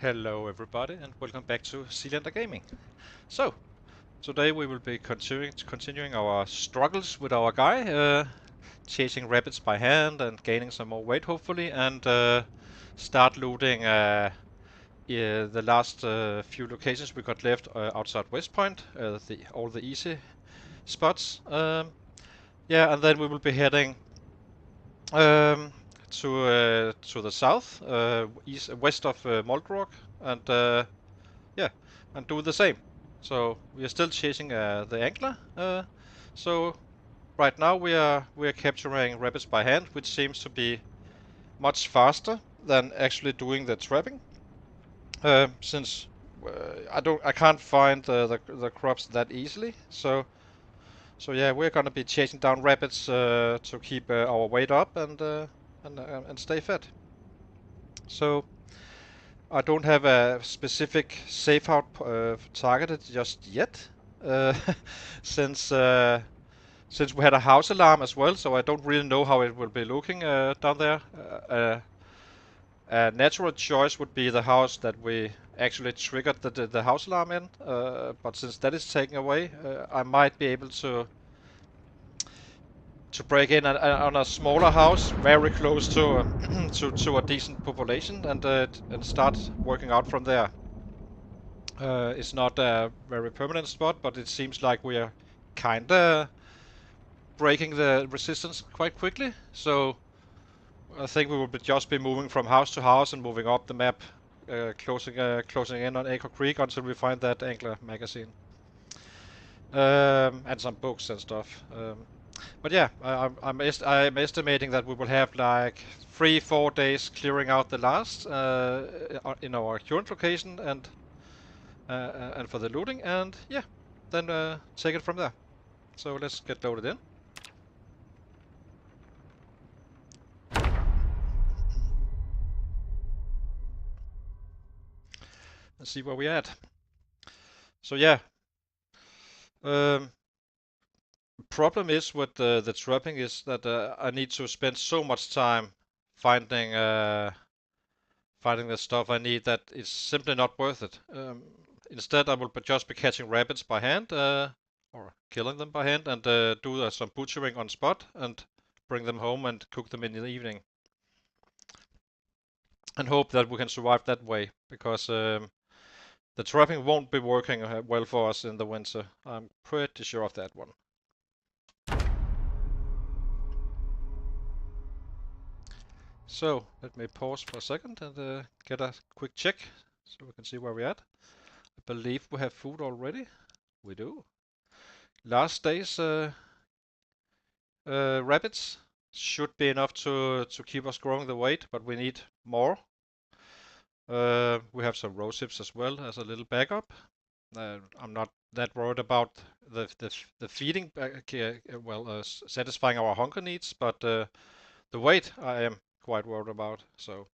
Hello everybody and welcome back to Sealander Gaming. So, today we will be continuing our struggles with our guy, chasing rabbits by hand and gaining some more weight hopefully, and start looting the last few locations we got left outside Westpoint, all the easy spots. Yeah, and then we will be heading um, to the south, west of muldraugh, and yeah, and do the same. So we are still chasing the angler. So right now we are capturing rabbits by hand, which seems to be much faster than actually doing the trapping. Since I can't find the crops that easily. So yeah, we're gonna be chasing down rabbits to keep our weight up and stay fed. So I don't have a specific safe house targeted just yet, uh, since uh, since we had a house alarm as well, so I don't really know how it will be looking down there. A natural choice would be the house that we actually triggered the house alarm in, but since that is taken away, I might be able to break in on a smaller house very close to to a decent population and start working out from there. It's not a very permanent spot, but it seems like we are kinda breaking the resistance quite quickly. So I think we will just be moving from house to house and moving up the map, closing in on Echo Creek until we find that angler magazine. And some books and stuff. But yeah, I'm estimating that we will have like 3-4 days clearing out the last in our current location and for the looting, and yeah, then take it from there. So let's get loaded in. And see where we're at. So yeah, um, problem is with the trapping is that I need to spend so much time finding finding the stuff I need that it's simply not worth it. Instead, I will just be catching rabbits by hand or killing them by hand and do some butchering on spot and bring them home and cook them in the evening. And hope that we can survive that way, because the trapping won't be working well for us in the winter. I'm pretty sure of that one. So let me pause for a second and get a quick check so we can see where we're at. I believe we have food already. We do. Last day's rabbits should be enough to keep us growing the weight, but we need more. We have some rose hips as well as a little backup. I'm not that worried about the feeding, satisfying our hunger needs, but the weight I am quite worried about. So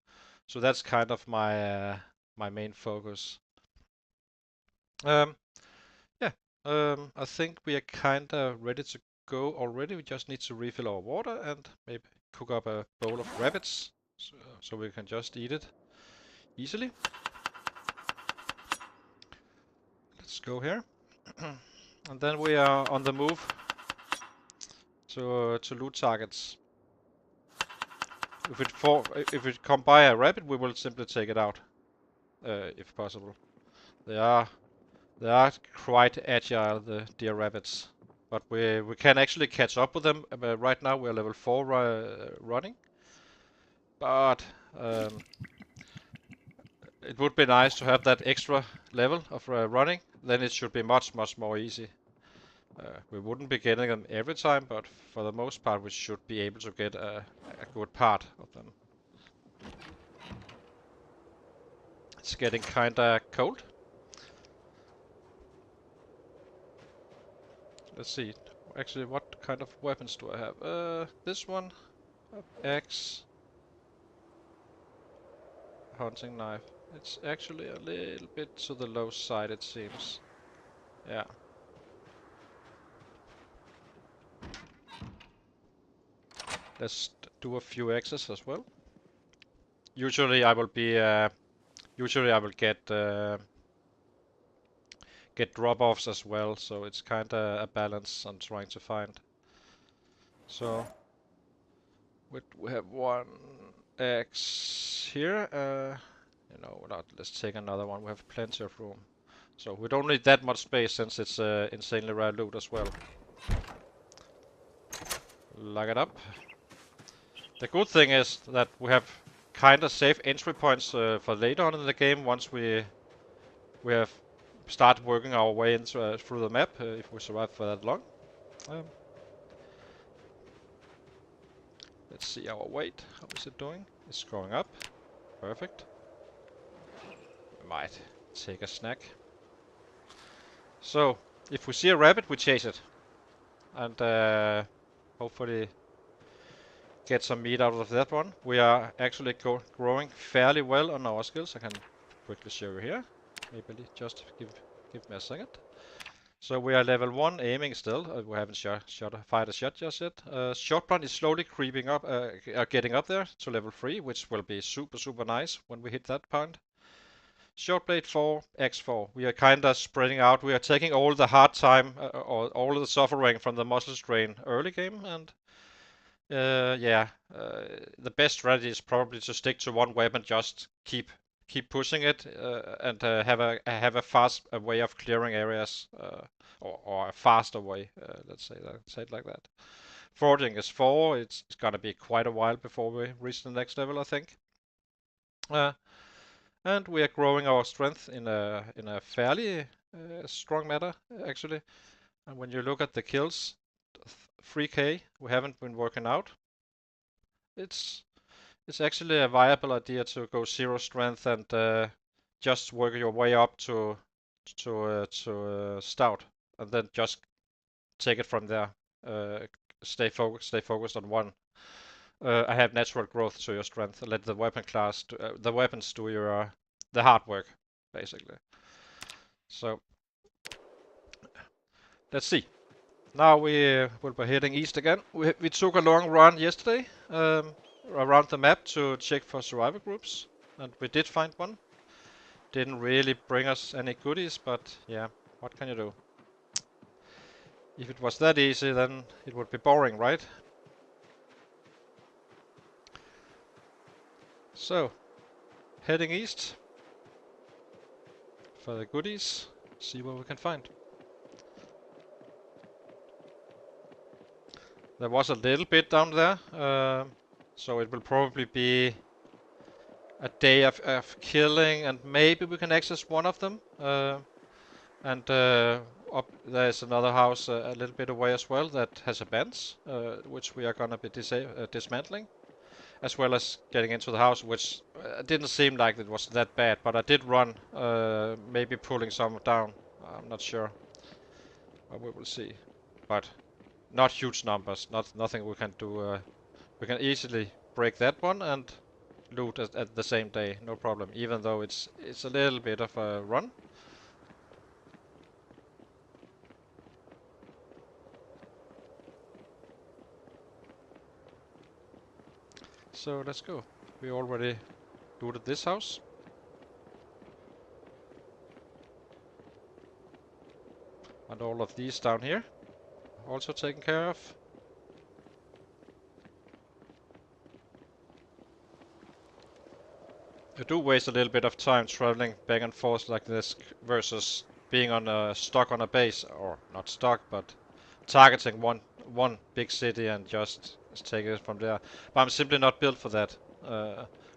that's kind of my main focus. Um, yeah, I think we are kind of ready to go already. We just need to refill our water and maybe cook up a bowl of rabbits so we can just eat it easily. Let's go here. And then we are on the move to loot targets. If it come by a rabbit, we will simply take it out, if possible. They are quite agile, the deer rabbits, but we can actually catch up with them. Right now we're level 4 running, but it would be nice to have that extra level of running. Then it should be much more easy. We wouldn't be getting them every time, but for the most part we should be able to get a good part of them. It's getting kinda cold. Let's see. Actually, what kind of weapons do I have? This one, axe, hunting knife. It's actually a little bit to the low side, it seems. Yeah. Let's do a few axes as well. Usually I will be usually I will get drop-offs as well, so it's kind of a balance I'm trying to find. So we have one X here. You know, let's take another one. We have plenty of room. So we don't need that much space since it's insanely rare loot as well. Lock it up. The good thing is that we have kind of safe entry points for later on in the game once we have started working our way into through the map if we survive for that long. Let's see our weight. How is it doing? It's going up. Perfect. We might take a snack. So, if we see a rabbit, we chase it. And hopefully get some meat out of that one. We are actually growing fairly well on our skills. I can quickly show you here. Maybe just give me a second. So we are level 1 aiming still. We haven't fired a shot just yet. Shotgun is slowly creeping up, getting up there to level 3, which will be super nice when we hit that point. Shortblade 4, X4. We are kind of spreading out. We are taking all the hard time, or all of the suffering from the muscle strain early game, and the best strategy is probably to stick to one weapon, just keep pushing it, and have a fast way of clearing areas, or a faster way. Let's say it like that. Foraging is 4. It's gonna be quite a while before we reach the next level, I think. And we are growing our strength in a fairly strong manner, actually. And when you look at the kills, 3k, we haven't been working out. It's actually a viable idea to go 0 strength and just work your way up to stout, and then just take it from there. Stay focused on one. I have natural growth to your strength. Let the weapon class, the weapons do the hard work, basically. So let's see. Now we will be heading east again. We took a long run yesterday around the map to check for survivor groups, and we did find one. Didn't really bring us any goodies, but yeah, what can you do? If it was that easy, then it would be boring, right? So, heading east for the goodies, see what we can find. There was a little bit down there, so it will probably be a day of killing, and maybe we can access one of them. Up there's another house a little bit away as well that has a bench, which we are gonna be dismantling, as well as getting into the house, which didn't seem like it was that bad, but I did run, maybe pulling some down. I'm not sure, but we will see. But not huge numbers, nothing we can do. We can easily break that one and loot at the same day, no problem. Even though it's a little bit of a run. So let's go. We already looted this house. And all of these down here, also taken care of. I do waste a little bit of time traveling back and forth like this versus being stuck on a base, or not stuck, but targeting one big city and just take it from there. But I'm simply not built for that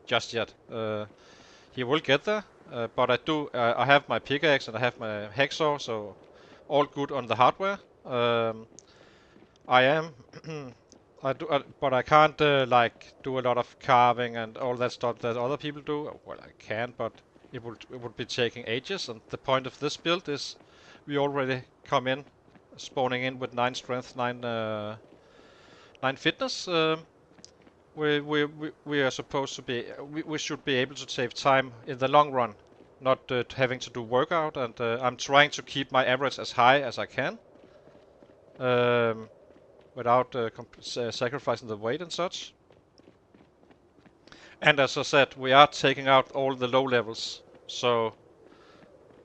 just yet. He will get there, but I have my pickaxe and I have my hacksaw, so all good on the hardware. I am but I can't like do a lot of carving and all that stuff that other people do. Well, I can, but it would be taking ages. And the point of this build is we already come in spawning in with 9 strength, 9 fitness. We are supposed to be. We should be able to save time in the long run, not having to do workout. And I'm trying to keep my average as high as I can. Without sacrificing the weight and such. And as I said, we are taking out all the low levels So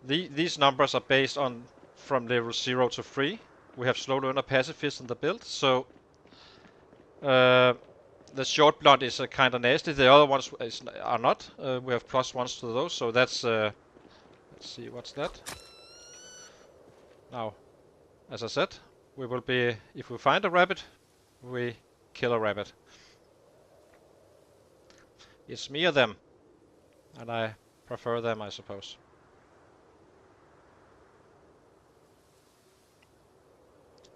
these numbers are based on from level 0 to 3. We have slow learner pacifist in the build, so the short blood is kind of nasty. The other ones are not. We have +1s to those, so that's let's see, what's that? Now, as I said, we will be, if we find a rabbit, we kill a rabbit. It's me or them, and I prefer them, I suppose.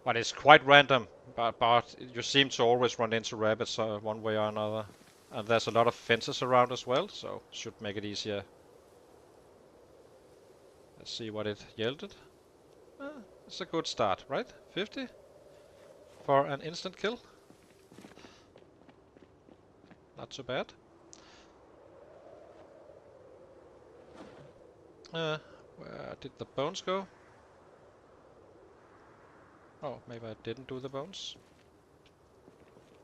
But it's quite random, but you seem to always run into rabbits one way or another. And there's a lot of fences around as well, so should make it easier. Let's see what it yielded. It's a good start, right? 50 for an instant kill. Not too bad. Where did the bones go? Oh, maybe I didn't do the bones.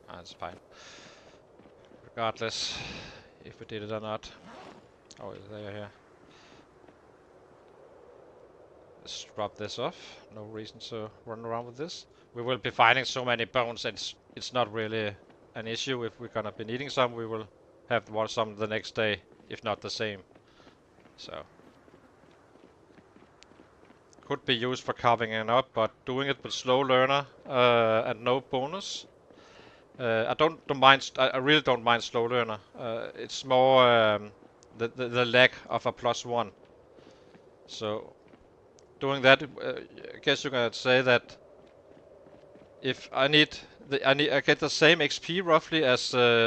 That's fine. Regardless, if we did it or not. Oh, they are here. Let's drop this off. No reason to run around with this. We will be finding so many bones, and it's not really an issue. If we're gonna be needing some, we will have some the next day, if not the same. So could be used for carving it up, but doing it with slow learner and no bonus. I don't mind. I really don't mind slow learner. It's more the lack of a +1. So doing that, I guess you can say that if I get the same XP roughly as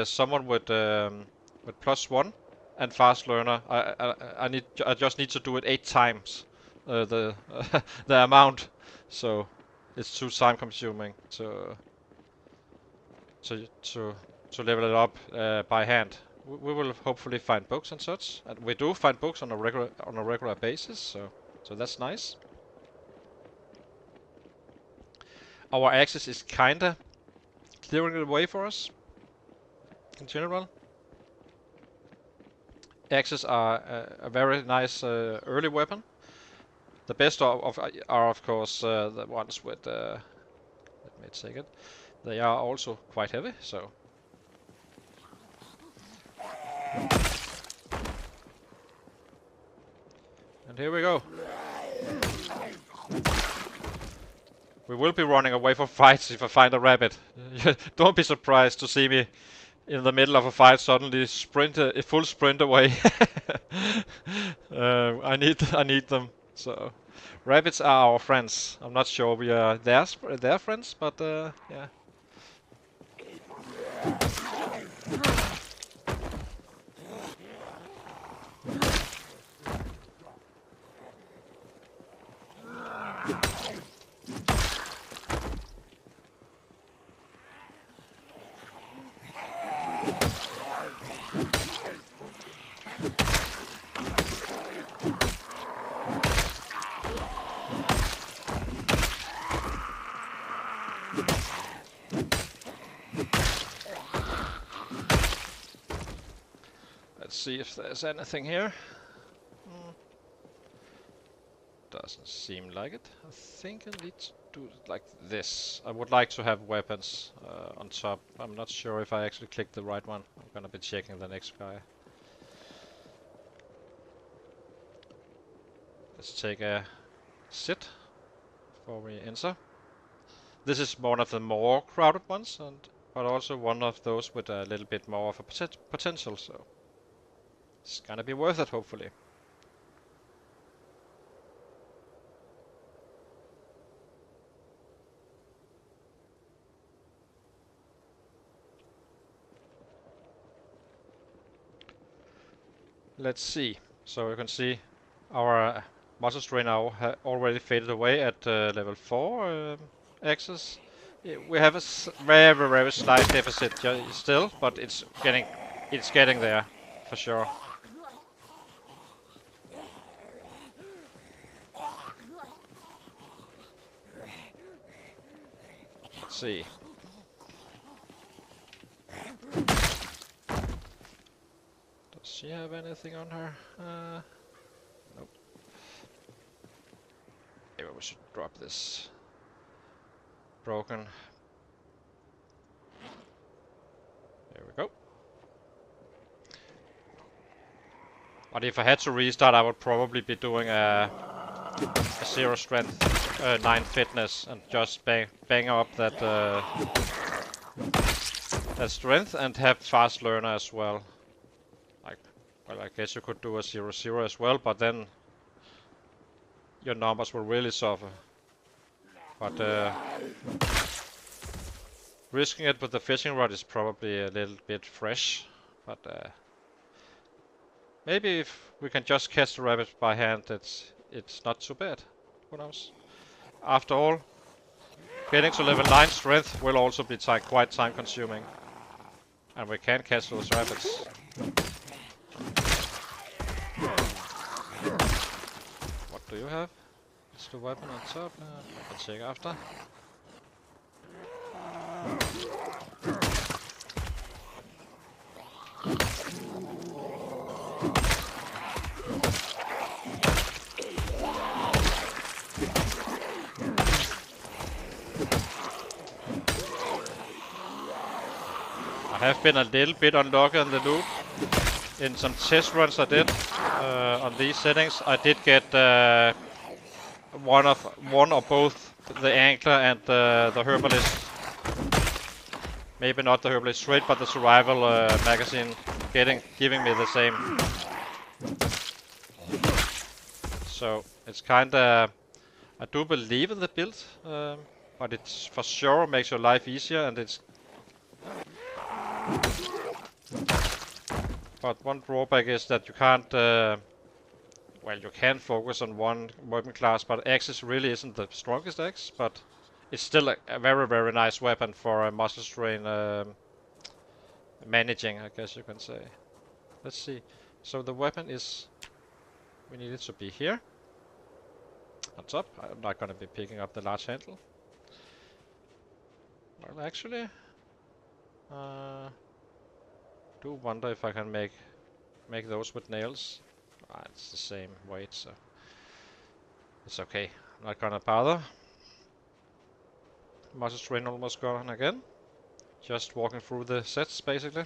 someone with +1 and fast learner. I just need to do it 8 times the the amount. So it's too time consuming to level it up by hand. We will hopefully find books and such, and we do find books on a regular basis. So that's nice. Our axis is kinda clearing the way for us in general. Axes are a very nice early weapon. The best are of course the ones with. Let me take it. They are also quite heavy, so. And here we go. We will be running away from fights if I find a rabbit. Don't be surprised to see me in the middle of a fight suddenly sprint a full sprint away. I need them. So rabbits are our friends. I'm not sure we are their friends, but yeah. Let's see if there's anything here. Doesn't seem like it. I think I need to do it like this. I would like to have weapons on top. I'm not sure if I actually clicked the right one. I'm gonna be checking the next guy. Let's take a sit before we enter. This is one of the more crowded ones, but also one of those with a little bit more of a potential, so it's gonna be worth it, hopefully. Let's see. So you can see our muscle strain now already faded away at level 4 axis. We have a very slight deficit still, but it's getting there for sure. Let's see. Does she have anything on her? Maybe we should drop this broken. There we go. But if I had to restart, I would probably be doing a 0 strength, 9 fitness, and just bang up that that strength and have fast learner as well. Like, well, I guess you could do a 0-0 as well, but then your numbers will really suffer. But risking it with the fishing rod is probably a little bit fresh. But maybe if we can just catch the rabbit by hand, it's not too bad. Who knows? After all, getting to level 9 strength will also be quite time consuming. And we can catch those rabbits. What do you have? It's the weapon on top. I can check after. I have been a little bit unlucky on the loot. In some test runs I did on these settings, I did get one or both the angler and the herbalist. Maybe not the herbalist straight, but the survival magazine giving me the same. So it's kinda, I do believe in the build, but it's for sure makes your life easier, and it's. But one drawback is that you can't. Well, you can focus on one weapon class, but Axis really isn't the strongest axe, but it's still a very, very nice weapon for a muscle strain managing, I guess you can say. Let's see. So the weapon is, we need it to be here on top. I'm not gonna be picking up the large handle. Well, actually, do wonder if I can make those with nails. It's the same weight, so it's okay. I'm not gonna bother. Muscle strain almost gone again. Just walking through the sets, basically.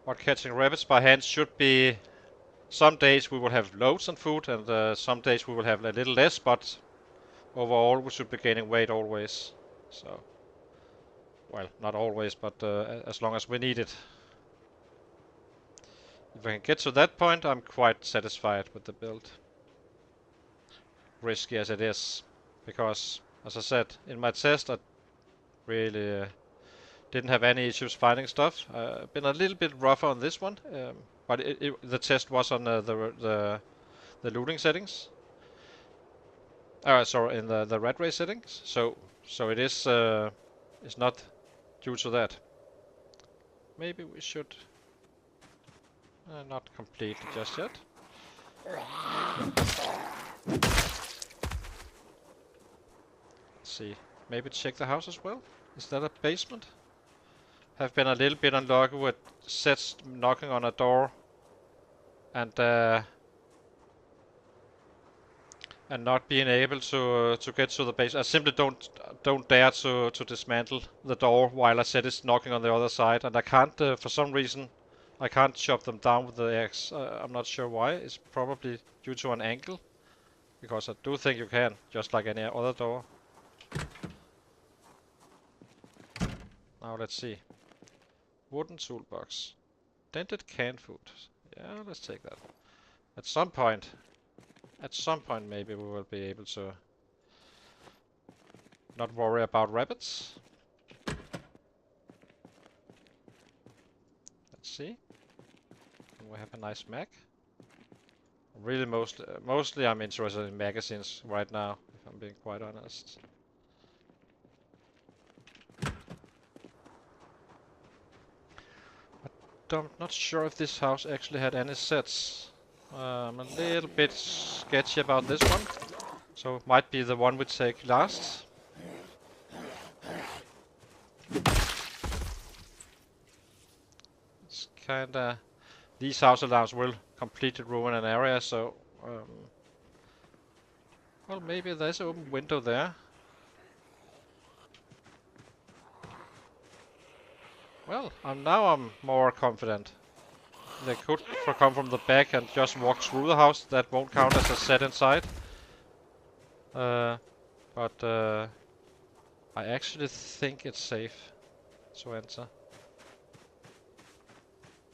What catching rabbits by hand should be. Some days we will have loads on food, and some days we will have a little less, but overall we should be gaining weight always. So, well, not always, but as long as we need it. If I can get to that point, I'm quite satisfied with the build. Risky as it is, because, as I said, in my test I really didn't have any issues finding stuff. Been a little bit rougher on this one, but the test was on the looting settings. Sorry, in the rat race settings. So it is it's not due to that. Maybe we should not completely just yet. Let's see. Maybe check the house as well. Is that a basement? Have been a little bit unlucky with sets knocking on a door and not being able to get to the base. I simply don't dare to dismantle the door while a set is knocking on the other side, and I can't for some reason I can't chop them down with the axe. I'm not sure why. It's probably due to an angle, because I do think you can, just like any other door. Now let's see. Wooden toolbox. Dented canned food. Yeah, let's take that. At some point maybe we will be able to not worry about rabbits. Let's see. And we have a nice mag. Really mostly I'm interested in magazines right now, if I'm being quite honest. not sure if this house actually had any sets. I'm a little bit sketchy about this one, so it might be the one we take last. It's kinda... These house alarms will completely ruin an area, so... well, maybe there's an open window there. Well, now I'm more confident. They could come from the back and just walk through the house. That won't count as a set inside. But I actually think it's safe to enter.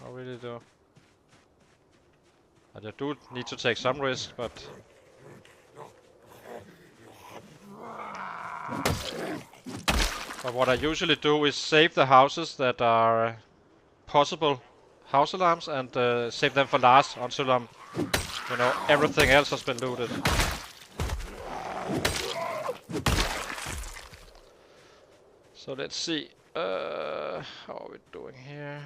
I really do. And I do need to take some risk, but... But what I usually do is save the houses that are possible house alarms and save them for last until everything else has been looted. So let's see. How are we doing here?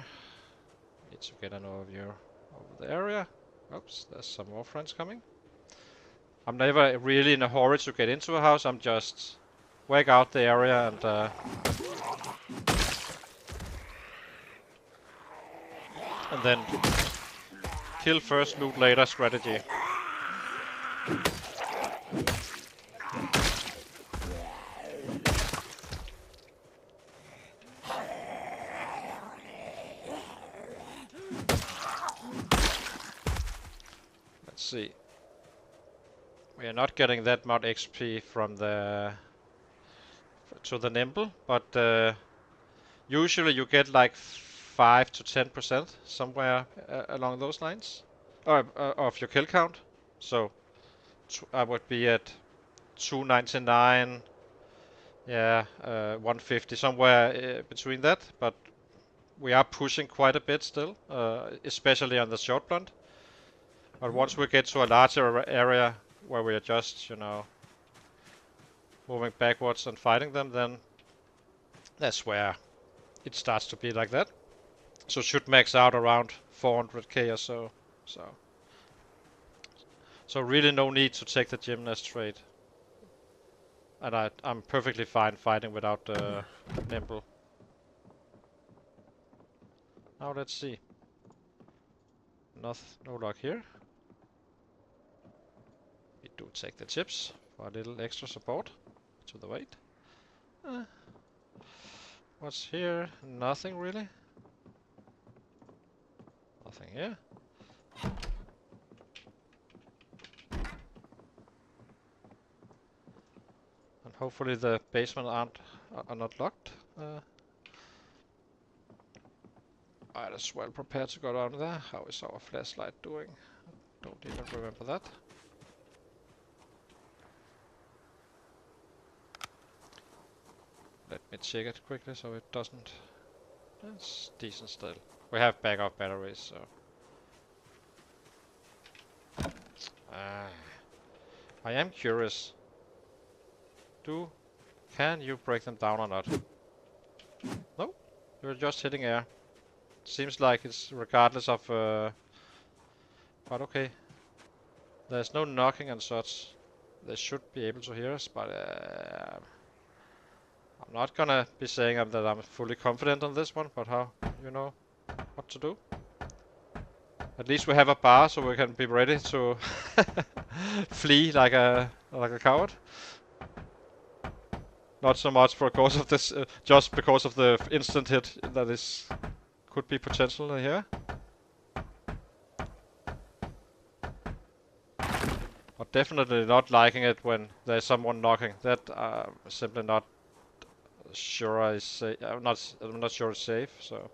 Need to get an overview of the area. Oops, there's some more friends coming. I'm never really in a hurry to get into a house. I'm just whack out the area and then kill first, loot later strategy. Let's see. We are not getting that much XP from the nimble, but usually you get like 5 to 10% somewhere along those lines of your kill count. So I would be at 299, yeah, 150, somewhere between that. But we are pushing quite a bit still, especially on the short blunt. But once we get to a larger area where we are just, moving backwards and fighting them, then that's where it starts to be like that. So it should max out around 400k or so. So really no need to take the gymnast trade. And I'm perfectly fine fighting without the nimble. Now let's see. No luck here. We do take the chips for a little extra support to the weight. What's here? Nothing really. Nothing here. And hopefully the basement are not locked. I'd as well prepare to go down there. How is our flashlight doing? Don't even remember that. Let me check it quickly so it doesn't... It's decent still. We have backup batteries, so... I am curious. Can you break them down or not? No, you're just hitting air. Seems like it's regardless of... But okay. There's no knocking and such. They should be able to hear us, but... I'm not gonna be saying that I'm fully confident on this one, but how you know what to do. At least we have a bar so we can be ready to flee like a coward. Not so much because of this, just because of the instant hit that could be potential here. But definitely not liking it when there's someone knocking. That simply not sure I'm not sure it's safe. So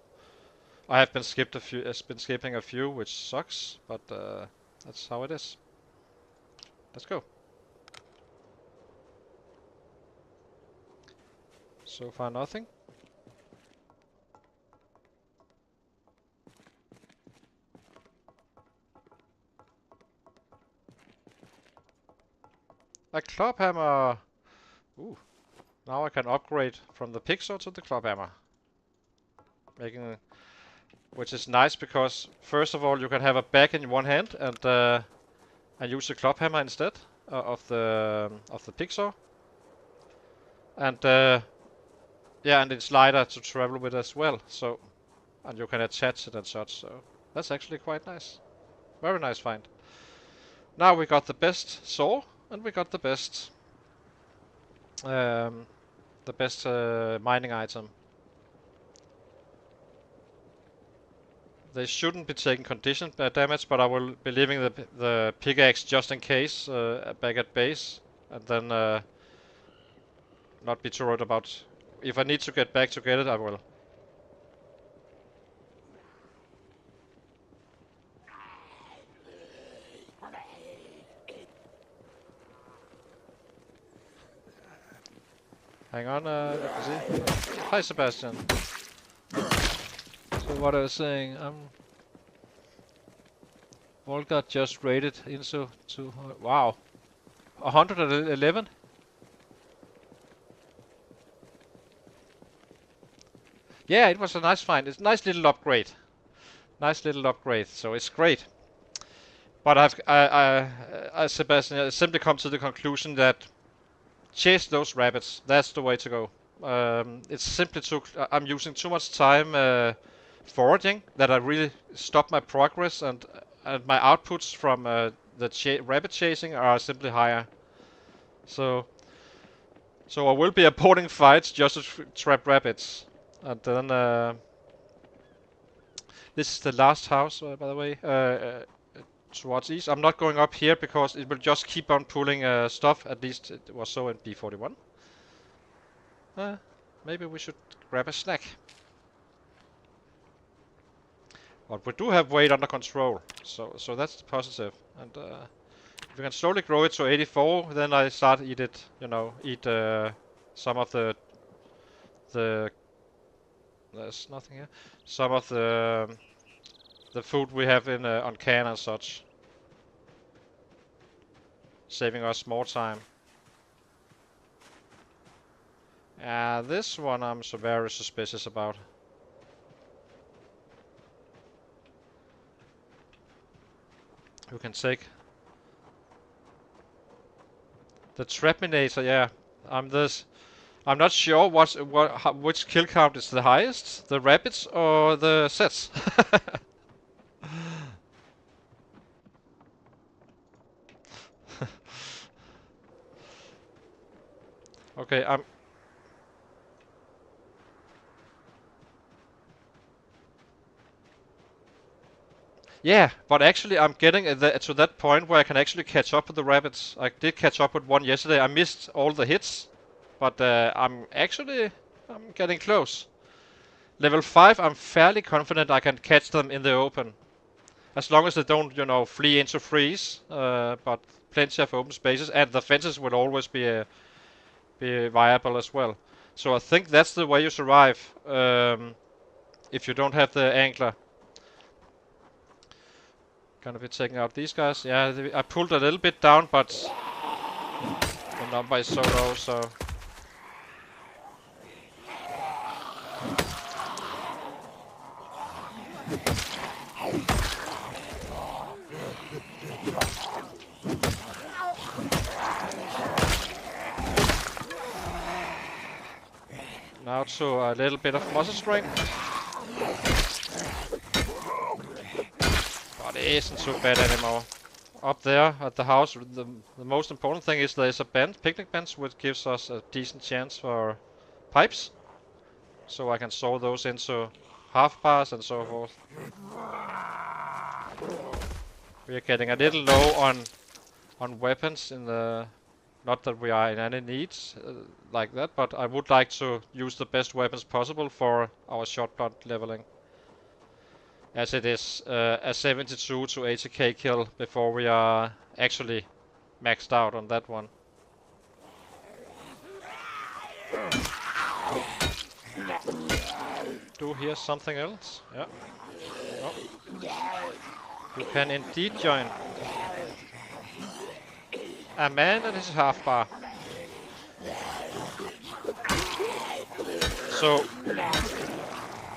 I have been skipping a few, which sucks, but that's how it is. Let's go. So far nothing. A club hammer. Ooh. Now I can upgrade from the pixel to the club hammer, making which is nice because first of all you can have a bag in one hand and use the club hammer instead of the pigsaw, and yeah, and it's lighter to travel with as well. So, and you can attach it and such. So that's actually quite nice. Very nice find. Now we got the best saw and we got the best mining item. They shouldn't be taking condition damage, but I will be leaving the pickaxe just in case back at base, and then not be too worried about. If I need to get back to get it, I will. Hang on, let me see. Hi, Sebastian. So what I was saying, Volga just raided into wow, 111. Yeah, it was a nice find. It's a nice little upgrade. Nice little upgrade. So it's great. But Sebastian, I simply come to the conclusion that chase those rabbits. That's the way to go. It's simply I'm using too much time foraging that I really stop my progress, and my outputs from the rabbit chasing are simply higher. So I will be aborting fights just to trap rabbits, and then this is the last house, by the way. Towards east. I'm not going up here because it will just keep on pulling stuff. At least it was so in B41. Maybe we should grab a snack. But we do have weight under control, so that's positive. And if we can slowly grow it to 84, then I start eat it. You know, eat some of the there's nothing here. Some of the food we have in on can and such, saving us more time. This one I'm so very suspicious about. You can take the Trapminator. Yeah, I'm not sure which kill count is the highest, the rabbits or the sets. Okay, yeah, but actually I'm getting to that point where I can actually catch up with the rabbits. I did catch up with one yesterday. I missed all the hits, but I'm getting close. Level 5, I'm fairly confident I can catch them in the open. As long as they don't, you know, flee into freeze, but plenty of open spaces, and the fences will always be viable as well. So I think that's the way you survive if you don't have the angler. Gonna be taking out these guys. Yeah, I pulled a little bit down, but the number is so low, so... Now to a little bit of muscle strength. But it isn't too bad anymore. Up there at the house, the most important thing is there is a picnic bench, which gives us a decent chance for pipes. So I can saw those into half bars and so forth. We are getting a little low on weapons in the... Not that we are in any needs like that, but I would like to use the best weapons possible for our shotgun leveling. As it is a 72 to 80k kill before we are actually maxed out on that one. Do hear something else? Yeah. Oh. You can indeed join. A man and his half bar. So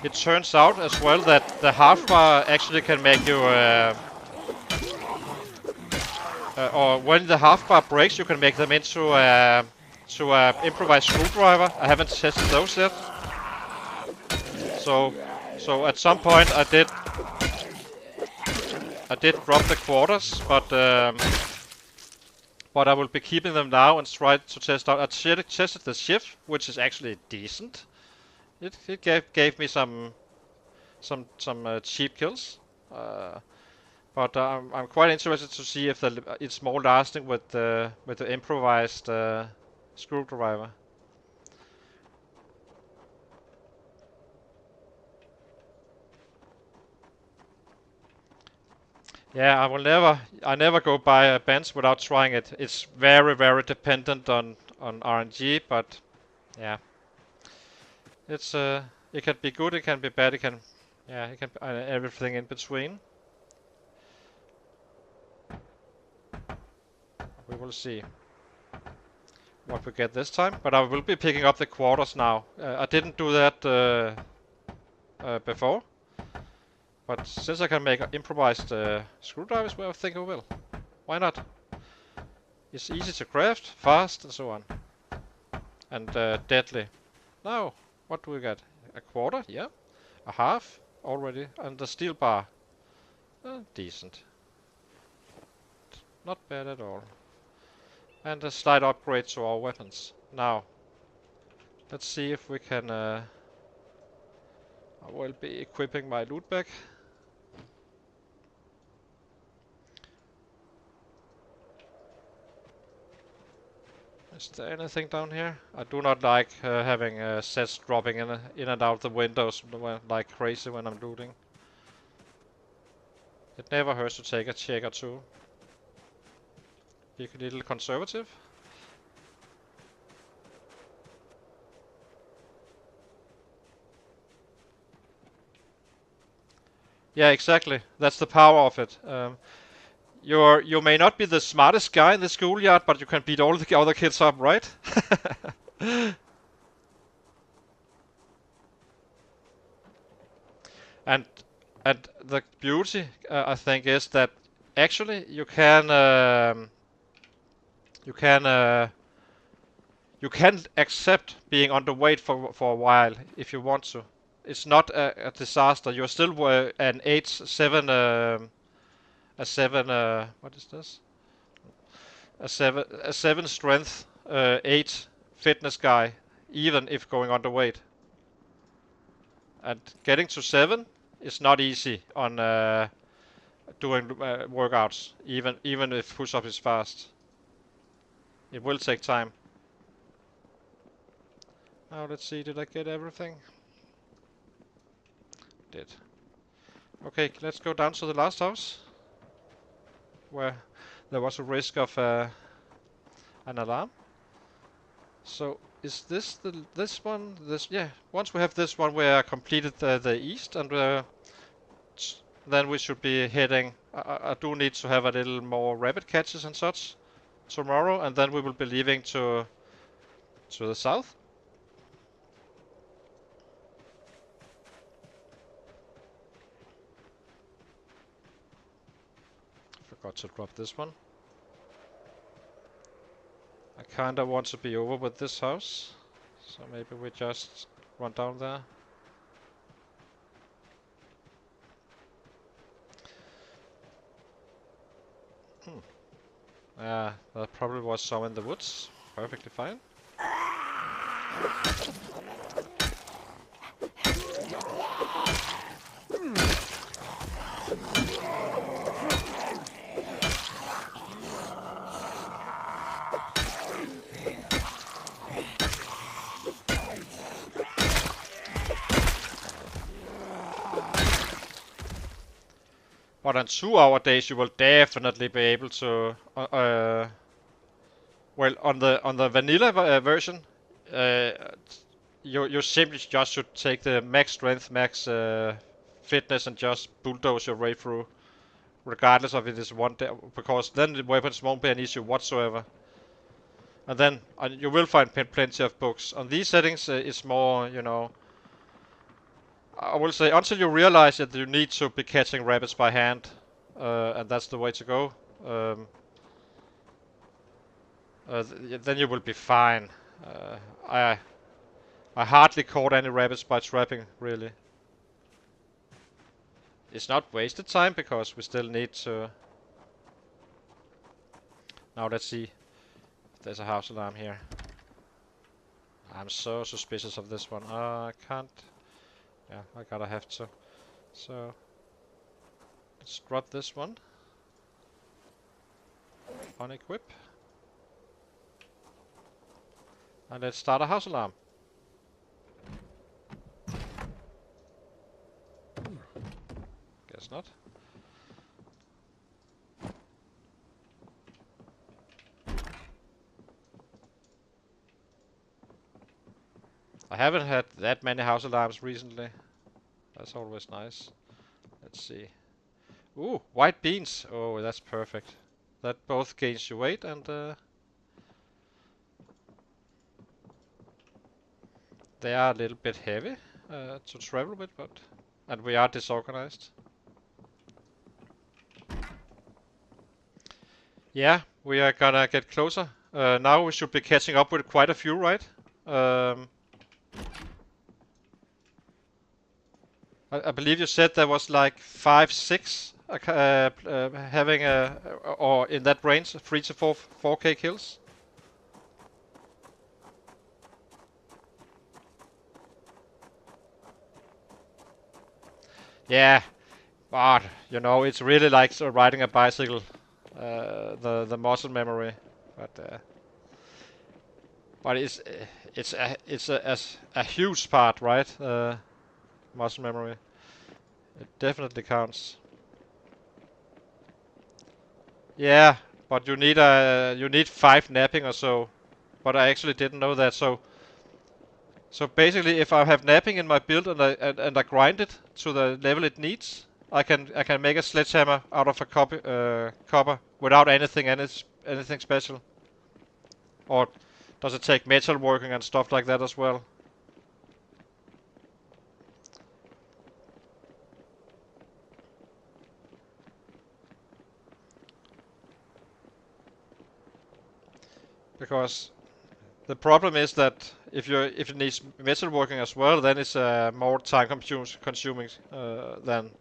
it turns out as well that the half bar actually can make you, or when the half bar breaks, you can make them into improvised screwdriver. I haven't tested those yet. So at some point I did drop the quarters, but I will be keeping them now and try to test out. I tested the shift, which is actually decent. It gave me some cheap kills, but I'm quite interested to see if it's more lasting with the improvised screwdriver. Yeah, I never go buy a bench without trying it. It's very, very dependent on RNG, but yeah, it's it can be good, it can be bad, it can everything in between. We will see what we get this time, but I will be picking up the quarters now. I didn't do that before. But since I can make improvised screwdrivers, well, I think I will. Why not? It's easy to craft, fast, and so on. And deadly. Now, what do we get? A quarter? Yeah. A half already. And the steel bar. Decent. Not bad at all. And a slight upgrade to our weapons. Now, let's see if we can... I will be equipping my loot bag. Is there anything down here? I do not like having sets dropping in and out the windows like crazy when I'm looting. It never hurts to take a check or two. Be a little conservative. Yeah, exactly. That's the power of it. You may not be the smartest guy in the schoolyard, but you can beat all the other kids up, right? and the beauty, I think, is that actually you can accept being underweight for a while if you want to. It's not a disaster. You're still an 8-7 a 7 what is this? A 7 strength 8 fitness guy, even if going underweight. And getting to 7 is not easy on doing workouts, even if push-up is fast. It will take time. Now let's see, did I get everything? Did. Okay, let's go down to the last house, where there was a risk of an alarm. So is this this one? Yeah. Once we have this one, we are completed the east, and then we should be heading. I do need to have a little more rabbit catches and such tomorrow, and then we will be leaving to the south. Forgot to drop this one. I kinda want to be over with this house, so maybe we just run down there. There probably was some in the woods. Perfectly fine. But on 2-hour days, you will definitely be able to. Well, on the vanilla version, you simply just should take the max strength, max fitness, and just bulldoze your way through, regardless of it is one day, because then the weapons won't be an issue whatsoever. And then you will find plenty of books. On these settings, it's more, you know. I will say until you realize that you need to be catching rabbits by hand, and that's the way to go. Then you will be fine. I hardly caught any rabbits by trapping, really. It's not wasted time because we still need to. Now let's see if there's a house alarm here. I'm so suspicious of this one. I can't. Yeah, I gotta have to. So let's drop this one. Unequip. And let's start a house alarm. Guess not. I haven't had that many house alarms recently. That's always nice. Let's see. Ooh, white beans. Oh, that's perfect. That both gains you weight and they are a little bit heavy to travel with, and we are disorganized. Yeah, we are gonna get closer. Now we should be catching up with quite a few, right? I believe you said there was like 5, 6 having or in that range, 3 to 4K kills. Yeah, but you know it's really like riding a bicycle, the muscle memory, but it's a huge part, right? Muscle memory. It definitely counts. Yeah, but you need 5 napping or so. But I actually didn't know that. So basically, if I have napping in my build and I grind it to the level it needs, I can make a sledgehammer out of a copper without anything special. Or does it take metal working and stuff like that as well? Because the problem is that if it needs metal working as well, then it's more time consuming than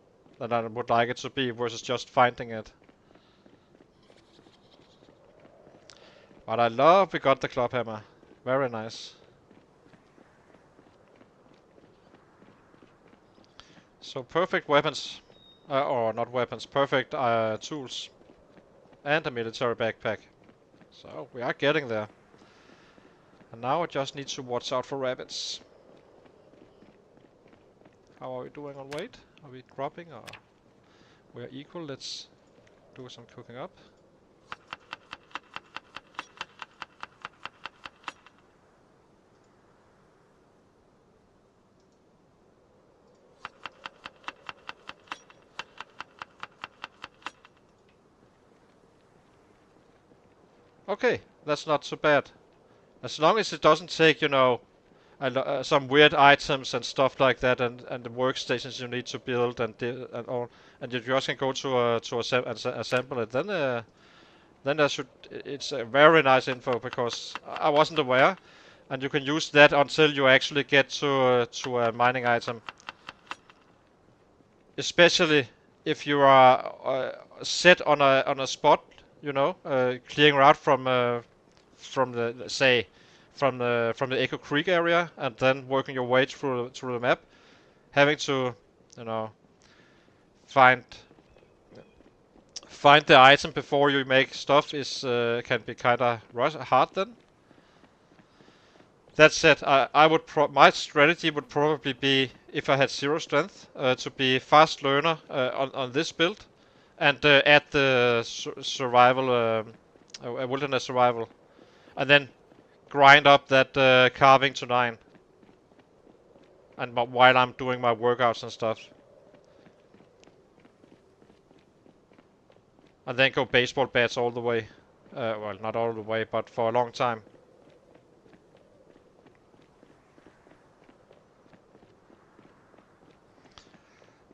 I would like it to be versus just finding it. But I love we got the club hammer. Very nice. So perfect weapons, or not weapons, perfect tools, and a military backpack. So we are getting there. And now I just need to watch out for rabbits. How are we doing on weight? Are we dropping or we are equal? Let's do some cooking up. Okay, that's not so bad. As long as it doesn't take, you know, some weird items and stuff like that, and the workstations you need to build and all, and you just can go to assemble it. Then there should it's a very nice info because I wasn't aware, and you can use that until you actually get to a mining item. Especially if you are set on a spot, you know, clearing route from the from the Echo Creek area, and then working your way through the map, having to, you know, find the item before you make stuff is can be kind of hard then. That said, I would my strategy would probably be, if I had 0 strength, to be fast learner on this build, and add the survival, wilderness survival, and then grind up that carving to 9. And while I'm doing my workouts and stuff, and then go baseball bats all the way. Well, not all the way, but for a long time.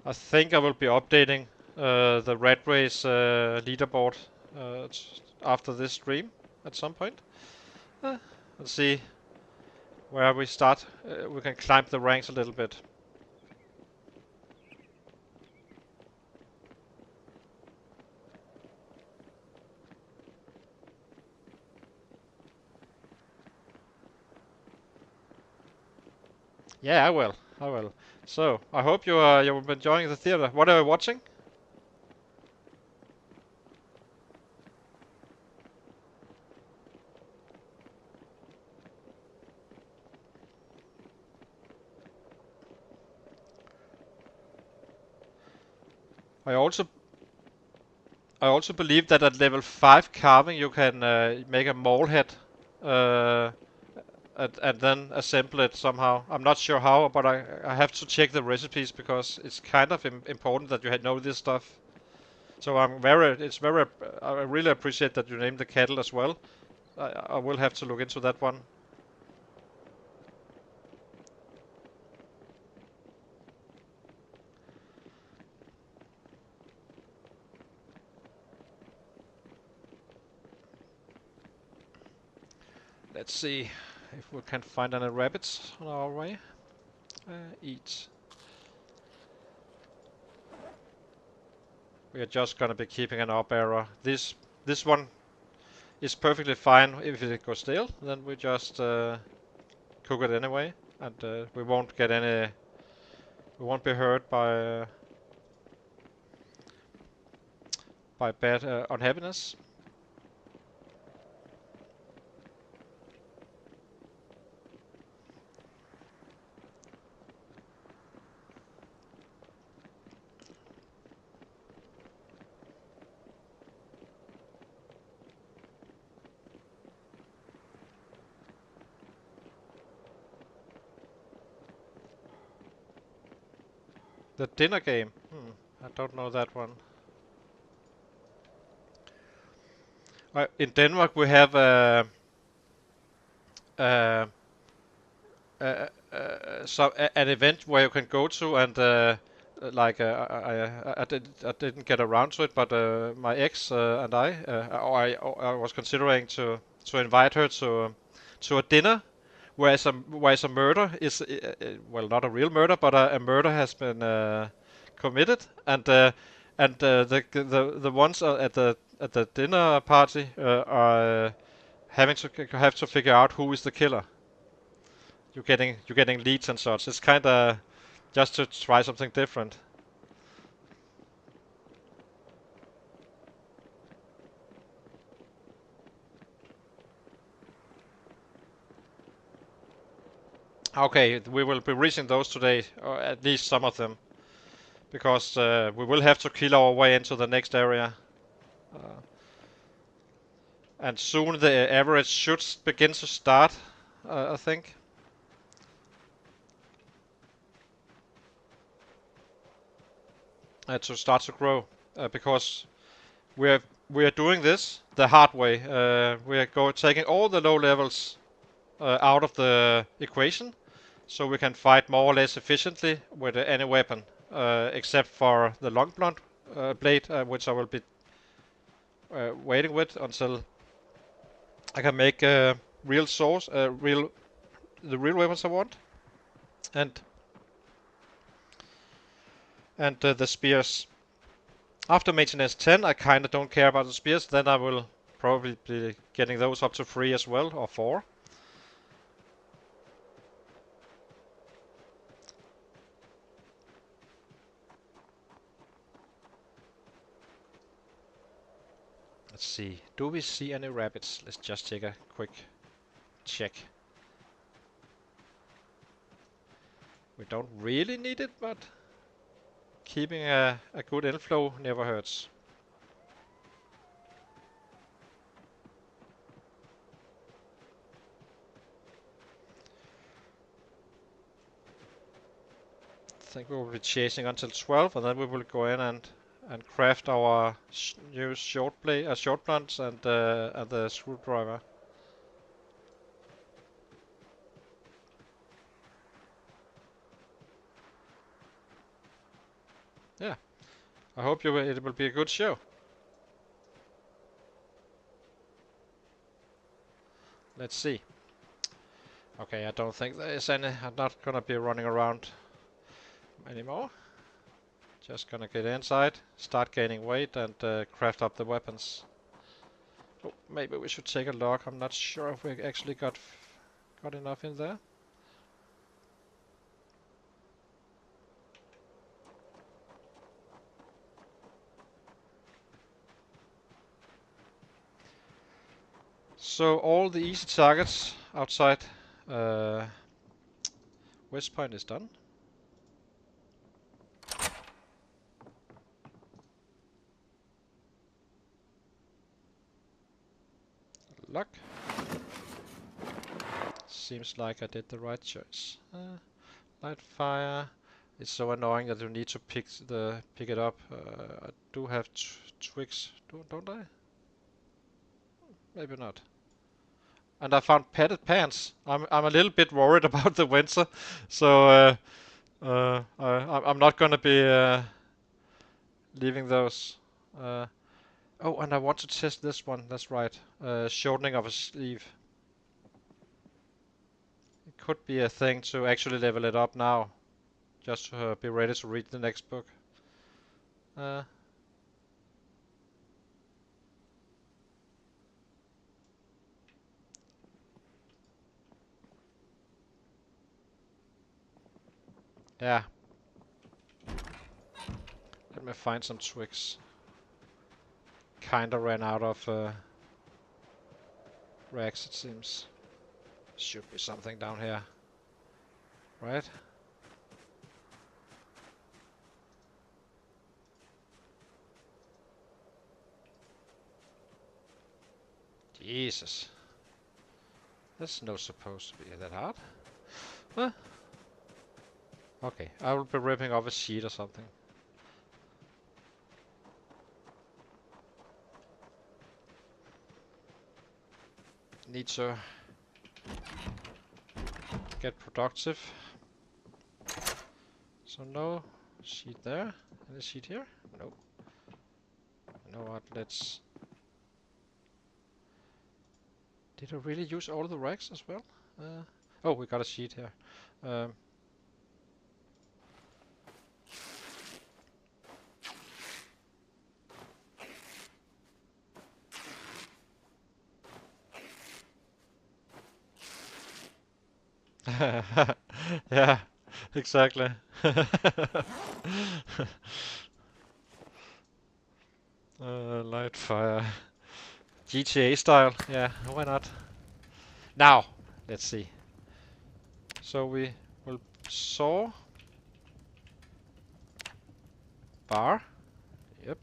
I think I will be updating the Rat Race leaderboard after this stream at some point. Let's see where we start. We can climb the ranks a little bit. Yeah, I will. I will. So I hope you've been enjoying the theater. What are you watching? I also I also believe that at level 5 carving you can make a mole head uh, and then assemble it somehow. I'm not sure how, but I have to check the recipes because it's kind of important that you know this stuff. So I really appreciate that you named the cattle as well. I will have to look into that one. Let's see if we can find any rabbits on our way. Eat. We are just gonna be keeping an up arrow. This one is perfectly fine if it goes stale. Then we just cook it anyway, and we won't get any. We won't be hurt by bad unhappiness. The dinner game. I don't know that one. In Denmark we have uh, an event where you can go to and I didn't get around to it, but my ex and I was considering to invite her to a dinner where a murder is well, not a real murder, but a murder has been committed, and the ones at the dinner party are have to figure out who is the killer. You're getting leads and such. It's kind of just to try something different. Okay, we will be reaching those today, or at least some of them, because we will have to kill our way into the next area. And soon the average should begin to start, I think. To start to grow, because we are doing this the hard way. We are taking all the low levels out of the equation, so we can fight more or less efficiently with any weapon, except for the long blunt blade, which I will be waiting with until I can make real swords, the real weapons I want, and the spears. After maintenance 10, I kinda don't care about the spears. Then I will probably be getting those up to 3 as well, or 4. Let's see. Do we see any rabbits? Let's just take a quick check. We don't really need it, but keeping a good inflow never hurts. I think we will be chasing until 12, and then we will go in and craft our new short blunts and the screwdriver. yeah, I hope it will be a good show. Let's see. Okay, I don't think there is any. I'm not gonna be running around anymore. Just gonna get inside, start gaining weight, and craft up the weapons. Oh, maybe we should take a look. I'm not sure if we actually got enough in there. So all the easy targets outside westpoint is done. Luck. Seems like I did the right choice. Light fire. It's so annoying that you need to pick it up. I do have twigs, don't I? Maybe not. And I found padded pants. I'm a little bit worried about the winter, so I'm not gonna be leaving those. Oh, and I want to test this one. That's right. Shortening of a sleeve. It could be a thing to actually level it up now, just to be ready to read the next book. Yeah. Let me find some twigs. Kinda ran out of rags, it seems. Should be something down here. Right? Jesus. That's not supposed to be that hard. Huh? Okay, I will be ripping off a sheet or something. Need to get productive. So no sheet there. Any sheet here? No. You know what? Let's... Did I really use all the rags as well? Oh, we got a sheet here. Yeah, exactly. Light fire. GTA style, yeah, why not? Now, let's see. So we will saw bar. Yep.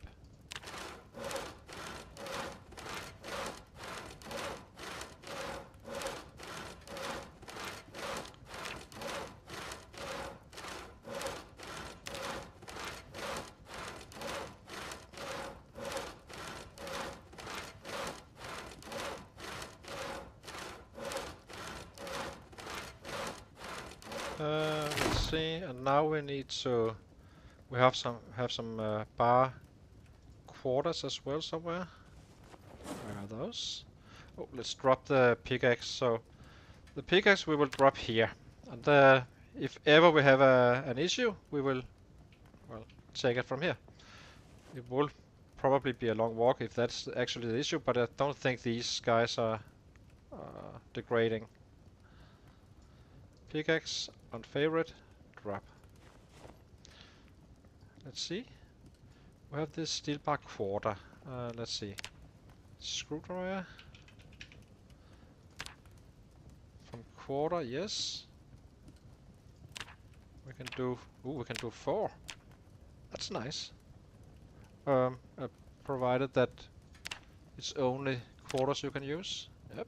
Let's see, and now we need to. We have some bar quarters as well somewhere. Where are those? Oh, let's drop the pickaxe. So the pickaxe we will drop here, and if ever we have an issue, we will, well, take it from here. It will probably be a long walk if that's actually the issue, but I don't think these guys are degrading. Pickaxe on favorite, drop. Let's see. We have this steel bar quarter. Let's see. Screwdriver. From quarter, yes. We can do. Ooh, we can do 4. That's nice. Provided that it's only quarters you can use. Yep.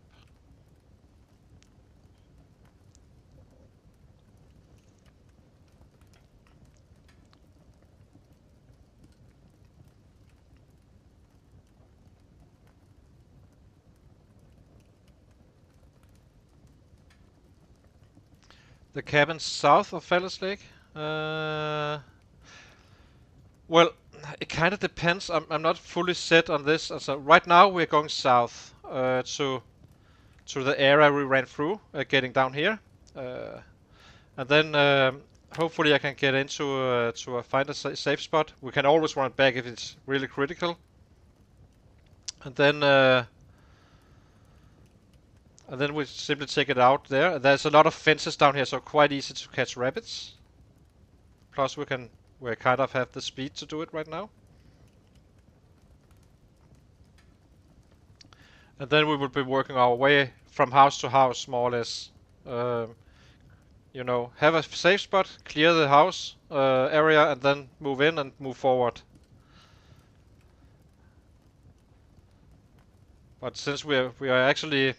The cabin south of Fellis Lake. Well, it kind of depends. I'm not fully set on this. So right now we're going south to the area we ran through, getting down here, and then hopefully I can get into to find a safe spot. We can always run back if it's really critical, and then we simply take it out there. There's a lot of fences down here, so quite easy to catch rabbits. Plus we kind of have the speed to do it right now. And then we will be working our way from house to house, more or less. You know, have a safe spot, clear the house area, and then move in and move forward. But since we are actually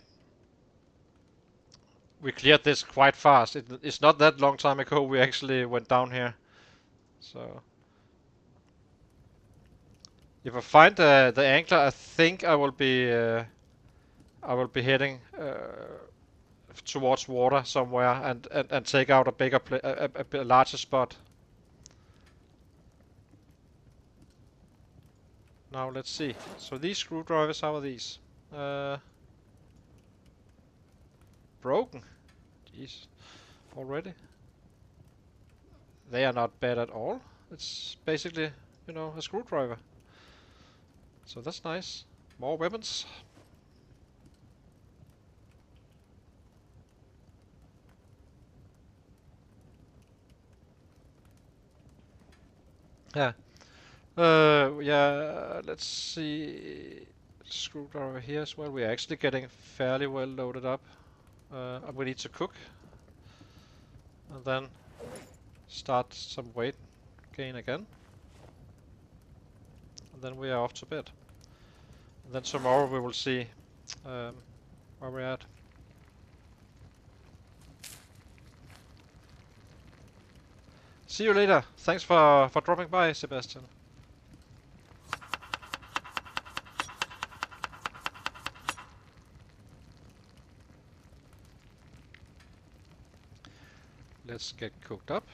we cleared this quite fast. It's not that long time ago we actually went down here. So if I find the angler, I think I will be heading towards water somewhere and take out a bigger a larger spot. Now let's see. So these screwdrivers, how are these? Broken. Jeez. Already? They are not bad at all. It's basically, you know, a screwdriver. So that's nice. More weapons. Yeah. Yeah, let's see. Screwdriver here as well. We're actually getting fairly well loaded up. We need to cook. And then start some weight gain again. And then we are off to bed. And then tomorrow we will see where we're at. See you later. Thanks for dropping by, Sebastian. Let's get cooked up.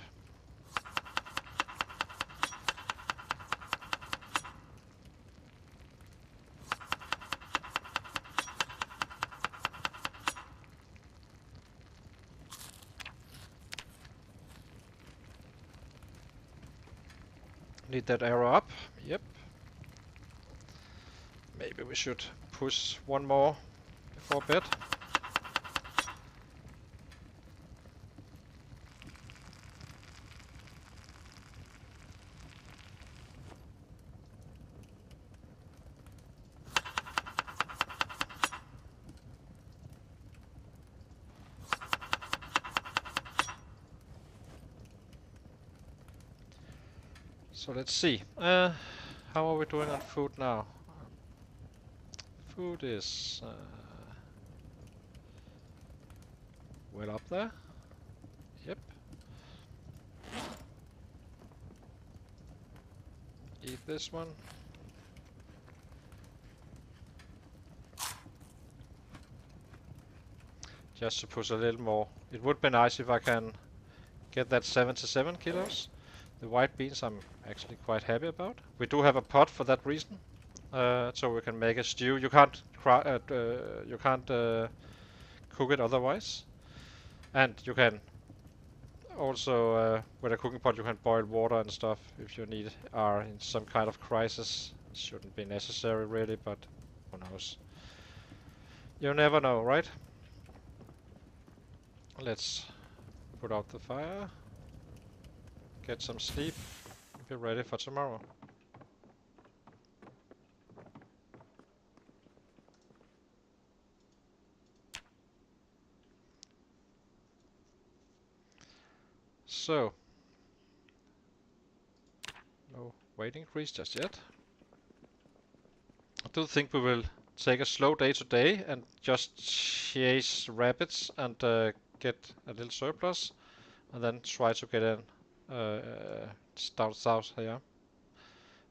Need that arrow up. Yep. Maybe we should push one more before bed. So let's see. How are we doing on food now? Food is well up there. Yep. Eat this one. Just to push a little more. It would be nice if I can get that 77 kilos. The white beans I'm actually quite happy about. We do have a pot for that reason, so we can make a stew. You can't cook it otherwise, and you can also with a cooking pot you can boil water and stuff if you are in some kind of crisis. Shouldn't be necessary really, but who knows? You never know, right? Let's put out the fire. Get some sleep, be ready for tomorrow. So, no weight increase just yet. I do think we will take a slow day today and just chase rabbits and get a little surplus, and then try to get in down south here.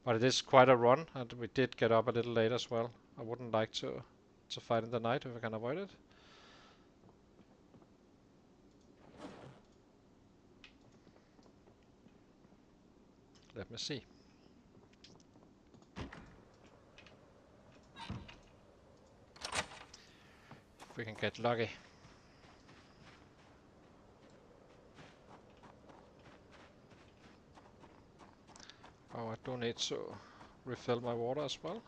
But it is quite a run, and we did get up a little late as well. I wouldn't like to fight in the night if we can avoid it. Let me see. we can get lucky. Oh, I do need to refill my water as well.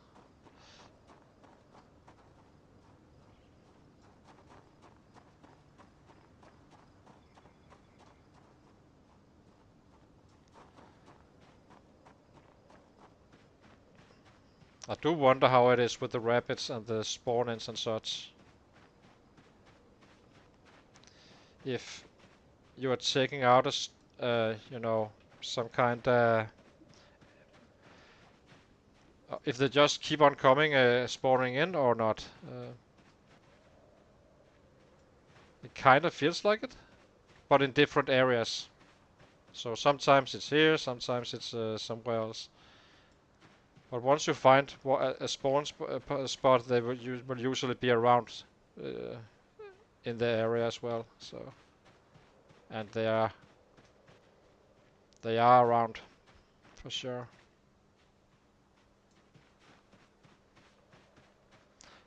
I do wonder how it is with the rabbits and the spawn-ins and such. If you are taking out a, you know, some kind of... if they just keep on coming, spawning in or not. It kind of feels like it, but in different areas. So sometimes it's here, sometimes it's somewhere else. But once you find a spawn spot, they will usually be around in the area as well. So, and they are around for sure.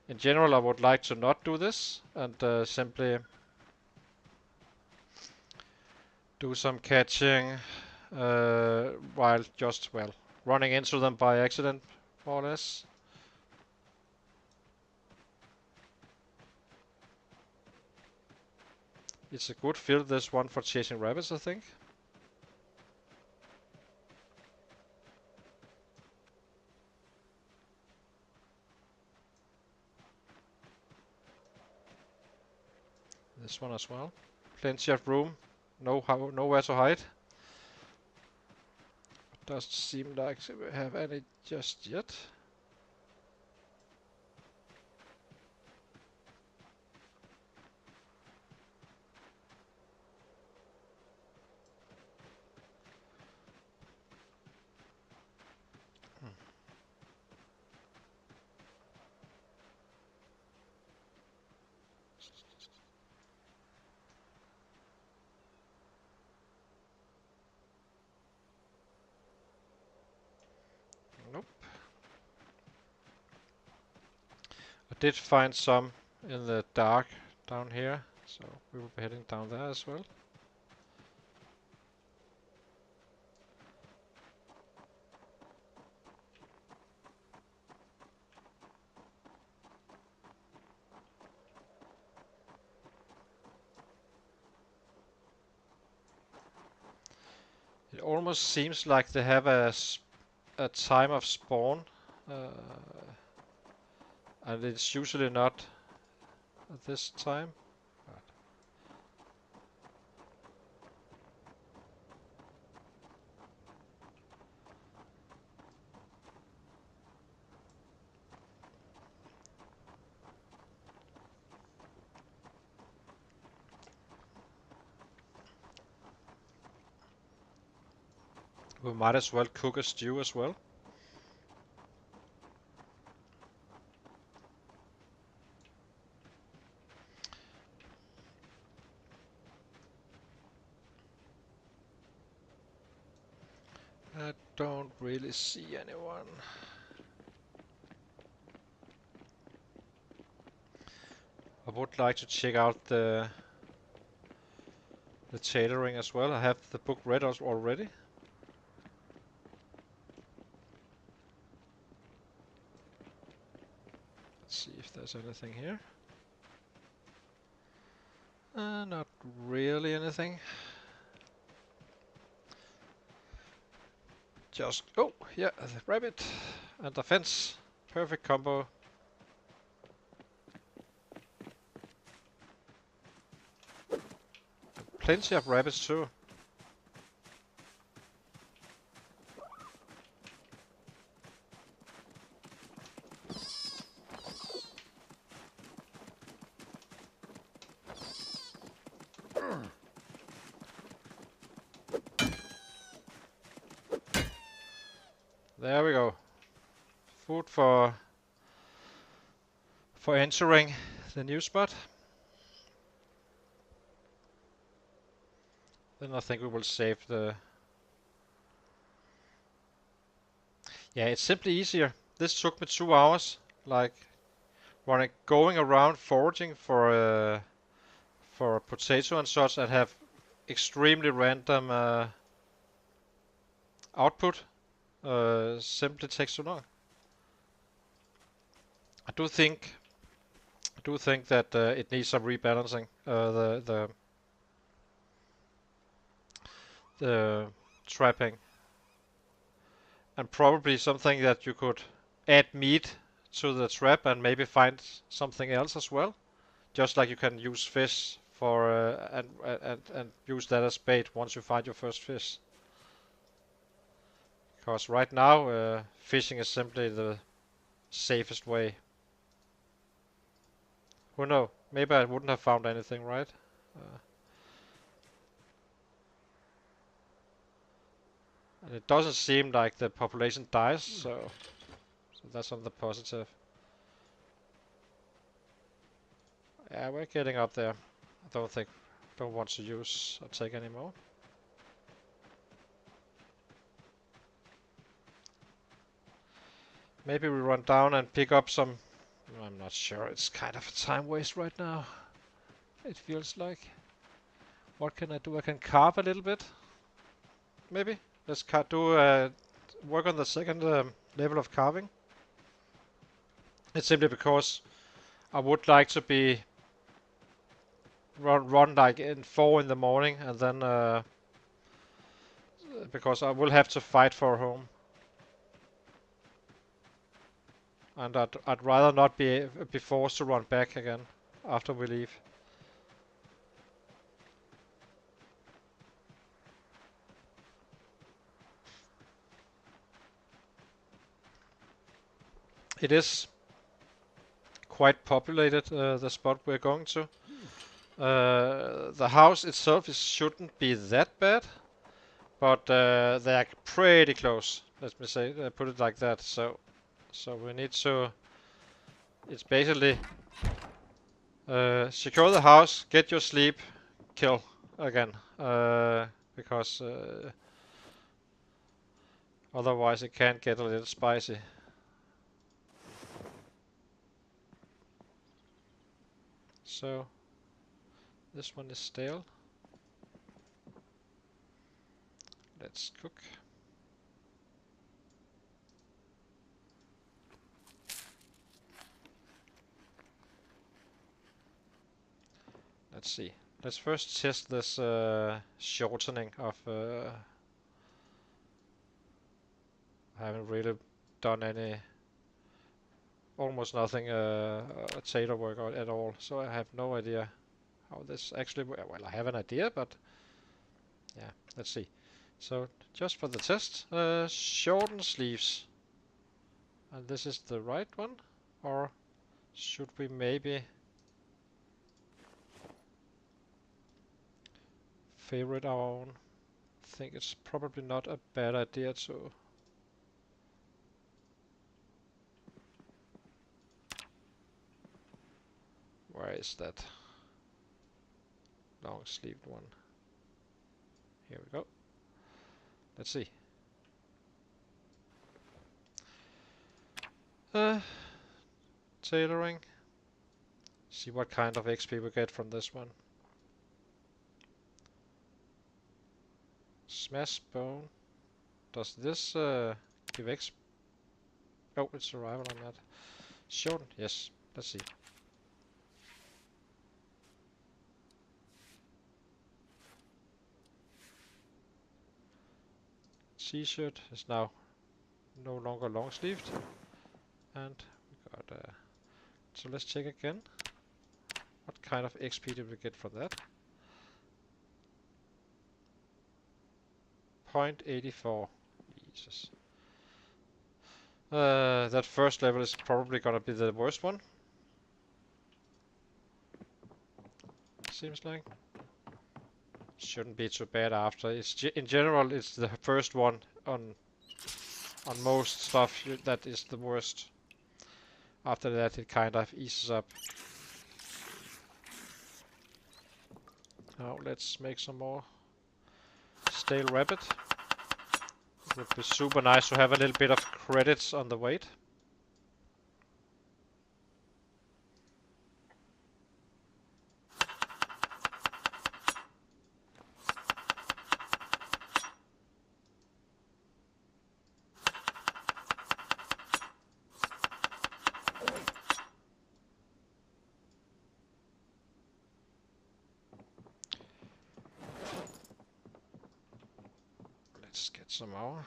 In general, I would like to not do this and simply do some catching while just, well, running into them by accident, more or less. It's a good field, this one, for chasing rabbits, I think. This one as well. Plenty of room. Nowhere to hide. Doesn't seem like we have any just yet. Nope. I did find some in the dark down here, so we will be heading down there as well. It almost seems like they have a time of spawn, and it's usually not at this time. We might as well cook a stew as well. I don't really see anyone. I would like to check out the tailoring as well. I have the book read already. Let's see if there's anything here. Not really anything. Just, oh, yeah, the rabbit and the fence. Perfect combo. Plenty of rabbits too. There we go. Food for entering the new spot. Then I think we will save the... Yeah, it's simply easier. This took me 2 hours, like going around foraging for a potato and such, and have extremely random output simply takes too long. I do think that it needs some rebalancing. The trapping, and probably something that you could add meat to the trap and maybe find something else as well. Just like you can use fish for and use that as bait once you find your first fish. Because right now fishing is simply the safest way. Who knows? Maybe I wouldn't have found anything, right? And it doesn't seem like the population dies, so that's on the positive. Yeah, we're getting up there. I don't want to use or take anymore. Maybe we run down and pick up some. I'm not sure. It's kind of a time waste right now. It feels like. What can I do? I can carve a little bit. Maybe. Let's work on the second level of carving. It's simply because I would like to be run like in 4 in the morning, and then because I will have to fight for home, and I'd rather not be forced to run back again after we leave. It is quite populated, the spot we're going to. The house itself shouldn't be that bad, but they're pretty close. Let me say, put it like that. So we need to. It's basically secure the house, get your sleep, kill again, because otherwise it can get a little spicy. So this one is stale. Let's cook. Let's see. Let's first test this shortening of. I haven't really done any, almost nothing tailor work at all, so I have no idea how this actually. Well, I have an idea, but yeah, let's see. So just for the test, shorten sleeves, and this is the right one, or should we maybe favorite our own? I think it's probably not a bad idea to. Where is that long sleeved one? Here we go. Let's see. Tailoring. See what kind of XP we get from this one. Smash bone. Does this give XP? Oh, it's survival on that. Shorten. Yes. Let's see. T-shirt is now no longer long sleeved, and we got so let's check again. What kind of XP did we get from that? 0.84. Jesus. That first level is probably gonna be the worst one. Seems like. Shouldn't be too bad after. It's in general, it's the first one on most stuff that is the worst. After that, it kind of eases up. Now let's make some more stale rabbit. It would be super nice to have a little bit of credits on the weight. Let's get some more.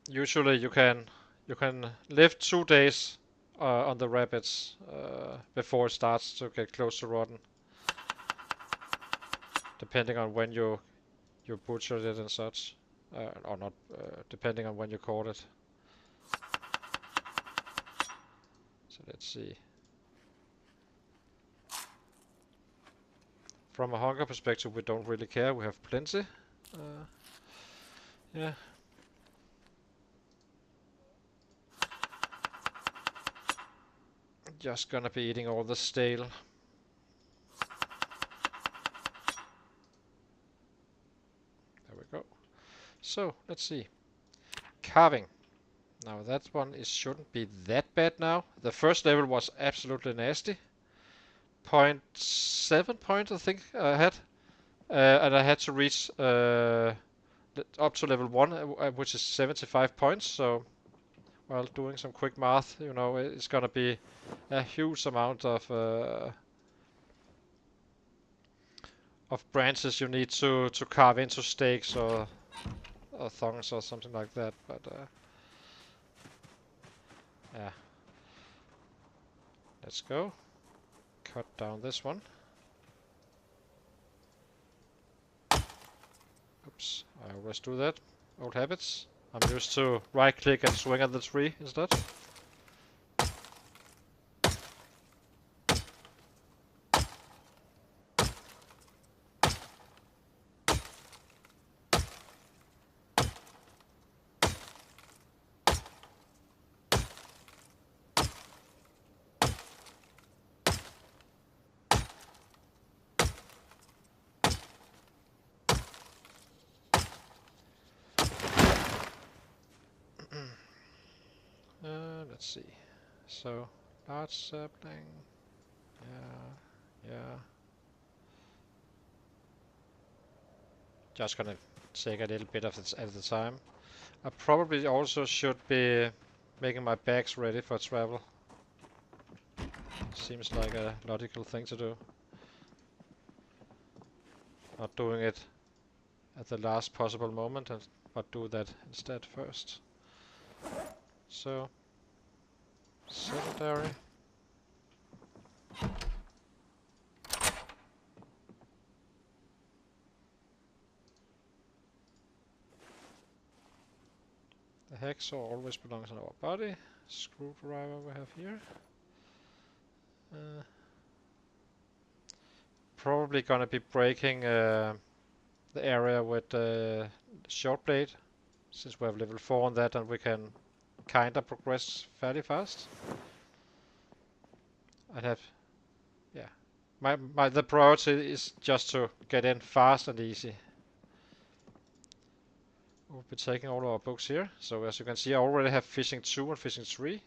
Usually you can live 2 days on the rabbits before it starts to get close to rotten, depending on when you butchered it and such, or not, depending on when you caught it. So let's see. From a hunger perspective, we don't really care. We have plenty. Yeah. Just gonna be eating all the stale. There we go. So, let's see. Carving. Now that one shouldn't be that bad now. The first level was absolutely nasty. 0.7 points I think I had. And I had to reach up to level 1, which is 75 points. So, while doing some quick math, you know, it's gonna be a huge amount of branches you need to carve into stakes or thongs or something like that. But yeah, let's go. Cut down this one. Oops, I always do that. Old habits. I'm used to right click and swing at the tree instead. Let's see. So, large sapling. Yeah. Just gonna take a little bit of it at a time. I probably also should be making my bags ready for travel. Seems like a logical thing to do. Not doing it at the last possible moment, but do that instead first. So, secondary. The hacksaw always belongs in our body. Screwdriver we have here. Probably gonna be breaking the area with the short blade, since we have level 4 on that and we can kinda progress fairly fast. I'd have, yeah. The priority is just to get in fast and easy. We'll be taking all our books here. So as you can see, I already have fishing 2 and fishing 3.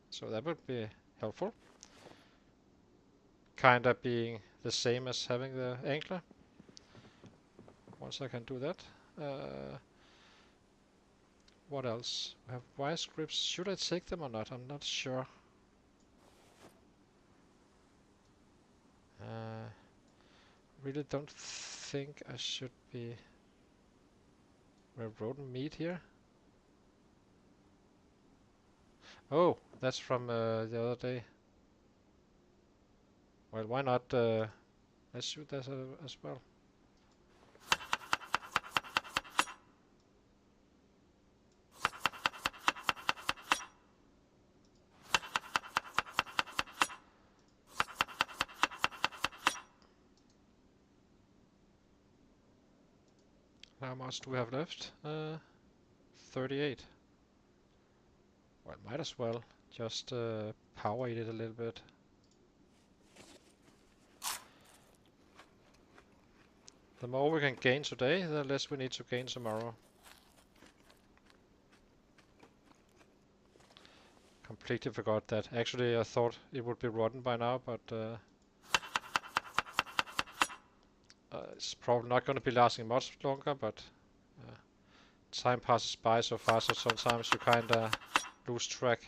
So that would be helpful. Kinda being the same as having the angler. Once I can do that. What else? We have wise grips. Should I take them or not? I'm not sure. Really don't think I should be. We have rodent meat here. Oh, that's from the other day. Well, why not? Let's shoot that as well. How much do we have left? 38. Well, might as well just power eat it a little bit. The more we can gain today, the less we need to gain tomorrow. Completely forgot that. Actually, I thought it would be rotten by now, but it's probably not going to be lasting much longer, but time passes by so fast, so sometimes you kinda lose track.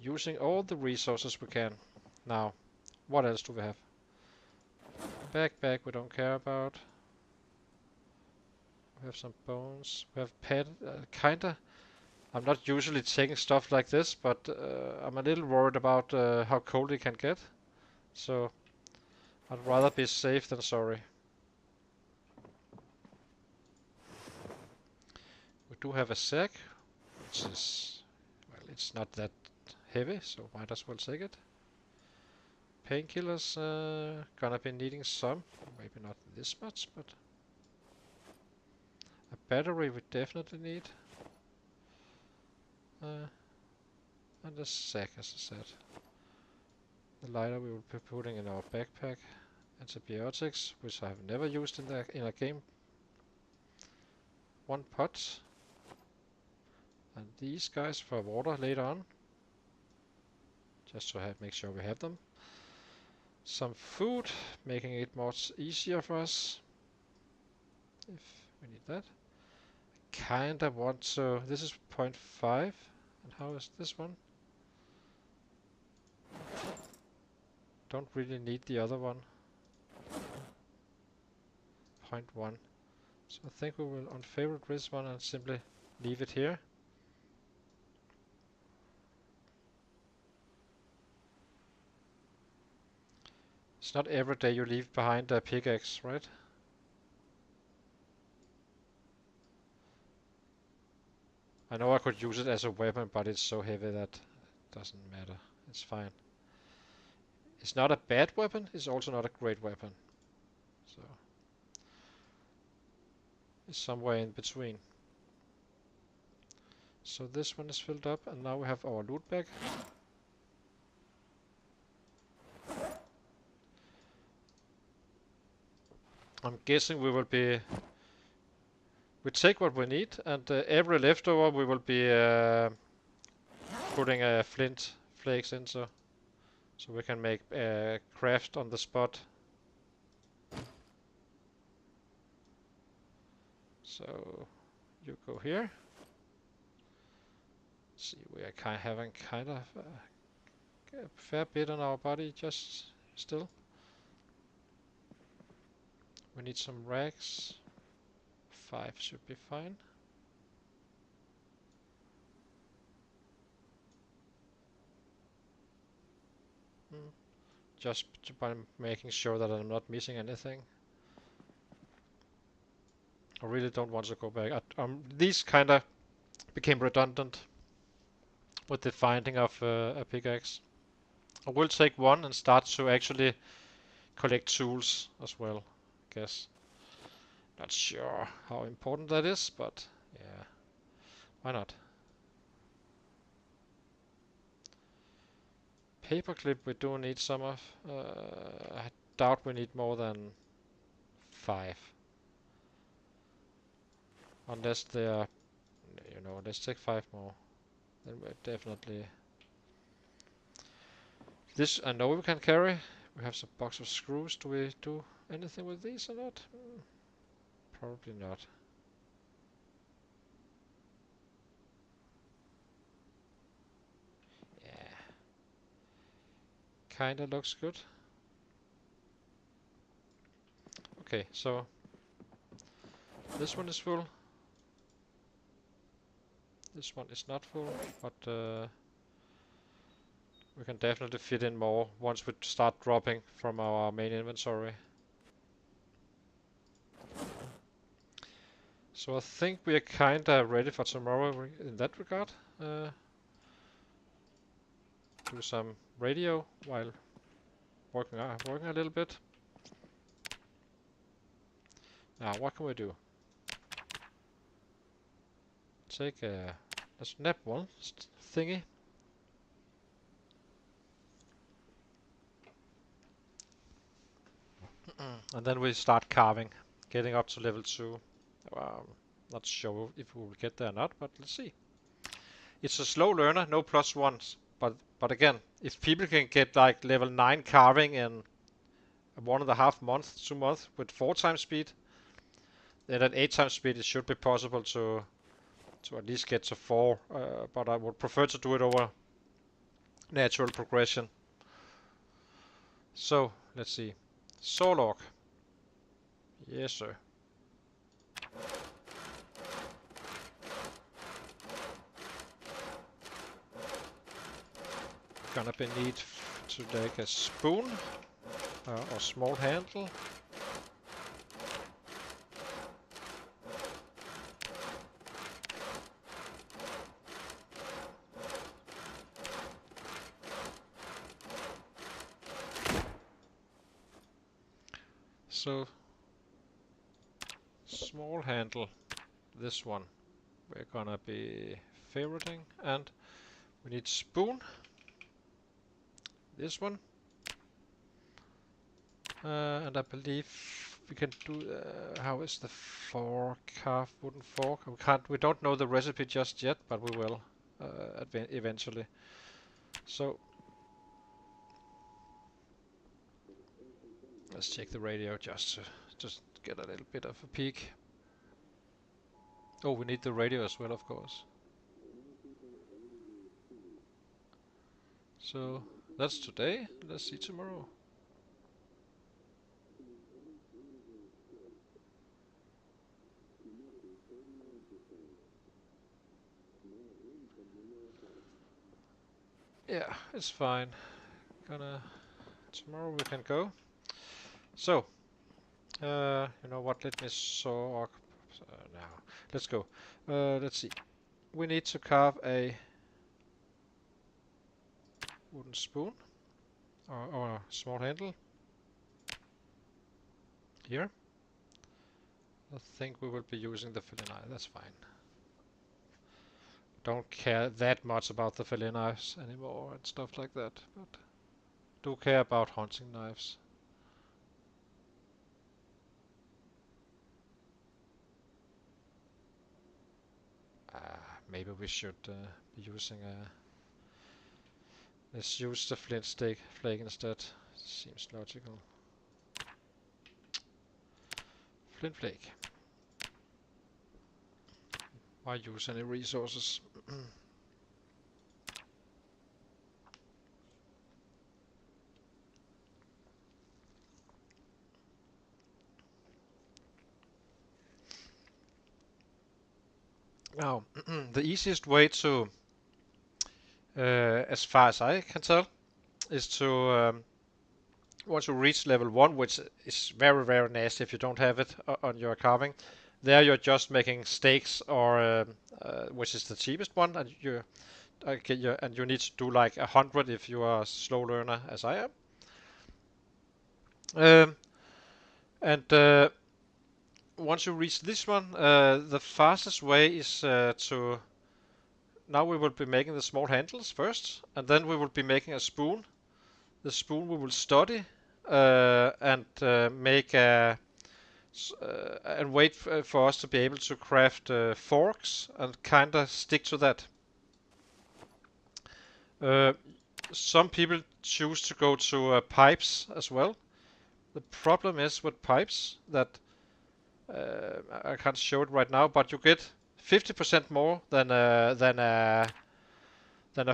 Using all the resources we can. Now, what else do we have? Backpack we don't care about. We have some bones. We have pet. Kinda. I'm not usually taking stuff like this, but I'm a little worried about how cold it can get. So I'd rather be safe than sorry. We do have a sack, which is, well, it's not that heavy, so might as well take it. Painkillers, gonna be needing some, maybe not this much, but a battery we definitely need. And a sack, as I said. The lighter we will be putting in our backpack. Antibiotics, which I have never used in a game. 1 pot. And these guys for water later on. Just to make sure we have them. Some food, making it much easier for us. If we need that. Kinda want to... This is 0.5. And how is this one? Don't really need the other one. 0.1. So I think we will unfavorite this one and simply leave it here. It's not every day you leave behind a pickaxe, right? I know I could use it as a weapon, but it's so heavy that it doesn't matter. It's fine. It's not a bad weapon, it's also not a great weapon. So it's somewhere in between. So this one is filled up, and now we have our loot bag. I'm guessing we will be... We take what we need, and every leftover we will be putting flint flakes into, so we can make craft on the spot. So you go here. See, we are having kind of a fair bit on our body, just still. We need some rags. 5 should be fine. Just by making sure that I'm not missing anything. I really don't want to go back. These kinda became redundant with the finding of a pickaxe. I will take one and start to actually collect tools as well, I guess. Not sure how important that is, but yeah, why not? Paperclip we do need some of. I doubt we need more than 5. Unless they are, you know, let's take 5 more. Then we're definitely... This I know we can carry. We have some box of screws. Do we do anything with these or not? Probably not. Yeah. Kinda looks good. Okay, so this one is full. This one is not full, but we can definitely fit in more once we start dropping from our main inventory. So I think we are kinda ready for tomorrow in that regard. Do some radio while working a little bit. Now, what can we do? Take a snap one thingy. And then we start carving, getting up to level 2. Not sure if we will get there or not, but let's see. It's a slow learner, no +1s. But again, if people can get like level 9 carving in 1.5 months, 2 months with 4 times speed, then at 8 times speed it should be possible to at least get to 4, but I would prefer to do it over natural progression. So, let's see. Saw log. Yes, sir. Gonna be need to take a spoon or small handle. So, small handle, this one, we're gonna be favoriting, and we need spoon, this one, and I believe we can do, how is the fork, carved wooden fork? We don't know the recipe just yet, but we will eventually. So, let's check the radio just to get a little bit of a peek. Oh, we need the radio as well, of course. So that's today. Let's see tomorrow. Yeah, it's fine. Tomorrow we can go. So, you know what? Let me saw now. Let's go. Let's see. We need to carve a wooden spoon or a small handle here. I think we will be using the fillet knife. That's fine. Don't care that much about the fillet knives anymore and stuff like that, but do care about hunting knives. Maybe we should be using a... Let's use the flint flake instead. Seems logical. Flint flake. Why use any resources? Now, the easiest way to, as far as I can tell, is to once you reach level 1, which is very, very nasty if you don't have it on your carving. There you're just making stakes, or which is the cheapest one, and you need to do like 100 if you are a slow learner, as I am. And once you reach this one, the fastest way is to... Now we will be making the small handles first, and then we will be making a spoon. The spoon we will study and make a... and wait for us to be able to craft forks and kinda stick to that. Some people choose to go to pipes as well. The problem is with pipes that I can't show it right now, but you get 50% more than a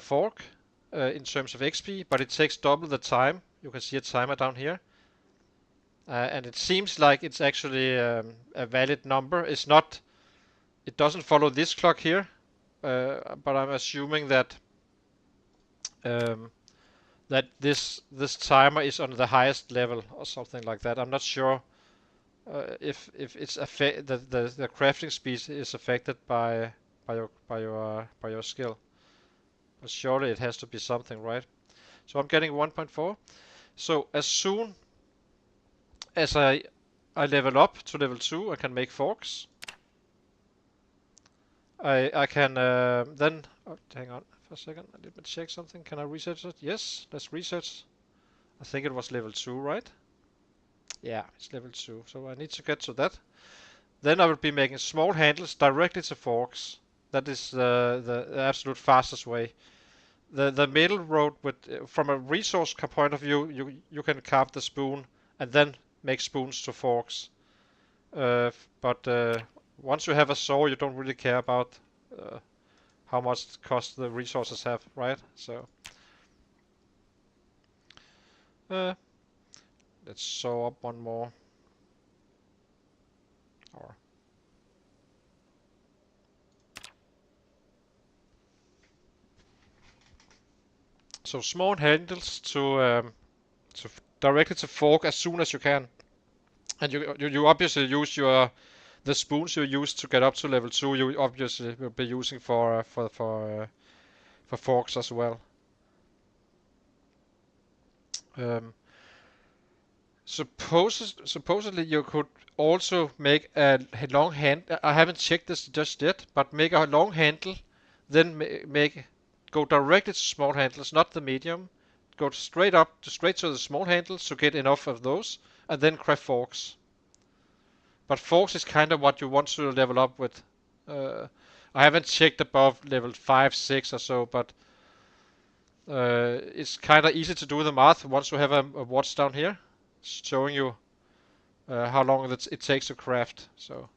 fork in terms of XP, but it takes double the time. You can see a timer down here. And it seems like it's actually a valid number. It's not. It doesn't follow this clock here, but I'm assuming that that this timer is on the highest level or something like that. I'm not sure if it's the crafting speed is affected by your skill, but surely it has to be something, right? So I'm getting 1.4. So as soon as I level up to level 2, I can make forks. I can then... Oh, hang on for a second. Let me check something. Can I research it? Yes, let's research. I think it was level 2, right? Yeah, it's level 2. So I need to get to that. Then I will be making small handles directly to forks. That is the absolute fastest way. The middle road, from a resource point of view, you can carve the spoon and then make spoons to forks. But once you have a saw, you don't really care about how much cost the resources have, right? So uh, let's saw up one more. Or so small handles to directly to fork as soon as you can, and you obviously use the spoons you use to get up to level 2. You obviously will be using for forks as well. Um, Supposedly you could also make a long hand. I haven't checked this just yet, but make a long handle, then go directly to small handles, not the medium. Go straight to the small handles to get enough of those, and then craft forks. But forks is kind of what you want to level up with. I haven't checked above level 5, 6 or so, but it's kind of easy to do the math once you have a watch down here showing you how long it takes to craft. So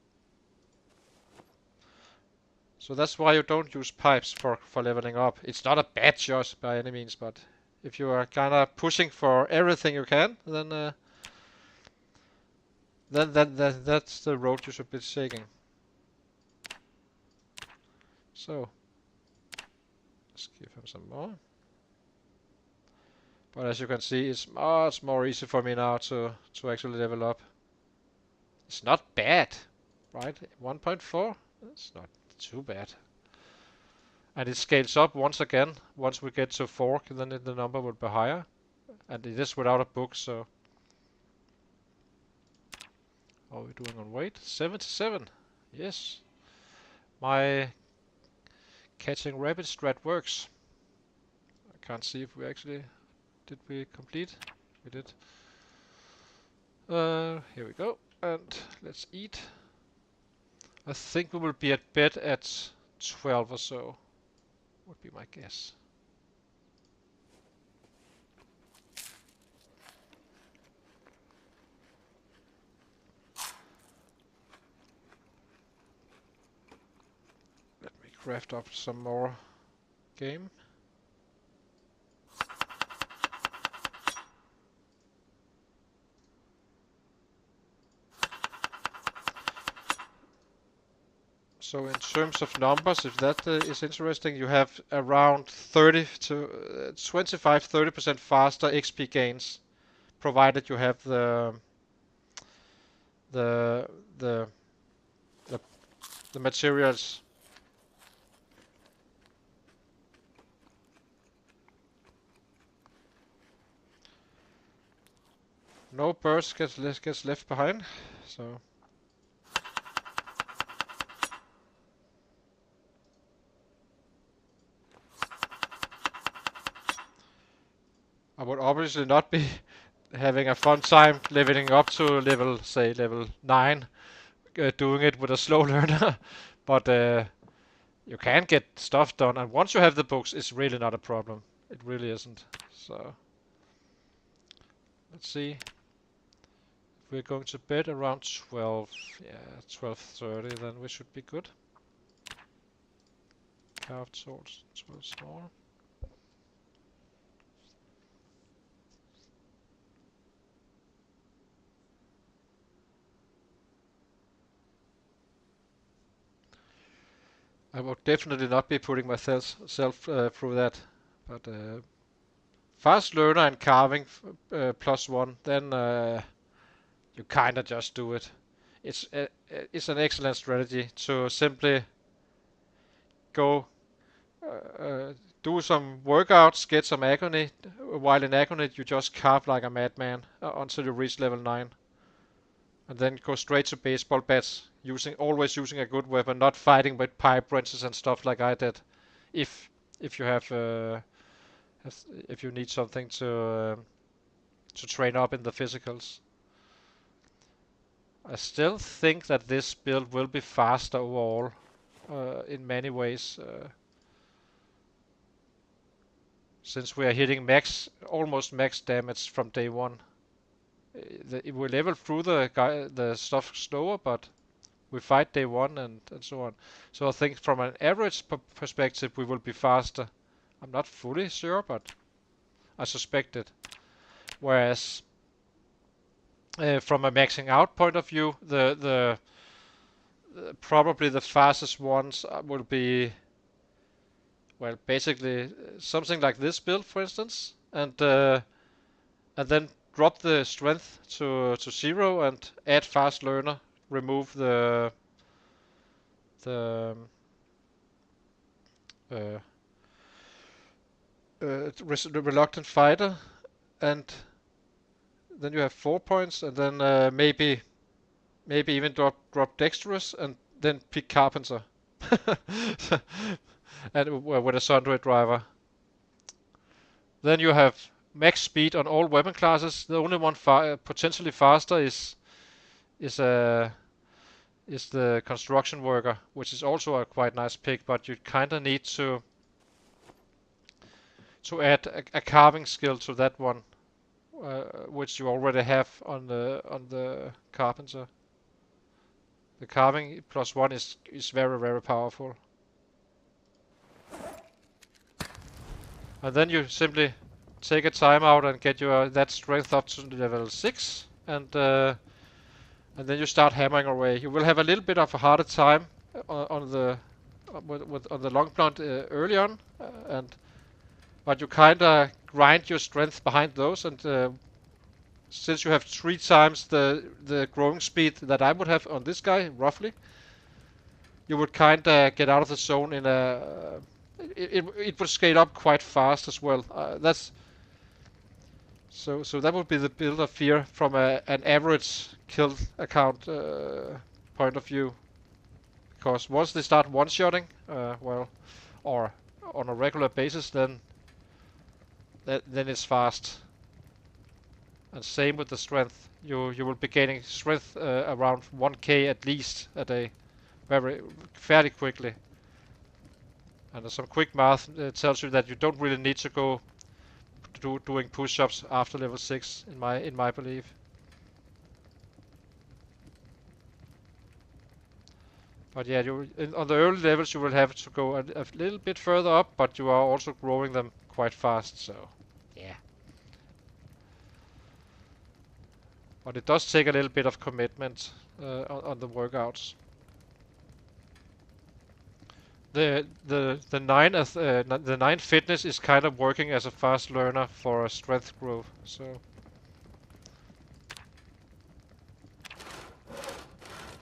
that's why you don't use pipes for leveling up. It's not a bad choice by any means, but if you are kind of pushing for everything you can, then that's the road you should be taking. So let's give him some more. But as you can see, it's much more easy for me now to actually level up. It's not bad, right? 1.4? It's not too bad. And it scales up once again. Once we get to fork, then the number will be higher. And it is without a book, so... How are we doing on weight? 77. Yes. My catching rabbit strat works. I can't see if we actually... Did we complete? We did. Here we go. And let's eat. I think we will be at bed at 12 or so. Would be my guess. Let me craft up some more game. So in terms of numbers, if that is interesting, you have around 30 to 25-30% faster XP gains, provided you have the the the, the materials. No birds gets left behind. So I would obviously not be having a fun time leveling up to level, say, level 9, doing it with a slow learner. But you can get stuff done, and once you have the books, it's really not a problem. It really isn't. So let's see. If we're going to bed around 12, yeah, 12:30, then we should be good. Carved swords, 12 small. I will definitely not be putting myself through that. But fast learner and carving +1, then you kind of just do it. It's an excellent strategy to simply go do some workouts, get some agony. While in agony, you just carve like a madman until you reach level 9. And then go straight to baseball bats, always using a good weapon, not fighting with pipe wrenches and stuff like I did. If you if you need something to train up in the physicals. I still think that this build will be faster overall in many ways, since we are hitting almost max damage from day 1. it will level through the stuff slower, but we fight day one and so on. So I think from an average perspective, we will be faster. I'm not fully sure, but I suspect it. Whereas from a maxing out point of view, the probably the fastest ones will be, well, basically something like this build, for instance, and then drop the strength to 0 and add fast learner, remove the uh, reluctant fighter, and then you have 4 points, and then maybe even drop dexterous, and then pick carpenter, and with a Zomboid driver. Then you have max speed on all weapon classes. The only one potentially faster is the construction worker, which is also a quite nice pick, but you kind of need to add a carving skill to that one, which you already have on the carpenter. The carving +1 is very, very powerful. And then you simply take a timeout and get your that strength up to level 6, and then you start hammering away. You will have a little bit of a harder time on the long blunt early on, but you kind of grind your strength behind those, and since you have 3 times the growing speed that I would have on this guy, roughly, you would kind of get out of the zone in a. It would scale up quite fast as well. So that would be the build of fear from an average kill account point of view. Because once they start one-shotting, well, or on a regular basis, then it's fast. And same with the strength. You will be gaining strength around 1k at least a day, fairly quickly. And some quick math tells you that you don't really need to go doing push-ups after level 6, in my belief. But yeah, on the early levels you will have to go a little bit further up, but you are also growing them quite fast, so yeah. But it does take a little bit of commitment on the workouts. The 9 fitness is kind of working as a fast learner for a strength growth, so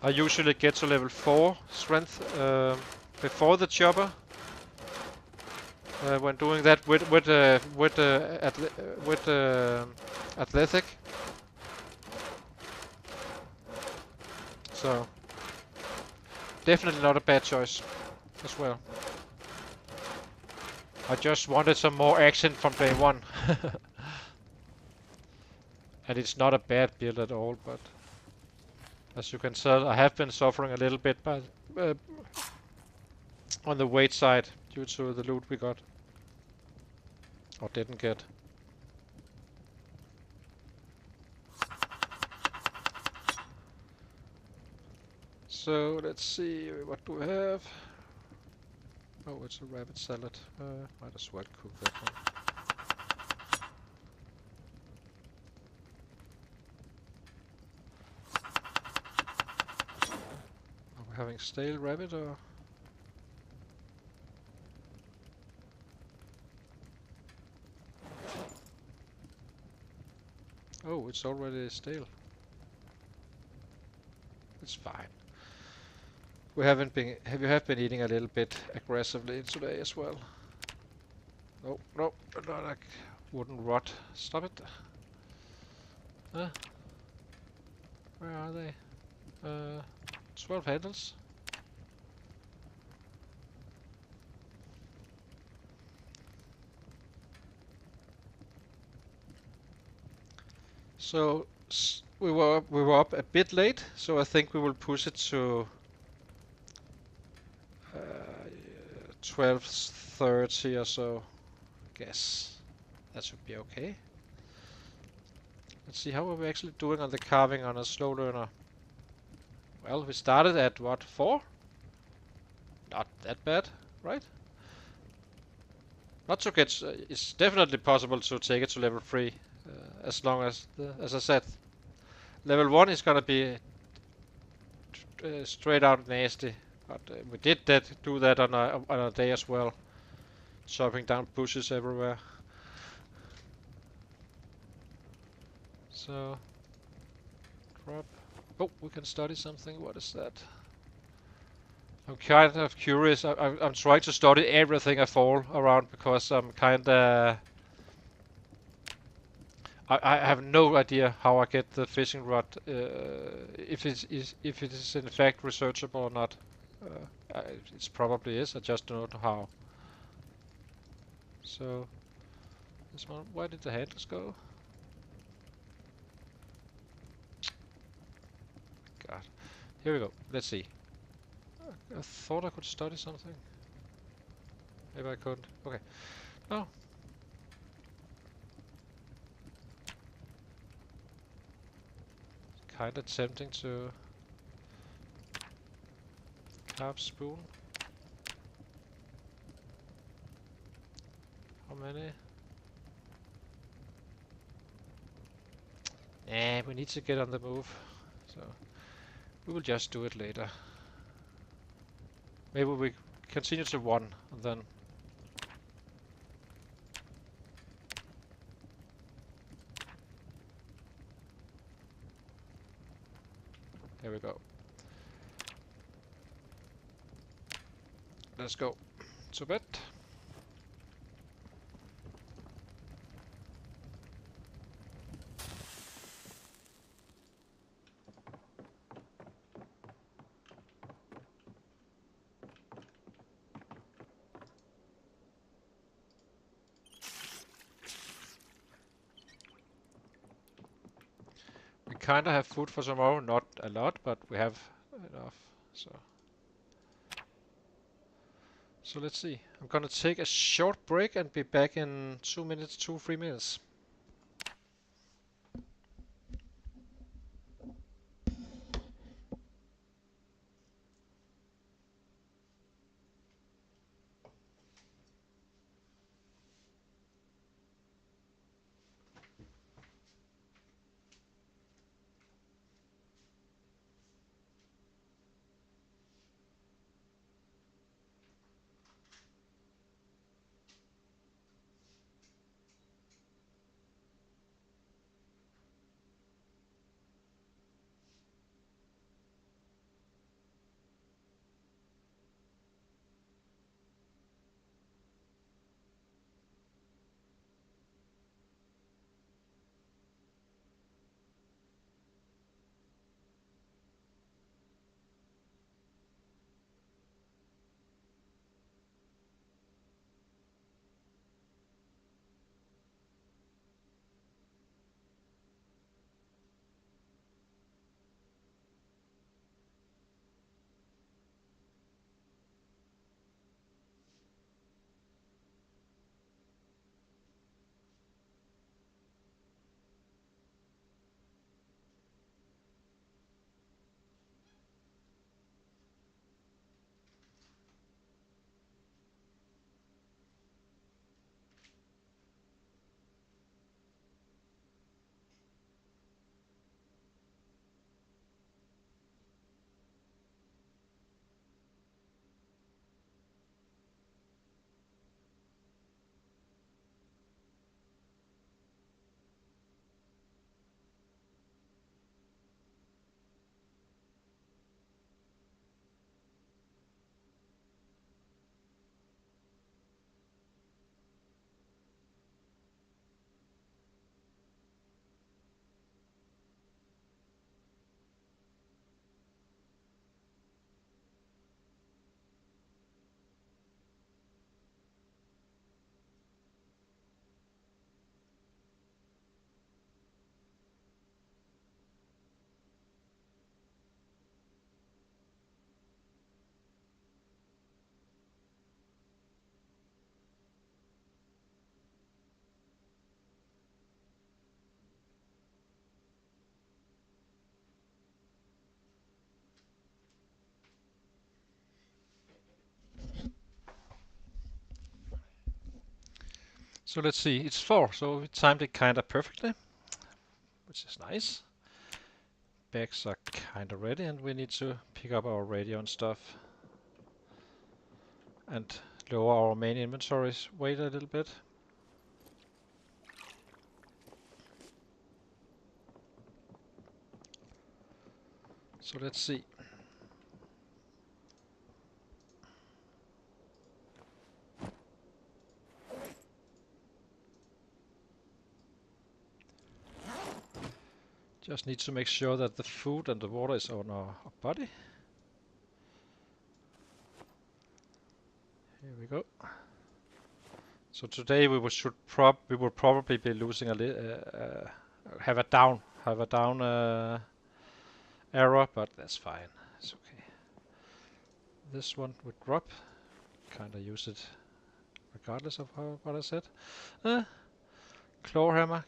I usually get to level 4 strength before the chopper when doing that with athletic. So definitely not a bad choice as well. I just wanted some more action from day one. And it's not a bad build at all, but as you can tell, I have been suffering a little bit on the weight side due to the loot we got. Or didn't get. So let's see, what do we have? Oh, it's a rabbit salad. Might as well cook that one. Are we having stale rabbit or? Oh, it's already stale. It's fine. We haven't been. You have been eating a little bit aggressively today as well. No, no, not like wouldn't rot. Stop it. Huh? Where are they? 12 handles. So we were up a bit late, so I think we will push it to 12:30 or so. Guess that should be okay. Let's see, how are we actually doing on the carving on a slow learner? Well, we started at what, 4? Not that bad, right? Not to get, it's definitely possible to take it to level 3, as long as, as I said, level 1 is gonna be straight out nasty. But we did do that on a day as well, chopping down bushes everywhere. So, crop. Oh, we can study something. What is that? I'm kind of curious. I'm trying to study everything I fall around because I'm kind of. I have no idea how I get the fishing rod. If it is in fact researchable or not. It probably is. I just don't know how. So this one. Where did the handles go? God. Here we go. Let's see. I thought I could study something. Maybe I couldn't. Okay. No. Kinda tempting to carve spoon. How many? We need to get on the move. So we will just do it later. Maybe we continue to 1 and then. There we go. Let's go to bed. We kinda have food for tomorrow, not a lot, but we have enough. So let's see. I'm gonna take a short break and be back in 2 minutes, 3 minutes. So let's see, it's 4, so we timed it kinda perfectly, which is nice. Bags are kinda ready, and we need to pick up our radio and stuff. And lower our main inventory's weight a little bit. So let's see. Just need to make sure that the food and the water is on our body. Here we go. So today we will probably be losing have a down error, but that's fine. It's okay. This one would drop. Kinda use it regardless of what I said. Claw hammer.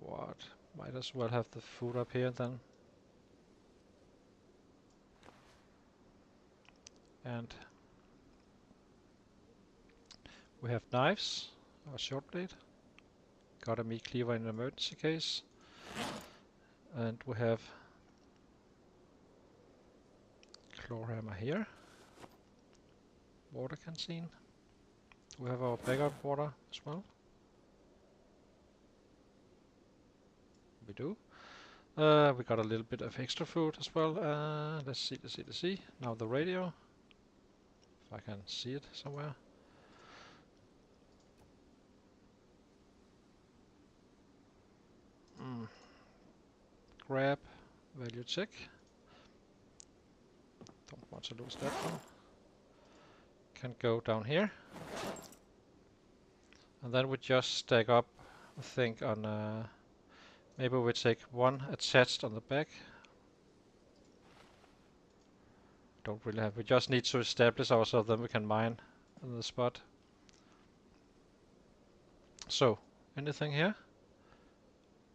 What? Might as well have the food up here then. And we have knives, or short blade. Got a meat cleaver in an emergency case. And we have claw hammer here. Water canteen. We have our backup water as well. We do. We got a little bit of extra food as well. Let's see. Now the radio. If I can see it somewhere. Grab, value check. Don't want to lose that one. Can go down here. And then we just stack up, I think, on maybe we take one attached on the back. Don't really have, we just need to establish ourselves, then we can mine on the spot. So, anything here?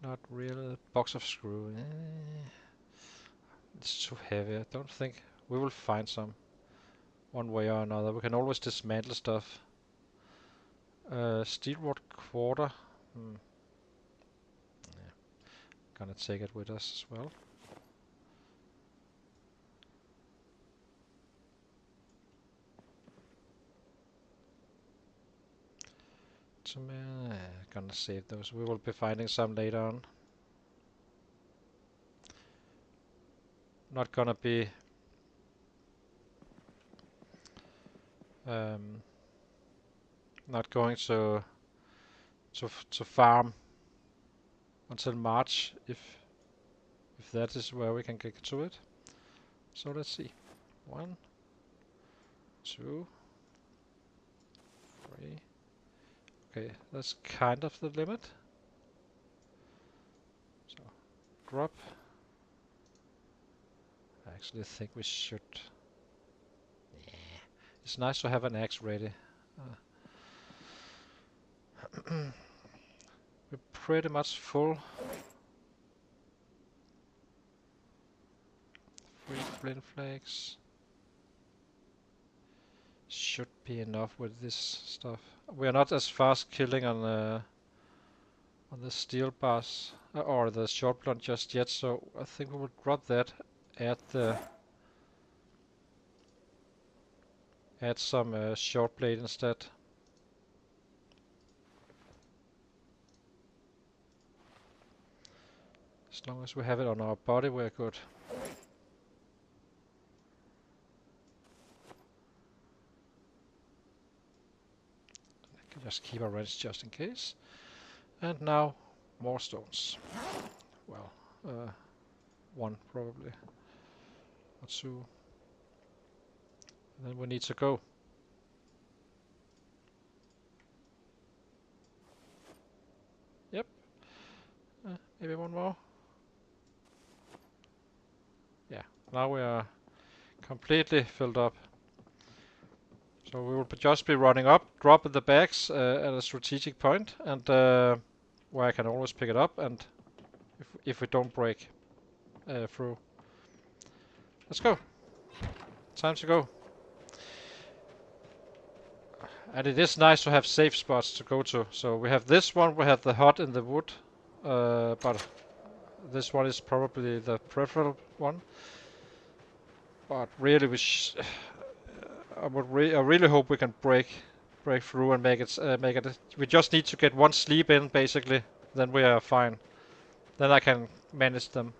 Not really. Box of screw. It's too heavy. I don't think we will find some one way or another. We can always dismantle stuff. Steel rod quarter. Yeah. Gonna take it with us as well. Gonna save those. We will be finding some later on. Not gonna be not going to farm until March if that is where we can get to it. So let's see. 1, 2, 3. Okay, that's kind of the limit. So drop. I actually think we should. Yeah. It's nice to have an axe ready. We're pretty much full. 3 flint flakes. Should be enough with this stuff. We are not as fast killing on the steel bars or the short blunt just yet, so I think we will drop that. Add some short blade instead. As long as we have it on our body, we're good. I can just keep a wrench just in case. And now more stones. Well, 1 probably, or 2. And then we need to go. Yep. Maybe 1 more. Yeah, now we are completely filled up. So we will just be running up, dropping the bags at a strategic point, and where I can always pick it up, and if we don't break through. Let's go. Time to go. And it is nice to have safe spots to go to. So we have this one, we have the hut in the wood, but this one is probably the preferable one. But really, I really hope we can break through and make it. We just need to get one sleep in, basically. Then we are fine. Then I can manage them.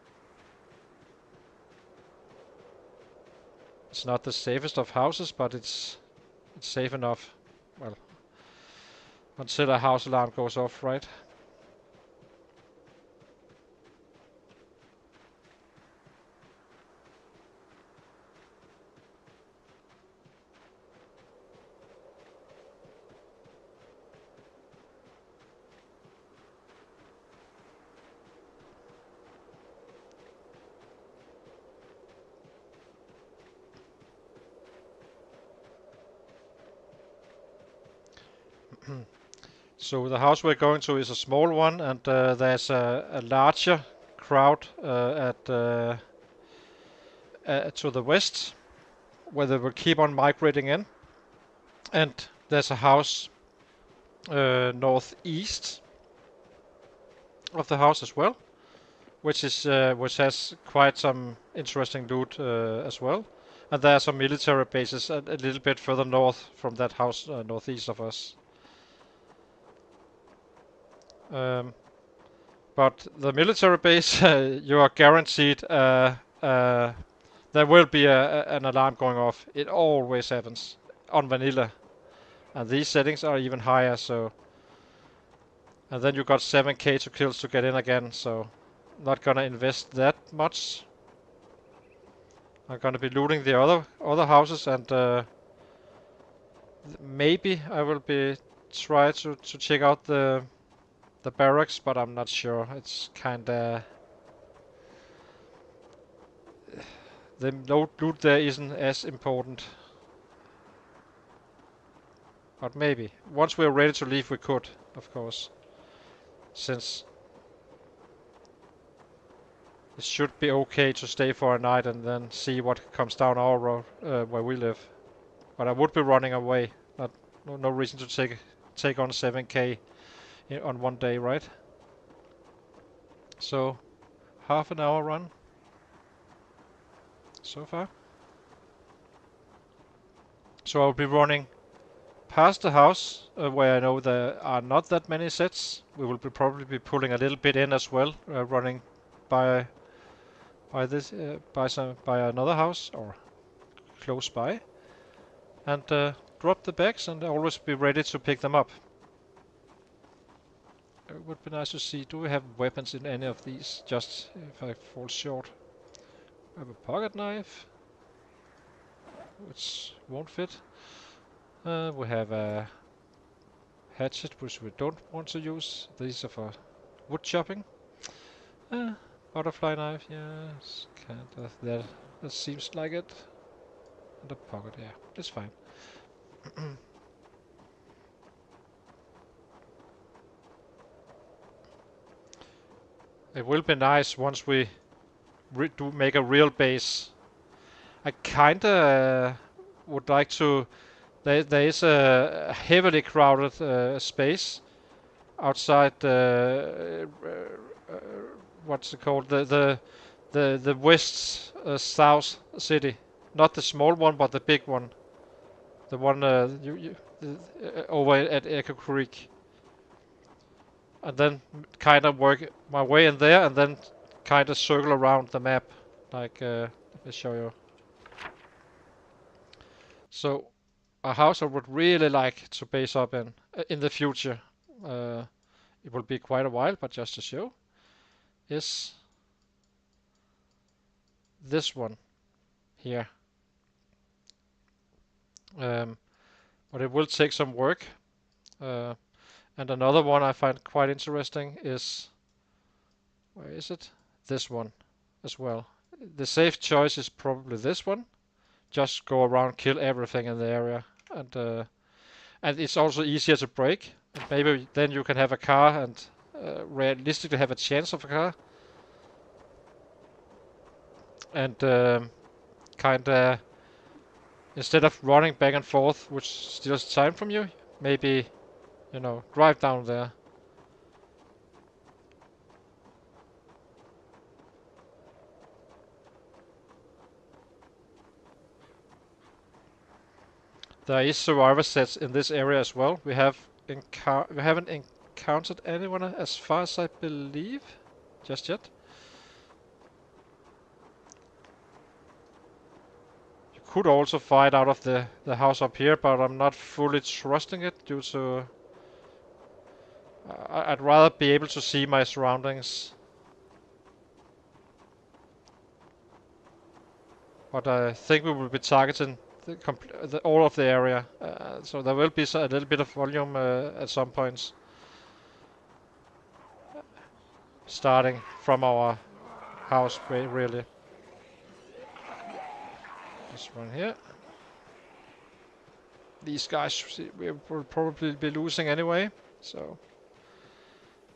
It's not the safest of houses, but it's safe enough. Well, until a house alarm goes off, right? So the house we're going to is a small one, and there's a larger crowd to the west, where they will keep on migrating in. And there's a house northeast of the house as well, which has quite some interesting loot as well. And there are some military bases a little bit further north from that house northeast of us. But the military base, you are guaranteed there will be an alarm going off. It always happens on vanilla, and these settings are even higher. So, and then you got 7k to kills to get in again. So, not gonna invest that much. I'm gonna be looting the other houses, and maybe I will be try to check out the barracks, but I'm not sure. It's kinda the loot there isn't as important. But maybe once we're ready to leave, we could, of course, since it should be okay to stay for a night and then see what comes down our road where we live. But I would be running away. No reason to take on 7k on one day, right? So half an hour run so far. So I'll be running past the house where I know there are not that many sets. We will probably be pulling a little bit in as well, running by another house or close by, and drop the bags and always be ready to pick them up. It would be nice to see, do we have weapons in any of these, just if I fall short. I have a pocket knife, which won't fit. We have a hatchet, which we don't want to use. These are for wood chopping. Butterfly knife, yes, that seems like it. And a pocket, yeah, it's fine. It will be nice once we do make a real base. I kinda would like to. There is a heavily crowded space outside what's it called? The west south city, not the small one, but the big one. The one over at Echo Creek. And then kind of work my way in there, and then kind of circle around the map. Like, let me show you. So, a house I would really like to base up in the future. It will be quite a while, but just to show, is this one here. But it will take some work. And another one I find quite interesting is, where is it? This one as well. The safe choice is probably this one. Just go around, kill everything in the area, and it's also easier to break. And maybe then you can have a car and realistically have a chance of a car. And kinda, instead of running back and forth, which steals time from you, maybe, you know, drive down there. There is survivor sets in this area as well. We haven't encountered anyone as far as I believe just yet. You could also fight out of the house up here, but I'm not fully trusting it due to I'd rather be able to see my surroundings. But I think we will be targeting all of the area, so there will be a little bit of volume at some points, starting from our house, really. This one here. These guys we will probably be losing anyway, so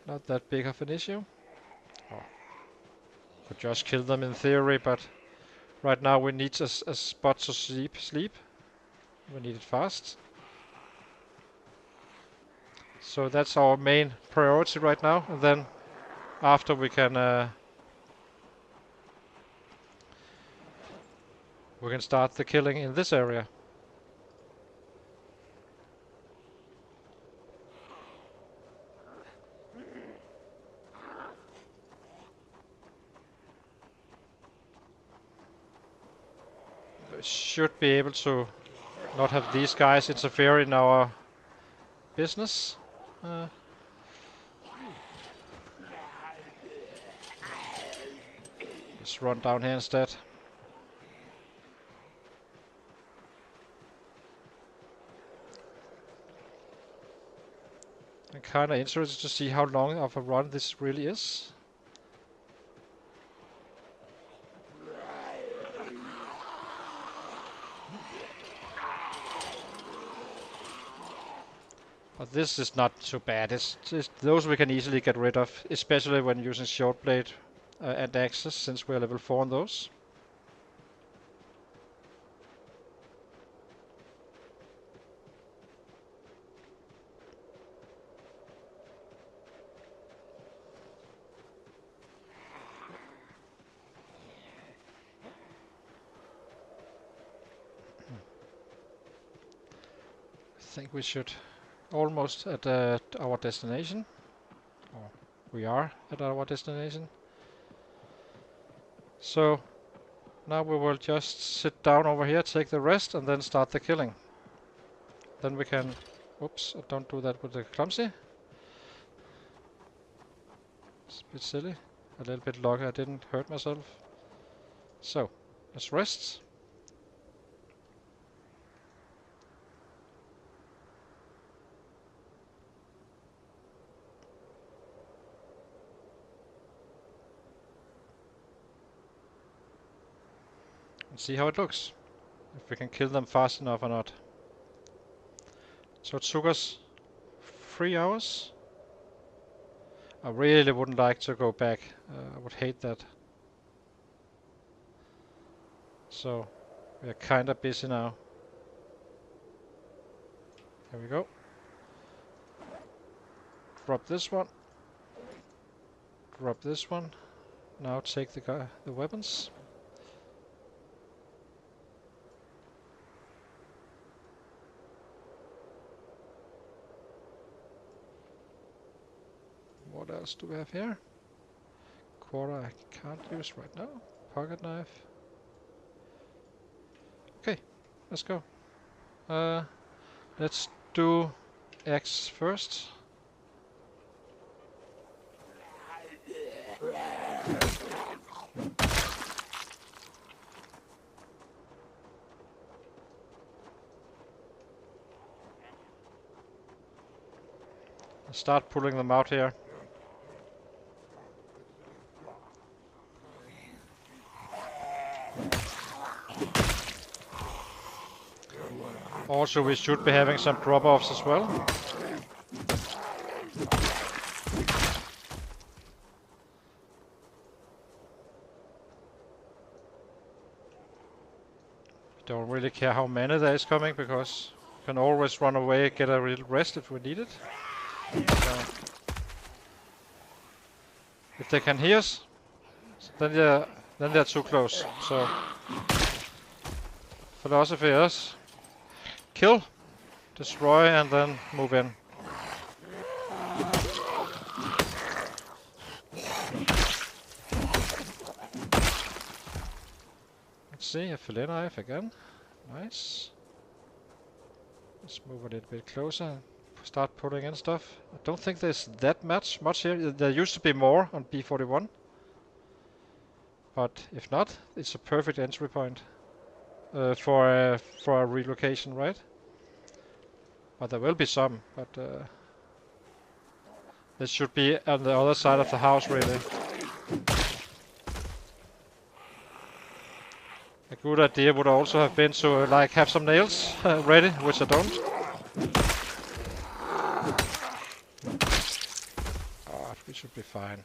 not that big of an issue. Oh. Could just kill them in theory, but right now we need a spot to sleep. We need it fast. So that's our main priority right now, and then after we can start the killing in this area. We should be able to not have these guys interfere in our business. Let's run down here instead. I'm kinda interested to see how long of a run this really is. But this is not too bad. It's just those we can easily get rid of, especially when using short blade and axes, since we're level 4 on those. I think we should almost at our destination. Or we are at our destination. So now we will just sit down over here, take the rest, and then start the killing. Then we can... Oops, don't do that with the clumsy. It's a bit silly. A little bit lucky I didn't hurt myself. So, let's rest. And see how it looks. If we can kill them fast enough or not. So it took us 3 hours. I really wouldn't like to go back. I would hate that. So we are kinda busy now. Here we go. Drop this one. Drop this one. Now take the weapons. What else do we have here? Quarter I can't use right now. Pocket knife. Okay, let's go. Let's do axe first. Start pulling them out here. Also, we should be having some drop-offs as well. Don't really care how many there is coming, because Can always run away, get a real rest if we need it. So if they can hear us, then they're too close. So philosophy is kill, destroy, and then move in. Let's see, a fillet knife again. Nice. Let's move a little bit closer and start putting in stuff. I don't think there's that much here. There used to be more on B41. But if not, it's a perfect entry point for a relocation, right? But there will be some, but this should be on the other side of the house, really. A good idea would also have been to like have some nails ready, which I don't. Oh, we should be fine.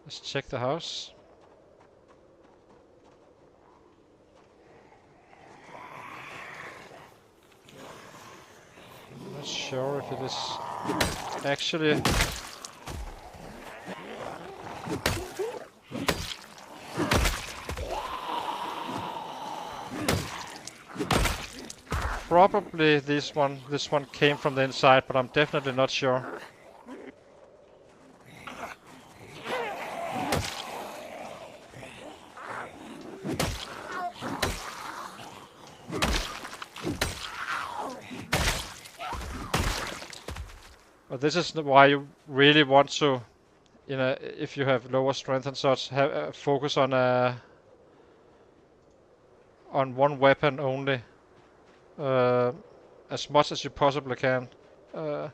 Let's check the house. I'm not sure if it is actually. Probably this one came from the inside, but I'm definitely not sure. But this is why you really want to, if you have lower strength and such, have focus on one weapon only, as much as you possibly can, so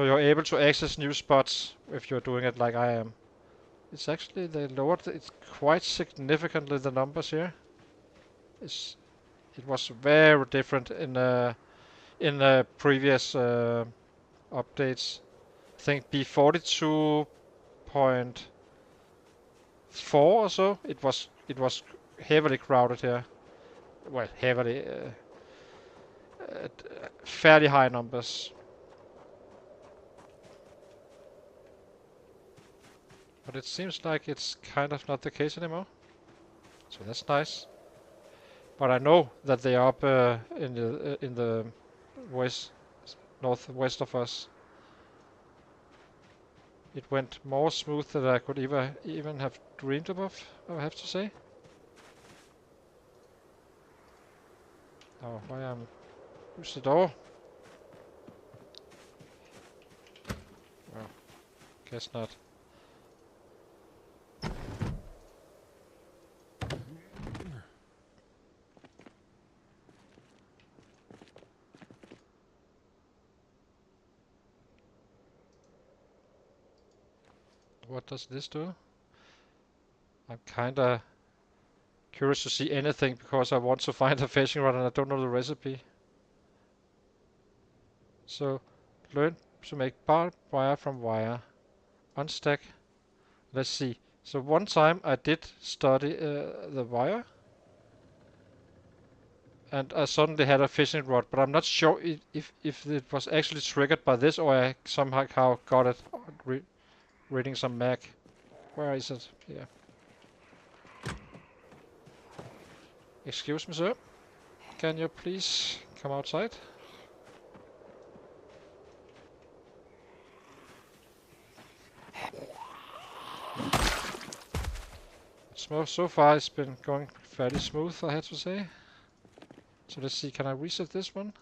you're able to access new spots if you're doing it like I am. It's actually they lowered it quite significantly, the numbers here. It was very different in the previous updates. I think B42.4 or so. It was heavily crowded here. Well, heavily, fairly high numbers. But it seems like it's kind of not the case anymore. So that's nice. But I know that they are up in the northwest of us. It went more smooth than I could even have dreamed of, I have to say. Oh, who's the door? Well, guess not. What does this do? I'm kinda curious to see anything because I want to find a fishing rod and I don't know the recipe. So, learn to make barbed wire from wire. Unstack. Let's see. So one time I did study the wire, and I suddenly had a fishing rod, but I'm not sure if it was actually triggered by this or I somehow got it reading some mag. Where is it? Here. Excuse me, sir. Can you please come outside? So far it's been going fairly smooth, I have to say. So let's see, can I reset this one?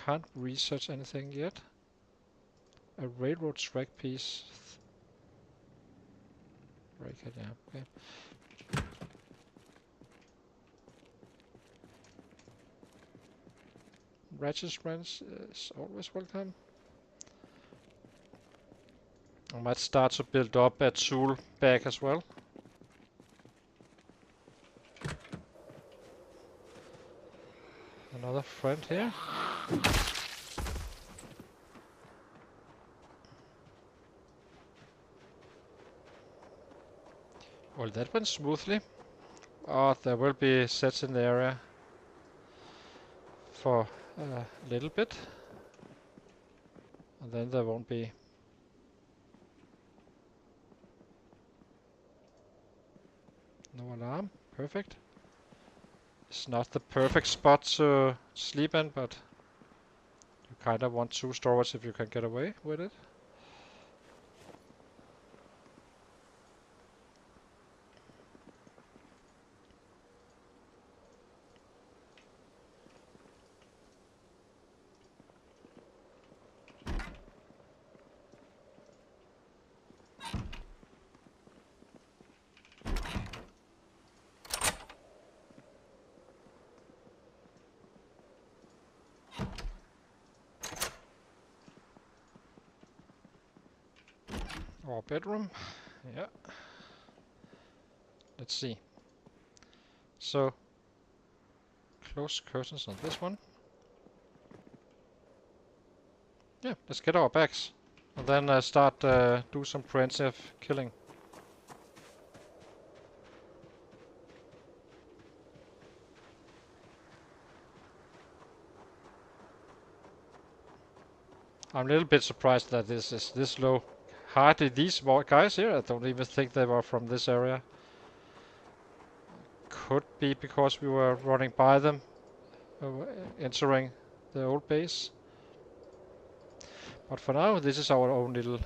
Can't research anything yet. A railroad track piece. Right, yeah, okay. Ratchet wrench is always welcome. I might start to build up a tool bag as well. Another friend here. Well, that went smoothly. Oh, there will be sets in the area. for a little bit. And then there won't be... No alarm. Perfect. It's not the perfect spot to sleep in, but you kind of want 2 storage if you can get away with it. Our bedroom. Yeah. Let's see. So, close curtains on this one. Yeah, let's get our bags. And then start do some preemptive killing. I'm a little bit surprised that this is this low. Hardly these guys here, I don't even think they were from this area. Could be because we were running by them, entering the old base. But for now, this is our own little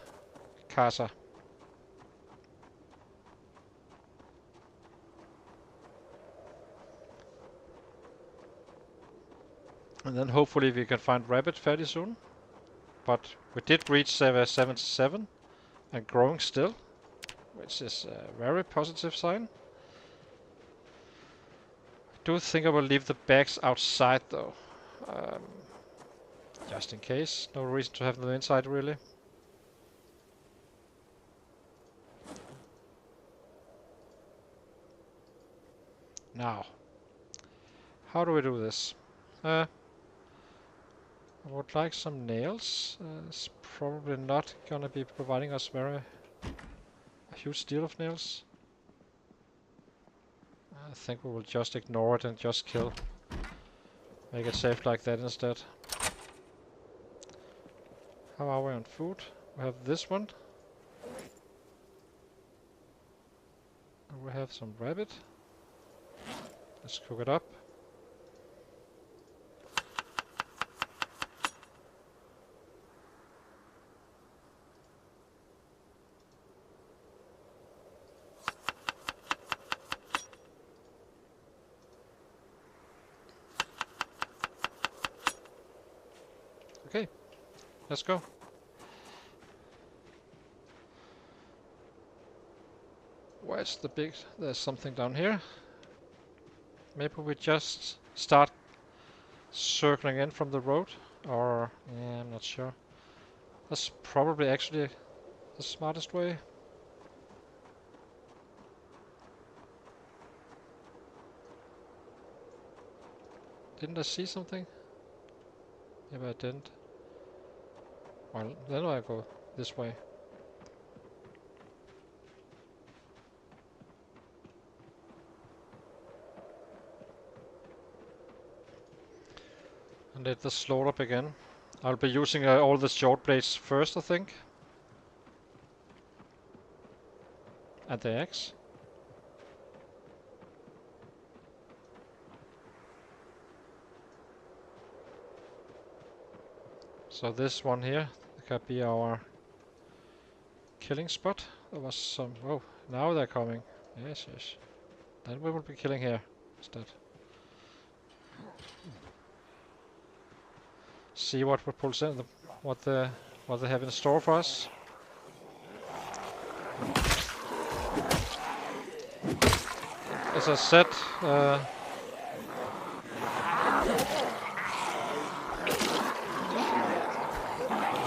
casa. And then hopefully we can find rabbit fairly soon. But we did reach 77 and growing still, which is a very positive sign. I do think I will leave the bags outside though. Just in case. No reason to have them inside really. Now, how do we do this? I would like some nails. It's probably not gonna be providing us a huge deal of nails. I think we will just ignore it and just kill. Make it safe like that instead. How are we on food? We have this one. And we have some rabbit. Let's cook it up. Okay, let's go. Where's the big... There's something down here. Maybe we just start circling in from the road, or... yeah, I'm not sure. That's probably actually the smartest way. Didn't I see something? Maybe I didn't. Well, then I go this way. And let the slaughter up again. I'll be using all the short blades first, I think. And the axe. So this one here could be our killing spot. There was some... oh, now they're coming. Yes, yes. Then we will be killing here instead. See what we pulls in, what they have in store for us. As I said,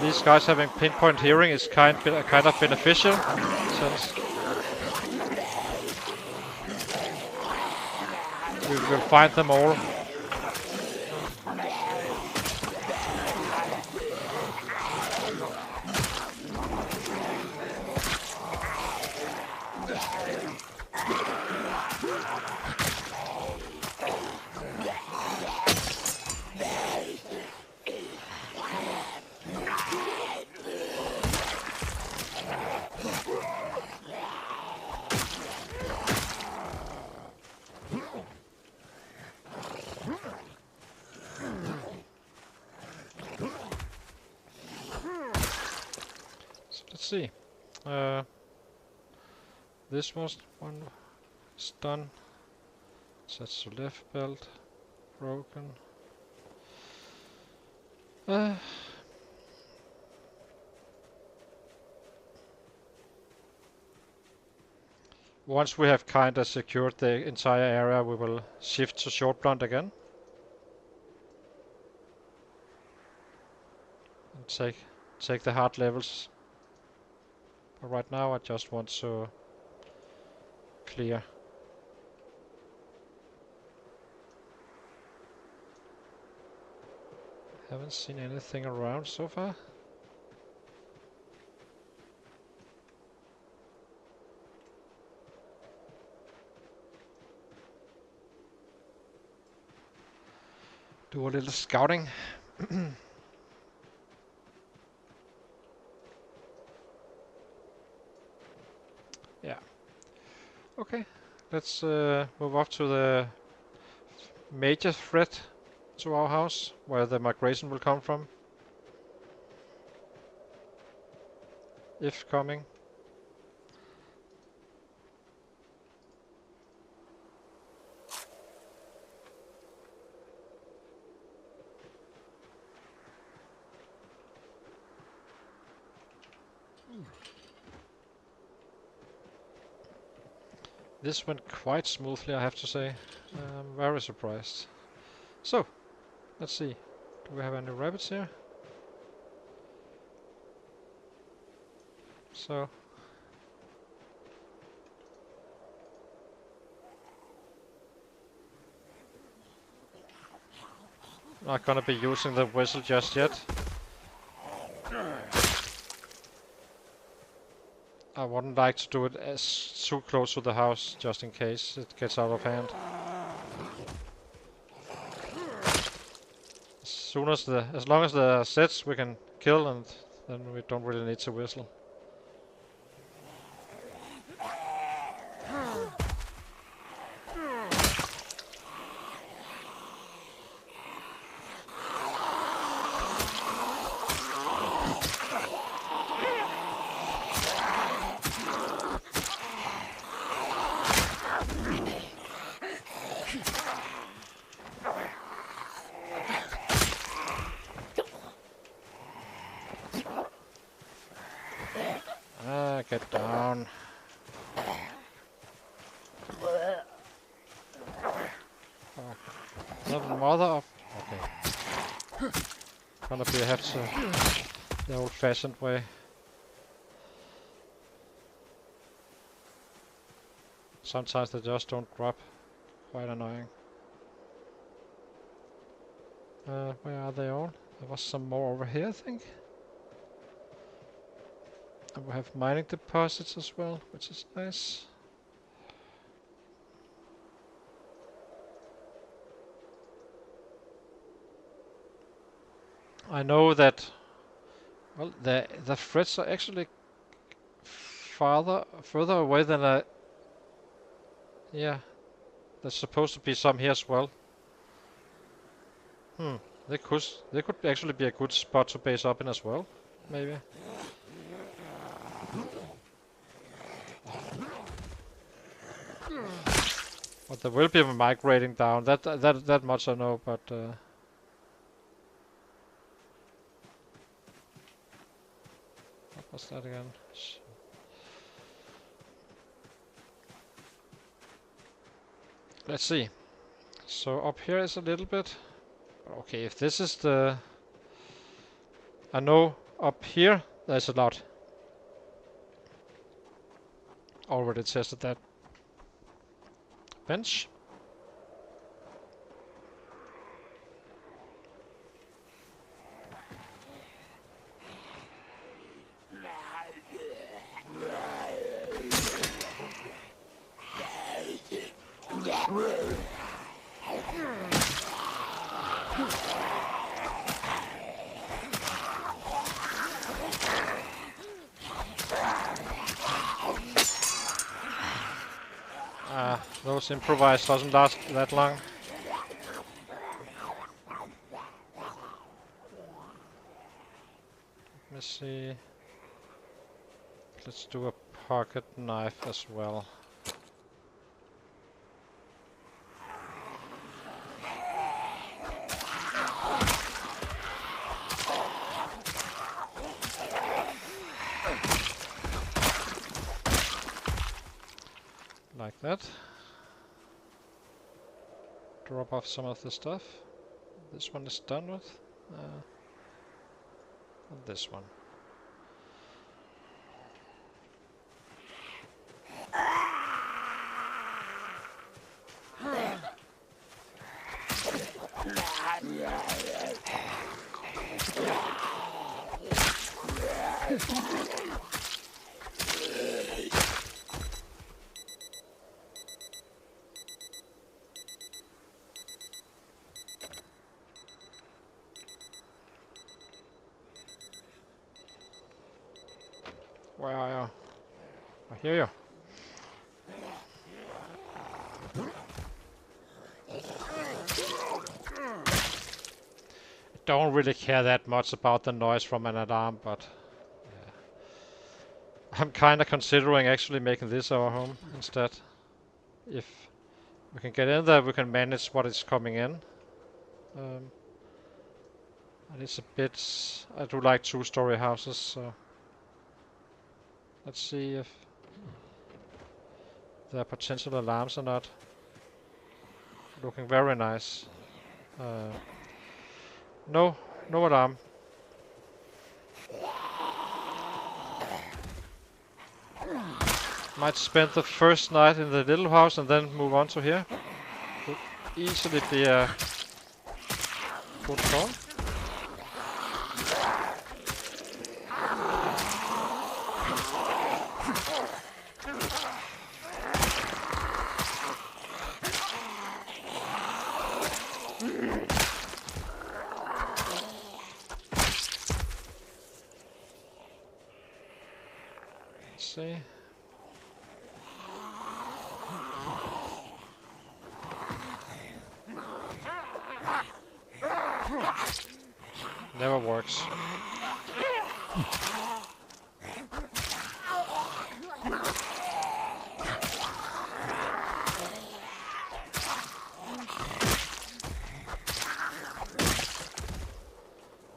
these guys having pinpoint hearing is kind of beneficial, since we will find them all. let's see. This one is done. That's the left belt. Broken. Once we have kinda secured the entire area, we will shift to short blunt again. And take the hard levels. But right now I just want to clear. Haven't seen anything around so far. Do a little scouting. Yeah. Okay. Let's move up to the major threat to our house, where the migration will come from. If coming. This went quite smoothly, I have to say. I'm very surprised. So, let's see. Do we have any rabbits here? So. Not gonna be using the whistle just yet. I wouldn't like to do it as too close to the house, just in case it gets out of hand. As long as the sets we can kill, and then we don't really need to whistle. Get down. Oh, the mother of... Okay. Gonna be have to the old-fashioned way. Sometimes they just don't grab. Quite annoying. Where are they all? There was some more over here, I think. And we have mining deposits as well, which is nice. I know that, well, the threats are actually further away than I... Yeah, there's supposed to be some here as well. They could actually be a good spot to base up in as well, maybe. But there will be migrating down. That much I know. But what was that again? Let's see. So up here is a little bit. Okay, if this is the... I know up here there's a lot. Already tested that. Bench. Those improvised doesn't last that long. Let me see. let's do a pocket knife as well. Like that. Drop off some of the stuff. This one is done with. And this one. Where are you? I hear you. I don't really care that much about the noise from an alarm, but yeah. I'm kinda considering actually making this our home instead. If we can get in there, we can manage what is coming in. And it's a bit... I do like two-story houses, so... Let's see if there are potential alarms or not. Looking very nice. No alarm. Might spend the first night in the little house and then move on to here. Could easily be a good call. Let's see. Never works.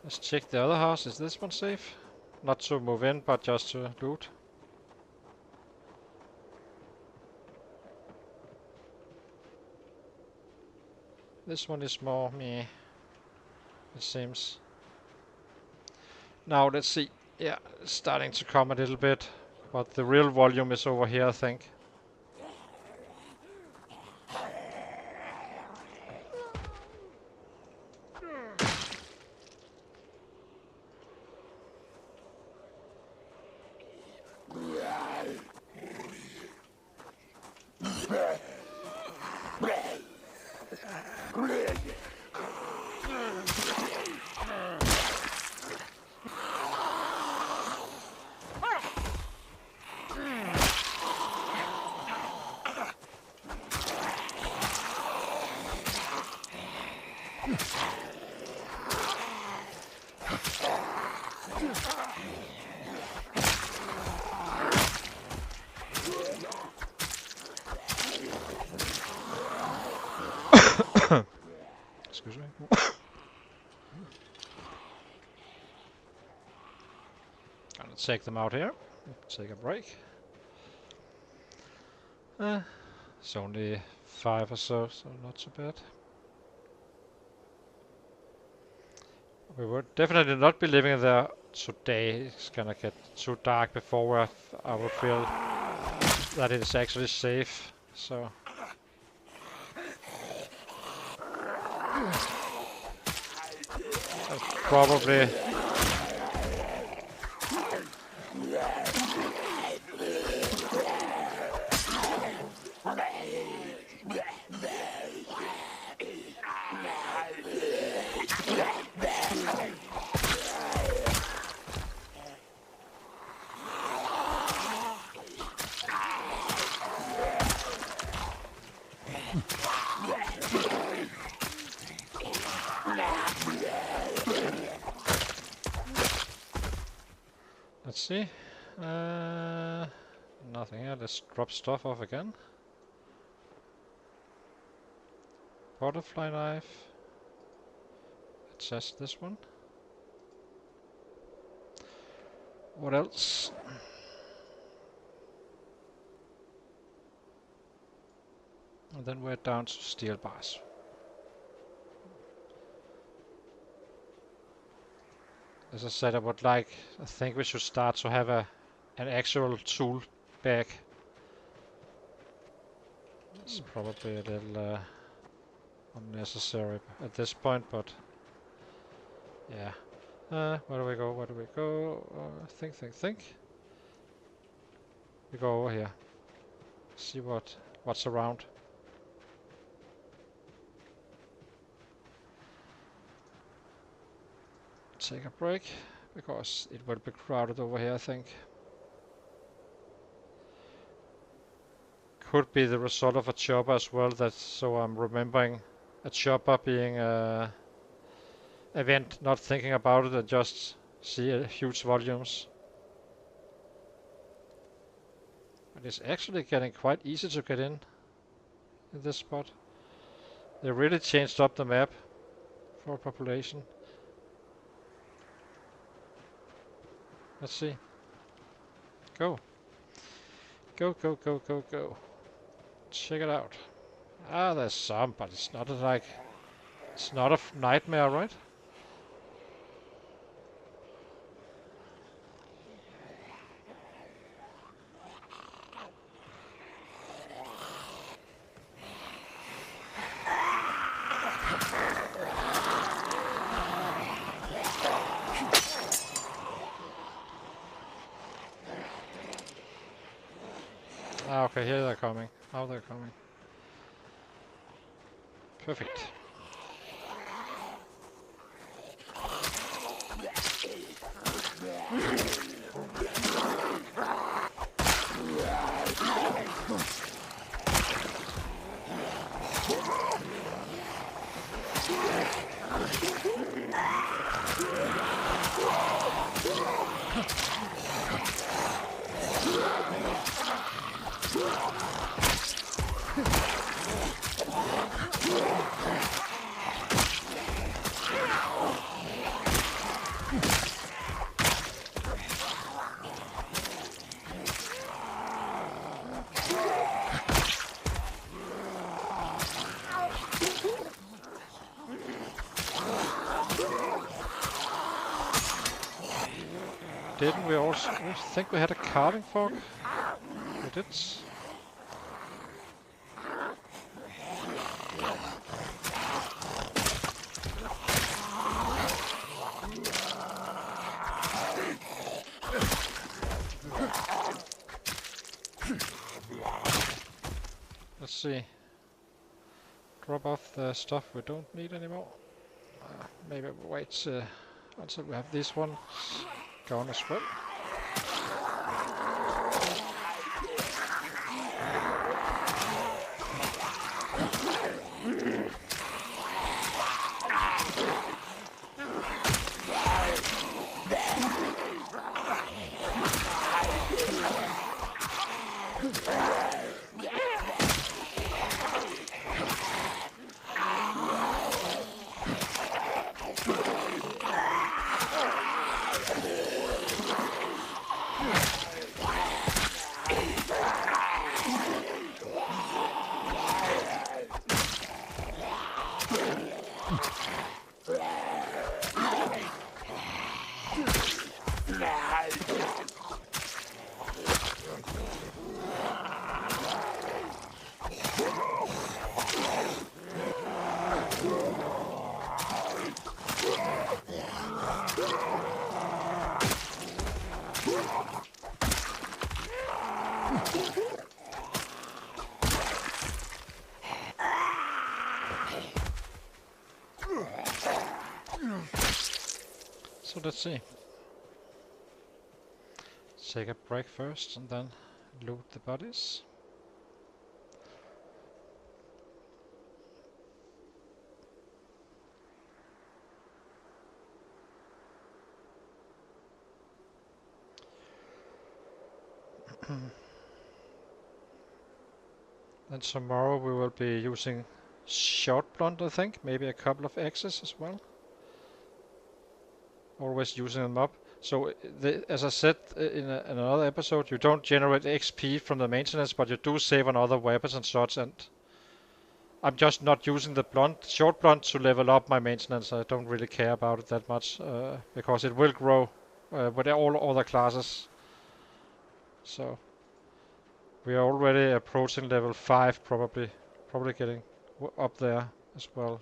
Let's check the other house. Is this one safe? Not to move in, but just to loot. This one is more meh, it seems. Now let's see. Yeah, it's starting to come a little bit, but the real volume is over here, I think. Excuse me. Gonna take them out here. Take a break. It's only 5 or so not too bad. We would definitely not be living there today. It's gonna get too dark before I would feel that it is actually safe. So. Probably let's see. Nothing here. Let's drop stuff off again. Butterfly knife. Attach this one. What else? And then we're down to steel bars. As I said, I think we should start to have an actual tool bag. It's probably a little unnecessary at this point, but yeah. Where do we go? Where do we go? Think. We go over here. See what's around. Take a break because it will be crowded over here, I think. Could be the result of a chopper as well. So I'm remembering a chopper being a event, not thinking about it and just see huge volumes. And it's actually getting quite easy to get in this spot. They really changed up the map for population. Let's see. Go. Go. Check it out. Ah, there's some, but it's not it's not a nightmare, right? Ah, okay, here they're coming. Now they're coming. Perfect. Didn't we also think we had a carving fork? We did. Let's see. Drop off the stuff we don't need anymore. Maybe we'll wait until we have this one gone as well. So let's see. Take a break first and then loot the bodies. Then tomorrow we will be using short blunt, I think. Maybe a couple of axes as well. Always using them up. So, as I said in another episode, you don't generate XP from the maintenance, but you do save on other weapons and such. And I'm just not using the short blunt to level up my maintenance. I don't really care about it that much because it will grow with all other classes. So we are already approaching level 5, probably getting up there as well.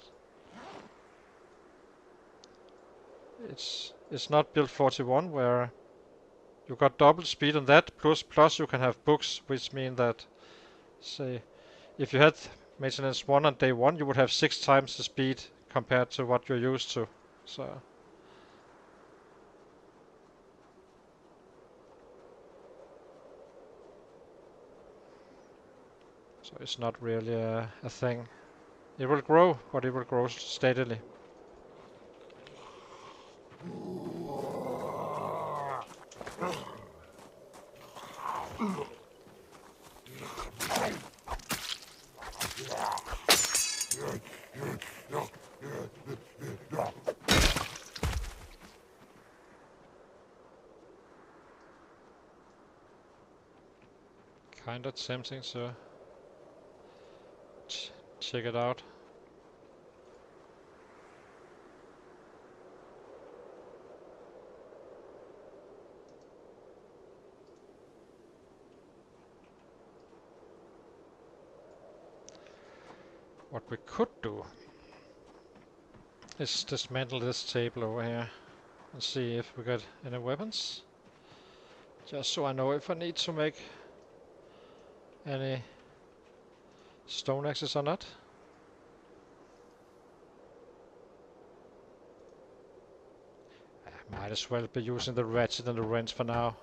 It's not build 41 where you got double speed on that, plus you can have books, which mean that, say, if you had maintenance 1 on day 1, you would have 6 times the speed compared to what you're used to. So it's not really a thing. It will grow, but it will grow steadily. Kinda tempting to check it out. What we could do is dismantle this table over here and see if we got any weapons. Just so I know if I need to make any stone axes or not. I might as well be using the ratchet and the wrench for now.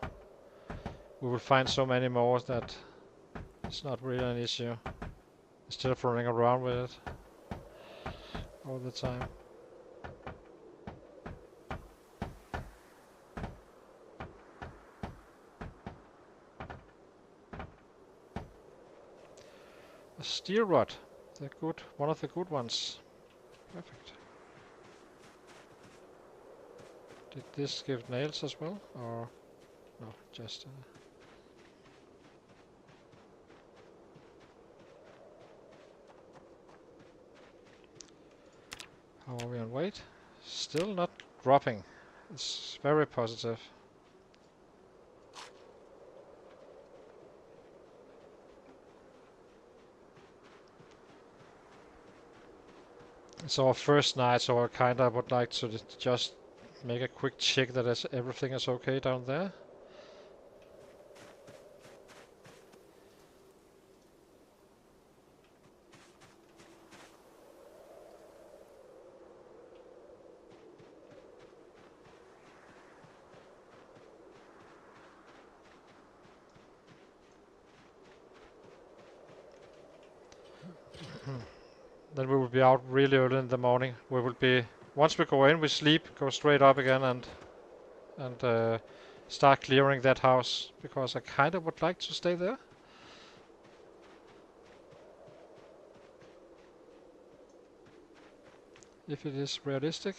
We will find so many more that it's not really an issue. Instead of running around with it all the time. A steel rod, one of the good ones. Perfect. Did this give nails as well, or no? Just. How are we on weight? Still not dropping. It's very positive. It's our first night, so I kinda would like to just make a quick check that everything is okay down there. Then we will be out really early in the morning. We will be, once we go in, we sleep, go straight up again and start clearing that house, because I kind of would like to stay there. If it is realistic.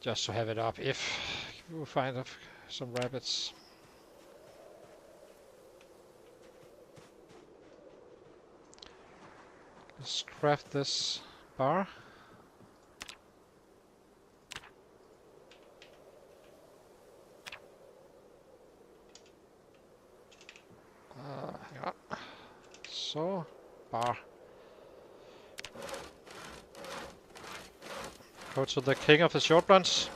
Just to have it up if we find some rabbits. Let's craft this bar. Hang on. So, bar. Go to the king of the short blunts.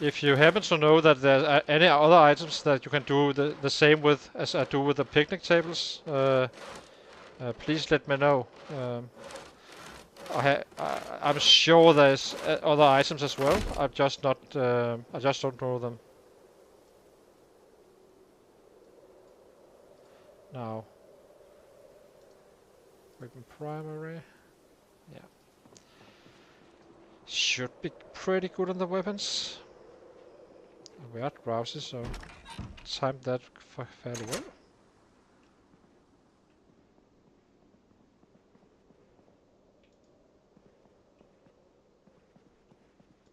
If you happen to know that there are any other items that you can do the same with as I do with the picnic tables, please let me know. I'm sure there's other items as well. I've just not. I just don't know them. Now, weapon primary. Yeah. Should be pretty good on the weapons. We are drowsy, so timed that fairly well.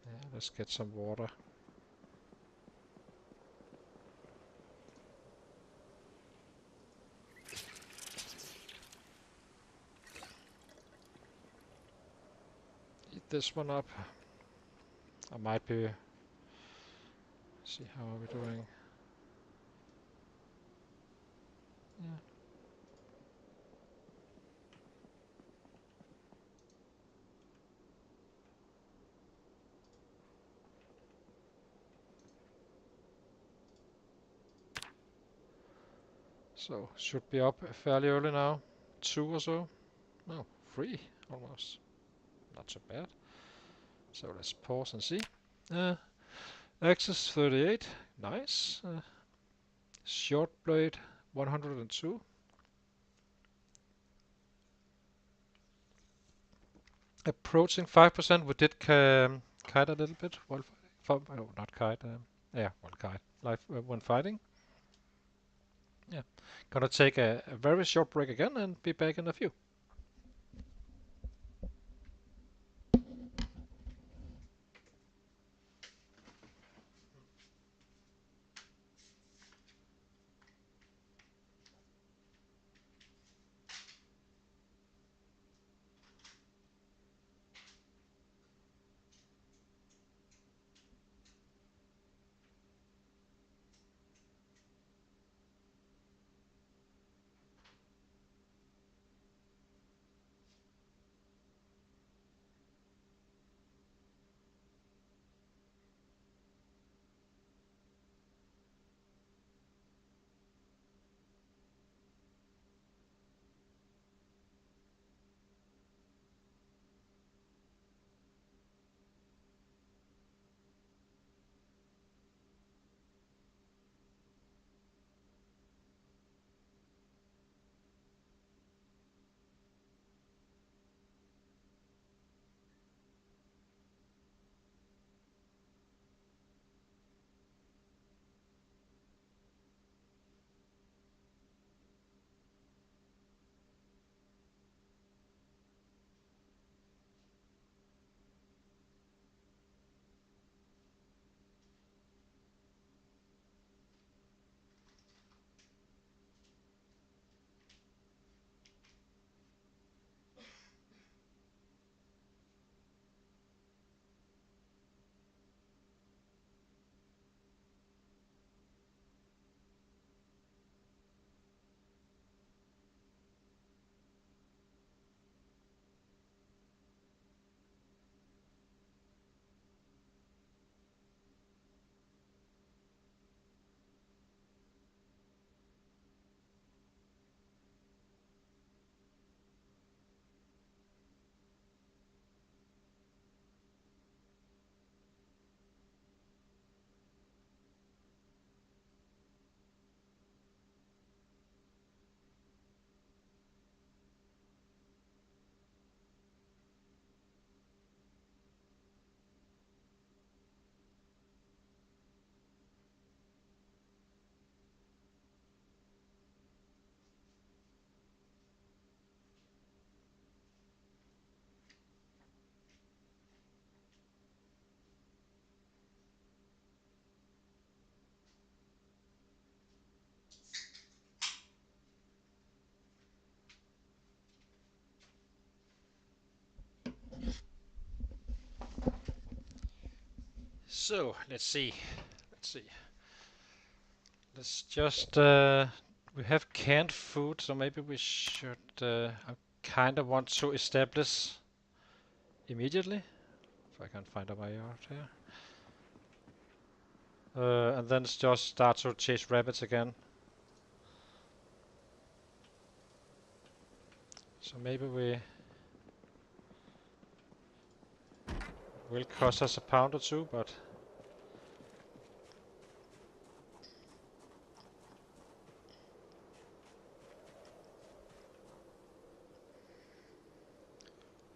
Yeah, let's get some water. Eat this one up. I might be. See how are we doing? Yeah. So should be up fairly early now. 2 or so. No, 3 almost. Not so bad. So let's pause and see. Axis 38. Nice. Short blade 102. Approaching 5%. We did kite a little bit while fighting. Oh, not kite. Yeah, well, kite. Life when fighting. Yeah. Gonna take a very short break again and be back in a few. So let's see. Let's just. We have canned food, so maybe we should. I kind of want to establish immediately, if I can find a way out here. And then just start to chase rabbits again. So maybe we will cost us a pound or two, but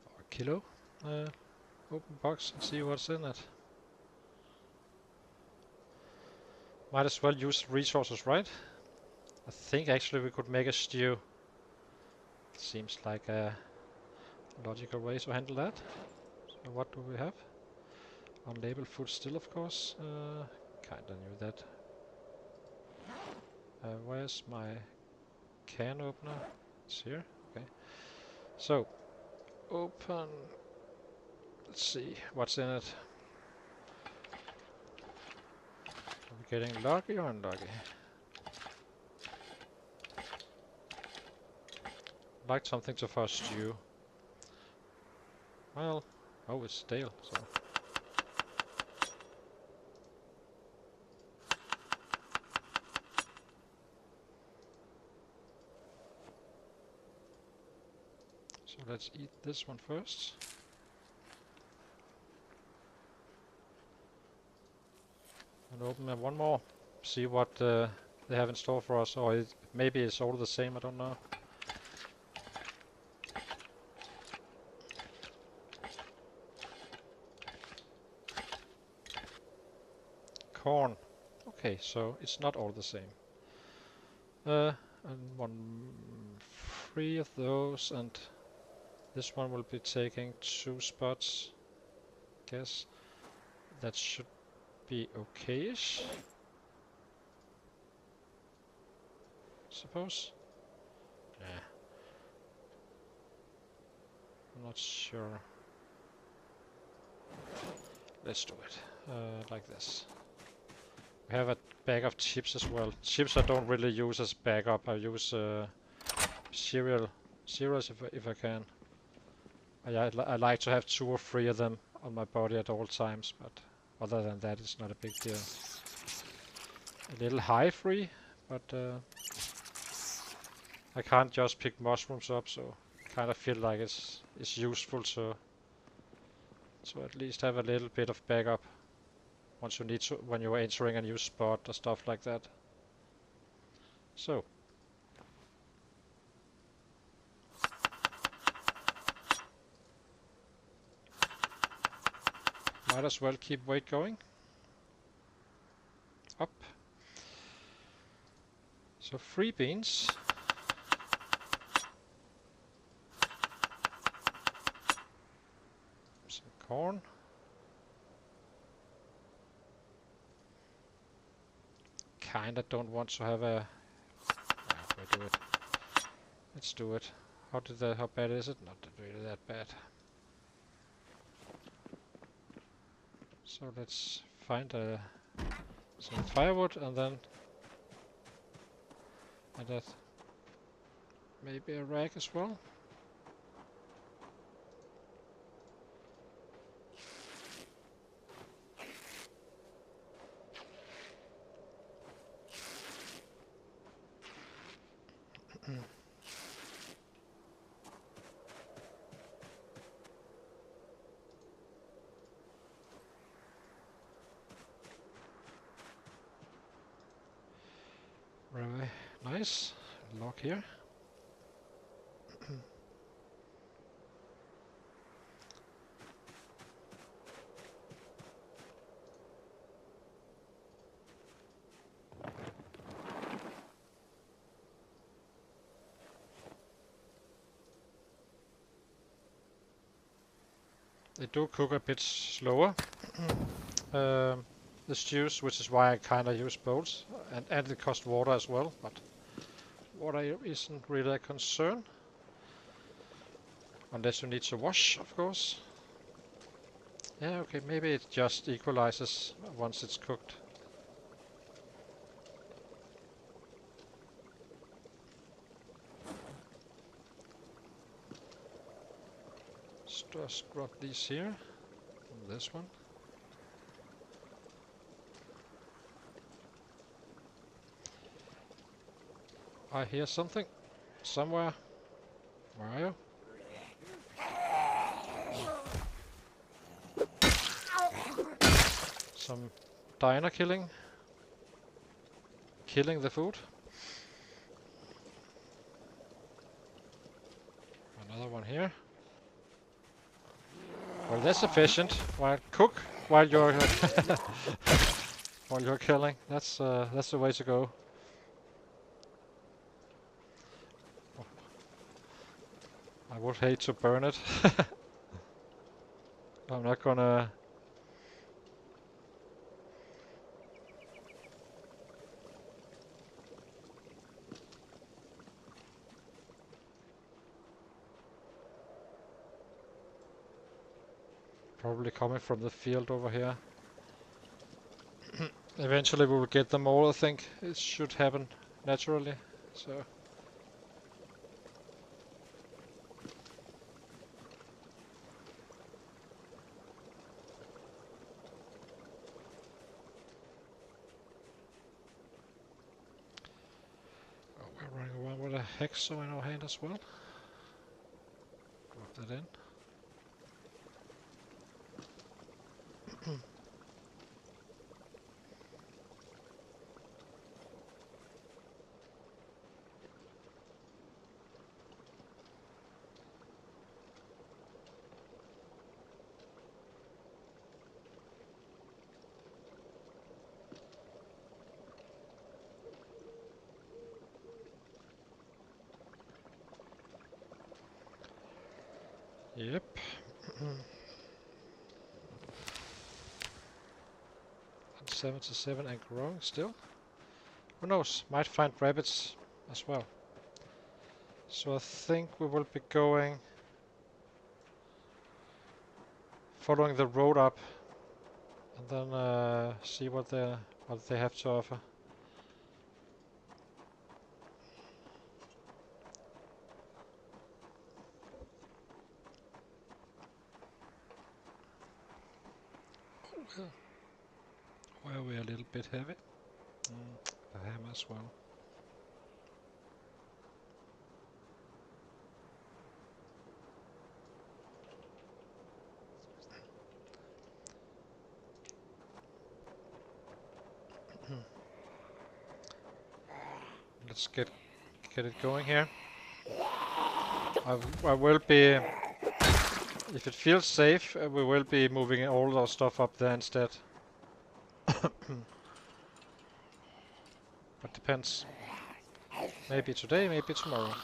or a kilo. Open box and see what's in it. Might as well use resources, right? I think actually we could make a stew. Seems like a logical way to handle that. So what do we have? Unlabeled food still, of course. Kinda knew that. Where's my can opener? It's here. Okay. So, open. Let's see what's in it. Are we getting lucky or unlucky? Like something to for a stew. Well, oh, it's stale, so. So let's eat this one first. And open one more. See what they have in store for us, or maybe it's all the same, I don't know. Corn. Okay, so it's not all the same. And three of those, and this one will be taking 2 spots. Guess that should be okay-ish. Suppose. Nah. I'm not sure. Let's do it like this. We have a bag of chips as well. Chips I don't really use as backup. I use cereals if I can. I like to have 2 or 3 of them on my body at all times, but other than that, it's not a big deal. A little high free, but I can't just pick mushrooms up, so I kind of feel like it's useful to at least have a little bit of backup once you need to when you're entering a new spot or stuff like that. So. Might as well keep weight going. Up. So 3 beans. Some corn. Kinda don't want to have a... we do it. Let's do it. How bad is it? Not really that bad. So let's find some firewood and then add that. Maybe a rag as well. Very nice. Lock here. They do cook a bit slower, the stews, which is why I kind of use bowls, and it costs water as well, but water isn't really a concern. Unless you need to wash, of course. Yeah, okay, maybe it just equalizes once it's cooked. Just drop these here, and this one. I hear something somewhere. Where are you? Some diner killing. Killing the food. Another one here. Well, that's efficient. While cook while you're while you're killing. That's the way to go. I would hate to burn it. I'm not gonna. Probably coming from the field over here. Eventually we will get them all, I think. It should happen naturally. So. Oh, we're running around with a hacksaw in our hand as well. Drop that in. Yep. 77 and growing still. Who knows? Might find rabbits as well. So I think we will be going following the road up and then see what they have to offer. Why are we a little bit heavy? The hammer as well. Let's get it going here. I will be, if it feels safe, we will be moving all our stuff up there instead. But depends. Maybe today, maybe tomorrow.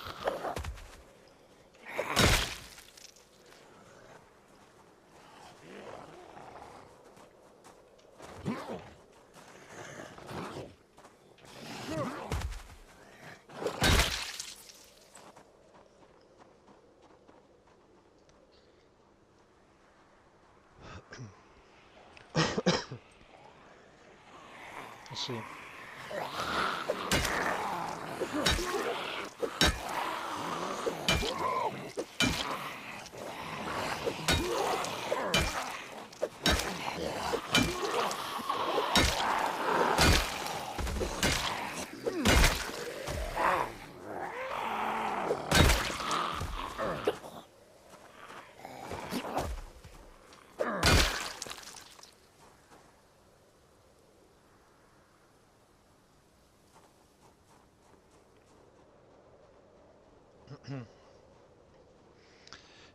Let's see.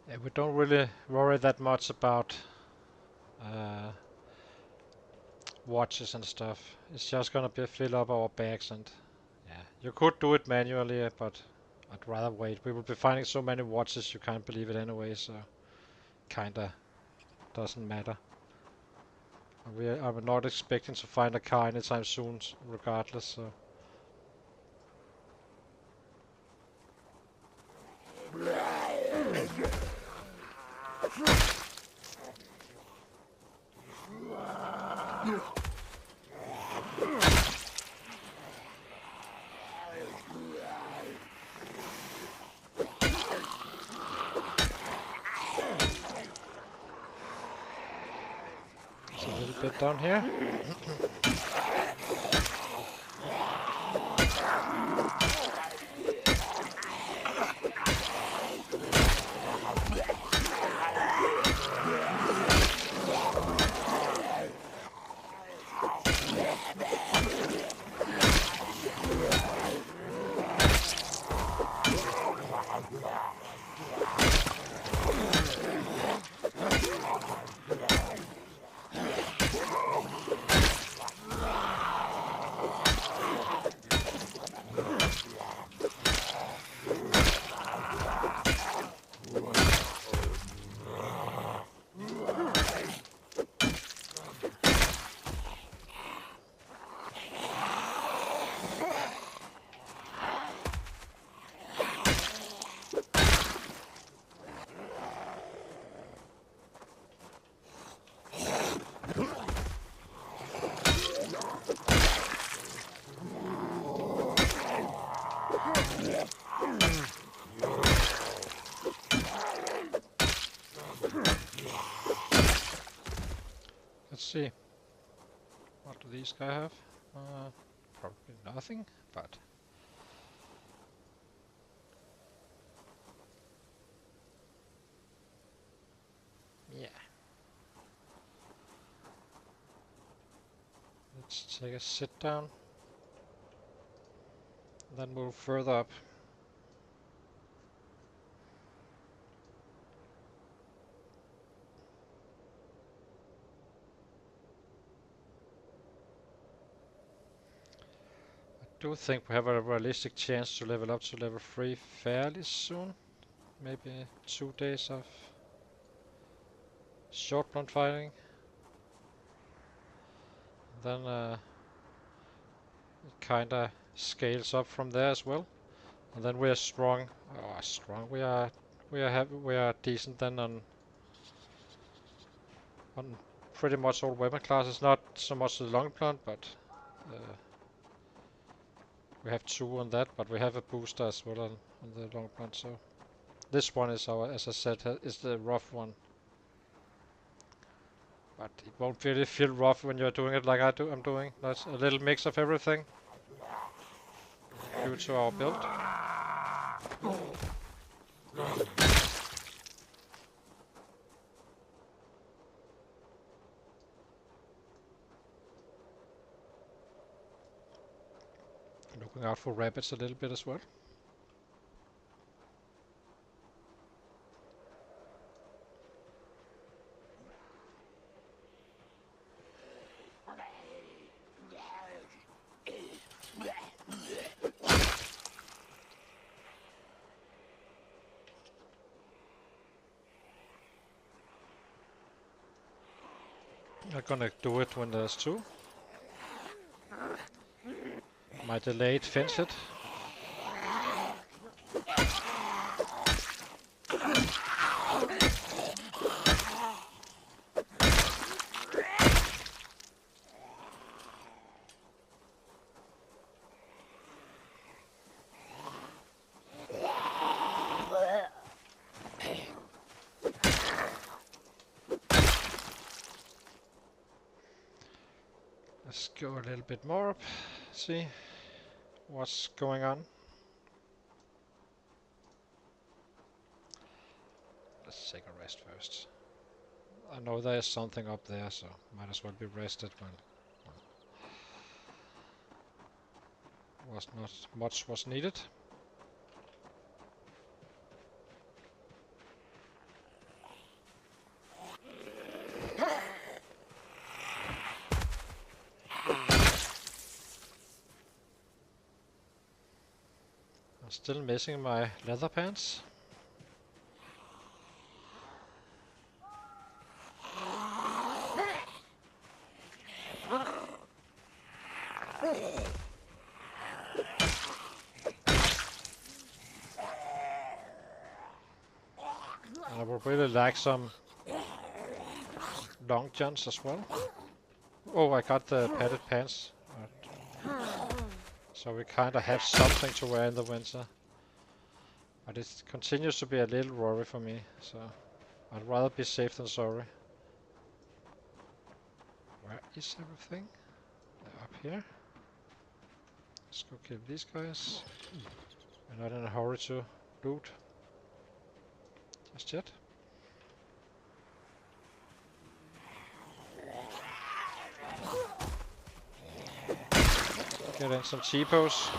Yeah, we don't really worry that much about watches and stuff. It's just gonna be fill up our bags, and yeah, you could do it manually, but I'd rather wait. We will be finding so many watches you can't believe it anyway, so kinda doesn't matter. I'm not expecting to find a car anytime soon, regardless. So. It's a little bit down here. Let's see. What do these guys have? Probably nothing, but... yeah. Let's take a sit down. Then move further up. I do think we have a realistic chance to level up to level 3 fairly soon. Maybe 2 days of short blunt fighting. Then it kinda scales up from there as well. And then we are strong. Oh, strong. We are decent then on pretty much all weapon classes. Not so much the long blunt, but we have 2 on that. But we have a booster as well on the long blunt. So this one is our, as I said, is the rough one. But it won't really feel rough when you're doing it like I'm doing. That's a little mix of everything due to our build. Looking out for rabbits a little bit as well. I'm gonna do it when there's 2. My delayed fence it. Let's go a little bit more up, see what's going on. Let's take a rest first. I know there is something up there, so might as well be rested when was not much was needed. I'm still missing my leather pants. And I would really like some long johns as well. Oh, I got the padded pants. So we kind of have something to wear in the winter. But it continues to be a little worry for me, so I'd rather be safe than sorry. Where is everything? They're up here. Let's go kill these guys. We're not in a hurry to loot just yet. Get in some cheapos.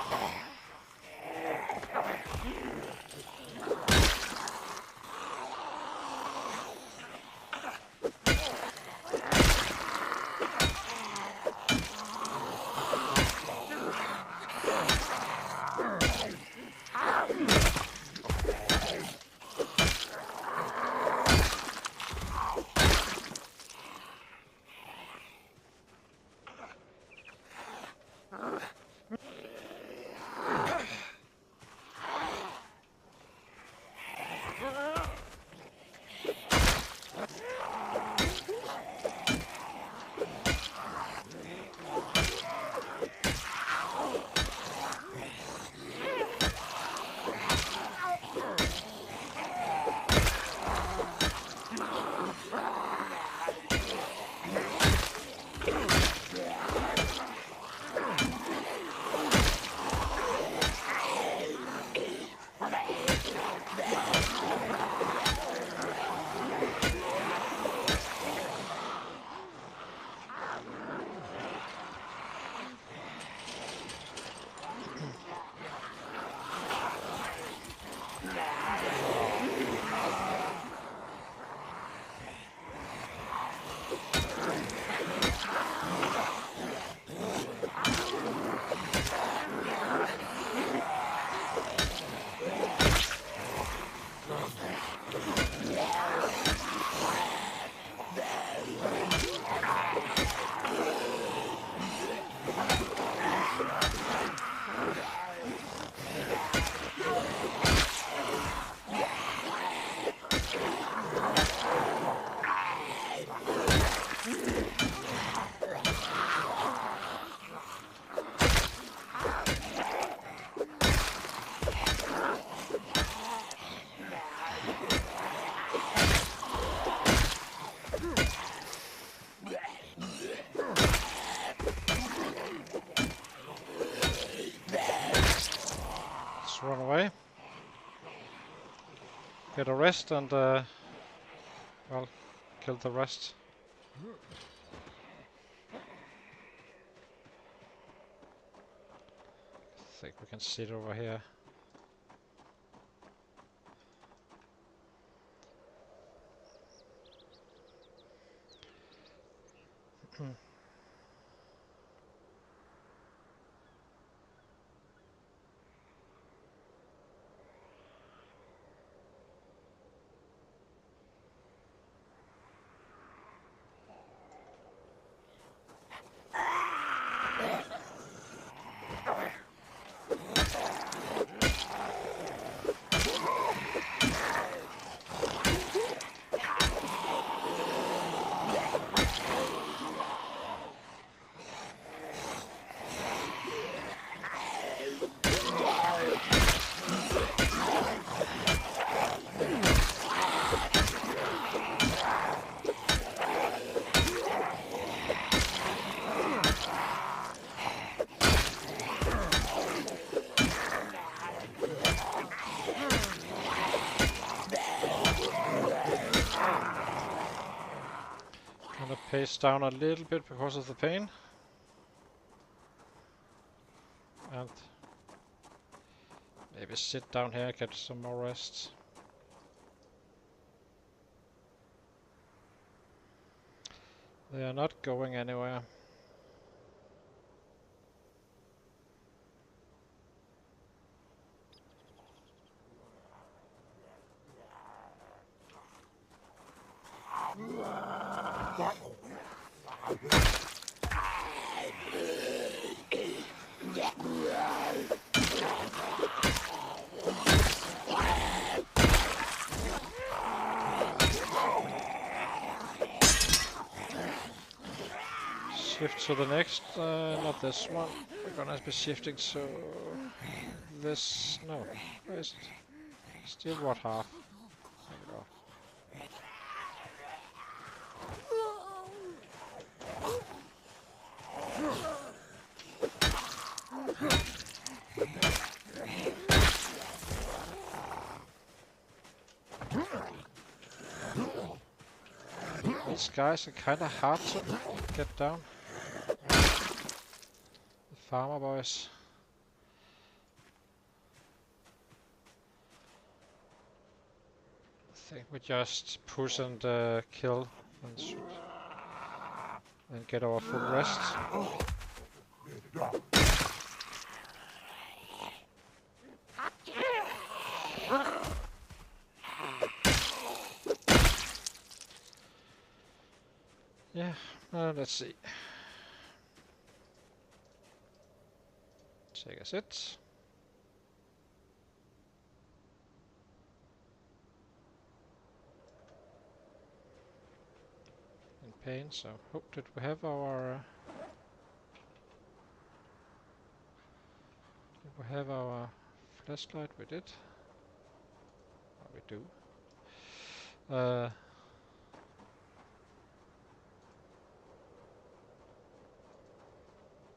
Run away. Get a rest and, well, kill the rest. I think we can sit over here. Gonna pace down a little bit because of the pain. And maybe sit down here, get some more rest. They are not going anywhere. Shift to the next, not this one. We're gonna be shifting to this. No, where is it? Still what half? There we go. These guys are kinda hard to get down. The farmer boys. I think we just push and kill and shoot. And get our full rest. Yeah, let's see. Take a sit. In pain, so did we have our flashlight? We did. Oh, we do.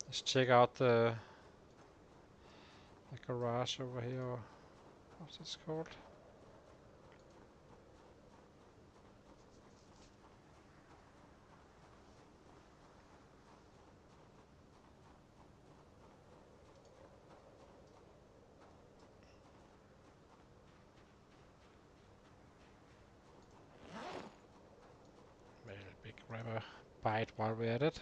Let's check out the garage over here, or what's it called? bite while we're at it.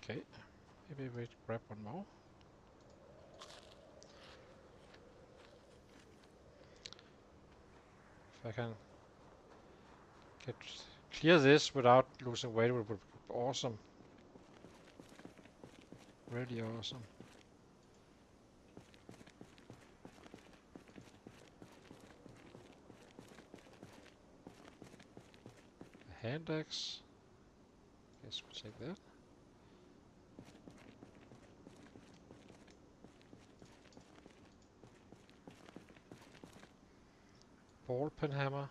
Okay, maybe we grab one more. If I can clear this without losing weight, it would be awesome. Really awesome. A hand axe. Guess we'll take that. Ball pen hammer.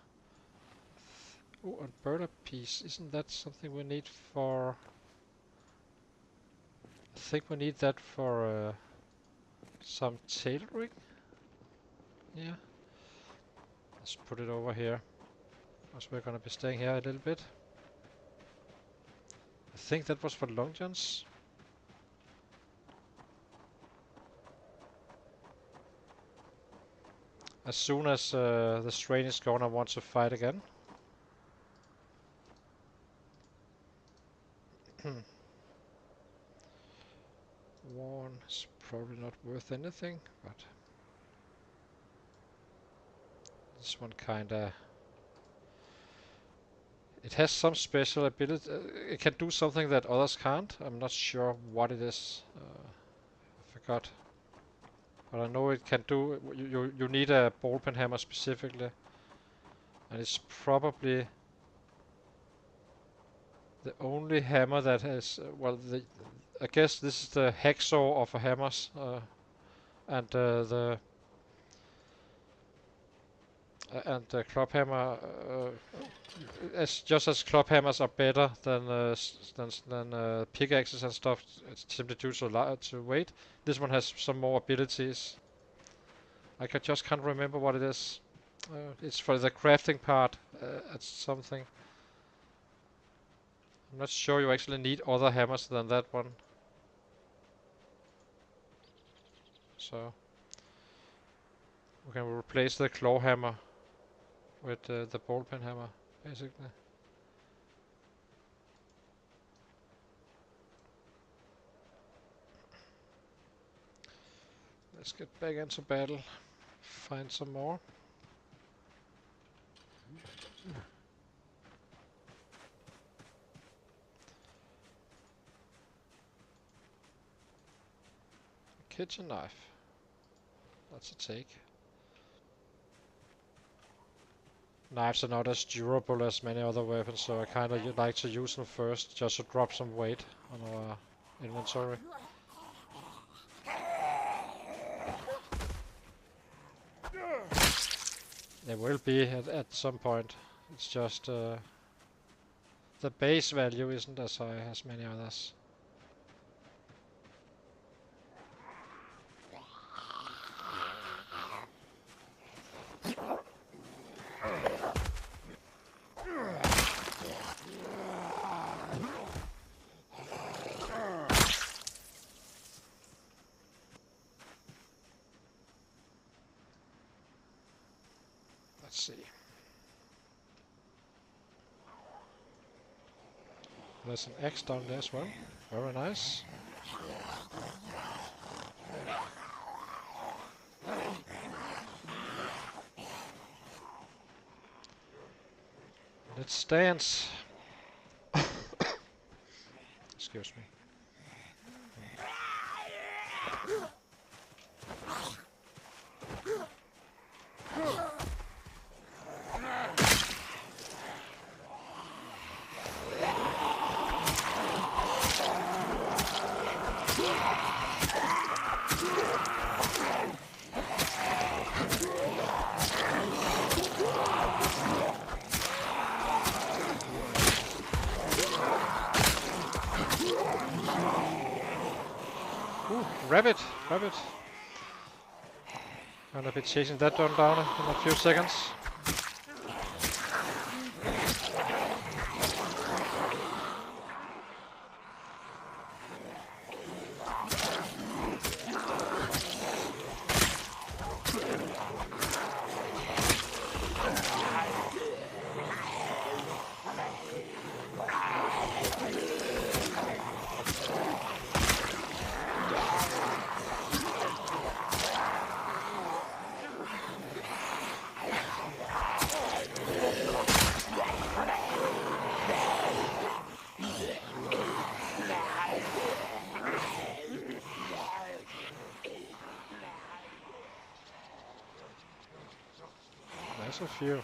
Oh, and burner piece. Isn't that something we need for... I think we need that for some tailoring. Yeah. Let's put it over here. Because we're gonna be staying here a little bit. I think that was for long johns. As soon as the strain is gone, I want to fight again. One is probably not worth anything, but this one kinda... It has some special ability. It can do something that others can't. I'm not sure what it is. I forgot. But I know it can do... You need a ball pen hammer specifically. And it's probably the only hammer that has... well, I guess this is the hacksaw of hammers. And the club hammer, just as club hammers are better than pickaxes and stuff, it's simply due to weight. This one has some more abilities. I just can't remember what it is. It's for the crafting part. It's something. I'm not sure you actually need other hammers than that one. So we can replace the claw hammer with the ball pen hammer, basically. Let's get back into battle. Find some more. Kitchen knife. That's a take. Knives are not as durable as many other weapons, so I kinda like to use them first, just to drop some weight on our inventory. There will be at some point. It's just the base value isn't as high as many others. Let's see. There's an axe down there as well. Very nice. Let's dance. Excuse me. Rabbit! Rabbit! Gonna be chasing that one down in a few seconds. There's a few.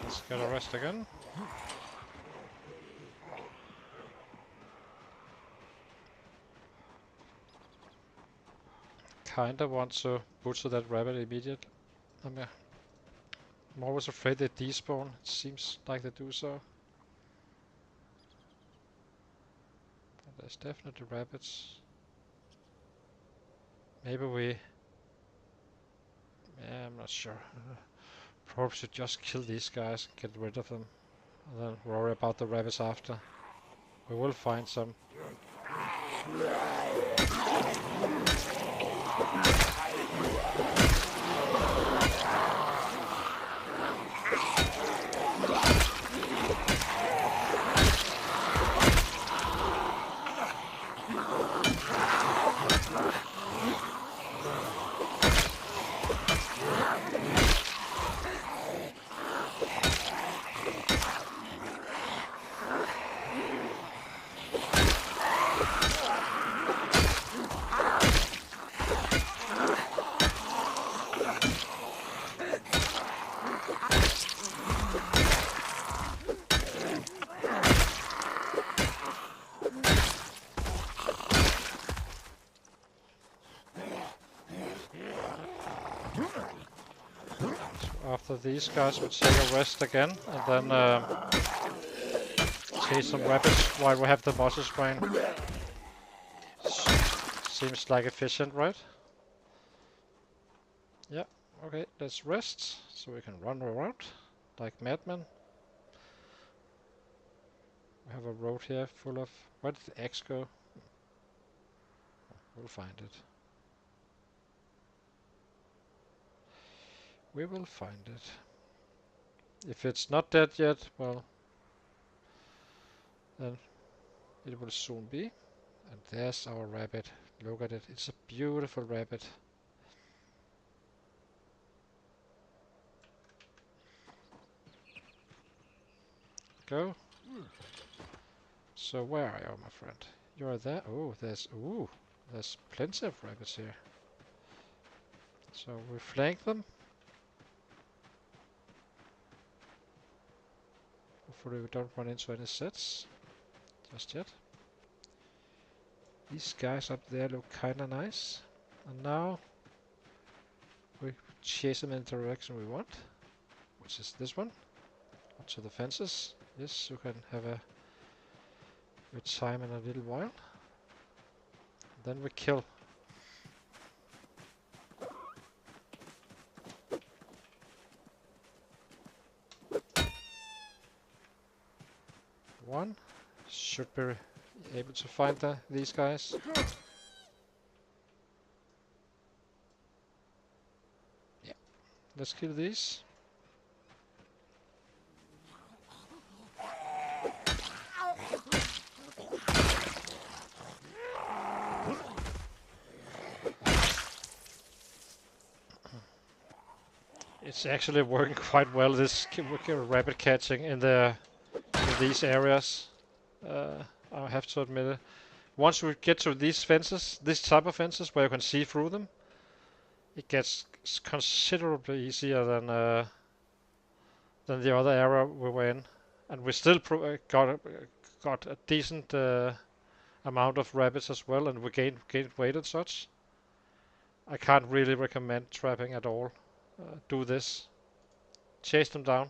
Let's get a rest again. Kinda want to butcher that rabbit immediately. I'm always afraid they despawn. It seems like they do so. But there's definitely rabbits. Maybe we... Yeah, I'm not sure. Probably should just kill these guys and get rid of them. And then worry about the rabbits after. We will find some. After these guys, we take a rest again, and then chase some rabbits while we have the muscle sprain. Seems like efficient, right? Yeah, okay, let's rest, so we can run around like madmen. We have a road here full of... Where did the axe go? We'll find it. We will find it. If it's not dead yet, well, then it will soon be. And there's our rabbit. Look at it. It's a beautiful rabbit. Go. So where are you, my friend? You're there. Oh, there's plenty of rabbits here. So we flank them. Hopefully we don't run into any sets just yet. These guys up there look kinda nice. And now we chase them in the direction we want, which is this one. Up to the fences. Yes, you can have a good time in a little while. Then we kill. One. Should be able to find these guys. Yeah. Let's kill these. It's actually working quite well, this rabbit catching in these areas. I have to admit it. Once we get to these fences, this type of fences where you can see through them, it gets considerably easier than the other area we were in, and we still got a decent amount of rabbits as well, and we gained weight and such. I can't really recommend trapping at all. Do this. Chase them down.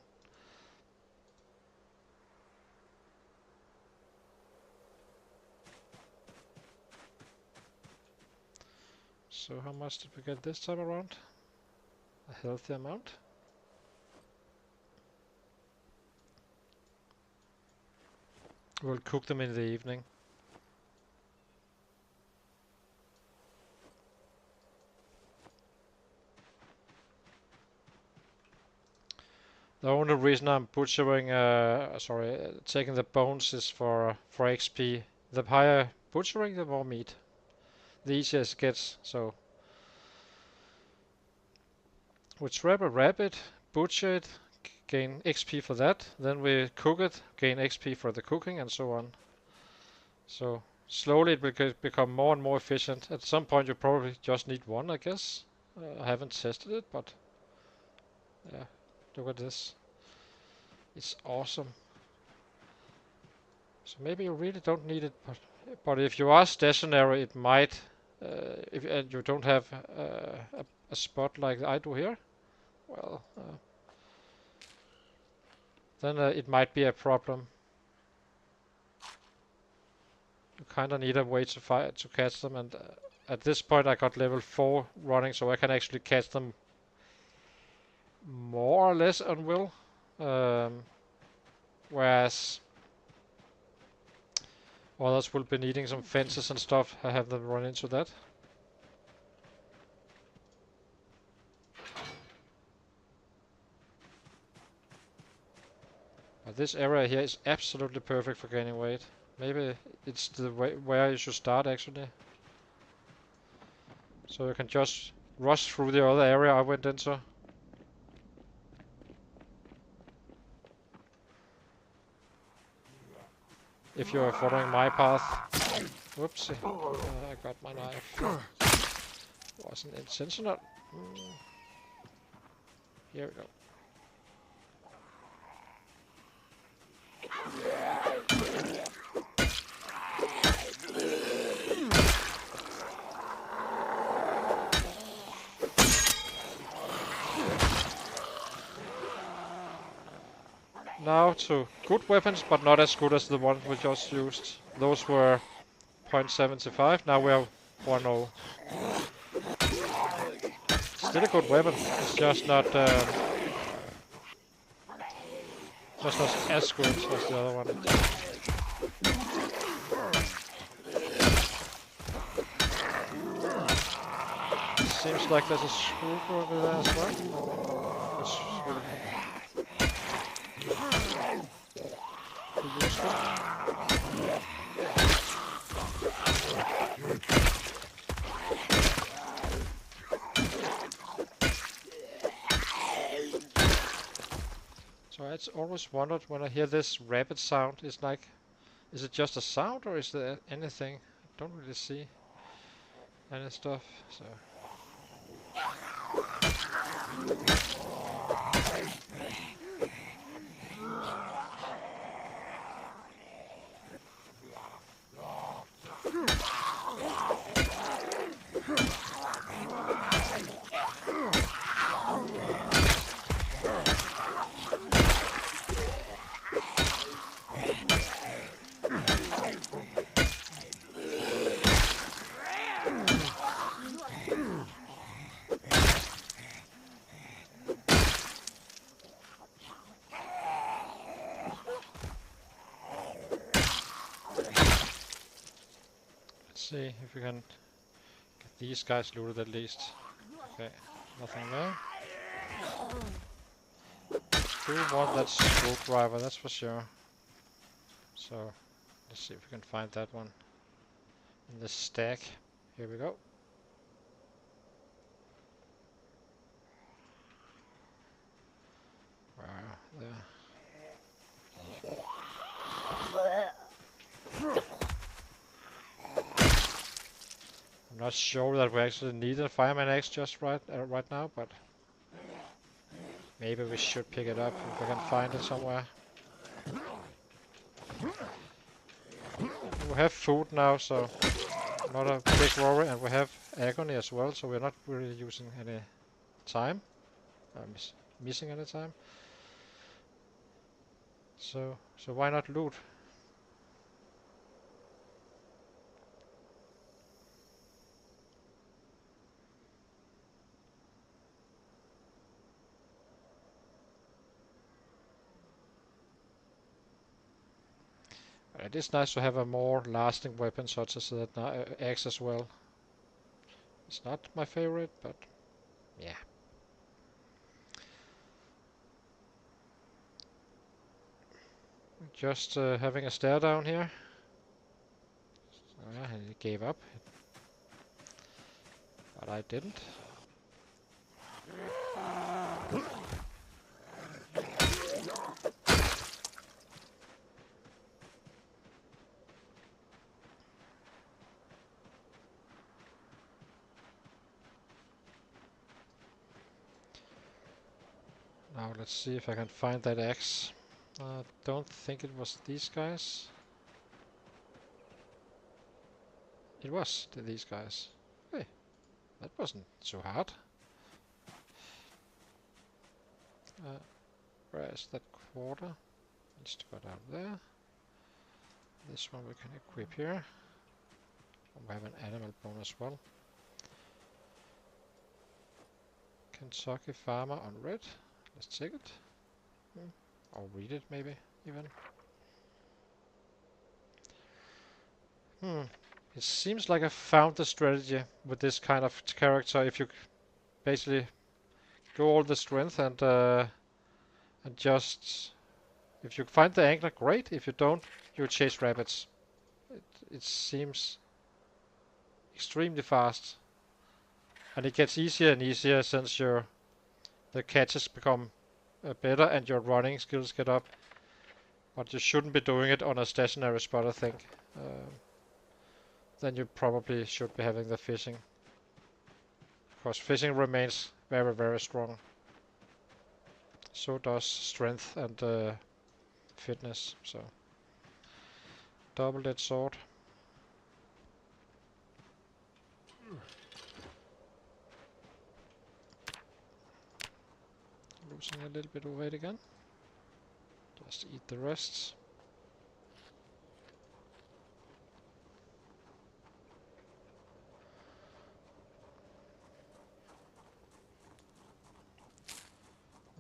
So how much did we get this time around? A healthy amount. We'll cook them in the evening. The only reason I'm butchering, taking the bones is for XP. The higher butchering, the more meat. The easier it gets, so. We trap a rabbit, butcher it, gain XP for that. Then we cook it, gain XP for the cooking, and so on. So slowly it will become more and more efficient. At some point you probably just need one, I guess. I haven't tested it, but yeah, look at this. It's awesome. So maybe you really don't need it, but if you are stationary, it might. If you don't have a spot like I do here, well, then it might be a problem. You kind of need a way to catch them, and at this point I got level 4 running, so I can actually catch them more or less on will. Whereas others will be needing some fences and stuff. I have them run into that. But this area here is absolutely perfect for gaining weight. Maybe it's the way where you should start actually. So you can just rush through the other area I went into. If you are following my path. Whoopsie. I got my knife. Wasn't intentional. Here we go. Now to good weapons, but not as good as the ones we just used. Those were 0.75, now we have 1.0. Still a good weapon, it's just not as good as the other one. Seems like there's a screwdriver over there as well. Which will be useful. So I always wondered when I hear this rabbit sound, it's like, is it just a sound or is there anything? I don't really see any stuff, so. See if we can get these guys looted at least. Okay, nothing there. Do want that screwdriver, that's for sure. So let's see if we can find that one in the stack. Here we go. Wow, there. I'm not sure that we actually need a fireman axe just right now, but maybe we should pick it up if we can find it somewhere. We have food now, so not a big worry, and we have agony as well, so we're not really using any time. Missing any time. So why not loot? It is nice to have a more lasting weapon such as that axe as well. It's not my favorite, but yeah. Just having a stare down here. He gave up. But I didn't. Now let's see if I can find that axe. I don't think it was these guys. It was these guys. Hey, that wasn't so hard. Where is that quarter? Needs to go down there. This one we can equip here. We have an animal bone as well. Kentucky Farmer on red. Let's take it. Or read it maybe even. It seems like I found the strategy with this kind of character. If you basically go all the strength and just if you find the angler, great. If you don't, you chase rabbits. It seems extremely fast, and it gets easier and easier since the catches become better and your running skills get up. But you shouldn't be doing it on a stationary spot, I think. Then you probably should be having the fishing, because fishing remains very, very strong. So does strength and fitness. So double-edged sword. Losing a little bit of weight again. Just eat the rest.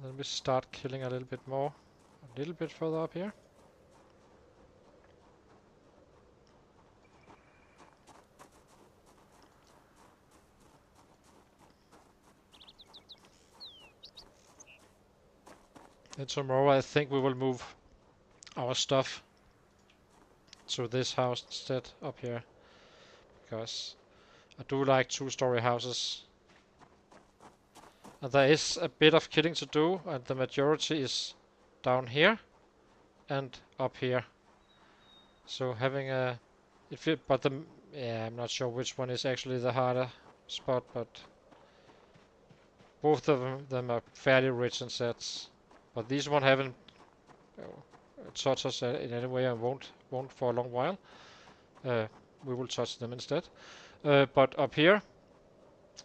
Then we start killing a little bit more. A little bit further up here. And tomorrow I think we will move our stuff to this house instead up here, because I do like two-story houses. And there is a bit of killing to do, and the majority is down here and up here. So having a I'm not sure which one is actually the harder spot, but both of them are fairly rich in sets. But these one haven't touched us in any way and won't for a long while. We will touch them instead. But up here,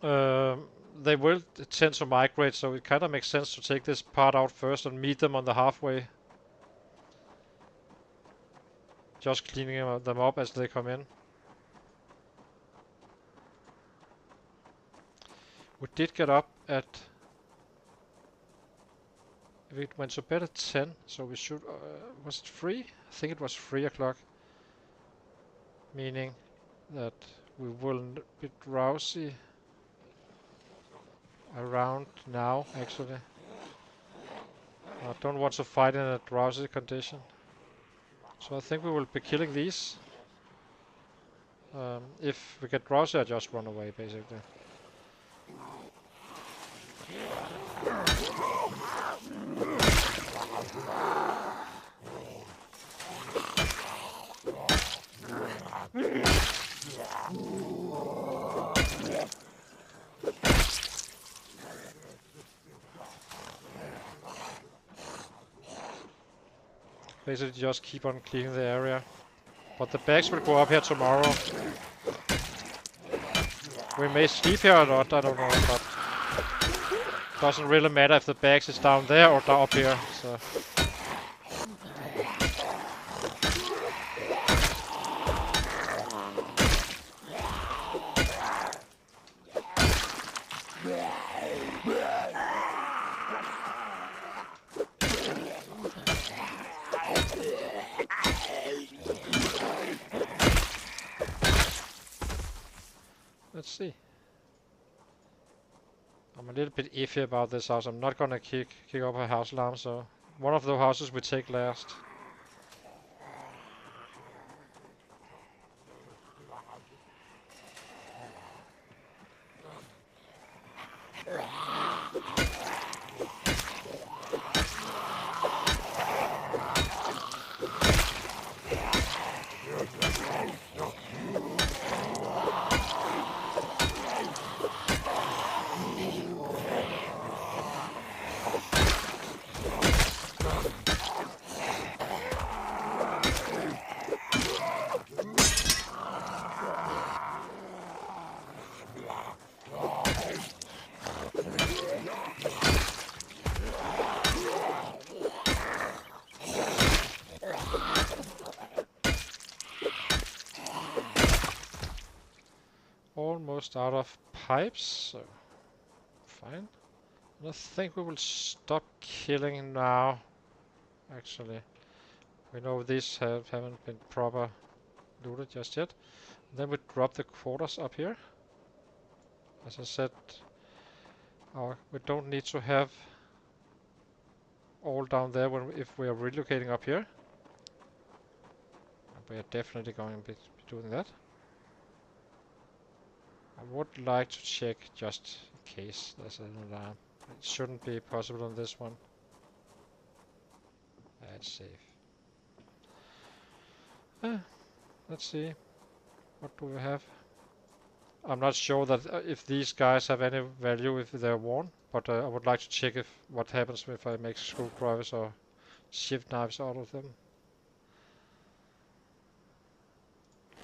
they will tend to migrate, so it kind of makes sense to take this part out first and meet them on the halfway. Just cleaning them up as they come in. We did get up at... We went to bed at 10, so we should... was it 3? I think it was 3 o'clock. Meaning that we will be drowsy around now, actually. I don't want to fight in a drowsy condition. So I think we will be killing these. If we get drowsy, I just run away, basically. Basically just keep on cleaning the area. But the bags will go up here tomorrow. We may sleep here or not, I don't know, but doesn't really matter if the bags is down there or down up here, so. see. I'm a little bit iffy about this house. I'm not gonna kick up a house alarm, so one of the houses we take last. Almost out of pipes, so fine. And I think we will stop killing now. Actually, we know these haven't been proper looted just yet. And then we drop the quarters up here. As I said, we don't need to have all down there if we are relocating up here. We are definitely going to be doing that. I would like to check just in case there's an alarm. It shouldn't be possible on this one. That's safe. Let's see. What do we have? I'm not sure that if these guys have any value if they're worn, but I would like to check what happens if I make screwdrivers or shift knives out of them.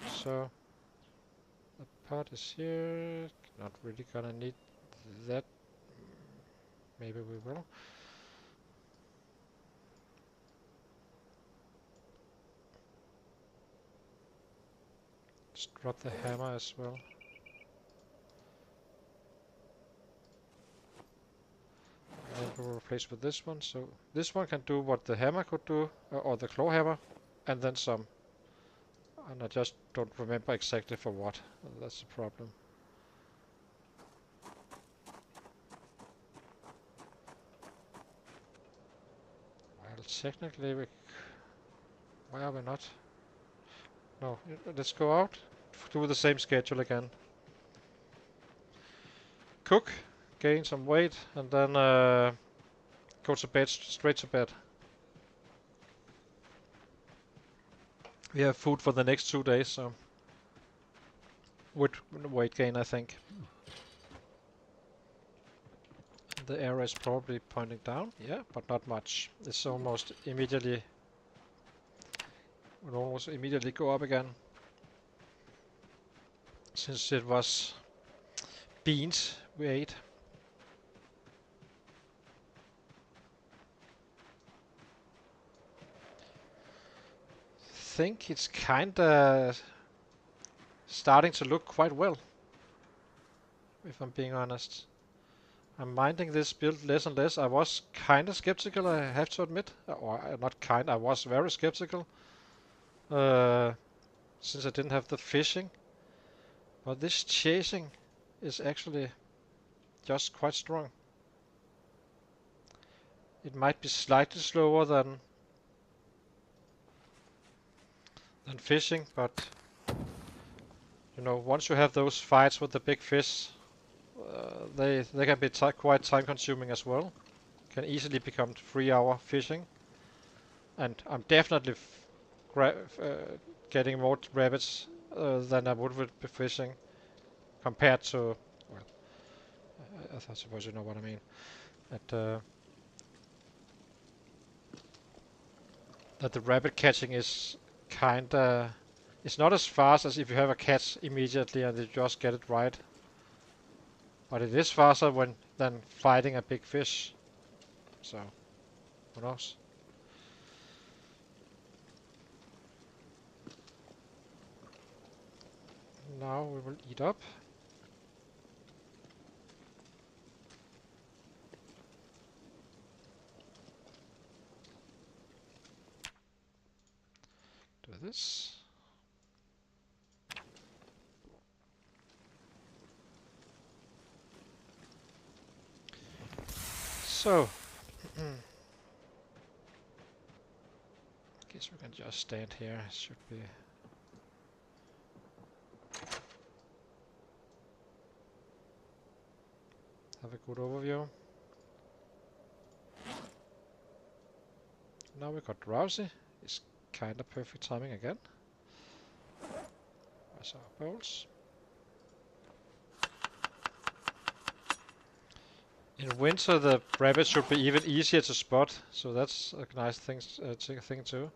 So the part is here. Not really gonna need that. Maybe we will. Let's drop the hammer as well. And we'll replace with this one. So this one can do what the hammer could do, or the claw hammer, and then some. And I just don't remember exactly for what. That's the problem. Well, technically why are we not? No, let's go out. Do the same schedule again. Cook, gain some weight, and then go to bed, straight to bed. We have food for the next 2 days, so with weight gain, I think. The arrow is probably pointing down, yeah, but not much. It's almost immediately, will almost immediately go up again. Since it was beans we ate. Think it's kinda starting to look quite well, if I'm being honest. I'm minding this build less and less. I was kinda skeptical, I have to admit. Or not kind, I was very skeptical. Since I didn't have the fishing. But this chasing is actually just quite strong. It might be slightly slower than fishing, but you know, once you have those fights with the big fish, they can be quite time consuming as well. Can easily become 3-hour fishing, and I'm definitely getting more rabbits than I would with fishing compared to, well, I suppose you know what I mean. That the rabbit catching is kinda, it's not as fast as if you have a catch immediately and you just get it right. But it is faster than fighting a big fish. So, who knows? Now we will eat up. Do this. So, guess we can just stand here. Should be. Have a good overview. Now we got drowsy. It's kind of perfect timing again. There's our bowls. In winter, the rabbits should be even easier to spot, so that's a nice thing too.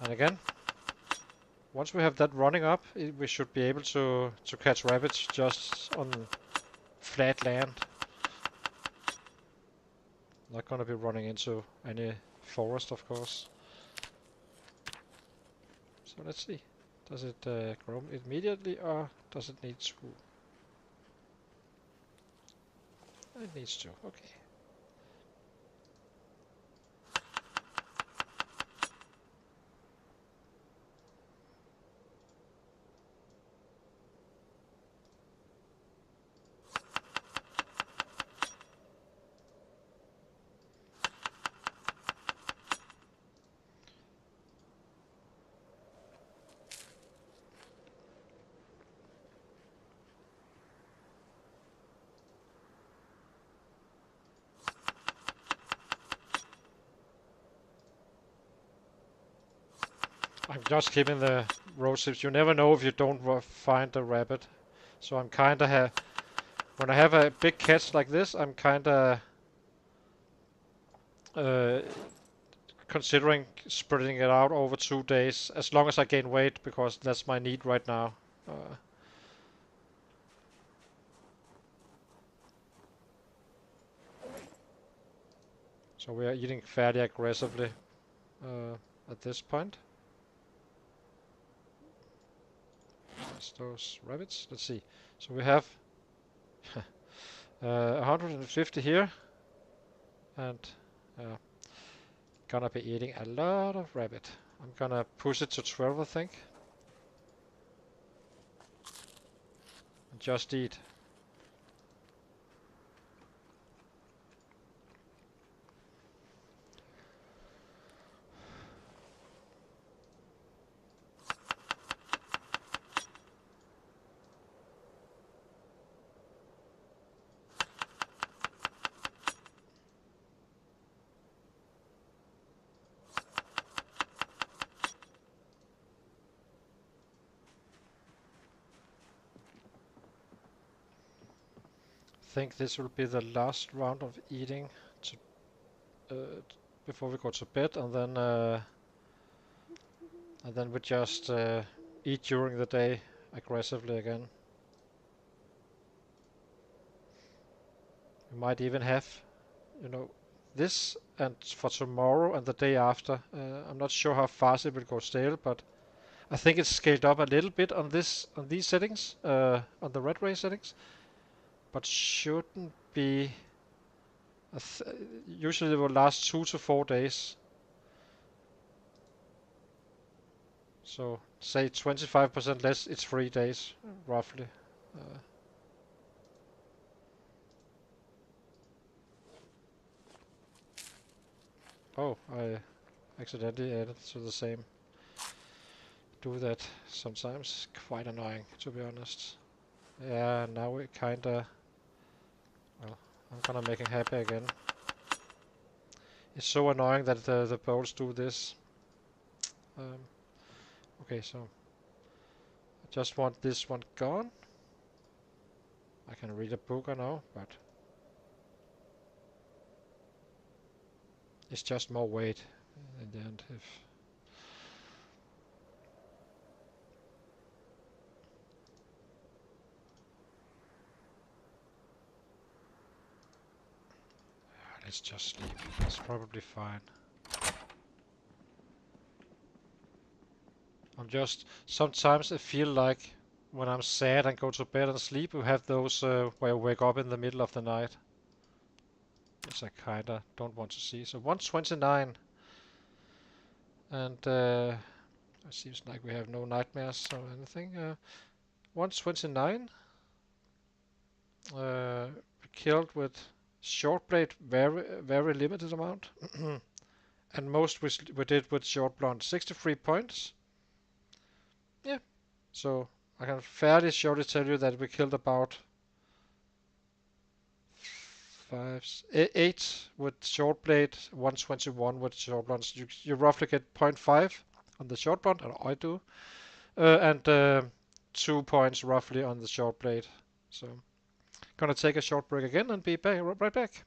And again, once we have that running up, we should be able to catch rabbits just on flat land. Not gonna be running into any forest, of course. So let's see. Does it grow immediately, or does it need to? It needs to, okay. I'm just keeping the road zips. You never know if you don't find a rabbit. So I'm kinda when I have a big catch like this, I'm kinda uh, considering spreading it out over 2 days, as long as I gain weight, because that's my need right now. So we are eating fairly aggressively at this point. That's those rabbits. Let's see. So we have 150 here, and gonna be eating a lot of rabbit. I'm gonna push it to 12, I think. And just eat. I think this will be the last round of eating to, before we go to bed, and then we just eat during the day aggressively again. We might even have, you know, this and for tomorrow and the day after. I'm not sure how fast it will go stale, but I think it's scaled up a little bit on these settings, on the rat race settings, but shouldn't be. Usually it will last 2 to 4 days. So say 25% less, it's 3 days, roughly. Oh, I accidentally added to the same. Do that sometimes. Quite annoying, to be honest. Yeah, now we kinda. Well, I'm gonna make him happy again. It's so annoying that the bowls do this. Okay, so I just want this one gone. I can read a book, I know, but it's just more weight in the end. If let's just sleep. It's probably fine. Sometimes I feel like when I'm sad and go to bed and sleep, we have those where I wake up in the middle of the night. Which I kinda don't want to see. So 129. And it seems like we have no nightmares or anything. 129. killed with short blade, very limited amount. And most we did with short blunt, 63 points. Yeah, so I can fairly surely tell you that we killed about 8 with short blade, 121 with short blunts. You roughly get 0.5 on the short blunt, or I do, and 2 points roughly on the short blade. So, gonna take a short break again and be back right back.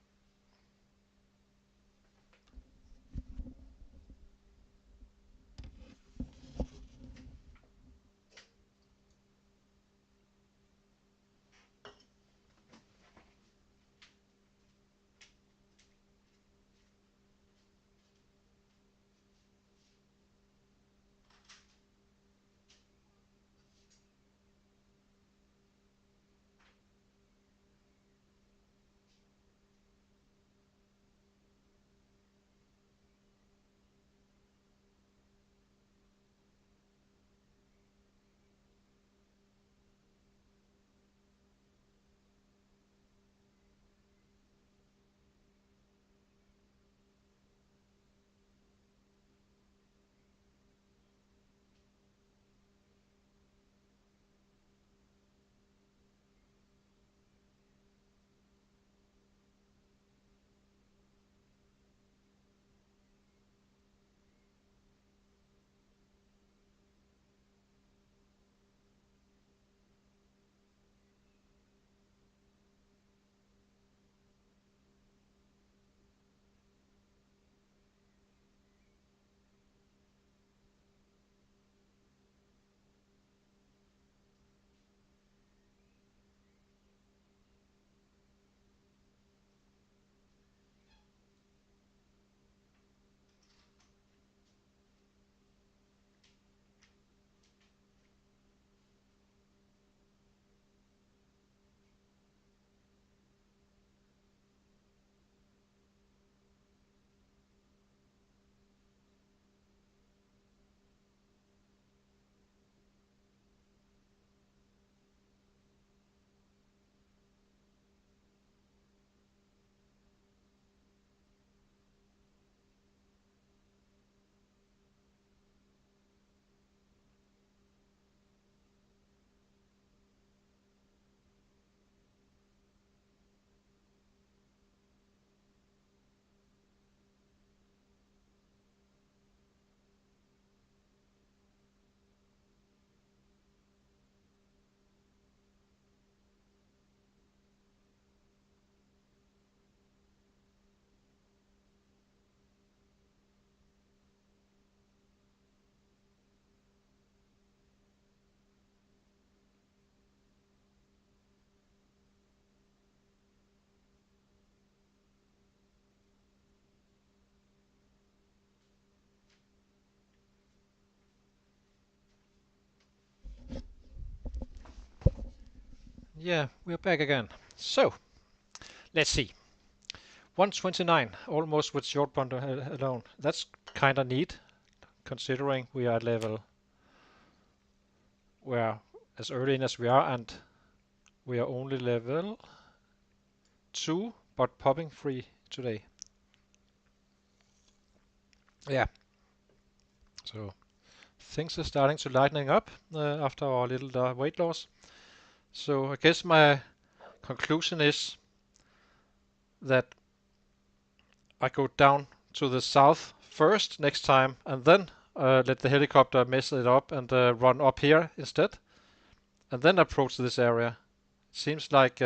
Yeah, we're back again. So, let's see. 129, almost with short blunt alone. That's kind of neat, considering we are at level where as early in as we are, and we are only level 2, but popping 3 today. Yeah, so things are starting to lightening up after our little weight loss. So I guess my conclusion is that I go down to the south first next time, and then let the helicopter mess it up and run up here instead, and then approach this area. Seems like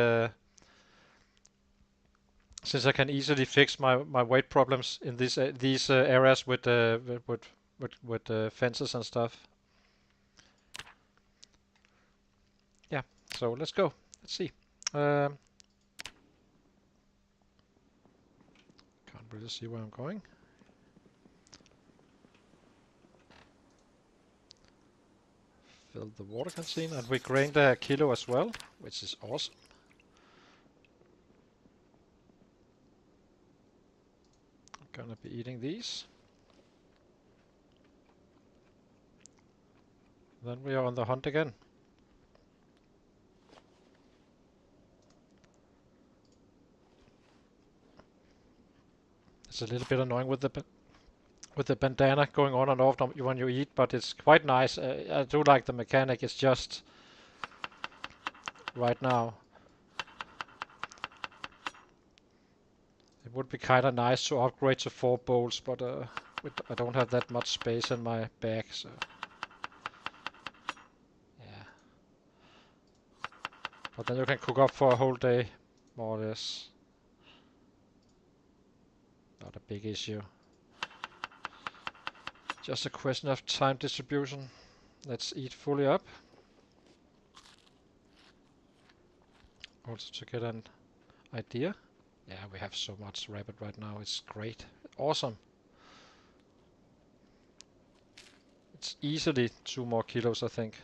since I can easily fix my weight problems in these areas with fences and stuff. Yeah, so let's go. Let's see. Can't really see where I'm going. Fill the water canteen, and we grained a kilo as well, which is awesome. I'm gonna be eating these. Then we are on the hunt again. It's a little bit annoying with the bandana going on and off when you eat, but it's quite nice. I do like the mechanic. It's just right now it would be kind of nice to upgrade to 4 bowls, but I don't have that much space in my bag, so yeah. But then you can cook up for a whole day, more or less. Not a big issue. Just a question of time distribution. Let's eat fully up. Also to get an idea. Yeah, we have so much rabbit right now. It's great. Awesome. It's easily 2 more kilos, I think.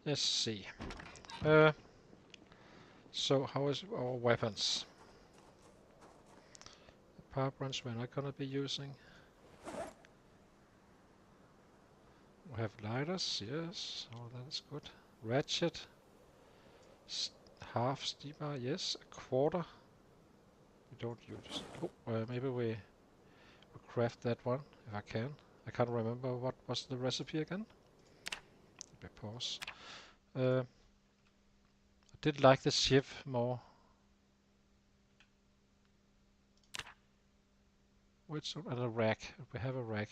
Let's see. So how is our weapons? The power branch we're not gonna be using. We have lighters, yes. Oh, that is good. Ratchet. Half steamer, yes. A quarter. We don't use. Oh, maybe we craft that one if I can. I can't remember what was the recipe again. Let me pause. I did like the shiv more. Which and a rack. We have a rack.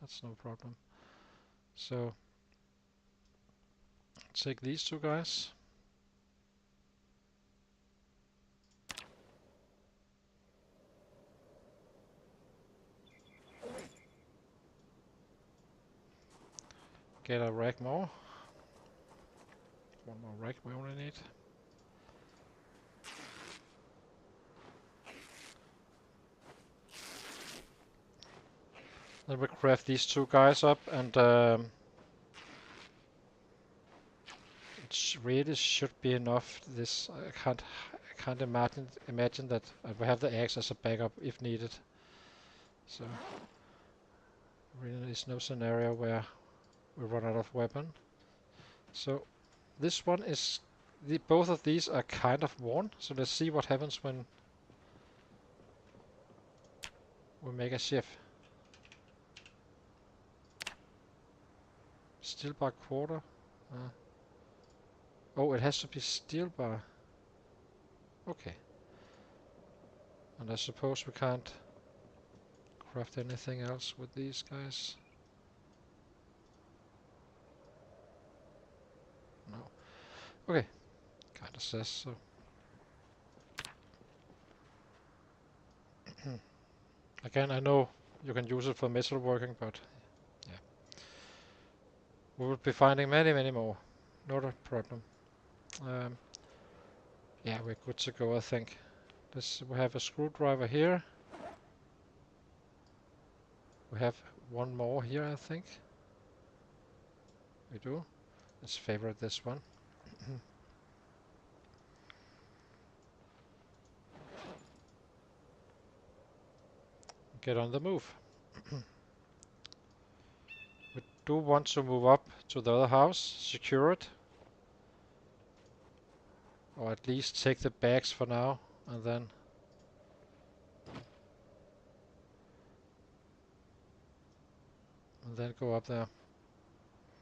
That's no problem. So take these 2 guys. Get a rack more. 1 more rack we only need. Then we craft these 2 guys up, and it really should be enough. This I can't imagine that we have the axe as a backup if needed. So really is no scenario where we run out of weapon. So this one is both of these are kind of worn. So let's see what happens when we make a shift. Steel bar quarter. Oh, it has to be steel bar. Okay. And I suppose we can't craft anything else with these guys. No. Okay. Kinda says so. Again, I know you can use it for metalworking, but yeah. We will be finding many more. Not a problem. Yeah, we're good to go, I think. We have a screwdriver here. We have 1 more here, I think. We do. Let's favorite this one. Get on the move. We do want to move up to the other house, secure it. Or at least take the bags for now, and then go up there.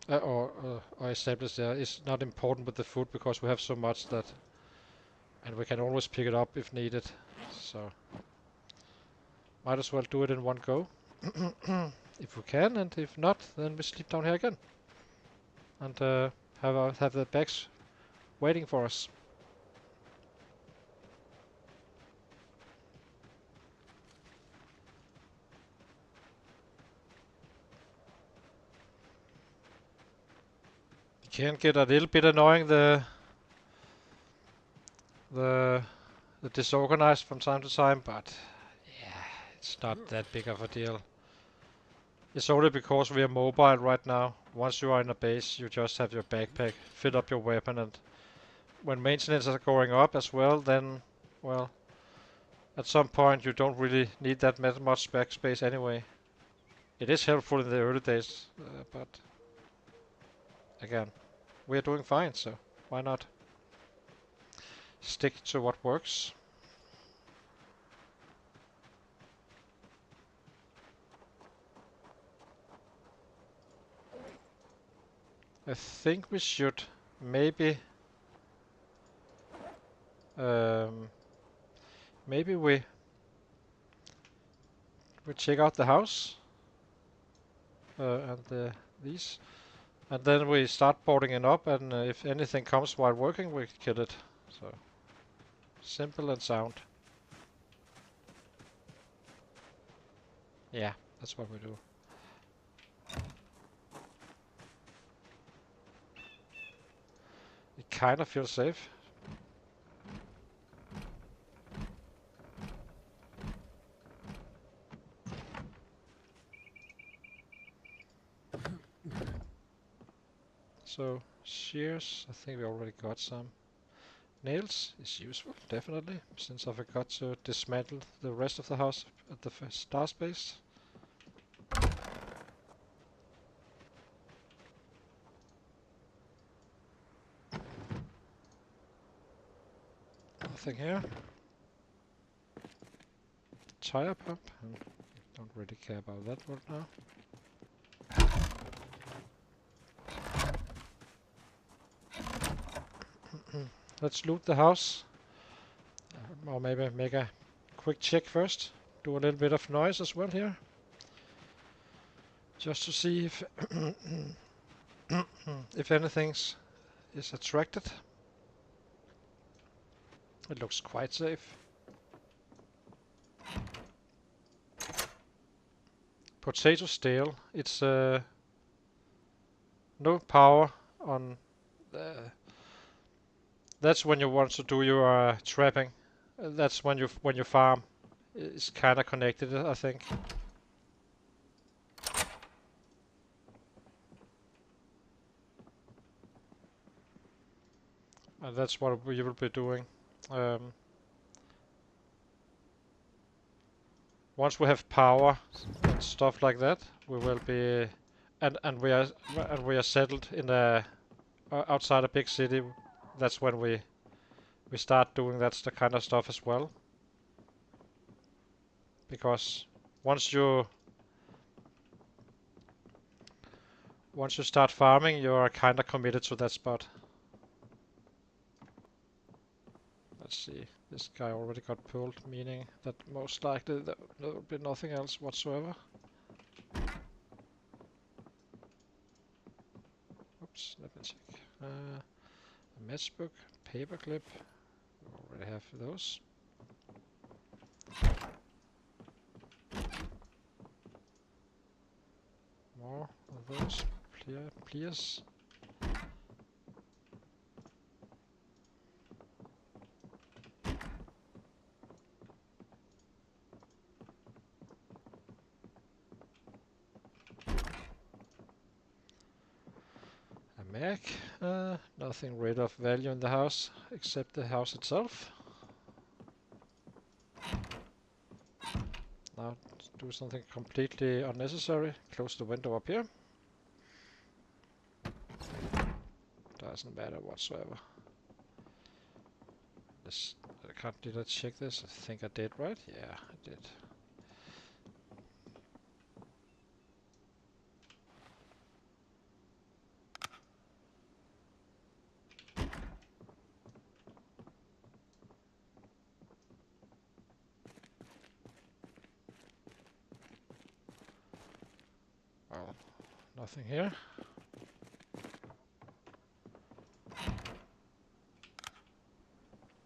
Or establish there. It's not important with the food because we have so much that, and we can always pick it up if needed. So might as well do it in 1 go. If we can, and if not, then we sleep down here again. And have the bags waiting for us. It can get a little bit annoying the disorganized from time to time, but yeah, it's not that big of a deal. It's only because we are mobile right now. Once you are in a base, you just have your backpack, fill up your weapon, and when maintenance are going up as well, then, well, at some point you don't really need that much backspace anyway. It is helpful in the early days, but again, we are doing fine, so why not stick to what works? I think we should maybe maybe we check out the house and these, and then we start boarding it up, and if anything comes while working, we kill it. So simple and sound. Yeah, that's what we do. It kind of feels safe. So shears, I think we already got some. Nails is useful, definitely, since I forgot to dismantle the rest of the house at the star space. Nothing here. Tire pump. Don't really care about that right now. Let's loot the house. Or maybe make a quick check first. Do a little bit of noise as well here. Just to see if if anything is attracted. It looks quite safe. Potato stale. It's no power on. That's when you want to do your trapping. That's when you farm. It's kind of connected, I think. And that's what we will be doing. Once we have power and stuff like that, we will be, and we are settled in a outside a big city. That's when we start doing the kind of stuff as well. Because once you start farming, you are kind of committed to that spot. Let's see. This guy already got pulled, meaning that most likely there will be nothing else whatsoever. Oops, let me check. A matchbook, paperclip. We already have those. More of those. Pliers. A Mac. Nothing really of value in the house except the house itself. Now do something completely unnecessary. Close the window up here. Doesn't matter whatsoever. Did I check this? I think I did, right? Yeah, I did. Well, nothing here.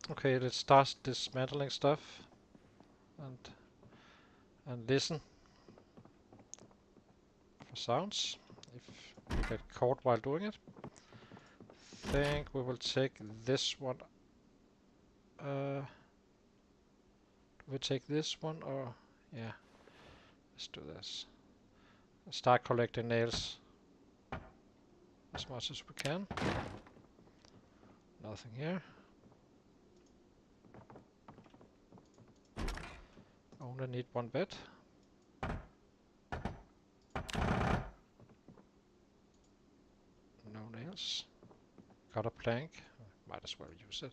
Okay, let's start dismantling stuff and listen for sounds if we get caught while doing it. Think we will take this one. Do we take this one or yeah? Let's do this. Start collecting nails as much as we can. Nothing here. Only need one bed. No nails. Got a plank. Might as well use it.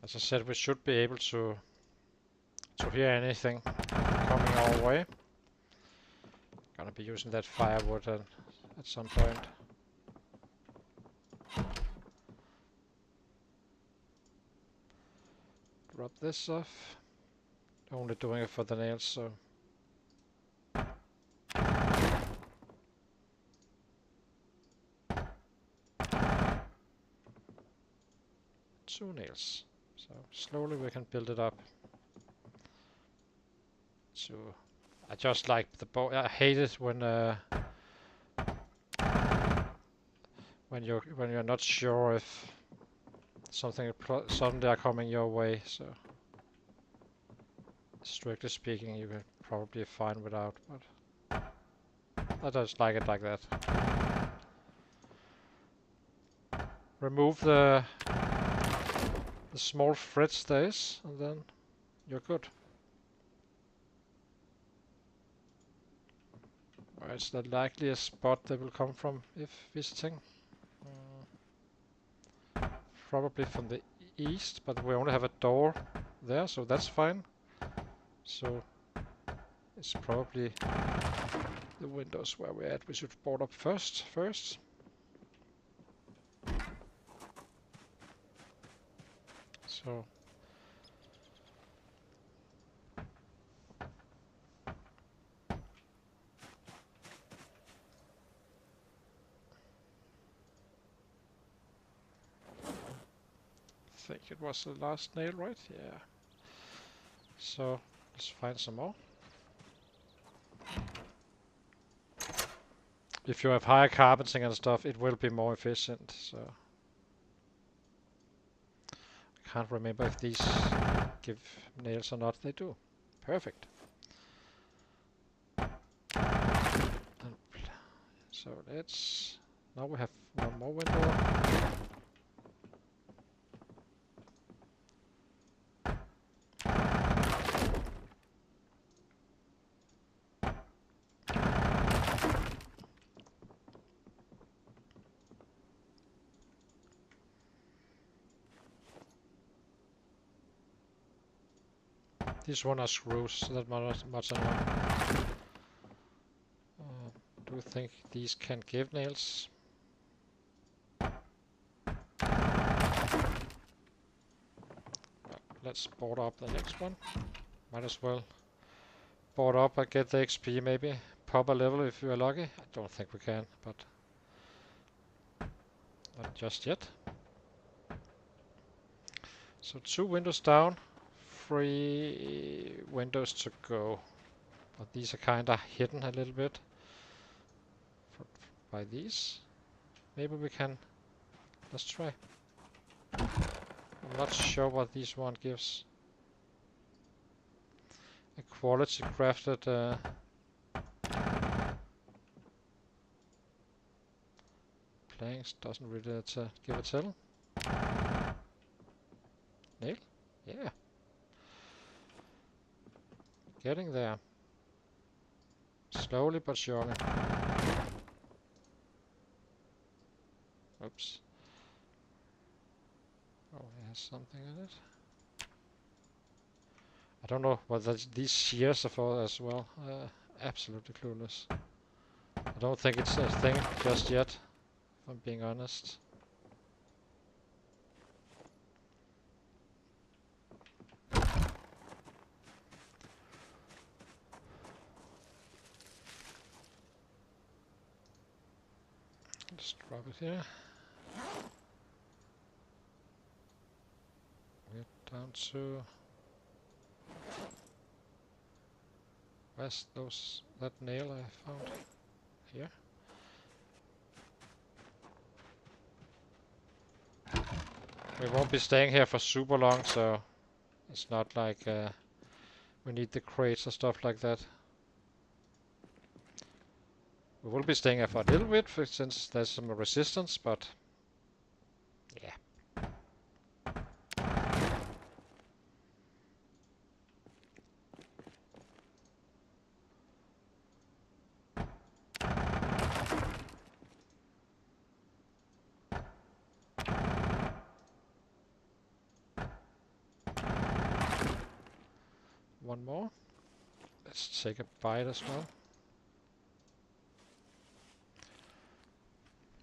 As I said, we should be able to hear anything coming our way. Gonna be using that firewood at some point. Drop this off. Only doing it for the nails, so. 2 nails. So slowly we can build it up. So I just like the bow. I hate it when you're not sure if something suddenly are coming your way. So strictly speaking, you can probably fine without, but I just like it like that. Remove the small fret stays, and then you're good. Where's the likeliest spot they will come from if visiting? Probably from the east, but we only have a door there, so that's fine. So it's probably the windows where we're at. We should board up first. So I think it was the last nail, right? Yeah. So let's find some more. If you have higher carpeting and stuff, it will be more efficient. So I can't remember if these give nails or not. They do. Perfect. So let's. Now we have one more window. This one are screws, so that much I know. Do you think these can give nails? Let's board up the next one. Might as well board up and get the XP maybe. Pop a level if we are lucky. I don't think we can, but not just yet. So 2 windows down, 3 windows to go. But these are kinda hidden a little bit by these. Maybe we can. Let's try. I'm not sure what this one gives. A quality crafted planks doesn't really give a tell. Nail? Yeah. Getting there. Slowly but surely. Oops. Oh, it has something in it. I don't know what these shears are for as well. Absolutely clueless. I don't think it's a thing just yet, if I'm being honest. Just drop it here. We're down to Where's that nail I found? Here. We won't be staying here for super long, so it's not like we need the crates or stuff like that. We will be staying here for a little bit since there's some resistance, but yeah. One more. Let's take a bite as well.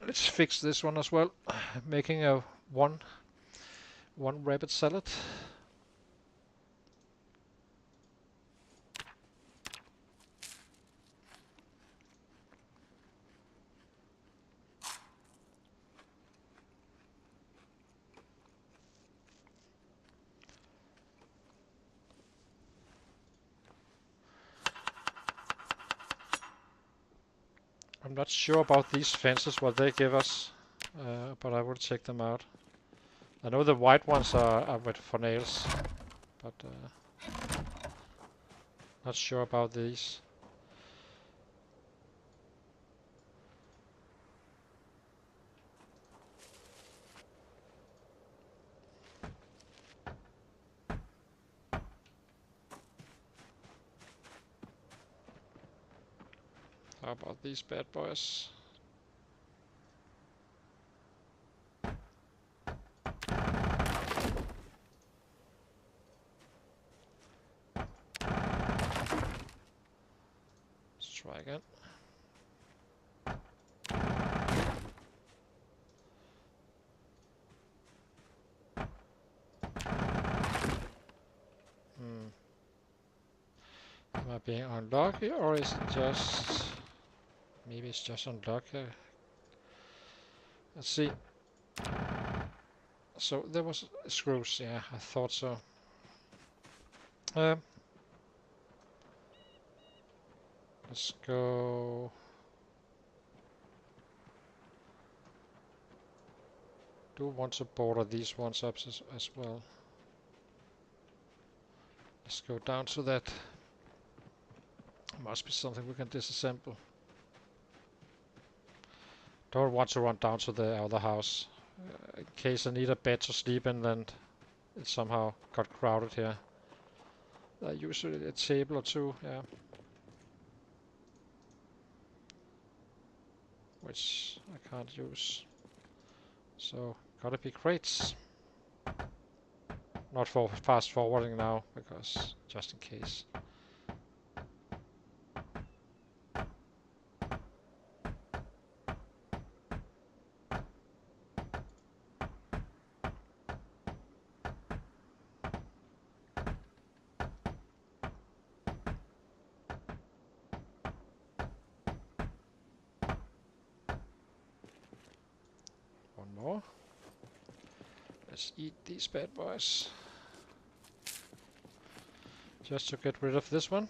Let's fix this one as well. Making a one rabbit salad. I'm not sure about these fences, what they give us, but I will check them out. I know the white ones are for nails, but not sure about these. How about these bad boys? Let's try again. Am I being unlucky, or is it just... Maybe it's just unlucky. Let's see. So there was screws, yeah, I thought so. Let's go... Do want to border these ones up as well. Let's go down to that. Must be something we can disassemble. Don't want to run down to the other house. In case I need a bed to sleep in and it somehow got crowded here. Usually a table or two, yeah. Which I can't use. So, gotta be crates. Not for fast forwarding now, because just in case. One more. Let's eat these bad boys. Just to get rid of this one.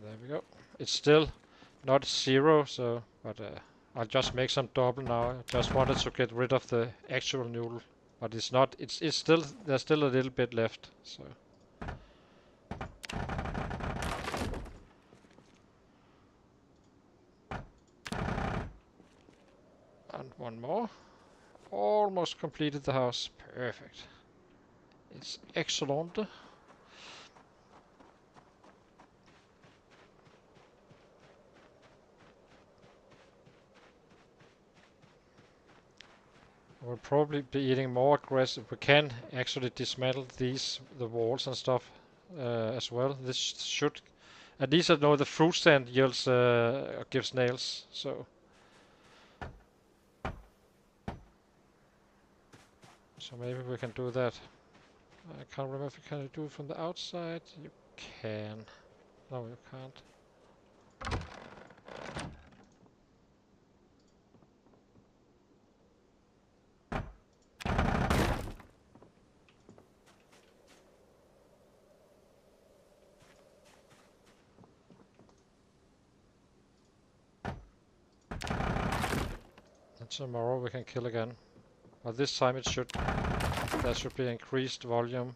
There we go. It's still not zero, so but I'll just make some double now. I just wanted to get rid of the actual noodle, but it's not. It's still there's still a little bit left. So. And one more. Almost completed the house. Perfect. It's excellent. We'll probably be eating more aggressive. We can actually dismantle the walls and stuff as well. This should, at least I know the fruit stand yields gives nails. So maybe we can do that. I can't remember if you can do it from the outside. You can. No, you can't. Tomorrow we can kill again. But this time there should be increased volume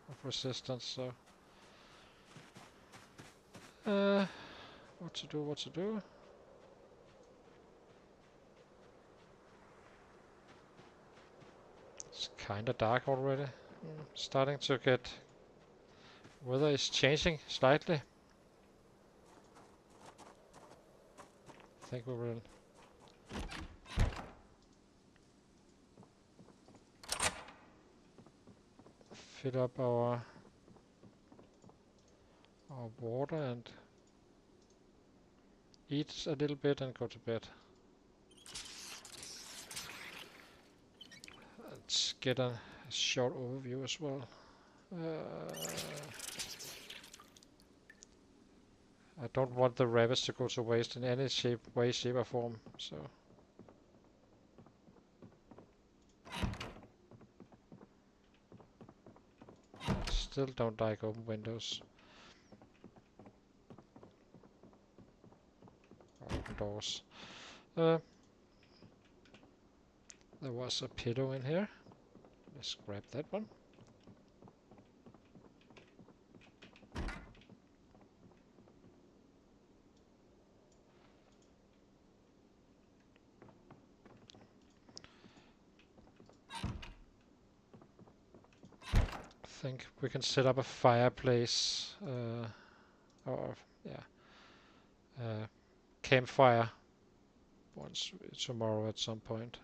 of resistance, so what to do? It's kinda dark already. Starting to get... Weather is changing slightly. I think we will fill up our water and eat a little bit and go to bed. Let's get a short overview as well. I don't want the rabbits to go to waste in any way, shape or form, so... Still don't like open windows. Open doors. There was a pillow in here. Let's grab that one. I think we can set up a fireplace, or campfire tomorrow at some point.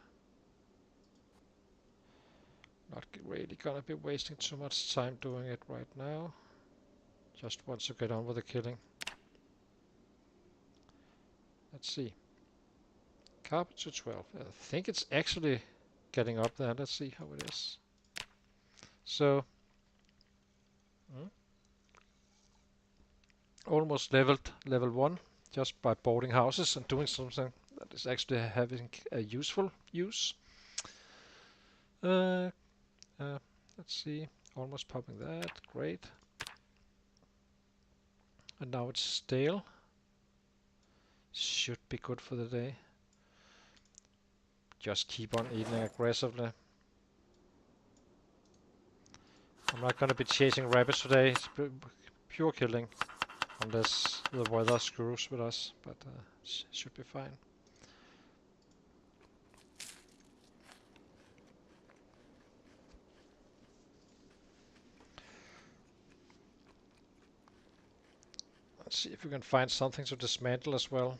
Not really gonna be wasting too much time doing it right now. Just want to get on with the killing. Let's see. Carpet to 12. I think it's actually getting up there. Let's see how it is. So, almost level 1 just by boarding houses and doing something that is actually having a useful use. Let's see. Almost popping that. Great. And now it's stale. Should be good for the day. Just keep on eating aggressively. I'm not gonna be chasing rabbits today. It's pure killing. Unless the weather screws with us, but should be fine. Let's see if we can find something to dismantle as well.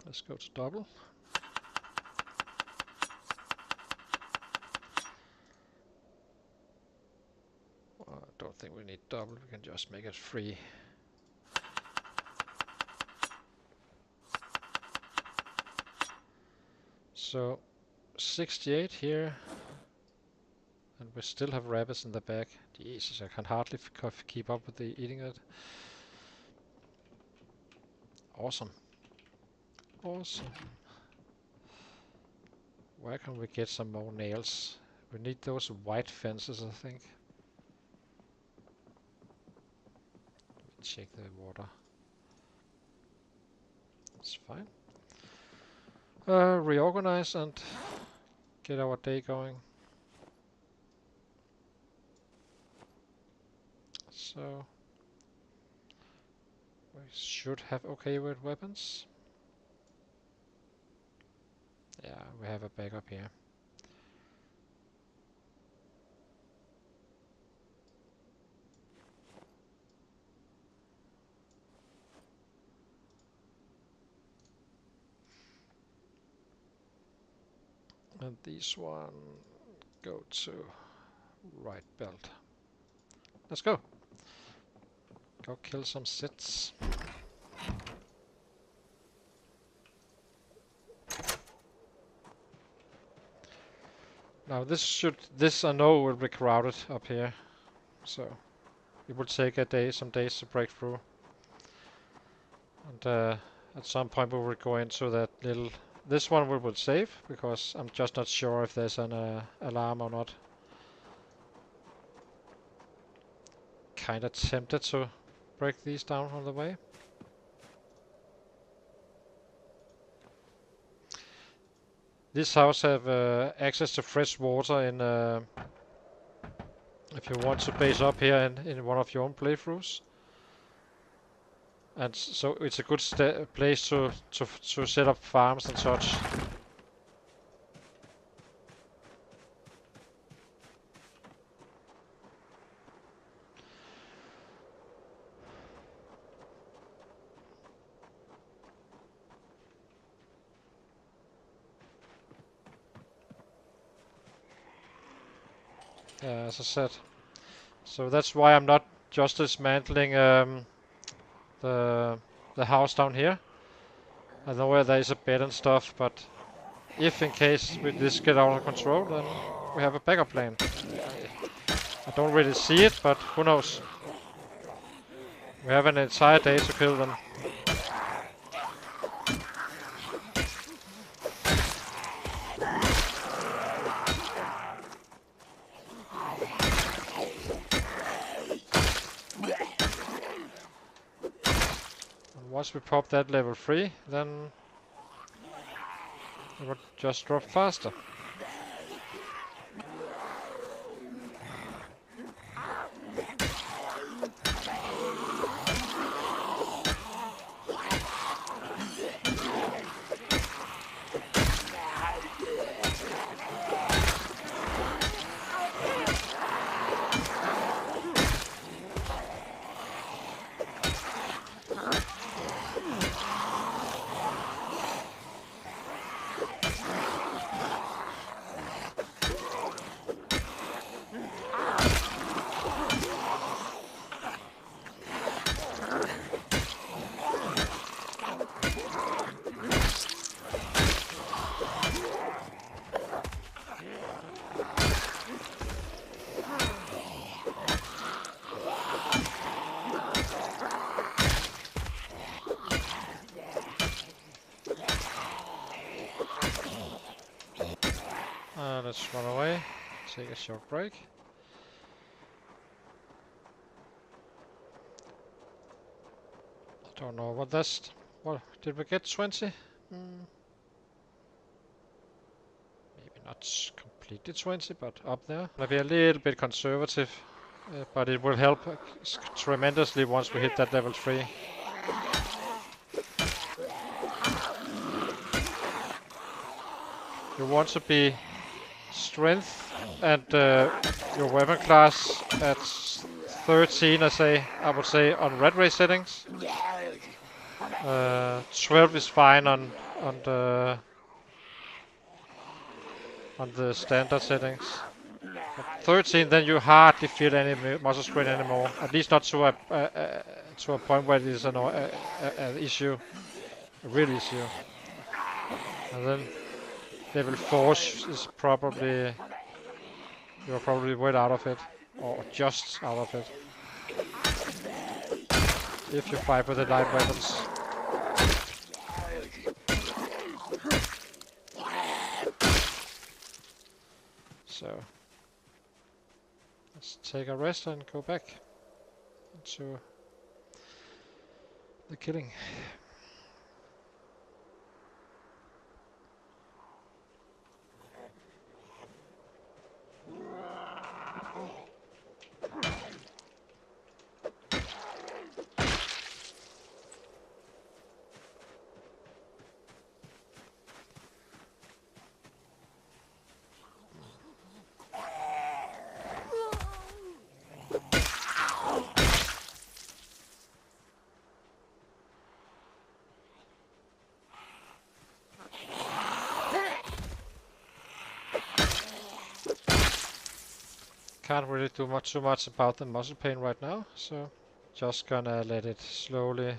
Let's go to double. I don't think we need double, we can just make it free. So 68 here, and we still have rabbits in the back. Jesus, I can hardly keep up with the eating it. Awesome. Awesome. Where can we get some more nails? We need those white fences, I think. Check the water. It's fine. Reorganize and get our day going. So we should have okay with weapons. Yeah, we have a backup here. And this one go to right belt. Let's go. Go kill some sits. Now this I know will be crowded up here, so it will take some days to break through. And at some point we will go into that little. This one we will save because I'm just not sure if there's an alarm or not. Kinda tempted to break these down on the way. This house have access to fresh water in if you want to base up here in one of your own playthroughs. And so it's a good place to set up farms and such. As I said. So that's why I'm not just dismantling the house down here. I know where there is a bed and stuff, but if in case this get out of control, then we have a backup plan. I don't really see it, but who knows? We have an entire day to kill them. Once we pop that level 3, then it will just drop faster. Let's run away, take a short break. I don't know what that's. What did we get? 20? Maybe not completely 20, but up there. Maybe a little bit conservative, but it will help tremendously once we hit that level 3. You want to be strength and your weapon class at 13, I would say on Rat Race settings. 12 is fine on the standard settings. At 13, then you hardly feel any muscle strain anymore. At least not to a point where it is an issue, a real issue. And then level 4 is probably, you're probably well out of it, or just out of it, if you fight with the light weapons. So let's take a rest and go back into the killing. Can't really do too much about the muscle pain right now, so just gonna let it slowly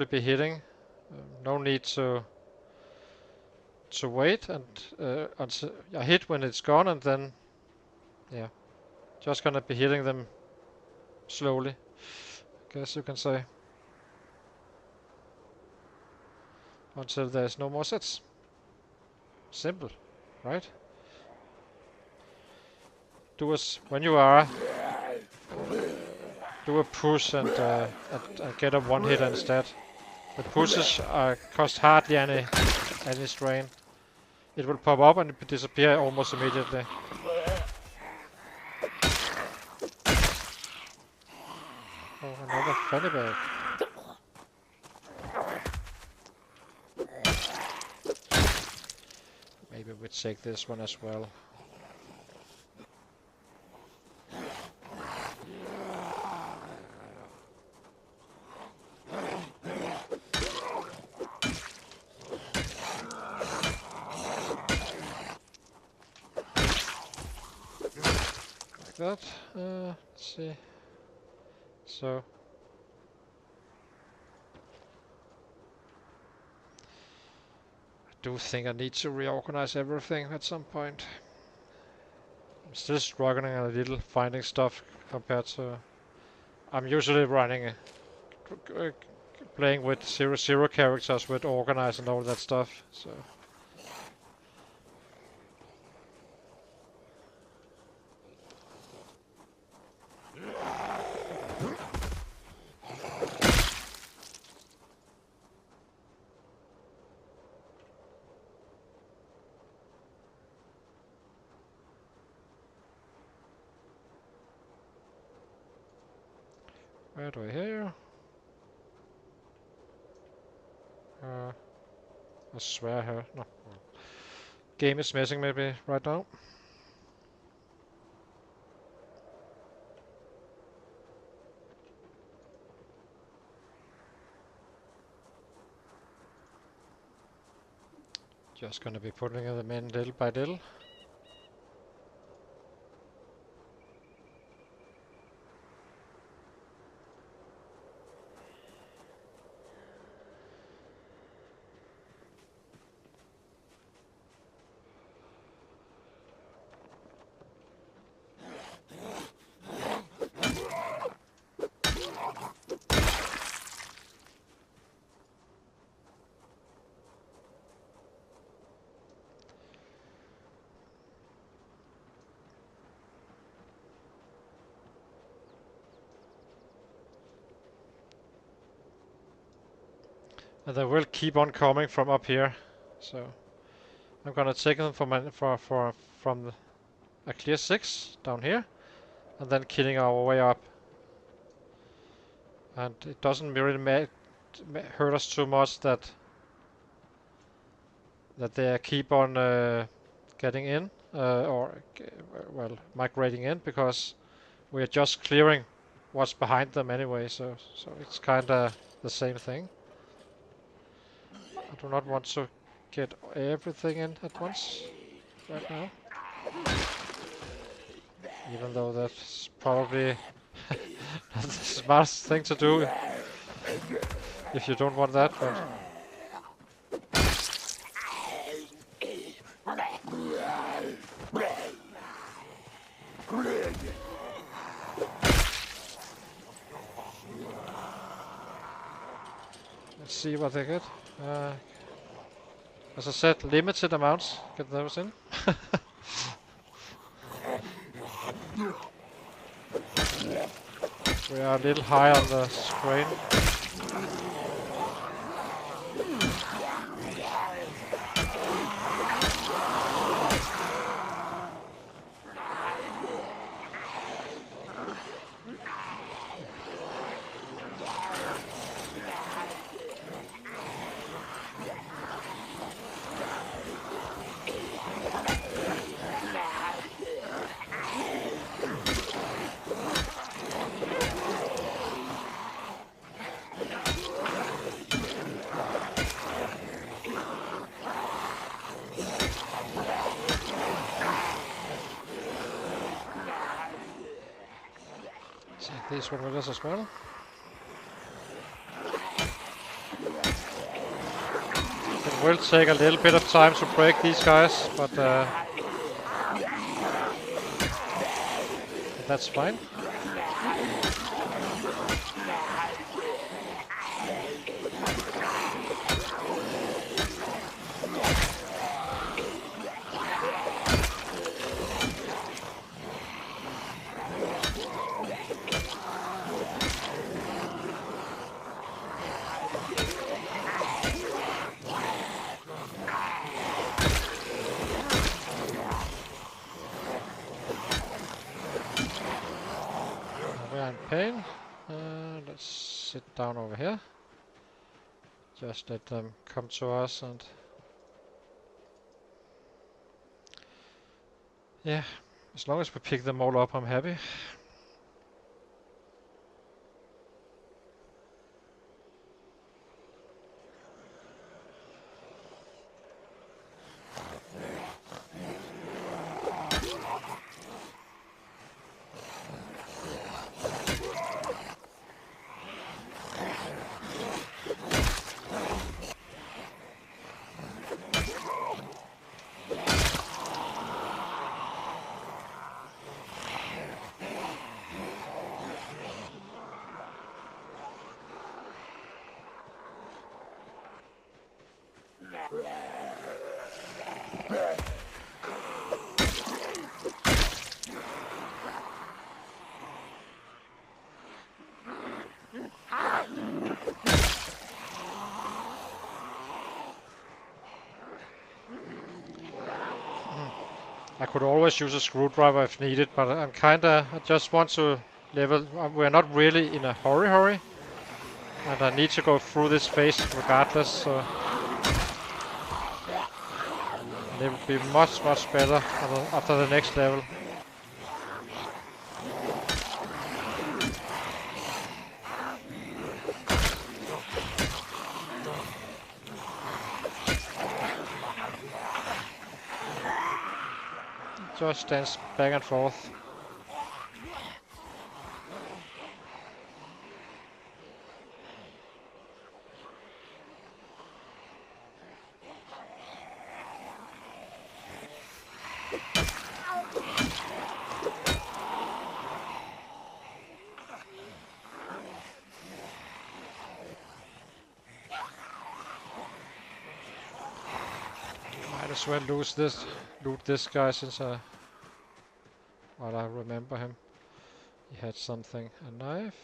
be hitting. No need to to wait and until I hit when it's gone, and then yeah, just gonna be hitting them slowly, guess you can say, until there's no more sets. Simple, right? Do as when you are. Do a push and get a one hit instead. The pushes cost hardly any strain. It will pop up and disappear almost immediately. Oh, another fanny bag. Maybe we take this one as well. Like that. Let's see. So. I do think I need to reorganize everything at some point. I'm still struggling a little finding stuff compared to... I'm usually running playing with 0-0 characters with organize and all that stuff, so... Where do I hear you? I swear here. No. Game is messing maybe right now. Just gonna be putting them in little by little. And they will keep on coming from up here, so I'm gonna take them from a clear 6 down here, and then killing our way up. And it doesn't really hurt us too much that they keep on getting in or well migrating in, because we are just clearing what's behind them anyway. So it's kind of the same thing. I do not want to get everything in at once right now. Even though that's probably not the smartest thing to do if you don't want that, but... Let's see what they get. As I said, limited amounts. Get those in. We are a little high on the strain. This one with us as well. Get Will take a little bit of time to break these guys, but that's fine. We're in pain. Let's sit down over here. Just let them come to us and... yeah, as long as we pick them all up, I'm happy. I could always use a screwdriver if needed, but I just want to level. We're not really in a hurry, and I need to go through this phase regardless, so it will be much better after the next level. Just dance back and forth. Might as well loot this guy since I remember him. He had something, a knife.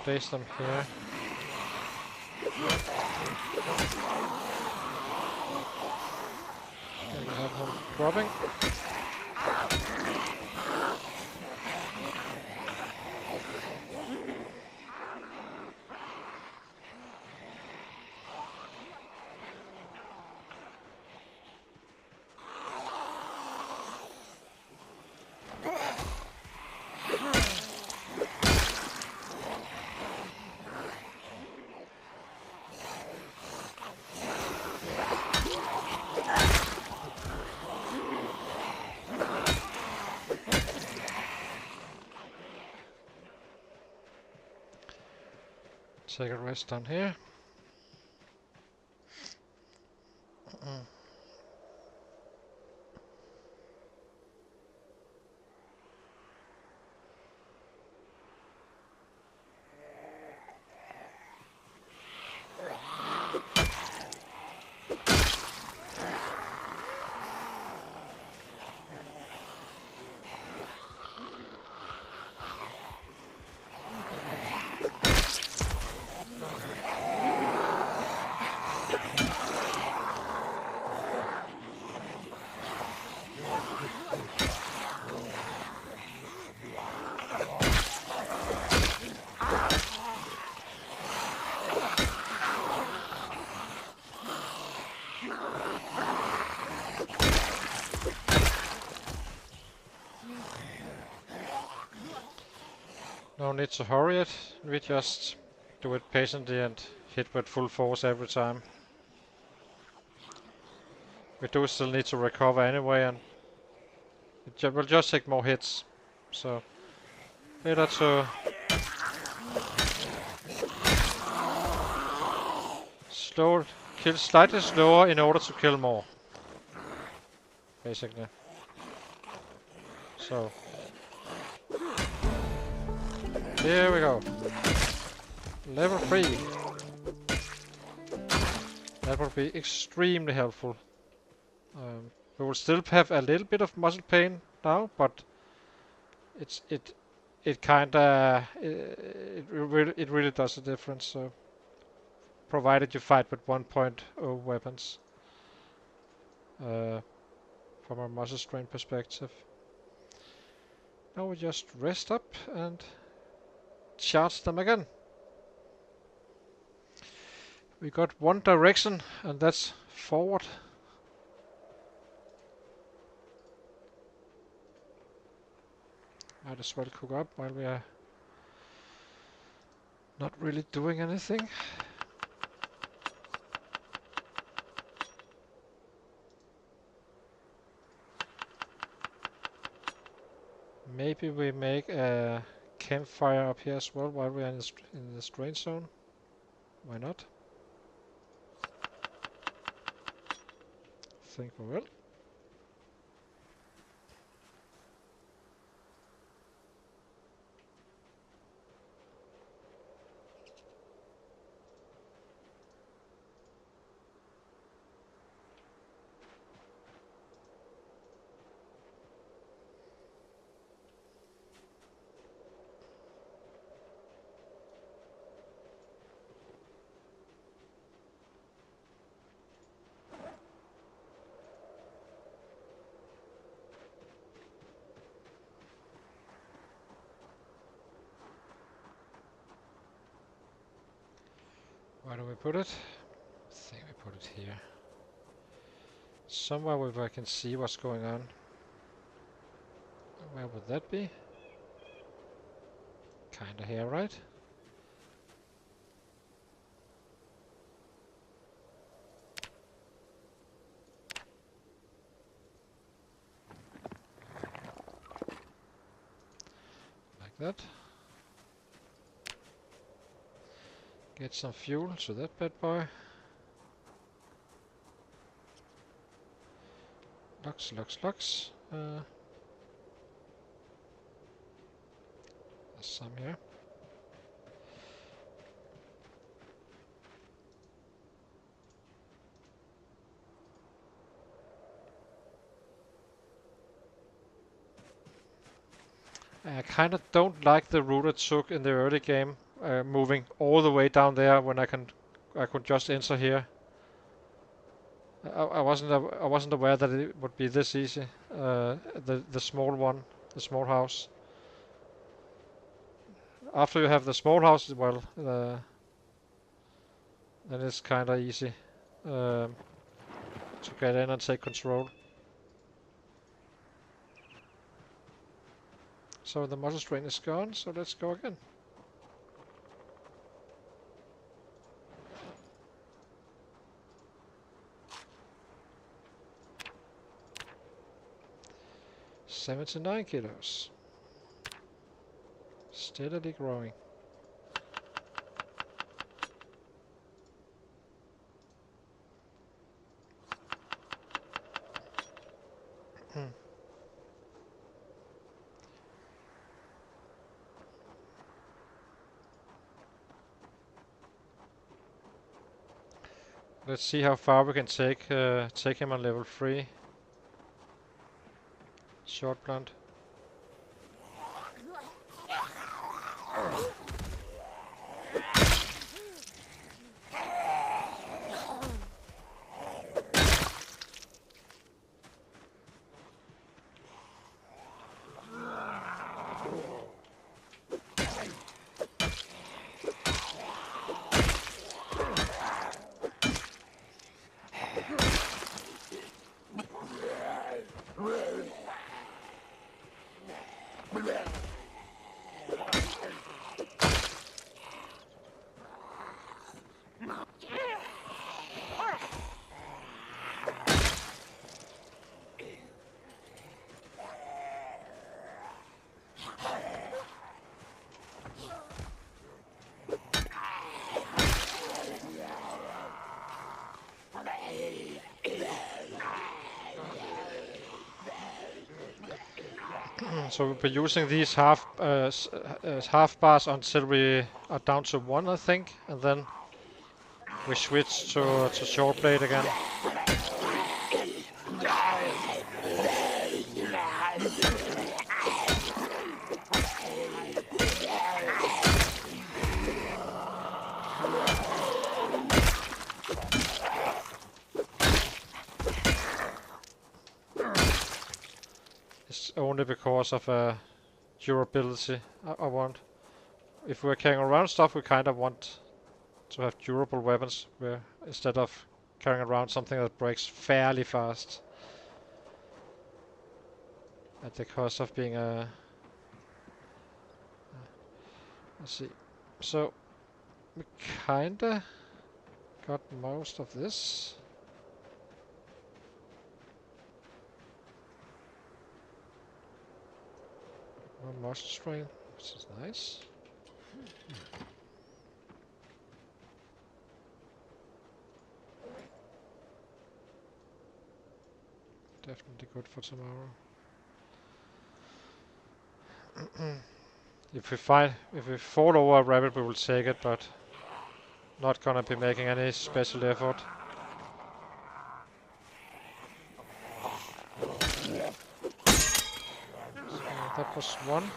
Place them here. And we have him dropping. Take a rest down here. need to hurry it. We just do it patiently and hit with full force every time. We do still need to recover anyway, and it will just take more hits. So better to kill slightly slower in order to kill more. Basically. So here we go. Level 3. That would be extremely helpful. We will still have a little bit of muscle pain now, but it kinda it really does a difference. So provided you fight with 1.0 weapons, from a muscle strain perspective. Now we just rest up and charge them again. We got one direction, and that's forward. Might as well cook up while we are not really doing anything. Maybe we make a campfire up here as well while we are in the strain zone. Why not? I think we will. Where do we put it? I think we put it here. Somewhere where I can see what's going on. Where would that be? Kinda here, right? Like that. Get some fuel to that bad boy. Lux. There's some here. I kinda don't like the route I took in the early game, moving all the way down there when I could just enter here. I wasn't aware that it would be this easy. The small one, the small house. After you have the small house, well, then it's kinda easy to get in and take control. So the muscle strain is gone, so let's go again. $79 kilos. Steadily growing. Let's see how far we can take him on level 3. Short blunt. So we'll be using these half bars until we are down to 1, I think, and then we switch to short blade again. It's only because of durability I want. If we're carrying around stuff, we kind of want to have durable weapons, where instead of carrying around something that breaks fairly fast at the cost of being a... let's see. So we kinda got most of this. More muscle strain, which is nice. Definitely good for tomorrow. If we fall over a rabbit, we will take it, but not gonna be making any special effort. So that was one.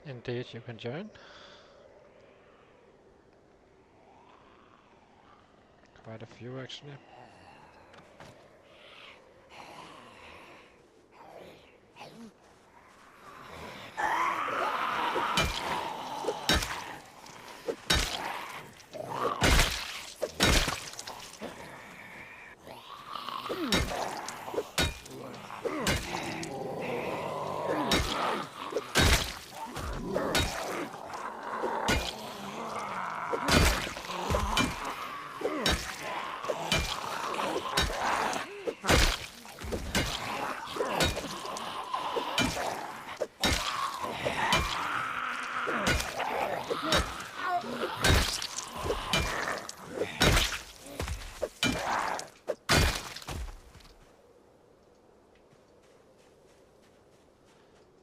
Indeed, you can join. Quite a few, actually.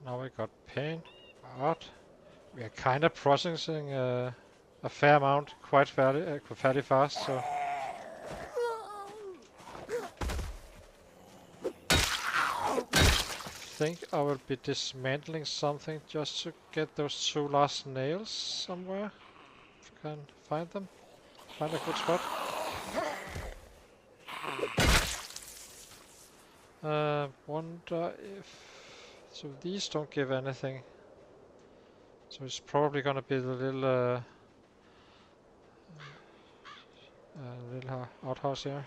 Now we got pain, but we are kind of processing a fair amount fairly fast, so I think I will be dismantling something just to get those 2 last nails somewhere. If I can find them. Find a good spot. Wonder if... so these don't give anything. So it's probably gonna be the little outhouse here.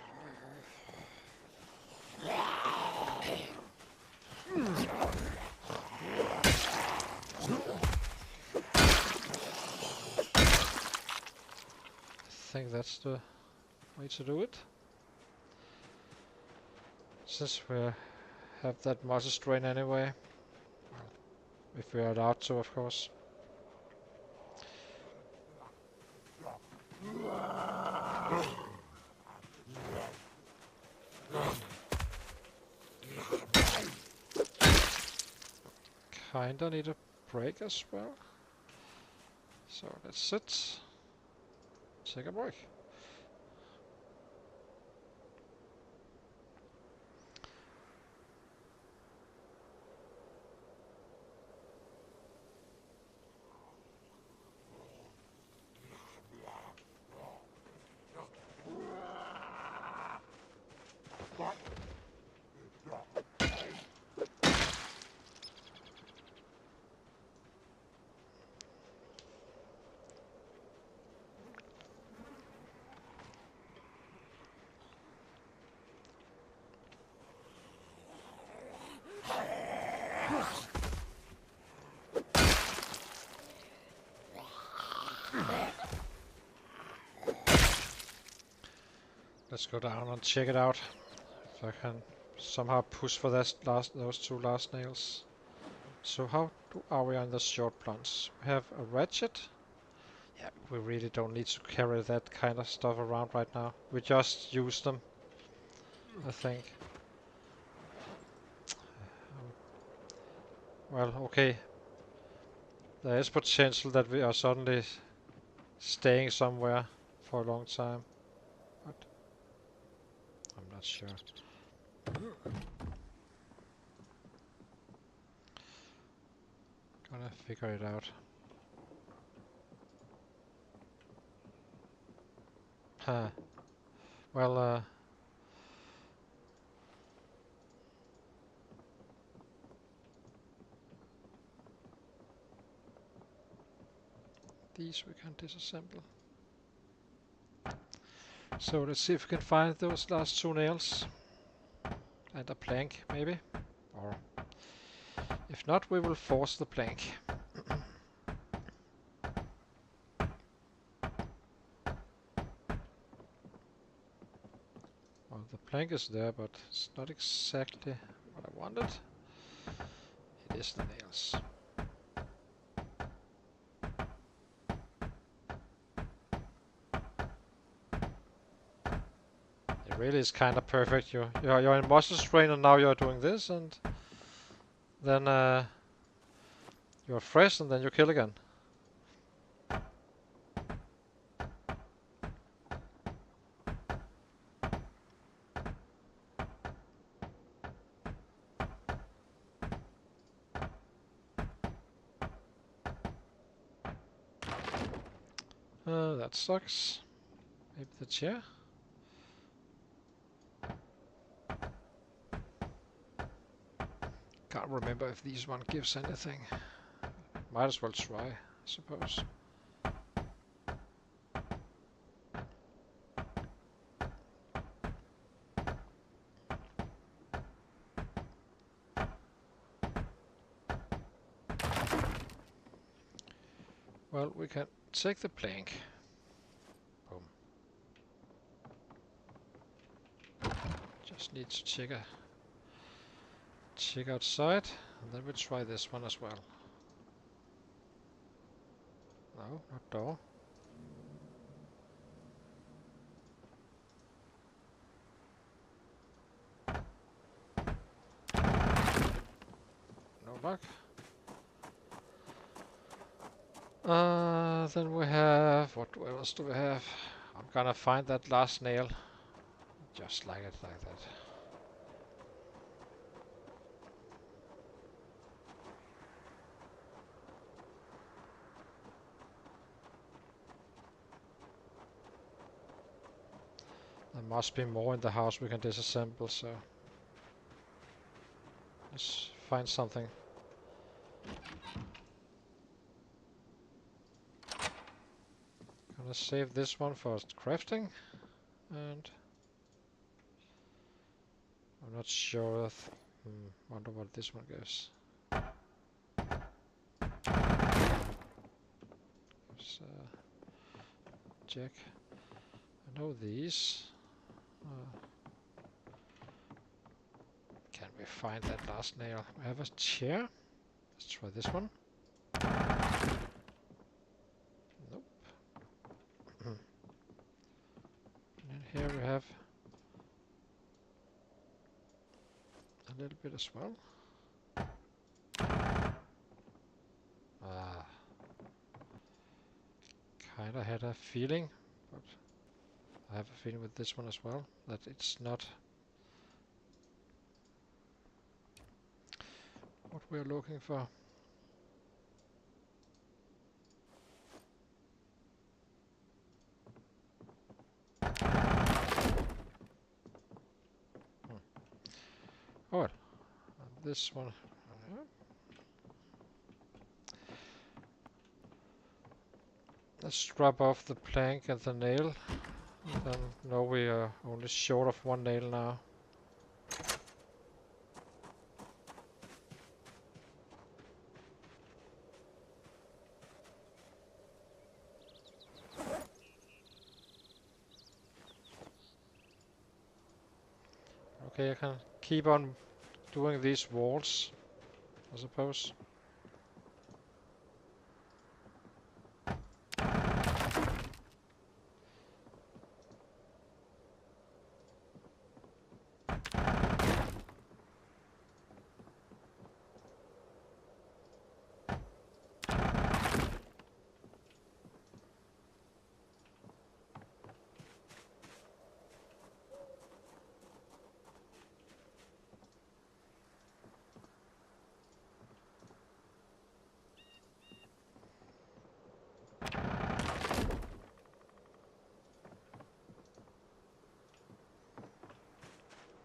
I think that's the way to do it. Since we have that muscle strain anyway. Well, if we are allowed to, of course. Kinda need a break as well. So let's sit. Take a break. Let's go down and check it out. If I can somehow push for those two last nails. So how are we on the short plunge? We have a ratchet. Yeah, we really don't need to carry that kind of stuff around right now. We just use them, I think. Well, okay. There is potential that we are suddenly staying somewhere for a long time, but I'm not sure. Gonna figure it out. Huh. Well, these we can disassemble. So let's see if we can find those last two nails. And a plank, maybe? Or if not, we will force the plank. Well, the plank is there, but it's not exactly what I wanted. It is the nails. It really is kind of perfect. You're in muscle strain and now you're doing this, and then you're fresh and then you kill again. That sucks. Maybe the chair? Can't remember if these one gives anything. Might as well try, I suppose. Well, we can take the plank. Boom. Just need to check outside, and then we try this one as well. No, not door. No luck. Then we have, what else do we have? I'm gonna find that last nail. Just like it, like that. There must be more in the house we can disassemble, so let's find something. Gonna save this one for crafting, and I'm not sure if, wonder what this one goes. Jack. I know these. Can we find that last nail? We have a chair. Let's try this one. Nope. And here we have a little bit as well. Kinda had a feeling, but I have a feeling with this one as well that it's not what we're looking for. Oh well, and this one. Let's drop off the plank and the nail. And then no, we are only short of one nail now. Okay, I can keep on doing these walls, I suppose.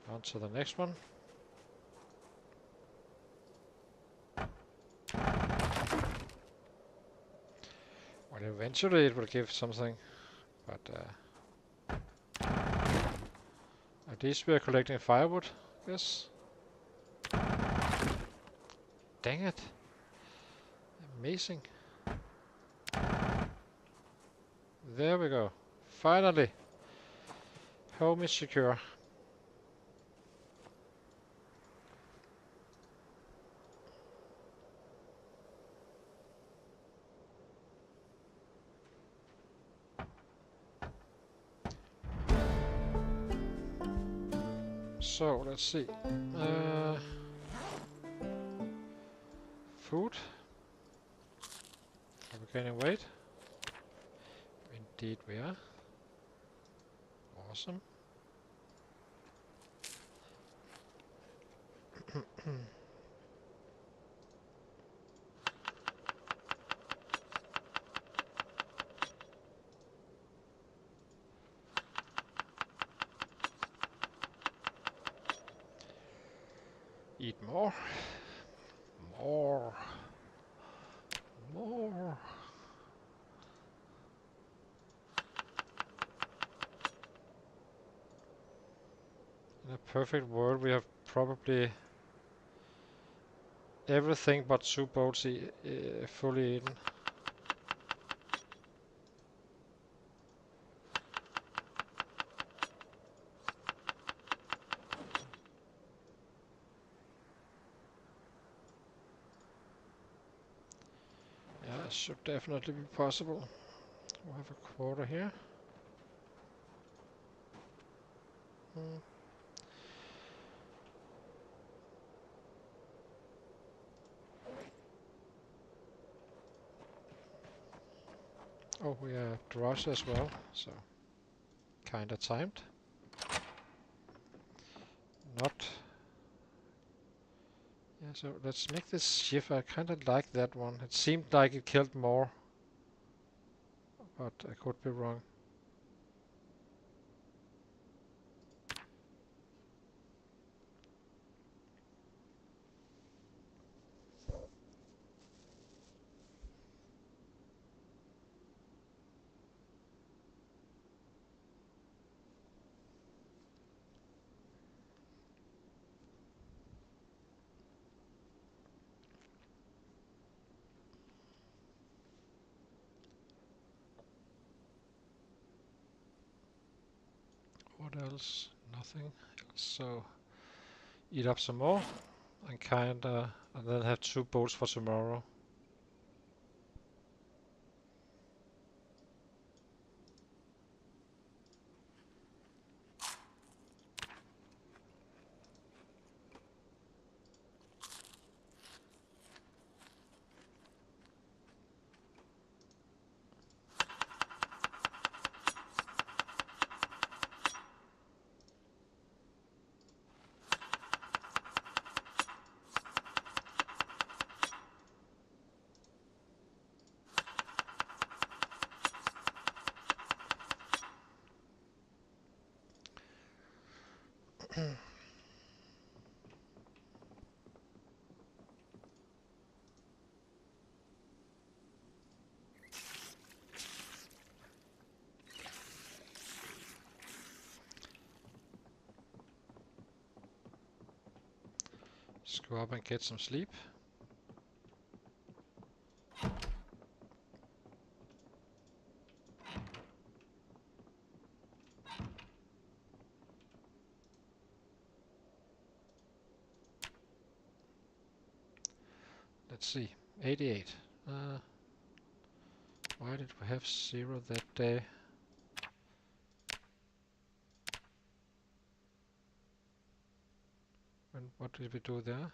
On to the next one. Well, eventually it will give something, but at least we are collecting firewood, yes. Dang it. Amazing. There we go. Finally. Home is secure. So, let's see. Food. Are we gaining weight? Indeed we are. Awesome. Eat more. More. More. In a perfect world, we have probably everything but 2 boats fully eaten. Yeah, it should definitely be possible. We'll have a quarter here. Oh, we have dross as well, so kinda timed. Not. Yeah, so let's make this shift. I kinda like that one. It seemed like it killed more, but I could be wrong. What else? Nothing. So eat up some more and and then have 2 boats for tomorrow. Let's go up and get some sleep. let's see, 88. Why did we have 0 that day? And what did we do there?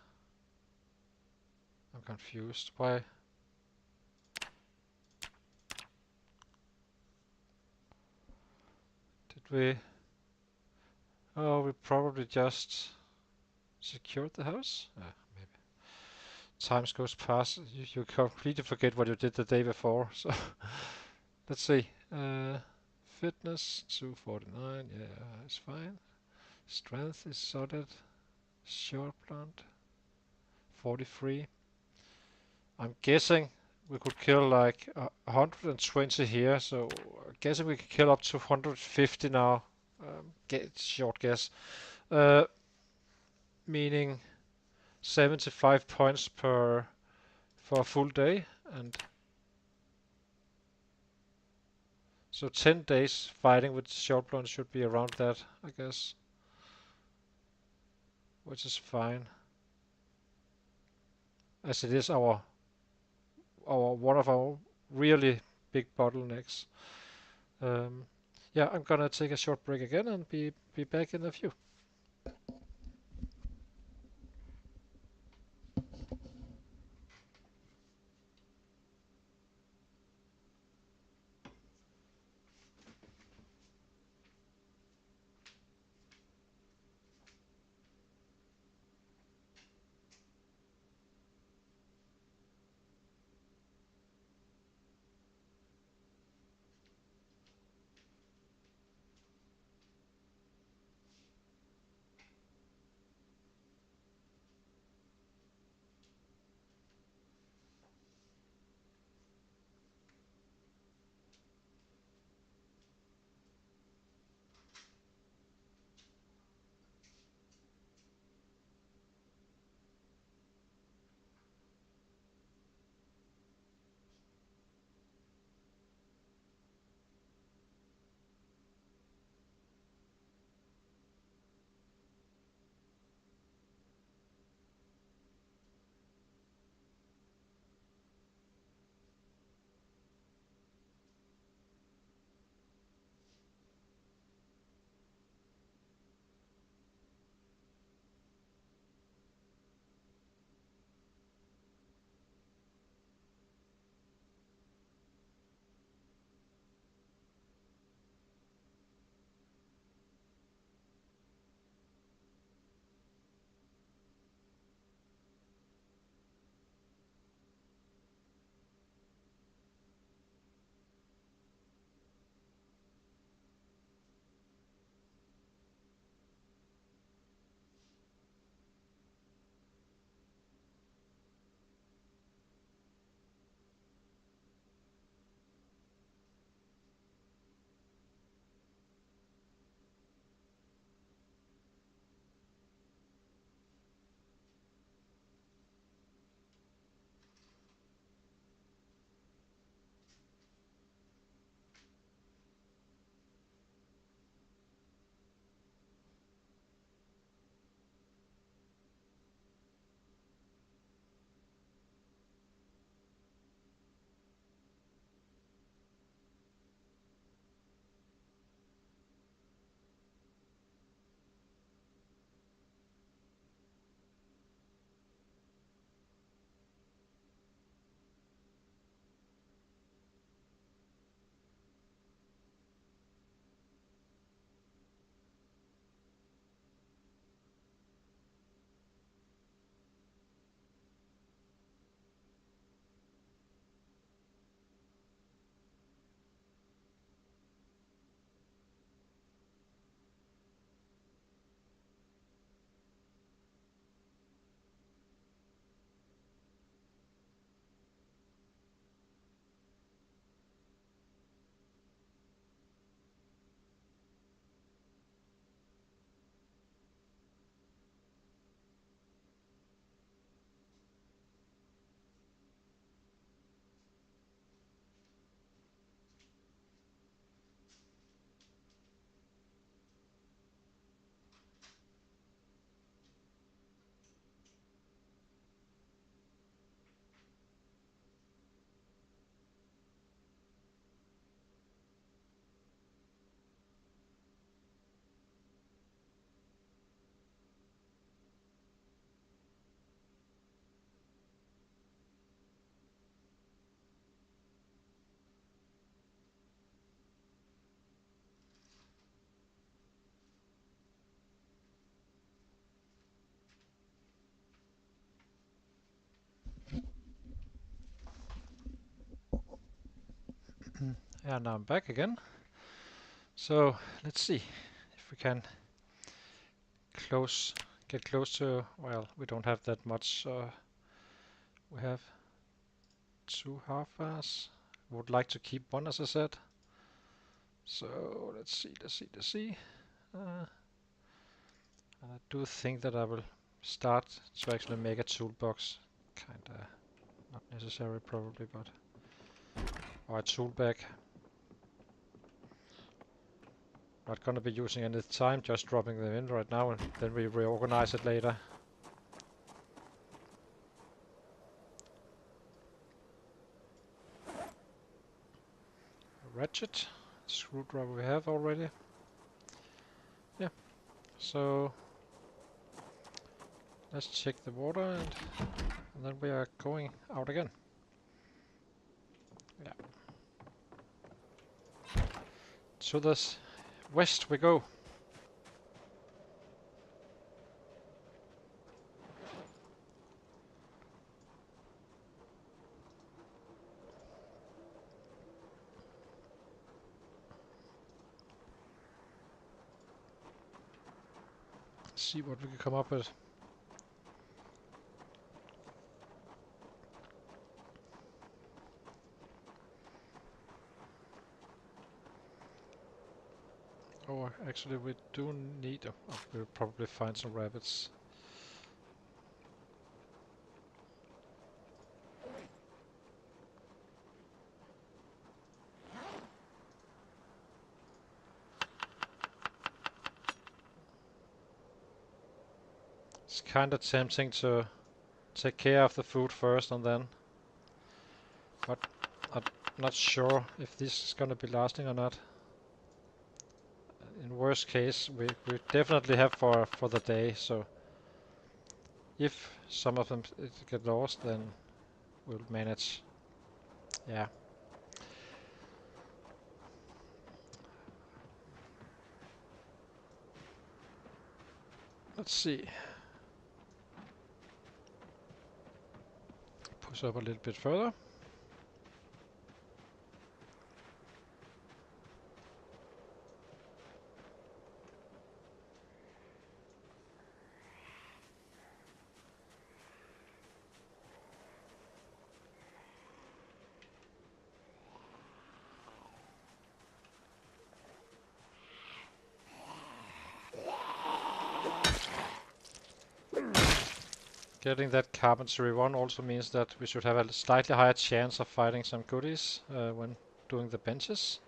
I'm confused. Why? Did we? Oh, we probably just secured the house? Maybe. Time goes past. You completely forget what you did the day before. So let's see. Fitness 249. Yeah, it's fine. Strength is solid. Short plant 43. I'm guessing we could kill like 120 here, so I'm guessing we could kill up to 150 now. Short guess. Meaning 75 points per for a full day, and so 10 days fighting with short blunts should be around that, I guess, which is fine, as it is our one of our really big bottlenecks. Yeah, I'm gonna take a short break again and be back in a few. Yeah, now I'm back again. So let's see if we can get close to, well, we don't have that much. We have 2 half-bars. Would like to keep one, as I said. So let's see. Uh, I do think that I will start to actually make a toolbox. Kinda not necessary probably, but or a tool bag. Not gonna be using any time, just dropping them in right now and then we reorganize it later. A ratchet, screwdriver we have already. Yeah, so let's check the water and then we are going out again. Yeah. To the west we go. See what we can come up with. Oh, actually we do need, we'll probably find some rabbits. It's kinda tempting to take care of the food first and then, but I'm not sure if this is gonna be lasting or not. In worst case, we definitely have for the day, so if some of them get lost, then we'll manage. Yeah. Let's see. Push up a little bit further. Getting that carpentry one also means that we should have a slightly higher chance of finding some goodies when doing the benches.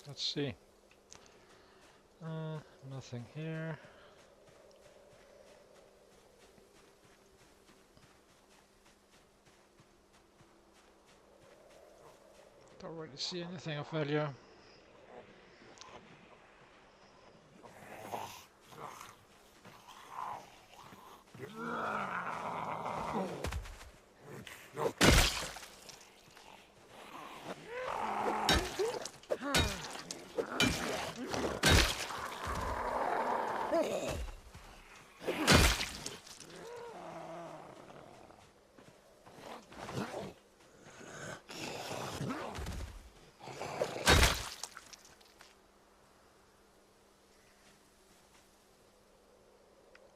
Let's see. Nothing here. Don't really see anything of value.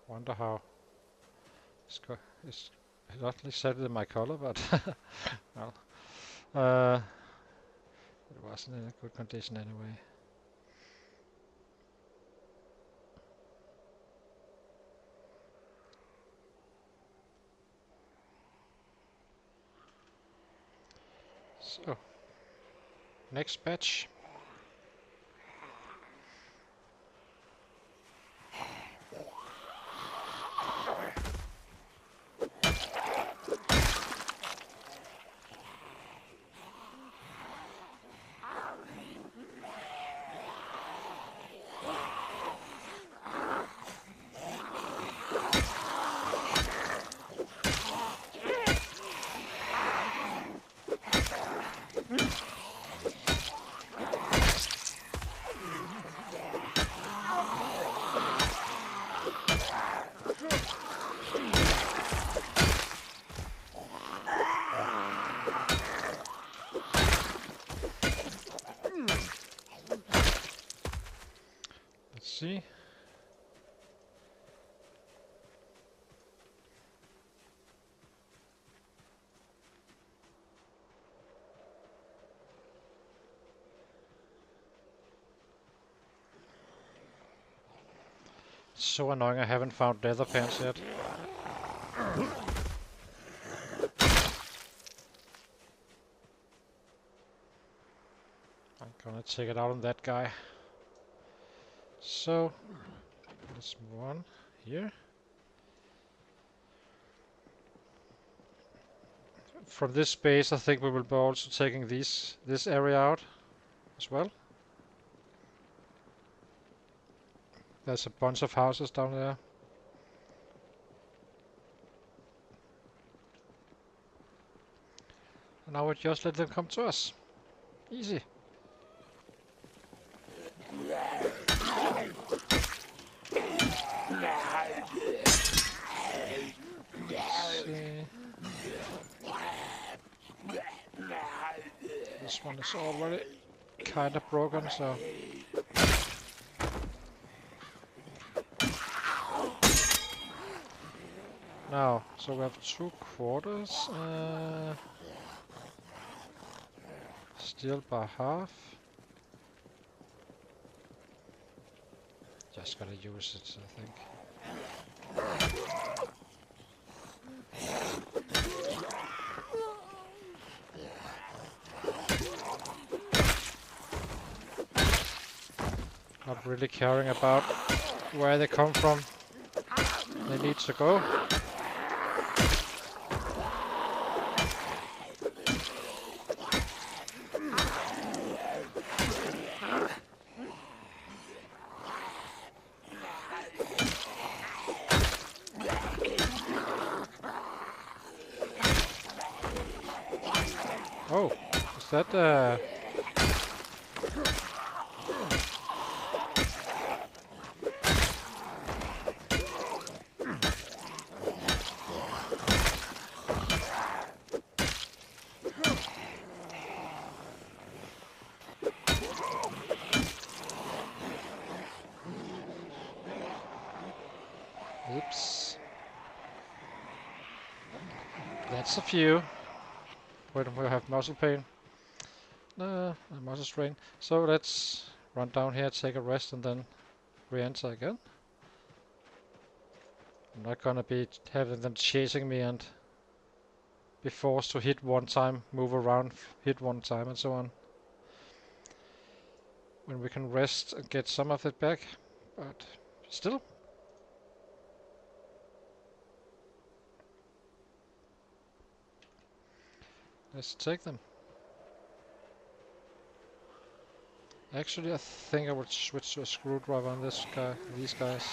Wonder how it's not exactly my color, but well, It wasn't in a good condition anyway. So, next batch. Let's see. So annoying I haven't found leather pants yet. I'm gonna take it out on that guy. So, let's move on here. From this base I think we will be also taking this area out as well. There's a bunch of houses down there. And now we just let them come to us. Easy. This one is already kind of broken, so... Now, so we have 2 quarters. Still by half. Just gotta use it, I think. Not really caring about where they come from. They need to go. Oh, is that oops. That's a few. When we have muscle pain. Muscle strain. So let's run down here, take a rest, and then re-enter again. I'm not gonna be having them chasing me and be forced to hit one time, move around, hit one time, and so on. When we can rest and get some of it back, but still. Let's take them. Actually, I think I would switch to a screwdriver on this guy, these guys.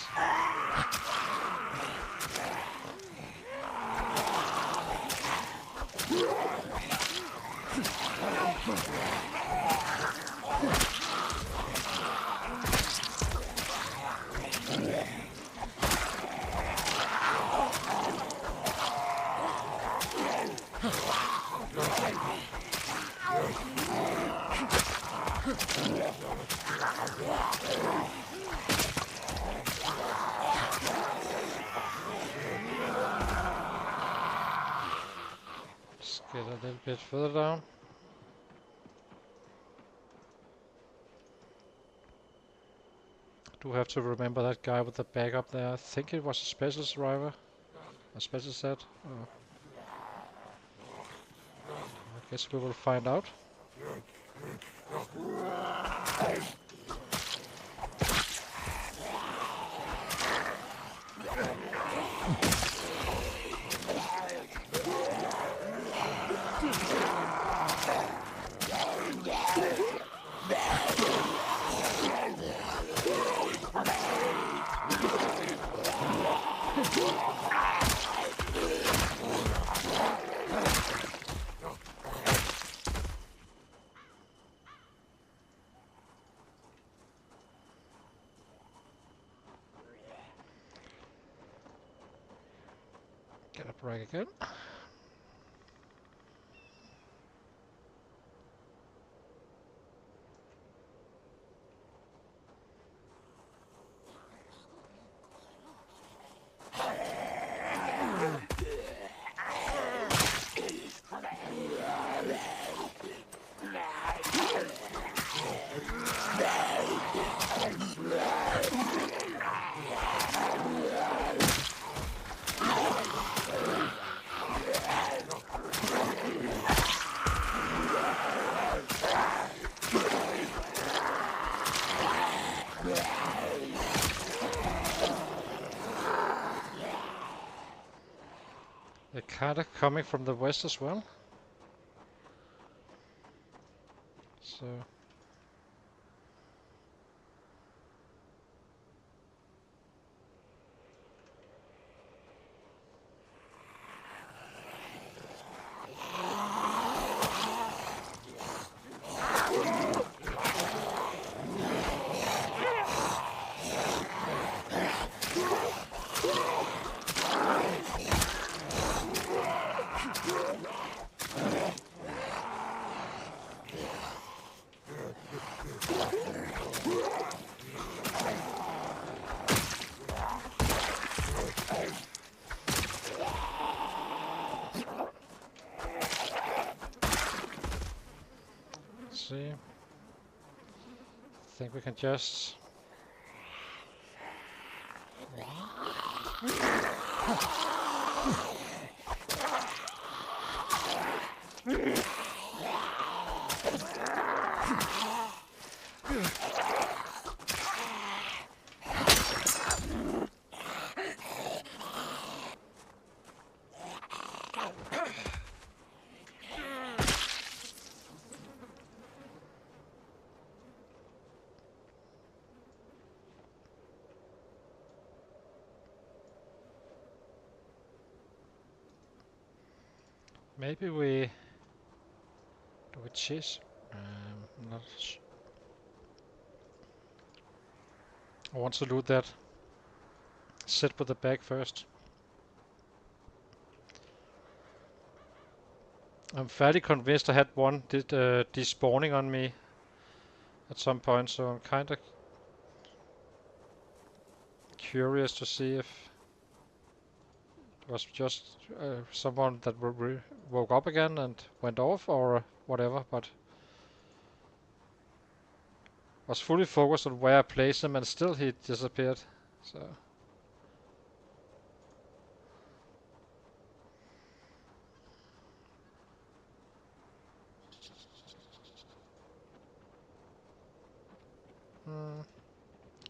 Let's get a little bit further down. do have to remember that guy with the bag up there. I think it was a special survivor. A special set. I guess we will find out. Get a break again. They're kind of coming from the west as well. So see. I think we can just maybe we do we chase? Not. I want to loot that. Sit with the bag first. I'm fairly convinced I had one despawning on me at some point, so I'm kind of curious to see if it was just someone that woke up again and went off or whatever, but was fully focused on where I placed him and still he disappeared. So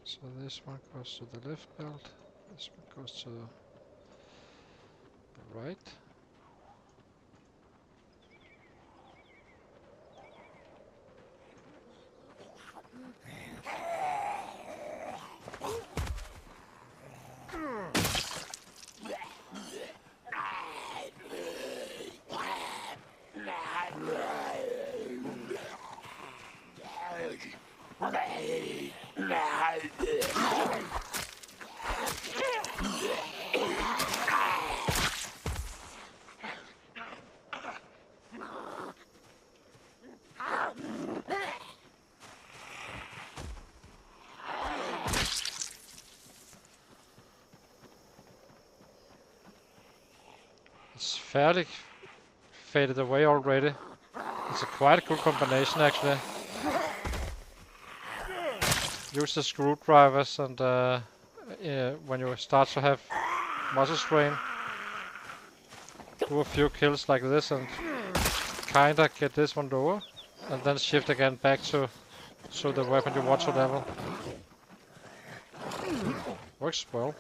so this one goes to the left belt, this one goes to the right. It's fairly faded away already. It's a quite a cool combination actually. use the screwdrivers and when you start to have muscle strain, do a few kills like this and kinda get this one lower, and then shift again back to the weapon you want to level. Works well.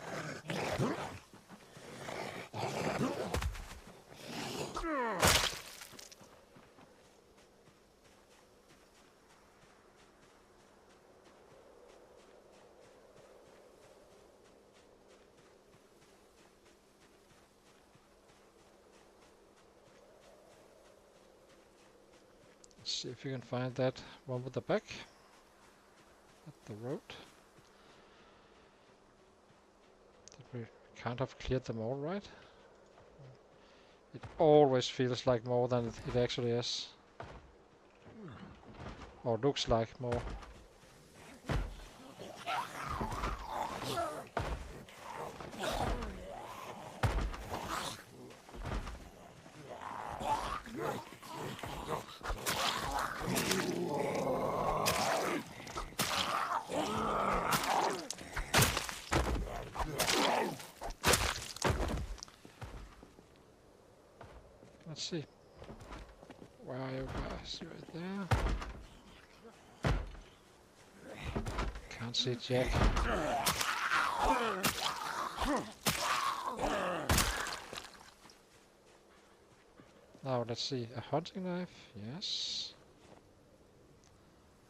Let's see if you can find that one with the back at the road. Did we can't have cleared them all, right? It always feels like more than it actually is. Or looks like more. Let's see. Where are you guys? Right there. Can't see Jack. Now let's see. A hunting knife, yes.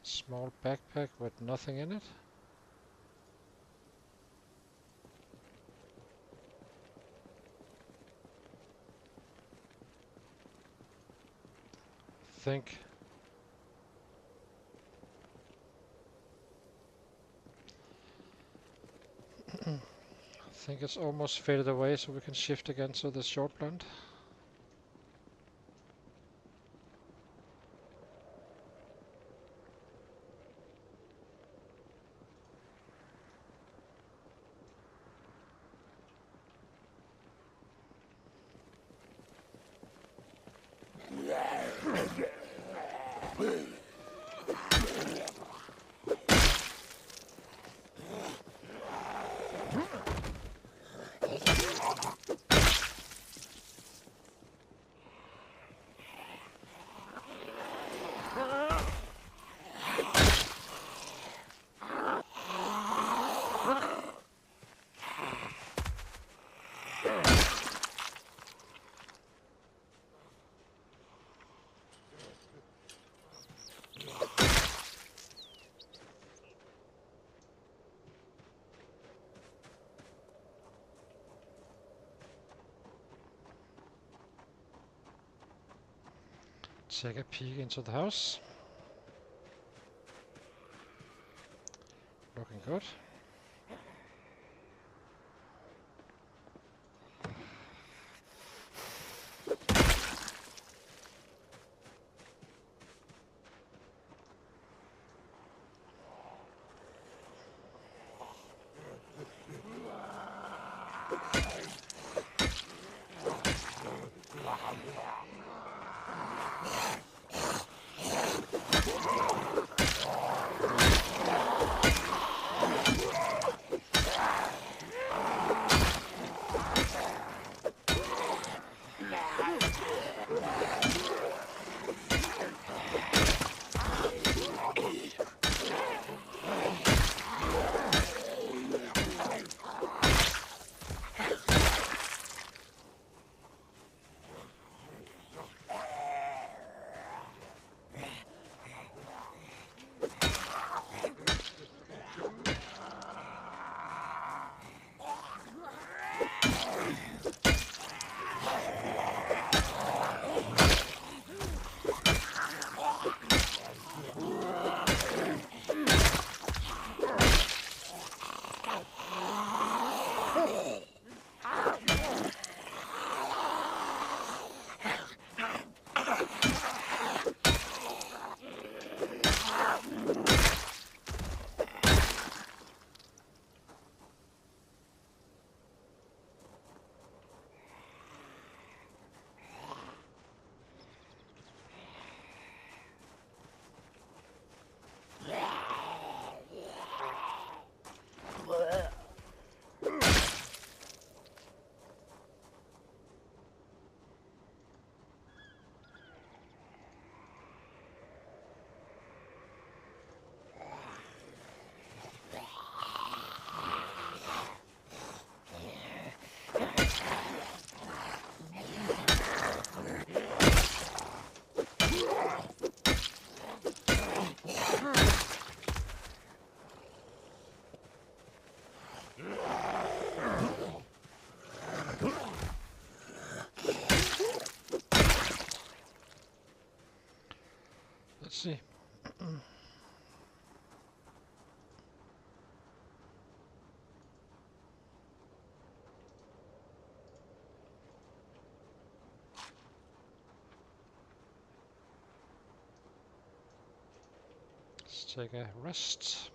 Small backpack with nothing in it. Think it's almost faded away, so we can shift again to the short blunt. Take a peek into the house. Looking good. take a rest.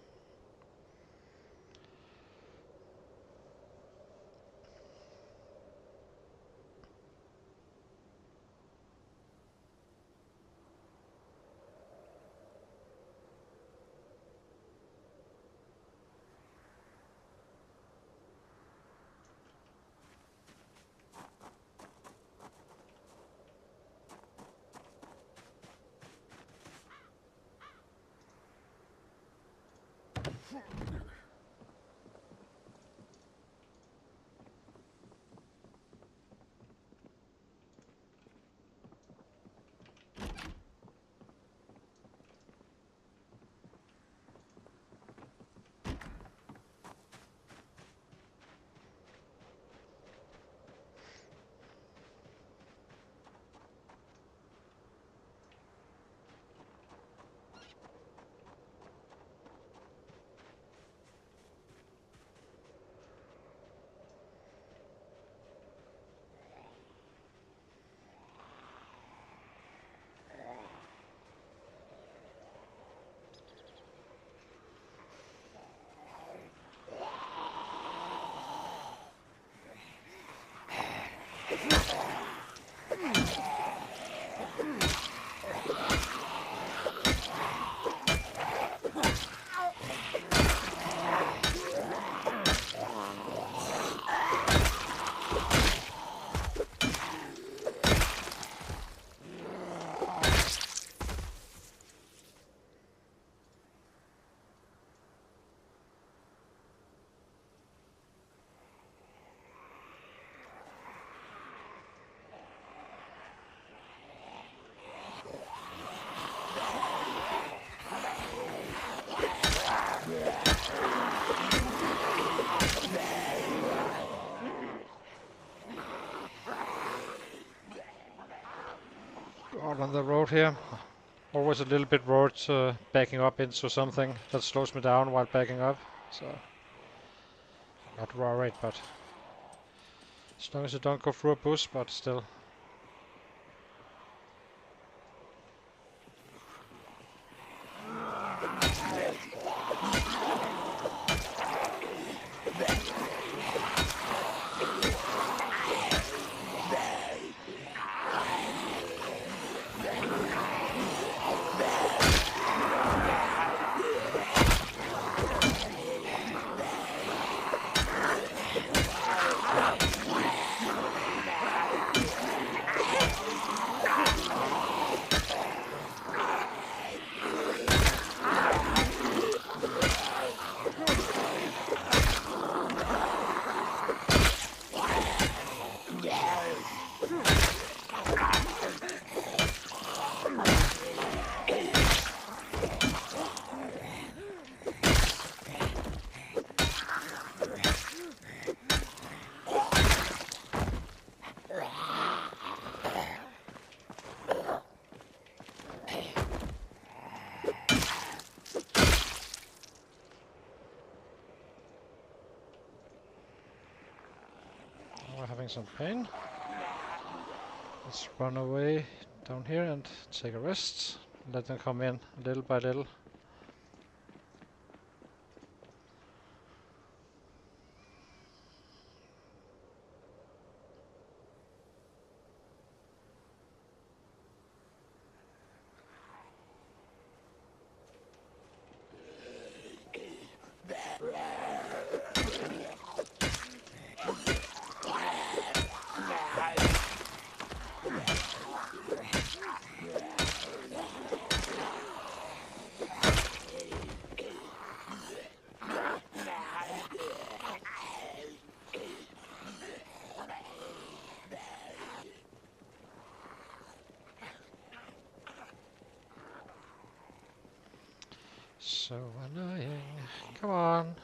Out on the road here. Always a little bit worried backing up into something that slows me down while backing up. So, not worried, but as long as you don't go through a bush, but still. We're having some pain. Let's run away down here and take a rest. Let them come in little by little. So annoying. Come on.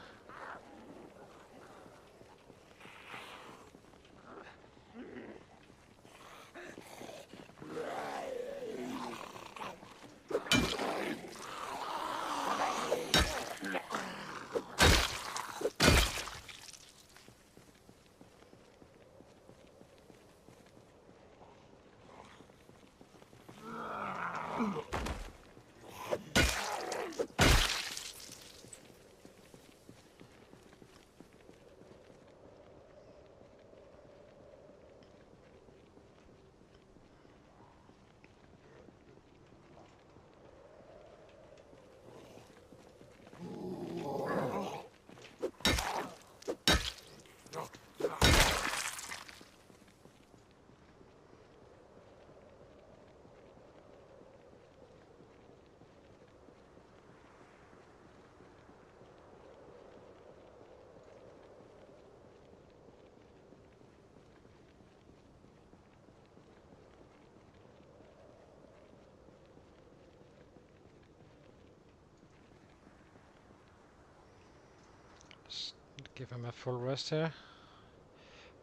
Give him a full rest here.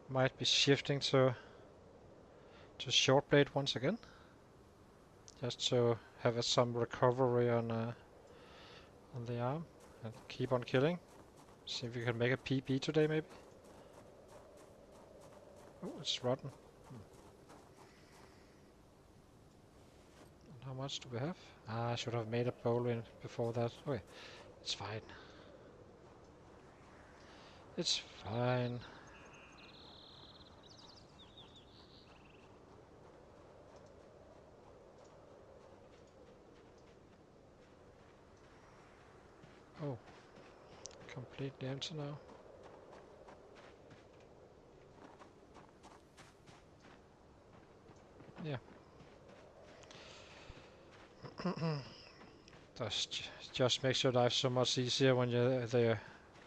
Might be shifting to short blade once again, just to have some recovery on the arm, and keep on killing. See if we can make a PB today, maybe. Oh, it's rotten. And how much do we have? Ah, I should have made a bowl in before that. Okay, it's fine. It's fine. Oh, completely empty now. Yeah. just makes your life so much easier when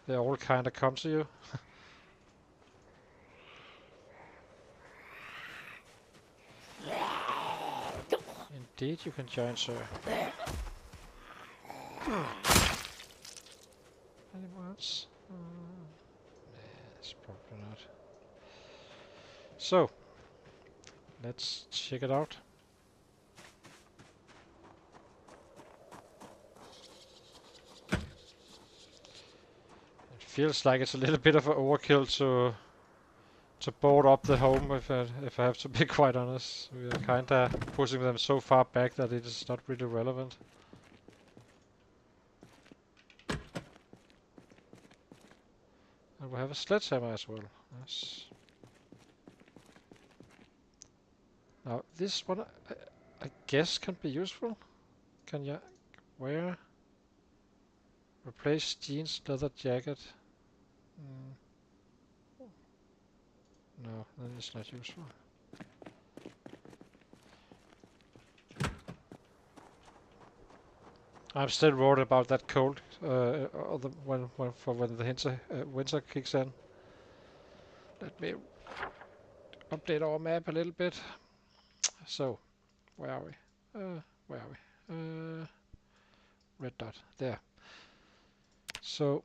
they all kind of come to you. Indeed, you can join, sir. Anyone else? It's probably not. So, let's check it out. It feels like it's a little bit of an overkill to board up the home, if I have to be quite honest. We are kinda pushing them so far back that it is not really relevant. And we have a sledgehammer as well. Yes. Now this one I guess can be useful. Can you wear? Replace jeans, leather jacket. No, that is not useful. I'm still worried about that cold when the winter kicks in. Let me update our map a little bit. So, where are we? Where are we? Red dot. There. So,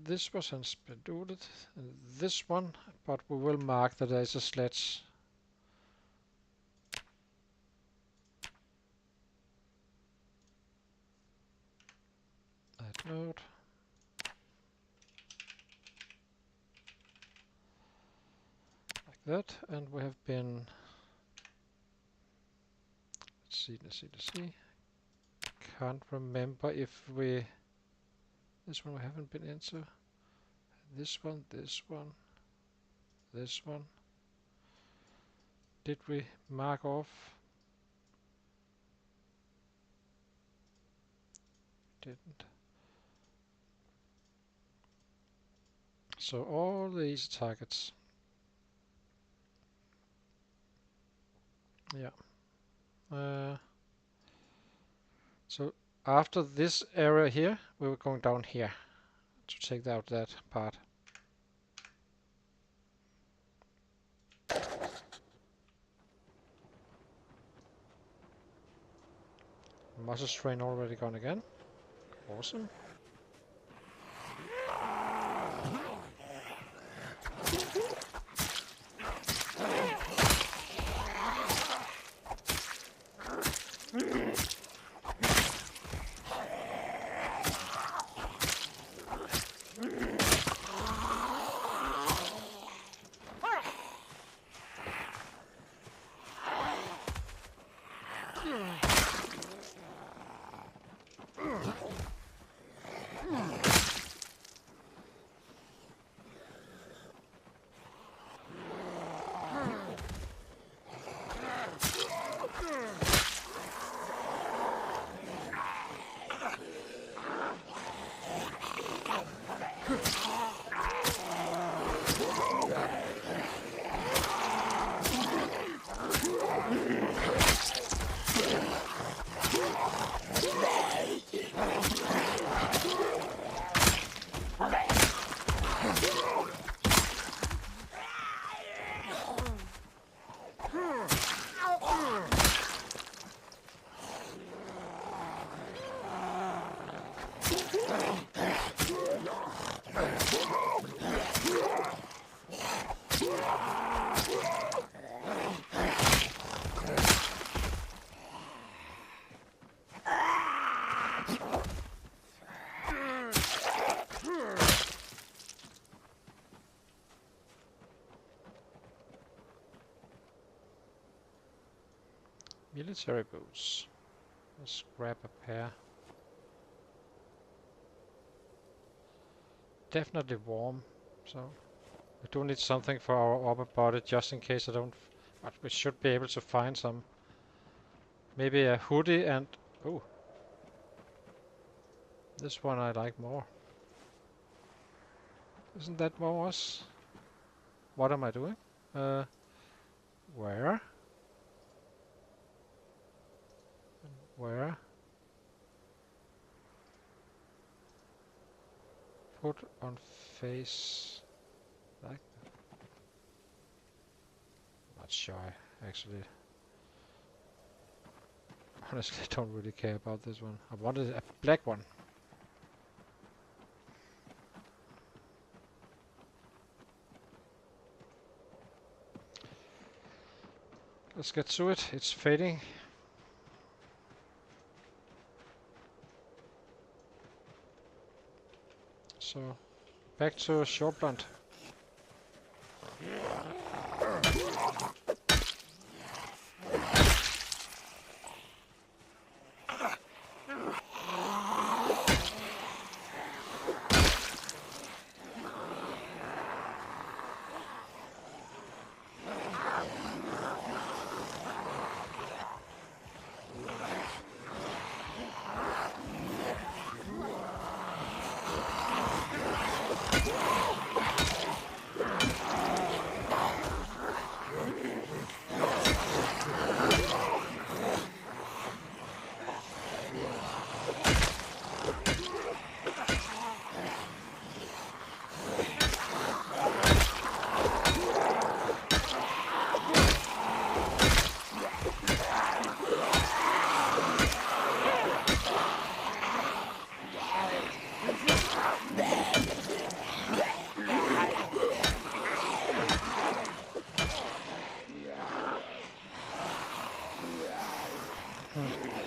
this was unspeduled. This one, but we will mark that there is a sledge. Add node. Like that, and we have been. Let's see. Can't remember if we. This one we haven't been into. This one. Did we mark off? Didn't. So all the easy targets. Yeah. So after this area here, we were going down here to take out that part. Muscle strain already gone again. Awesome. Military boots. Let's grab a pair. Definitely warm, so we do need something for our upper body just in case I don't. But we should be able to find some. Maybe a hoodie and oh, this one I like more. Isn't that more us? What am I doing? Where? Where? Put on face. Like that. Not shy, actually. Honestly, I don't really care about this one. I wanted a black one. Let's get to it. It's fading. So, back to short blunt.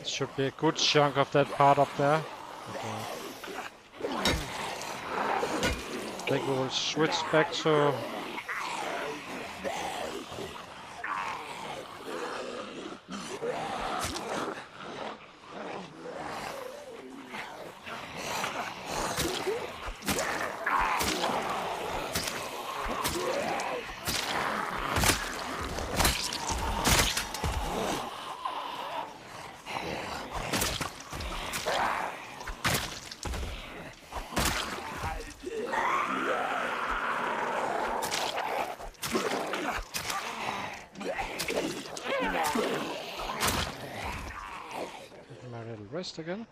Should be a good chunk of that part up there. Okay. I think we will switch back to rest again.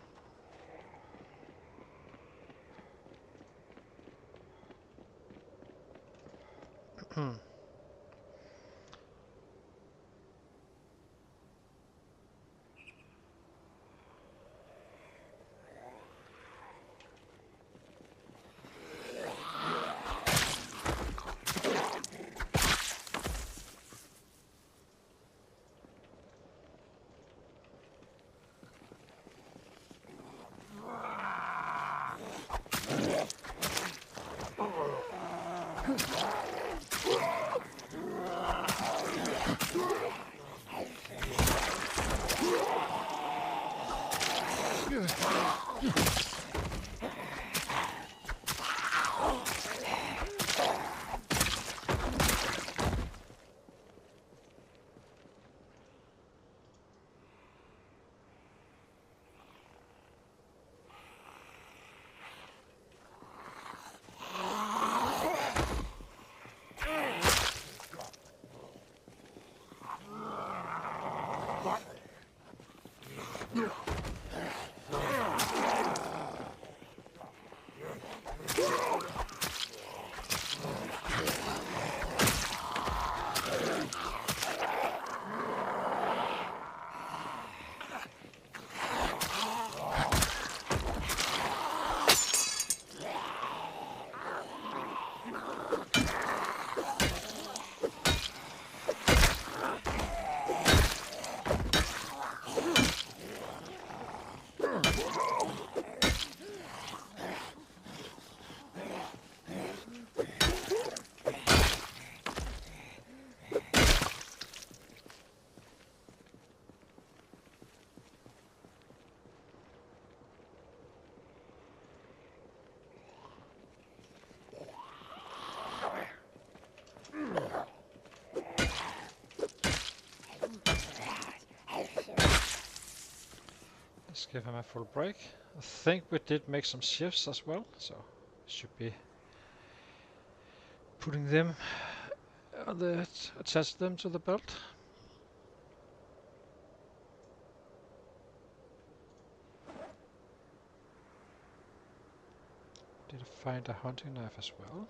give him a full break. I think we did make some shifts as well, so should be putting them on the attach them to the belt. Did I find a hunting knife as well?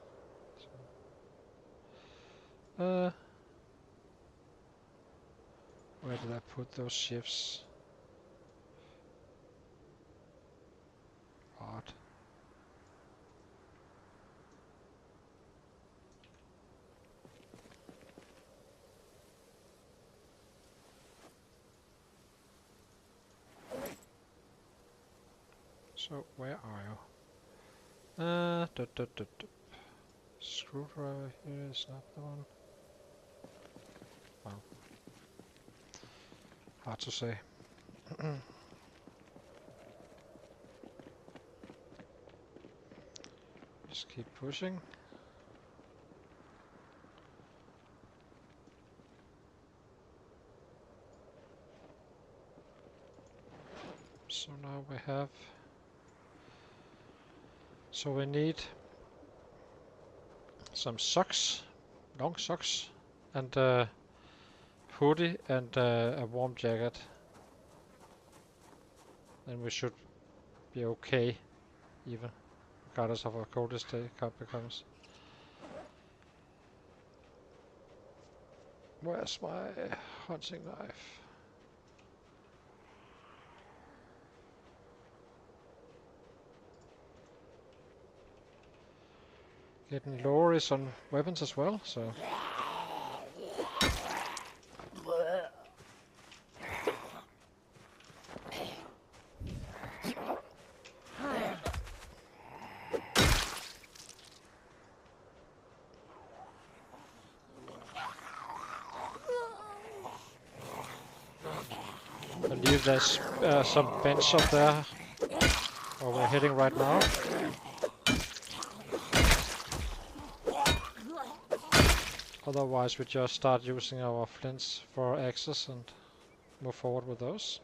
So, where did I put those shifts? Odd. So where are you? Screwdriver here is not the one. Well, hard to say. Just keep pushing. So now we have. So we need some socks, long socks, and a hoodie and a warm jacket. Then we should be okay, even regardless of how cold this day becomes. Where's my hunting knife? Getting lower is on weapons as well, so. I believe there's some bench up there where we're heading right now. Otherwise we just start using our flints for axes and move forward with those.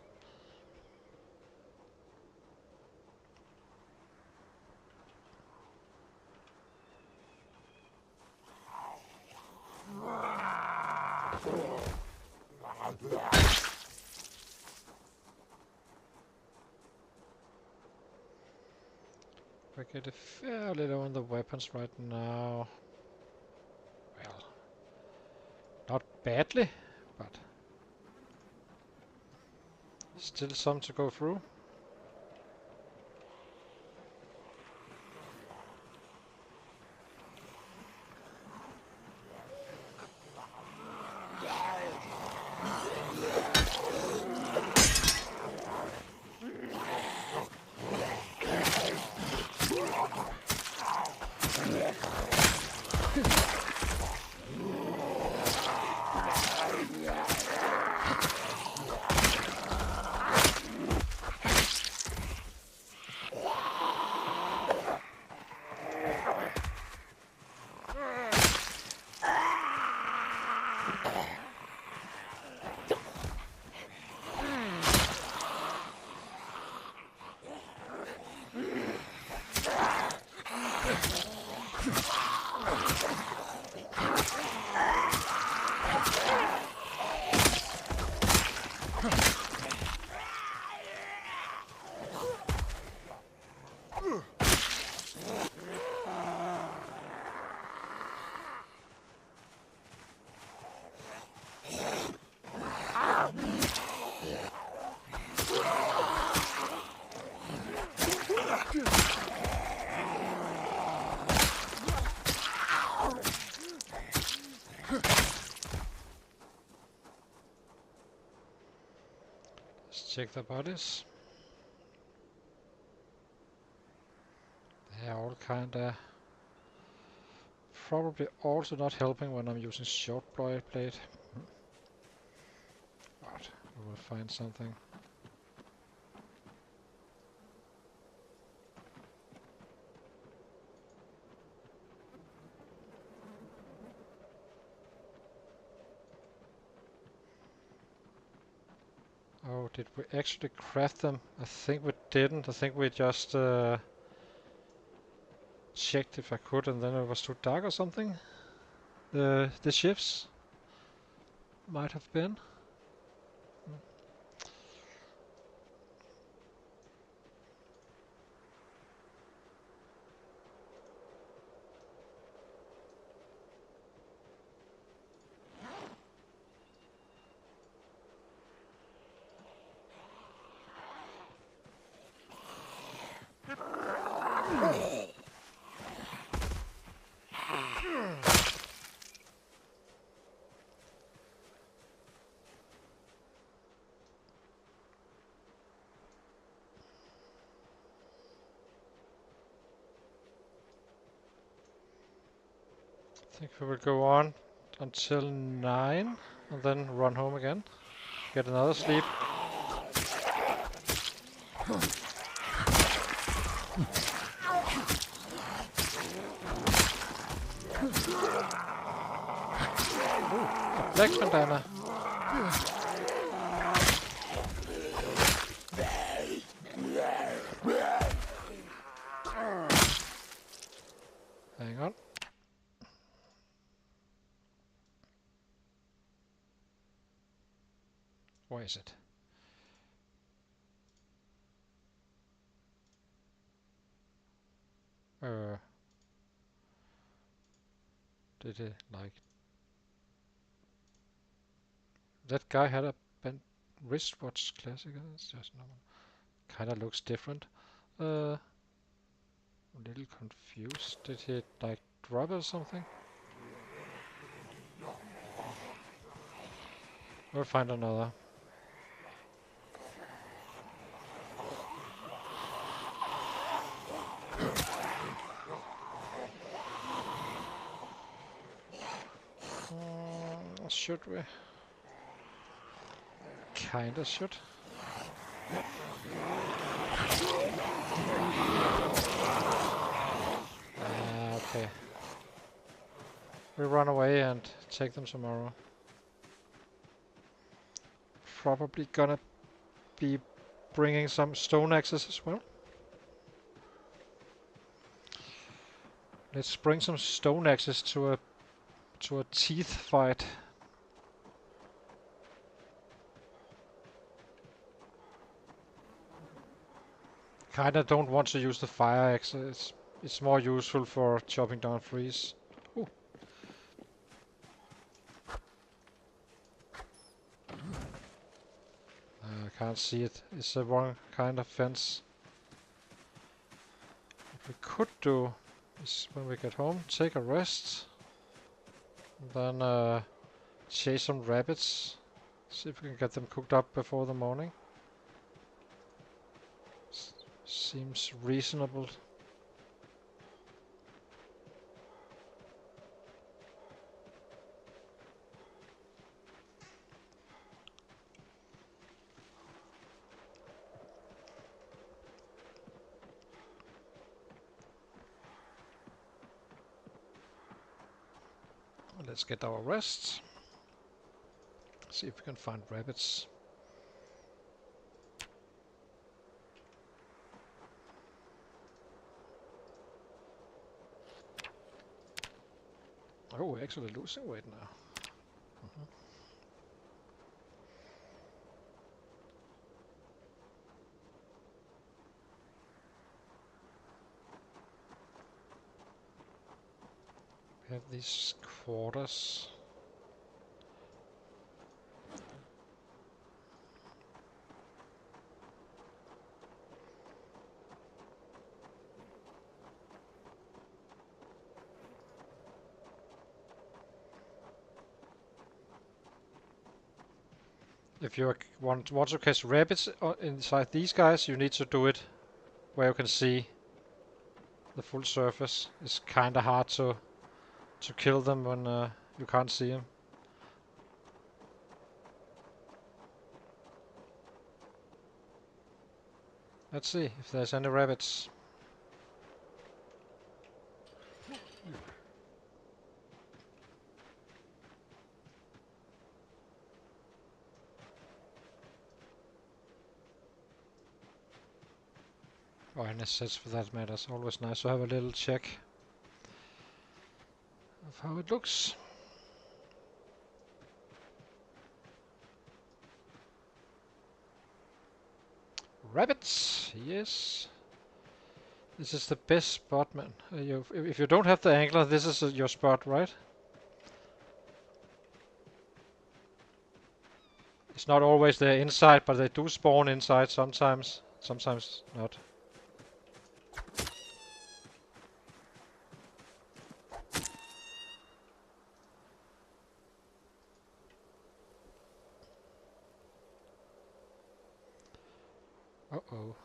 We're getting fairly low on the weapons right now. Well, not badly, but still some to go through. Let's check the bodies. They are all kinda probably also not helping when I'm using short blade. But we will find something. Oh, Oh, did we actually craft them? I think we didn't. I think we just checked if I could, and then it was too dark or something. The shifts might have been. I think we will go on until 9 and then run home again. Get another sleep. Black bandana. Hang on. Where is it? Did it like... That guy had a wristwatch classic. It's just normal. Kinda looks different. A little confused. Did he like drop it or something? We'll find another. Should we? Kinda should. Okay. We run away and take them tomorrow. Probably gonna be bringing some stone axes as well. Let's bring some stone axes to a teeth fight. Kinda don't want to use the fire axe. It's more useful for chopping down trees. Ooh. I can't see it. It's the wrong kind of fence. What we could do is when we get home, take a rest. And then chase some rabbits. See if we can get them cooked up before the morning. Seems reasonable. Let's get our rest. See if we can find rabbits. Oh, we're actually losing weight now. We have these quarters. If you want to catch rabbits inside these guys, you need to do it where you can see the full surface. It's kinda hard to kill them when you can't see them. Let's see if there's any rabbits. Or any sets for that matter. It's always nice to have a little check of how it looks. Rabbits, yes. This is the best spot, man. If you don't have the angler, this is your spot, right? It's not always they're inside, but they do spawn inside sometimes. Sometimes not. Uh-oh.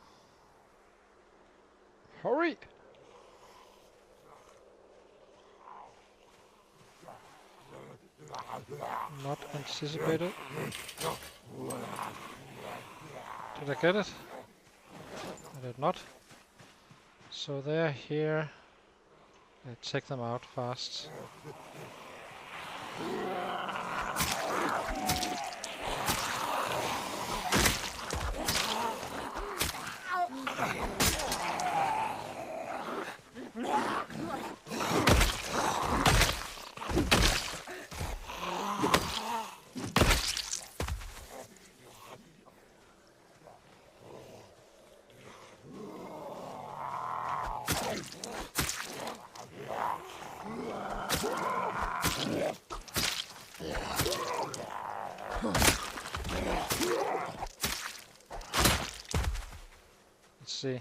Hurry! Not anticipated. Did I get it? I did not. So they're here. I take them out fast. Let's see.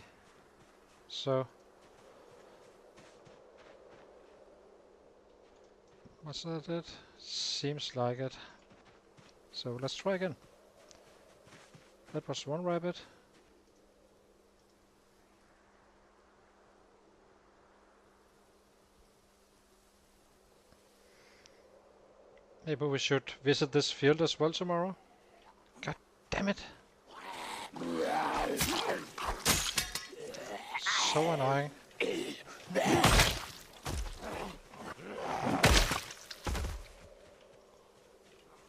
So, what's that? Seems like it. So let's try again. That was one rabbit. Maybe we should visit this field as well tomorrow. God damn it! So annoying.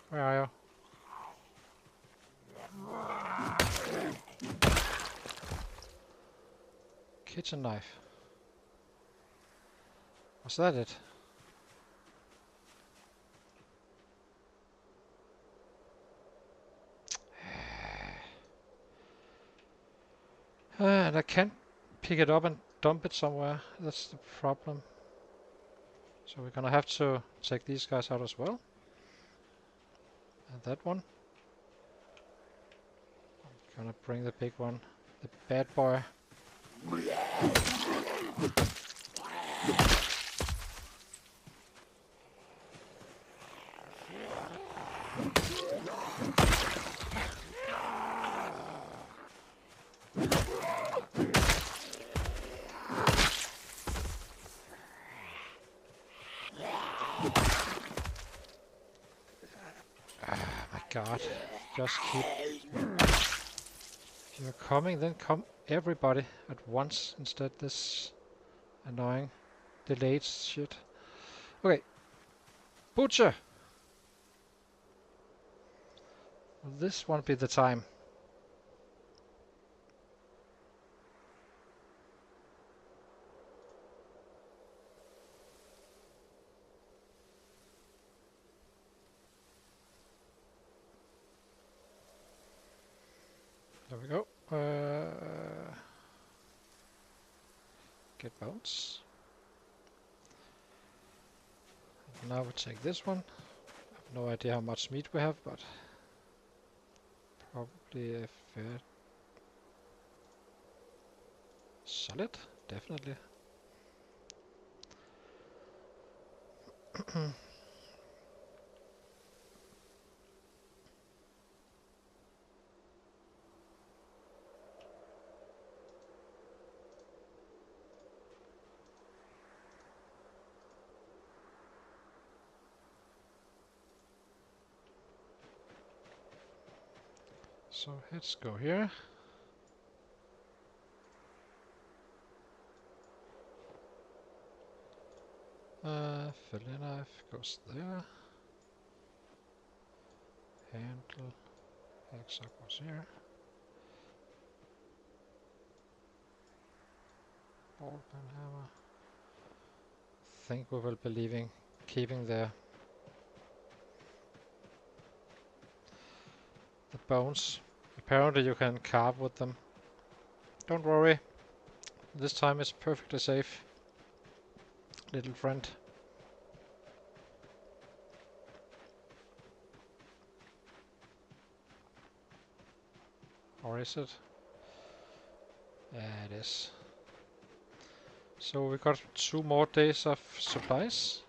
Where are you? Kitchen knife. Was that it? And I can't pick it up and dump it somewhere. That's the problem. So we're gonna have to take these guys out as well. And that one. I'm gonna bring the big one. The bad boy. God, just keep. If you're coming, then come everybody at once instead. This annoying delayed shit. Okay, butcher. Will this one be the time? There we go. Get bones. Now we take this one. I have no idea how much meat we have, but probably a fair solid, definitely. So let's go here. Fillet knife goes there. Handle, hacksaw goes here. Sword and hammer. Think we will be keeping the bones. Apparently you can carve with them. Don't worry, this time it's perfectly safe, little friend. Or is it? Yeah, it is. So we got 2 more days of supplies.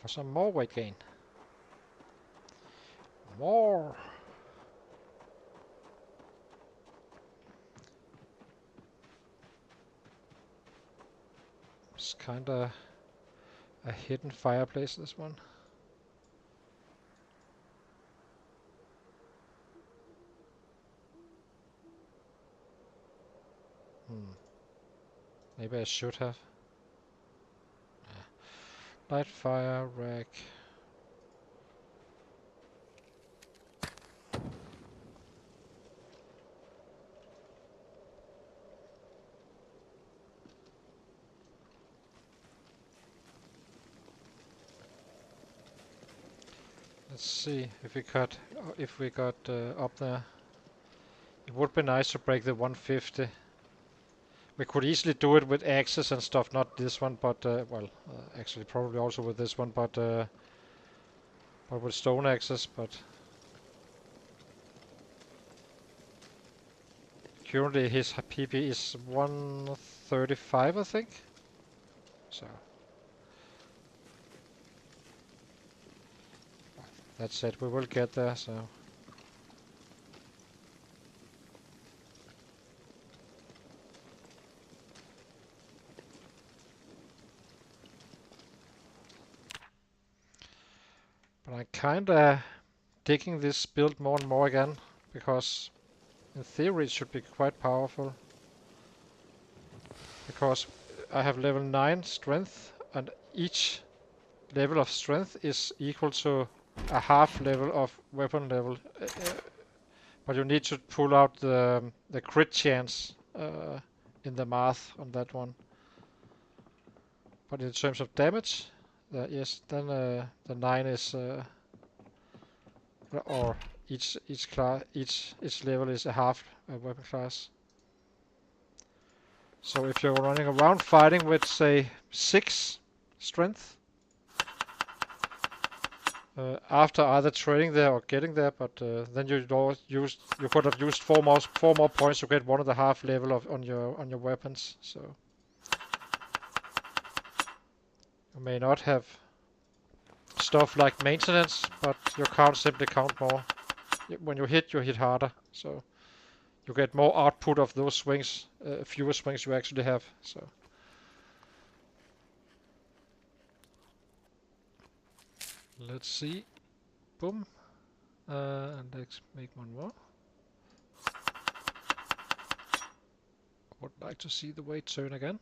For some more weight gain. More! It's kinda a hidden fireplace, this one. Maybe I should have. Light fire rack. Let's see if we got up there. It would be nice to break the 150. We could easily do it with axes and stuff, not this one, but actually probably also with this one, but with stone axes. But currently his PP is 135, I think. So that's it. We will get there. So. But I'm kinda digging this build more and more again, because in theory it should be quite powerful. Because I have level 9 strength, and each level of strength is equal to a half level of weapon level. But you need to pull out the crit chance in the math on that one. But in terms of damage, yes, then the 9 is or each level is a half weapon class. So if you're running around fighting with, say, 6 strength, after either trading there or getting there, but then you could have used 4 more points to get 1.5 level on your weapons. So you may not have stuff like maintenance, but your cards simply count more. When you hit harder. So you get more output of those swings, fewer swings you actually have. So let's see. Boom. And let's make one more. Would like to see the weight turn again.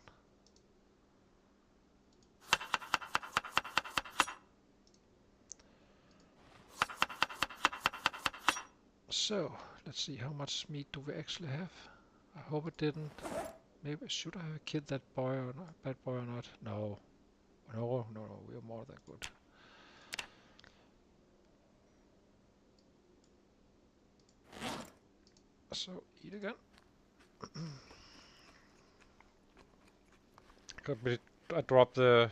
So let's see, how much meat do we actually have? I hope it didn't. Maybe should I have killed that boy or not? Bad boy or not? No. No, we're more than good. So eat again. I dropped the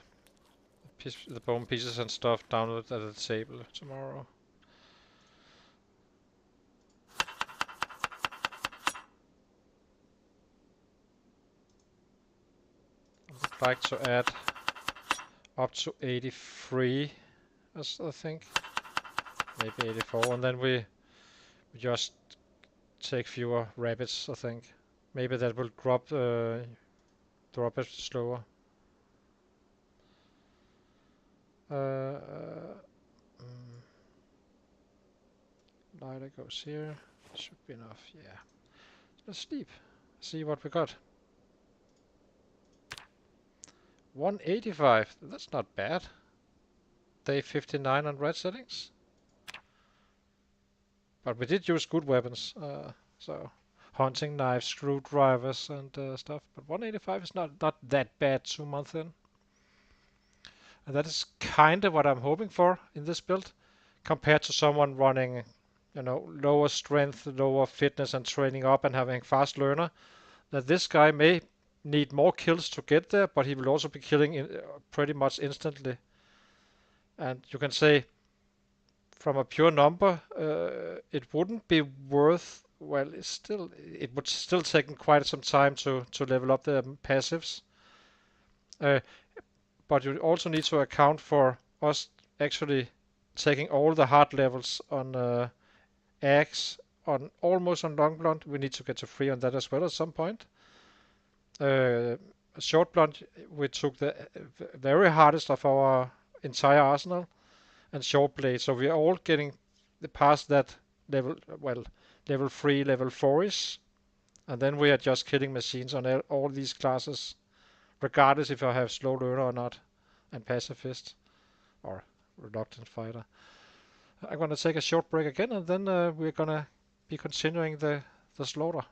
bone pieces and stuff down at the table tomorrow. I would like to add up to 83, as I think, maybe 84, and then we just take fewer rabbits. I think maybe that will drop it slower. Lighter goes here. Should be enough. Yeah. Let's sleep. See what we got. 185. That's not bad. Day 59 on red settings. But we did use good weapons, so hunting knives, screwdrivers, and stuff. But 185 is not that bad 2 months in. And that is kind of what I'm hoping for in this build, compared to someone running, lower strength, lower fitness, and training up and having fast learner. That this guy may need more kills to get there, but he will also be killing pretty much instantly. And you can say, from a pure number, it wouldn't be worth. Well, it would still take quite some time to level up the passives. Uh, but you also need to account for us actually taking all the hard levels on axe, on almost on long blunt. We need to get to 3 on that as well at some point. Short blunt, we took the very hardest of our entire arsenal, and short blade. So we are all getting past that level, well, level 3, level 4-ish. And then we are just killing machines on all these classes, regardless if I have slow learner or not, and pacifist, or reluctant fighter. I'm gonna take a short break again, and then we're gonna be continuing the slaughter.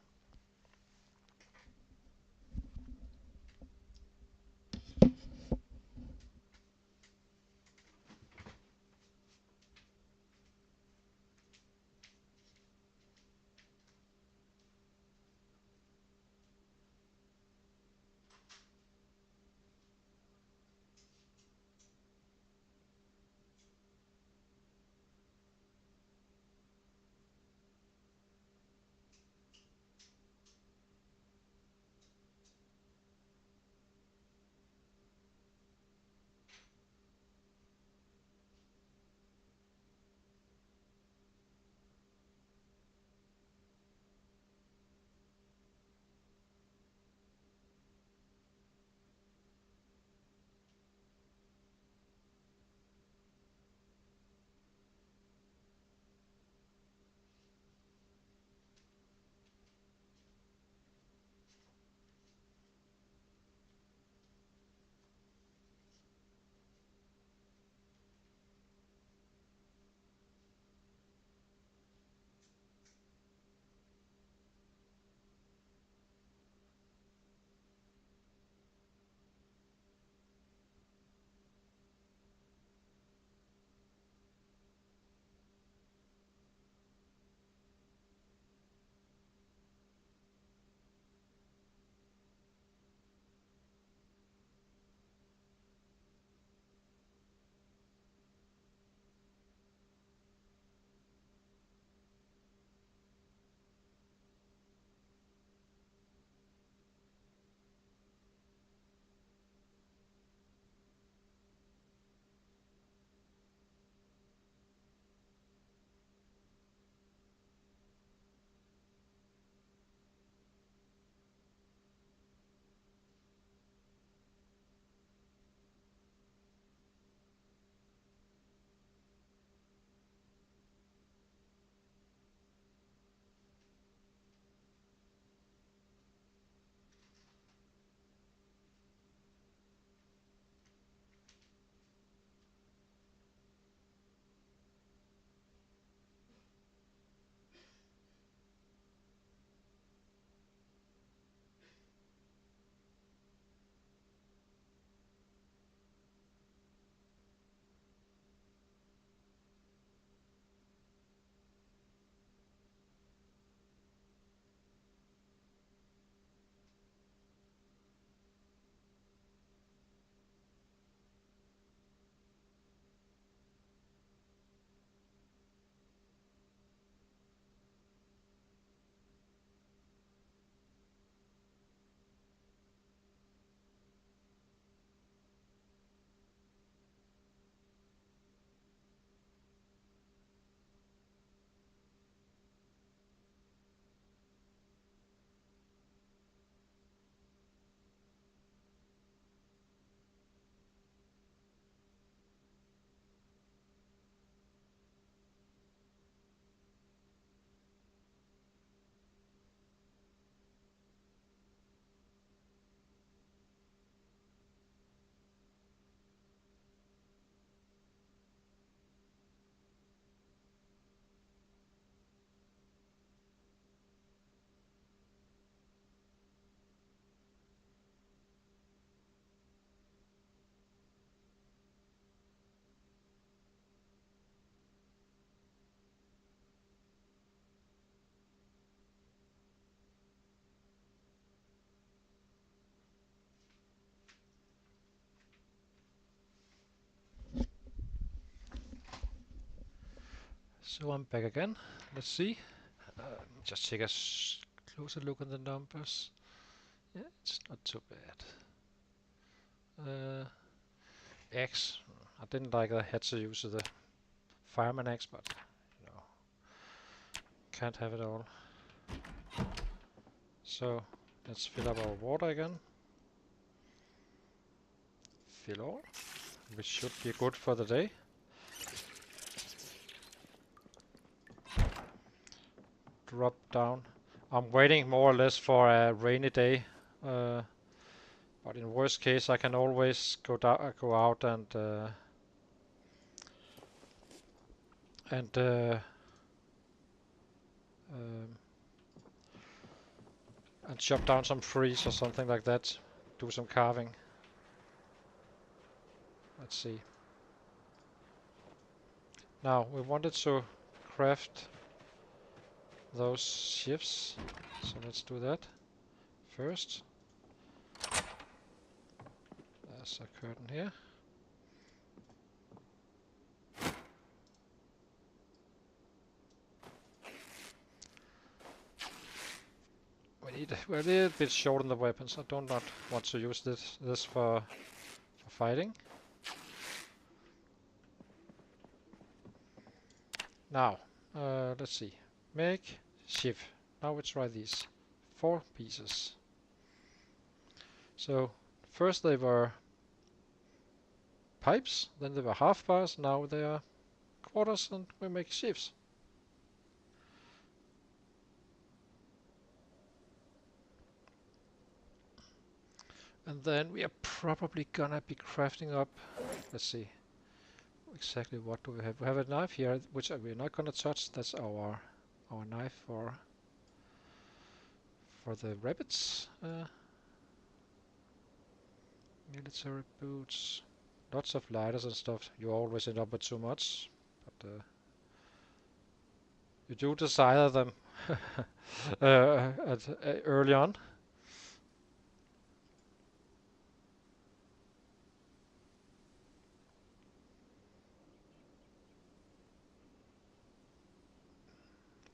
So I'm back again. Let's see. Just take a closer look at the numbers. Yeah, it's not too bad. Axe. I didn't like I had to use the fireman axe, but you know, can't have it all. So let's fill up our water again. Fill all. We should be good for the day. Drop down. I'm waiting more or less for a rainy day. But in worst case, I can always go out and um, and chop down some trees or something like that. Do some carving. Let's see. Now we wanted to craft those shifts, so let's do that first. There's a curtain here. We're a little bit short on the weapons. I do not want to use this for fighting. Now, let's see. Make shift. Now we try these 4 pieces. So first they were pipes, then they were half bars, now they are quarters, and we make shifts. And then we are probably gonna be crafting up. Let's see. Exactly what do we have? We have a knife here, which we're not gonna touch. That's our knife for the rabbits. Military boots. Lots of lighters and stuff. You always end up with too much, but you do desire them early on.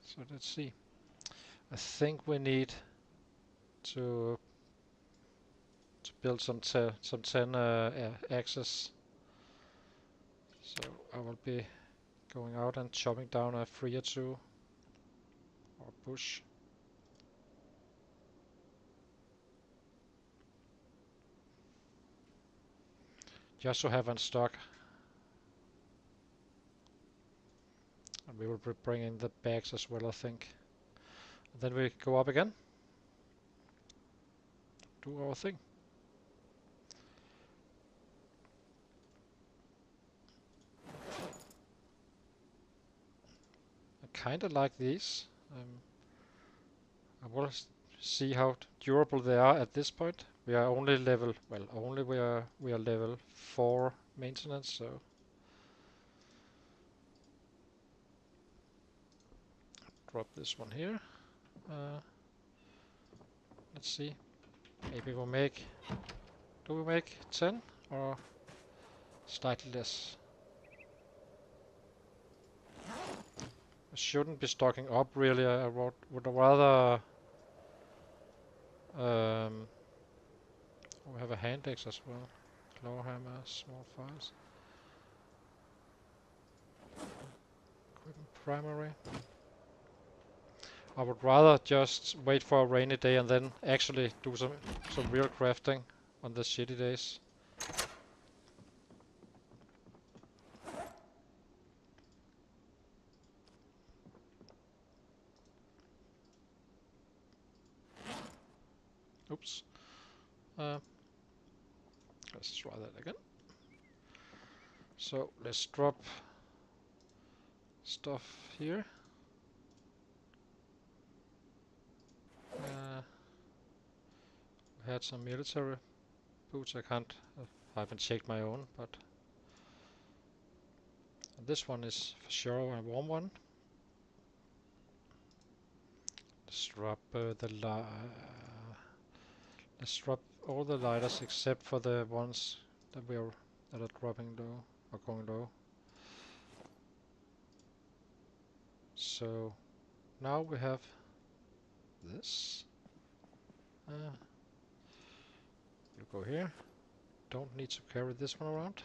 So let's see. I think we need to build some 10 axes. So I will be going out and chopping down a tree or two, or bush. Just to have on stock. And we will be bringing the bags as well, I think. And then we go up again. Do our thing. I kinda like these. I will see how durable they are at this point. We are only level, well, we are level 4 maintenance, so drop this one here. Let's see. Maybe we'll make. Do we make 10 or slightly less? I shouldn't be stocking up really. I would rather. We have a hand axe as well. Claw hammer, small files. Equipment primary. I would rather just wait for a rainy day and then actually do some real crafting on the shitty days. Oops. Let's try that again. So let's drop stuff here. We had some military boots. I haven't checked my own, but this one is for sure a warm one. Let's drop let's drop all the lighters except for the ones that are dropping low or going low. so now we have this. You go here. Don't need to carry this one around.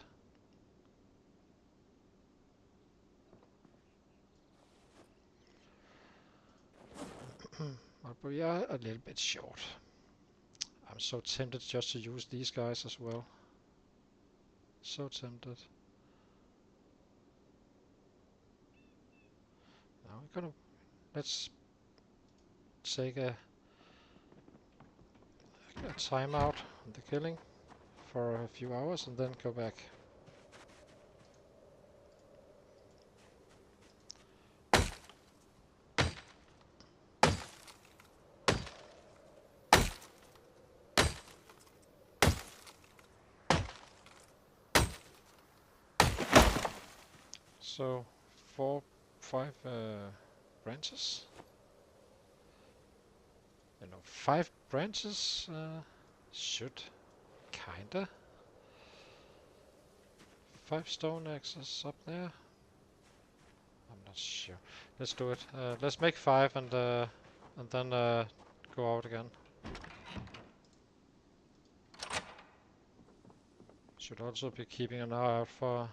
But we are a little bit short. I'm so tempted just to use these guys as well. So tempted. Now we're gonna... Let's take a timeout on the killing for a few hours and then go back. So 5 branches. 5 branches should kinda. 5 stone axes up there. I'm not sure. Let's do it. Let's make 5 and then go out again. Should also be keeping an eye out for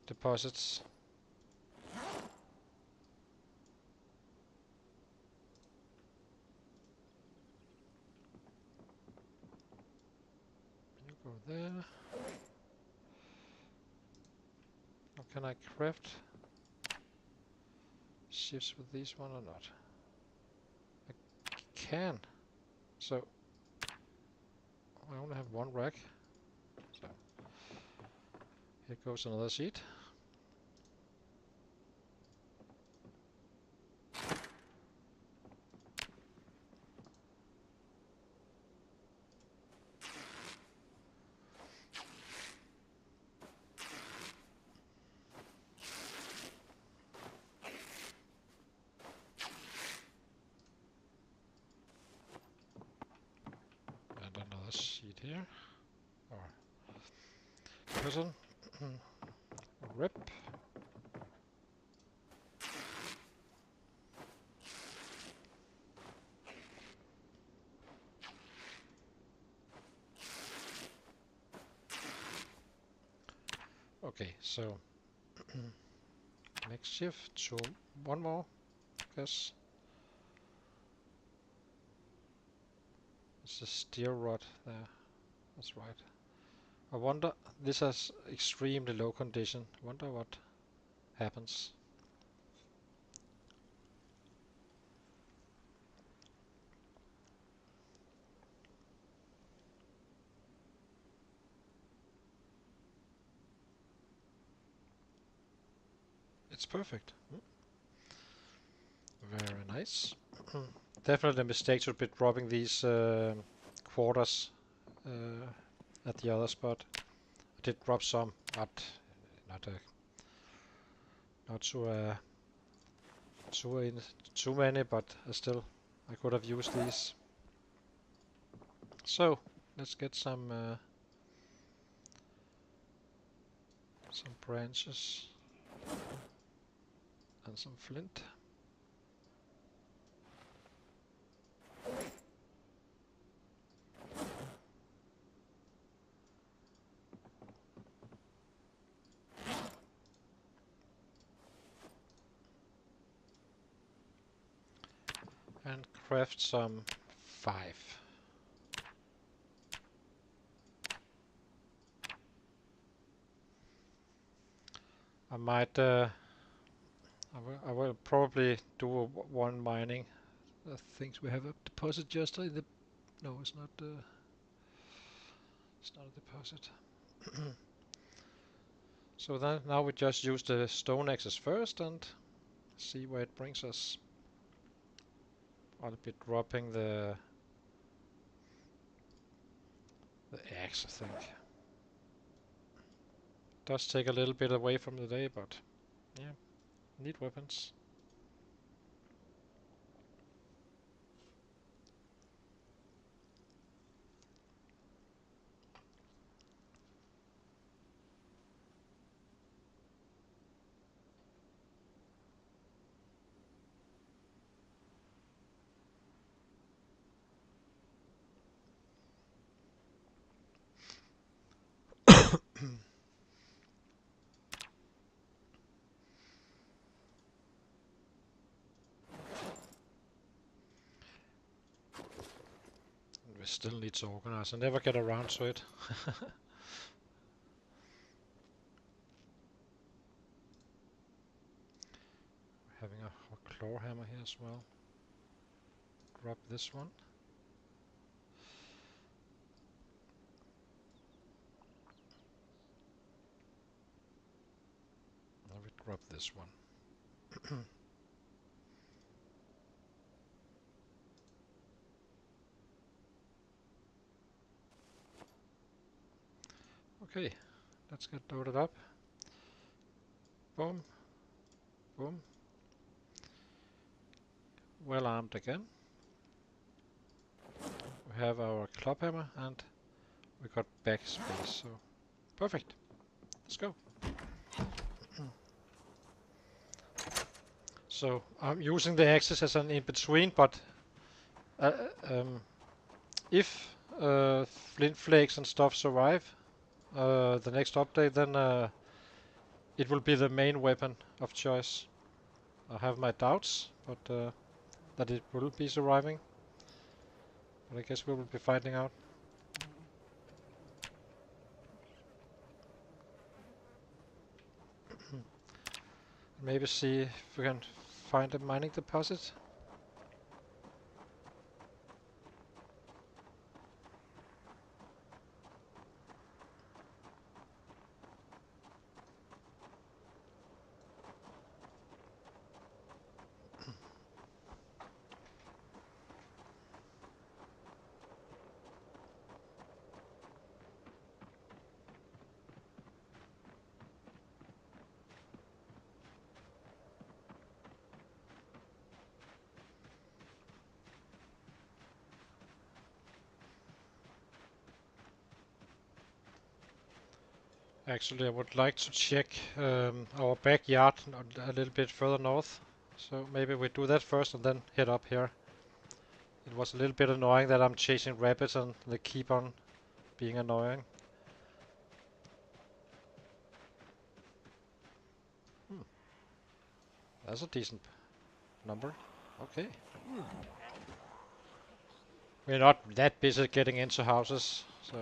deposits. You go there. Or can I craft shifts with these one or not? I can. So I only have 1 rack. So here goes another sheet. And another sheet here. Or prison. Rip. Okay, so next shift to 1 more, I guess. It's a steel rod there. That's right. I wonder, this has extremely low condition. Wonder what happens. It's perfect. Very nice. Definitely a mistake to be dropping these quarters at the other spot. I did drop some, but not too many, but still I could have used these. So let's get some branches and some flint. And craft some 5. I might I will probably do 1 mining. I think we have a deposit just in the... No, it's not a deposit. So then now we just use the stone axes first and see where it brings us. I'll be dropping the axe, I think. Does take a little bit away from the day, but yeah, need weapons. Still need to organize. I never get around to it. Having a claw hammer here as well. Grab this one. Now we grab this one. Okay, let's get loaded up. Boom. Boom. Well armed again. We have our club hammer and we got backspace, so perfect. Let's go. So I'm using the axis as an in-between, but if flint flakes and stuff survive the next update, then it will be the main weapon of choice. I have my doubts, but that it will be surviving. But I guess we will be finding out. Maybe see if we can find a mining deposit. Actually, I would like to check our backyard a little bit further north. So maybe we do that first and then head up here. It was a little bit annoying that I'm chasing rabbits and they keep on being annoying. That's a decent number. Okay. We're not that busy getting into houses, so...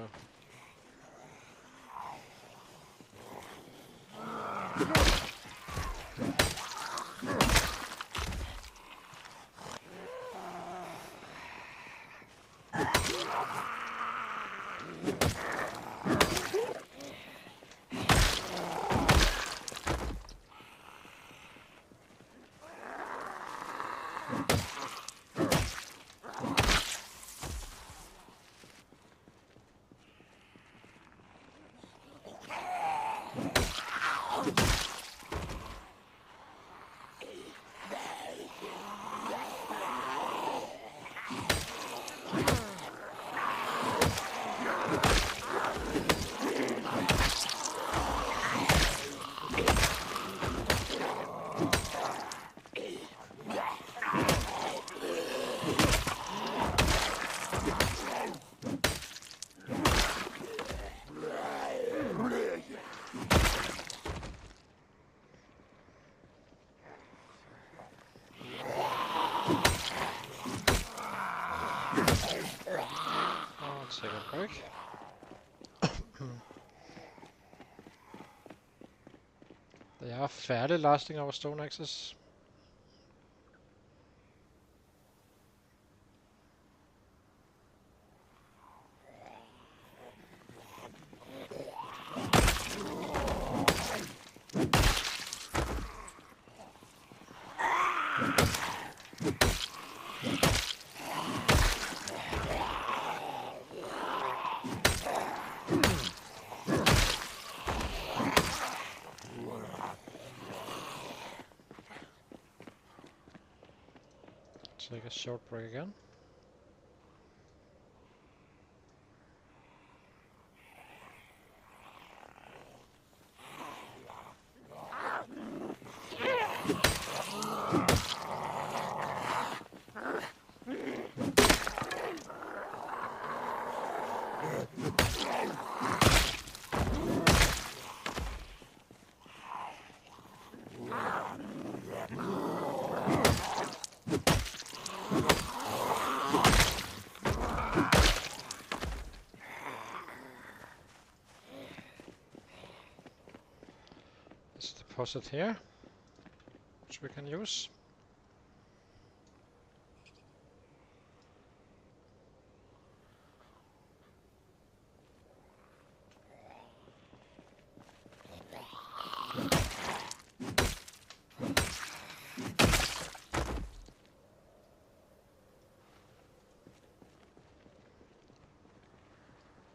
Take a break. They are fairly lasting, our stone axes. Take a short break again. deposit here, which we can use.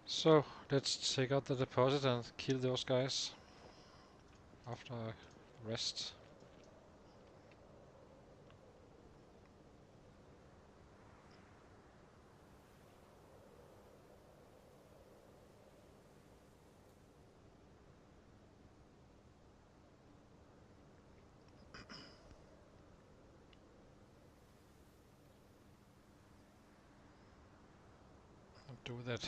So let's take out the deposit and kill those guys after a rest. Do that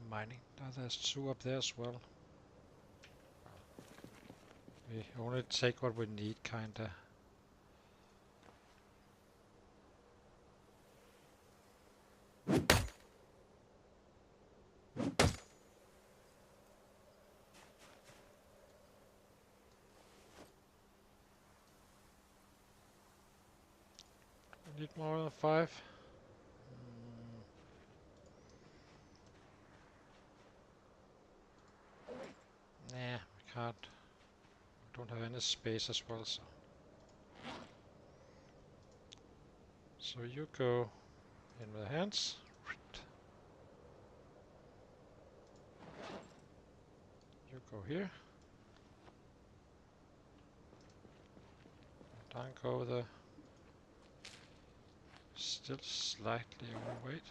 mining. There's 2 up there as well. We only take what we need, kinda. We need more than 5. Nah, we can't. Don't have any space as well, so. So you go in with the hands. You go here. Down go the still slightly overweight.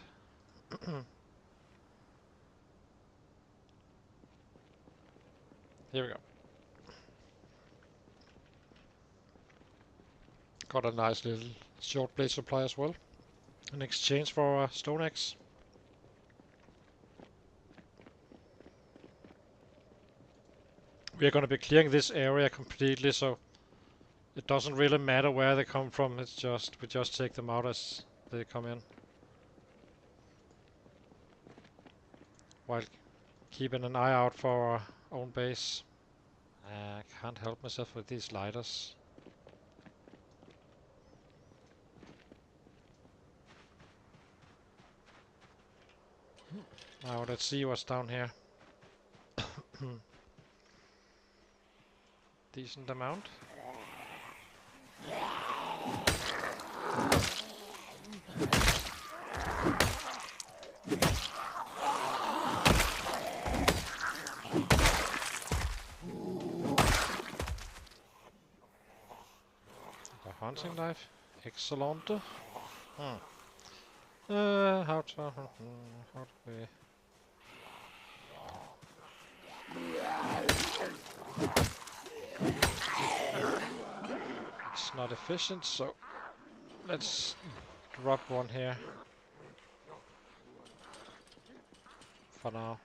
Here we go. Got a nice little short blade supply as well, in exchange for a stone axe. We are going to be clearing this area completely, so it doesn't really matter where they come from. It's just we just take them out as they come in, while keeping an eye out for our own base. I can't help myself with these lighters. Now let's see what's down here. Decent amount. A hunting knife. Excellent. How to we... It's not efficient, so let's drop one here for now.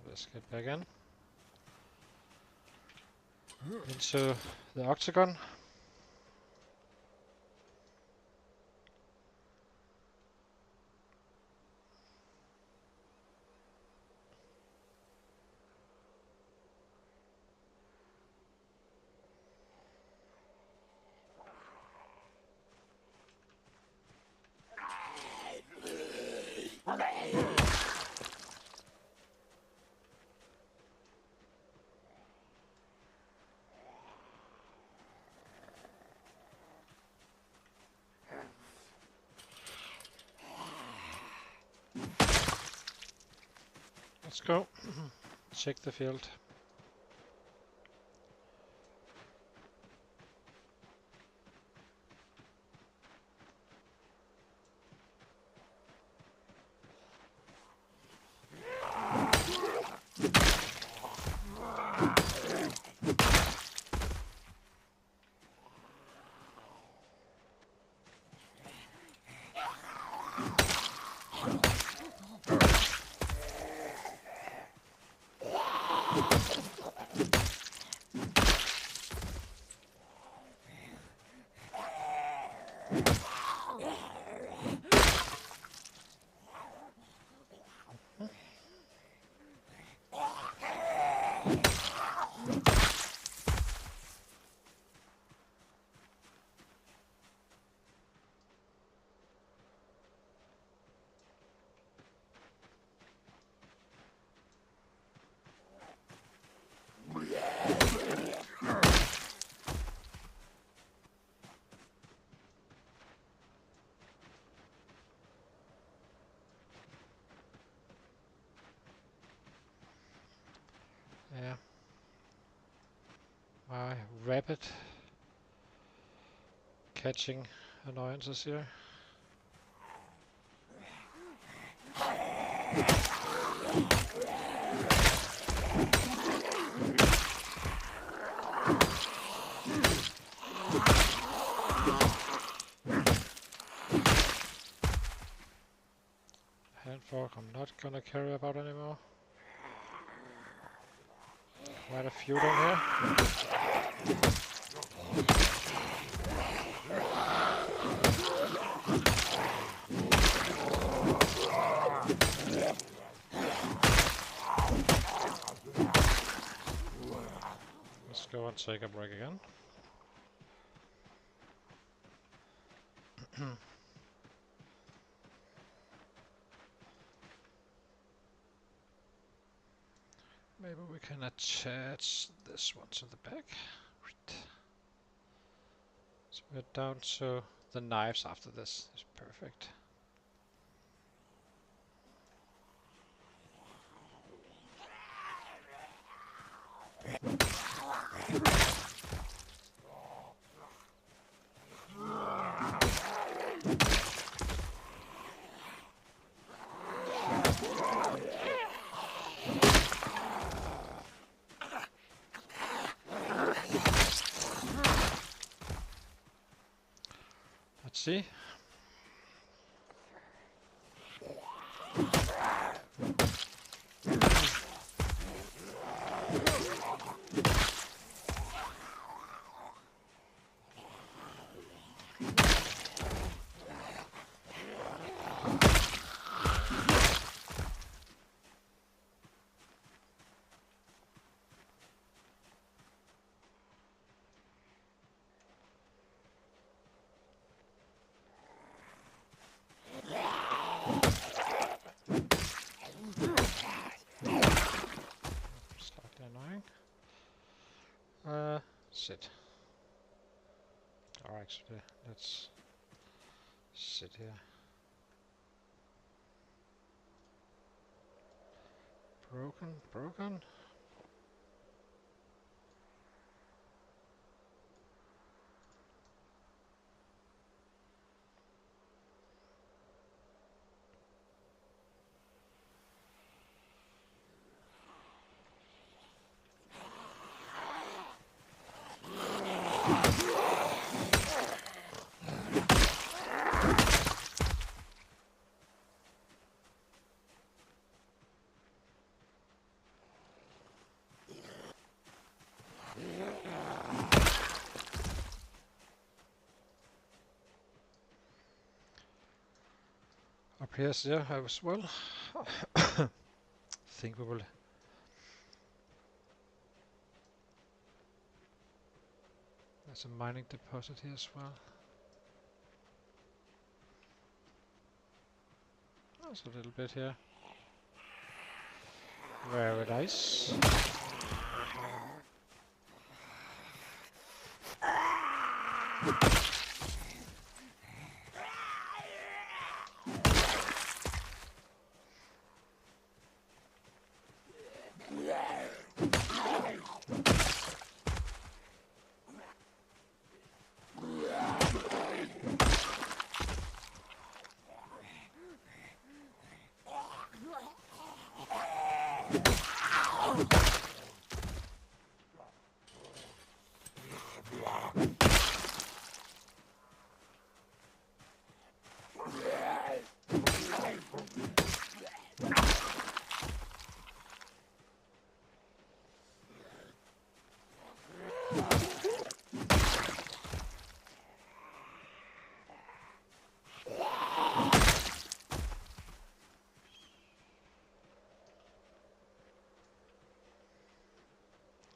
Let's get back in into the octagon. Let's go. Check the field. Yeah. My rapid catching annoyances here. Handfork I'm not gonna carry about anymore. Quite a few down here. Let's go and take a break again. Maybe we can attach this one to the back. So we're down to the knives after this. It's perfect. Let's see. Slightly annoying. Sit. Or actually, let's sit here. Broken. Up here, yeah, as well. Think we will. There's a mining deposit here as well. There's a little bit here. Very nice.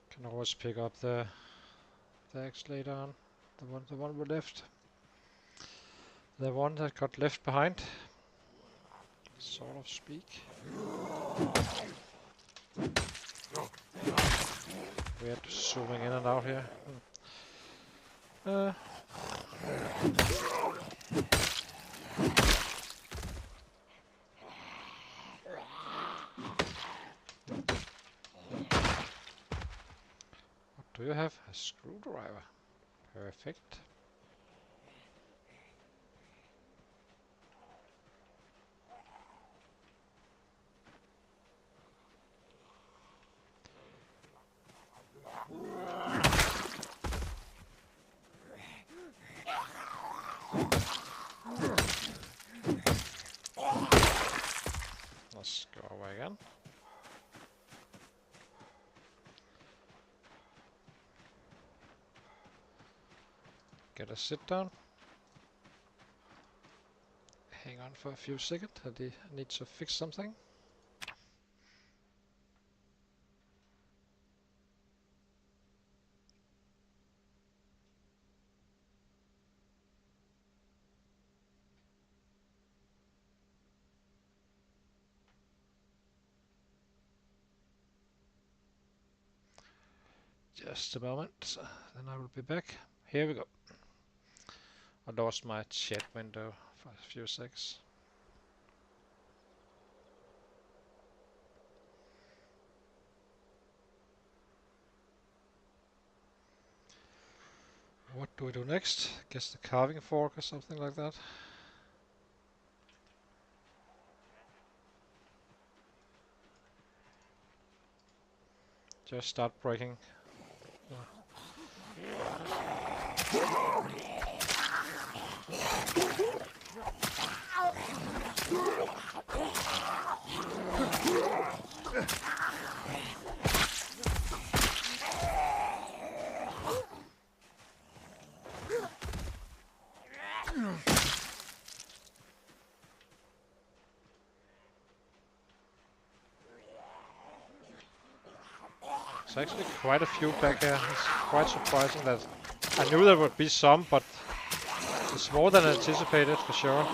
Can always pick up the axe later on. The one we left. The one that got left behind. Sort of speak. Weird zooming in and out here. Do you have a screwdriver? Perfect. Let's go away again. Get a sit down. Hang on for a few seconds. I need to fix something. Just a moment, then I will be back. Here we go. I lost my chat window for a few seconds. What do we do next? Guess the carving fork or something like that. Just start breaking. There's actually quite a few back here. It's quite surprising that I knew there would be some, but it's more than anticipated for sure.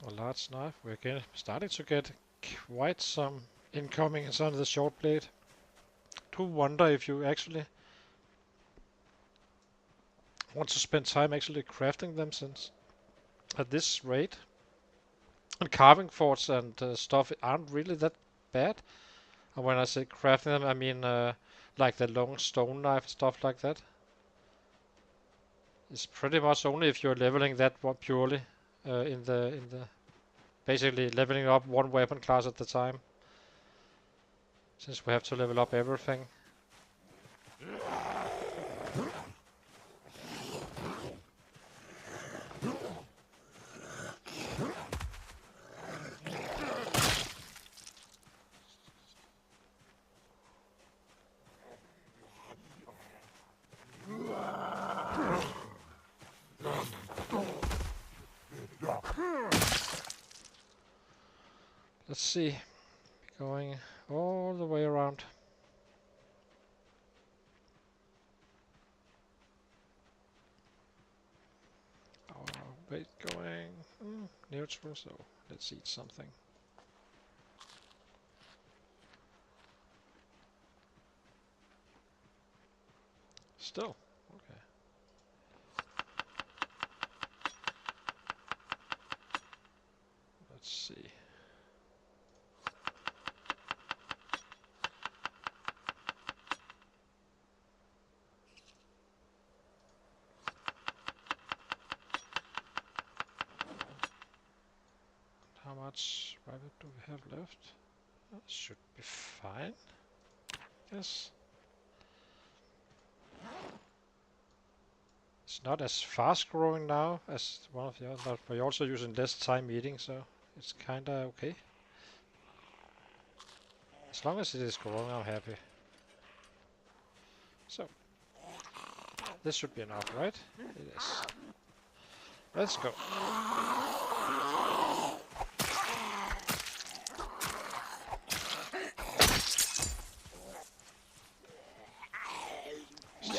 A large knife. We're starting to get quite some incoming on the short blade. Do wonder if you actually want to spend time actually crafting them, since at this rate, and carving forks and stuff aren't really that bad. And when I say crafting them, I mean like the long stone knife, stuff like that. It's pretty much only if you're leveling that one purely in the basically leveling up one weapon class at the time, since we have to level up everything. Let's see, going all the way around. Our weight going neutral, so let's eat something. Still, okay. Let's see. How much rabbit do we have left? That should be fine. Yes. It's not as fast growing now as one of the others, but we're also using less time eating, so it's kinda okay. As long as it is growing, I'm happy. So, this should be enough, right? It is. Let's go.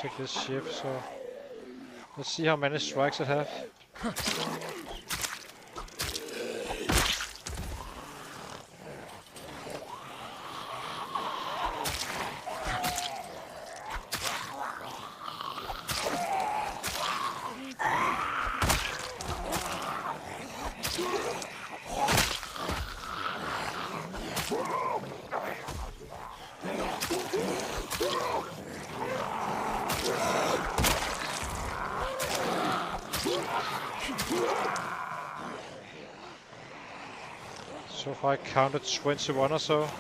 check this shift, so let's see how many strikes it have. So far I counted 21 or so. And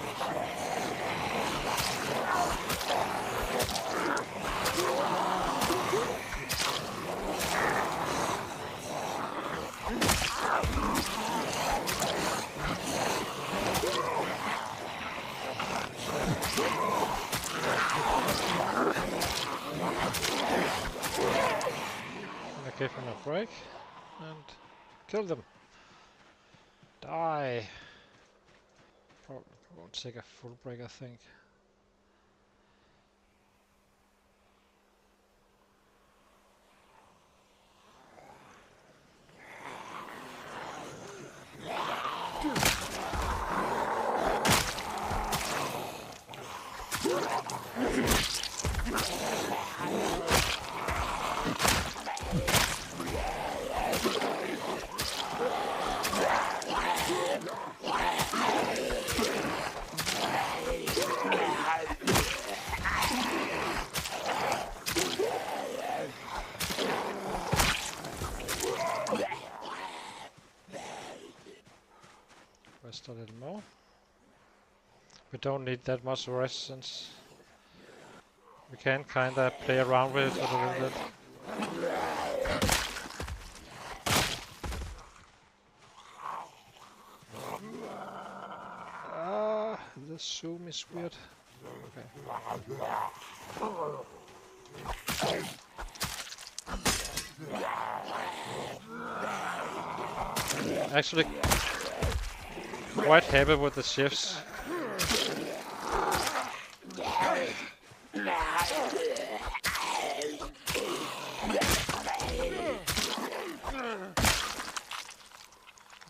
I gave him a break and killed them. Die. Probably won't take a full break, I think. Rest a little more. We don't need that much rest since we can kinda play around with it a little bit. The zoom is weird. Okay. Actually, quite happy with the shifts.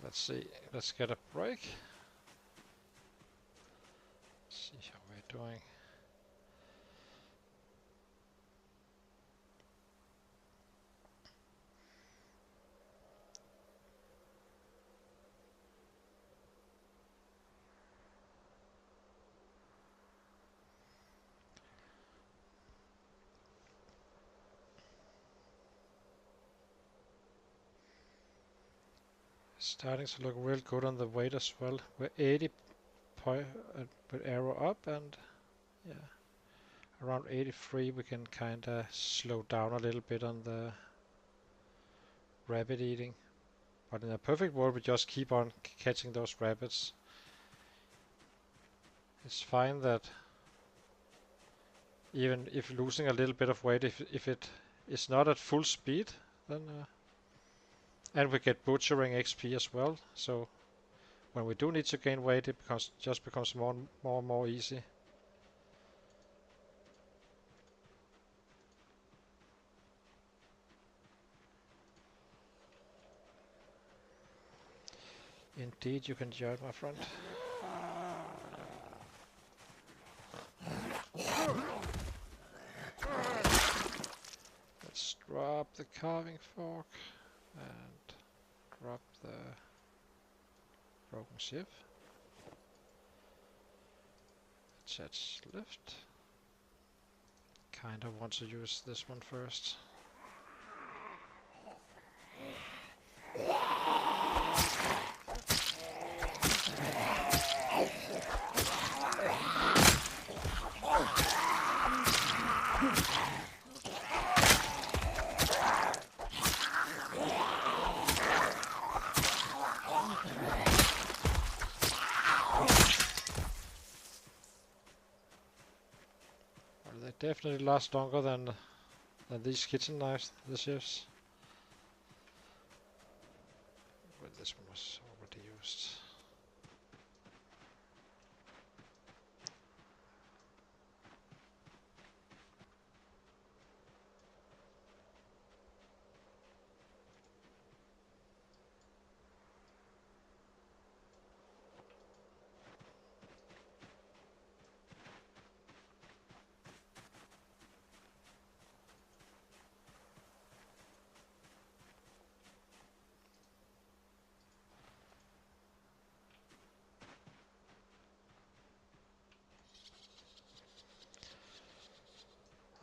Let's see. Let's get a break. See how we're doing. Starting to look real good on the weight as well. We're 80 with arrow up, and yeah, around 83 we can kinda slow down a little bit on the rabbit eating. But in a perfect world we just keep on catching those rabbits. It's fine that even if losing a little bit of weight, if it is not at full speed, then and we get butchering XP as well, so when we do need to gain weight, it becomes more and more easy. Indeed, you can join, my friend. Let's drop the carving fork and drop the broken shiv. Attach lift. Kinda want to use this one first. They definitely last longer than these kitchen knives, the chefs. But this one was already used.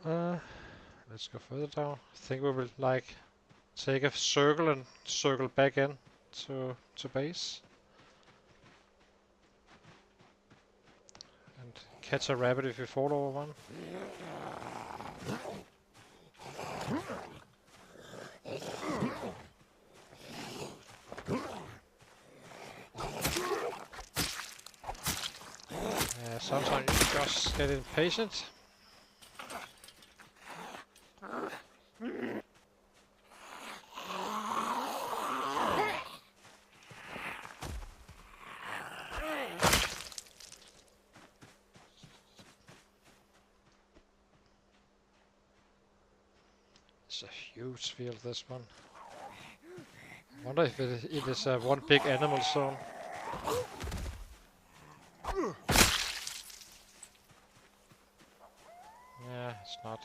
Let's go further down. I think we will like take a circle and circle back in to base. And catch a rabbit if you fall over one. Sometimes you just get impatient. It's a huge field, this one. I wonder if it is one big animal zone. Yeah, it's not.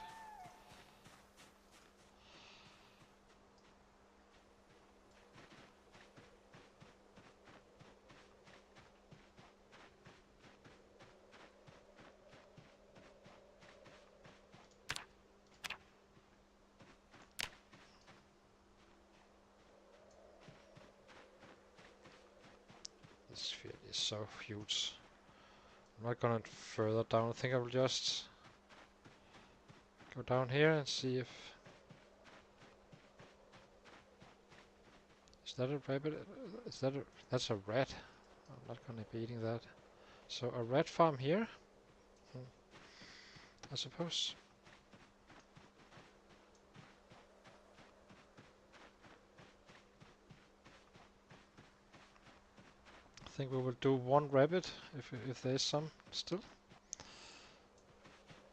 This field is so huge. I'm not gonna further down. I think I will just go down here and see if... Is that a rabbit? Is that a... That's a rat. I'm not gonna be eating that. So a rat farm here? I suppose. I think we will do one rabbit if there is some still.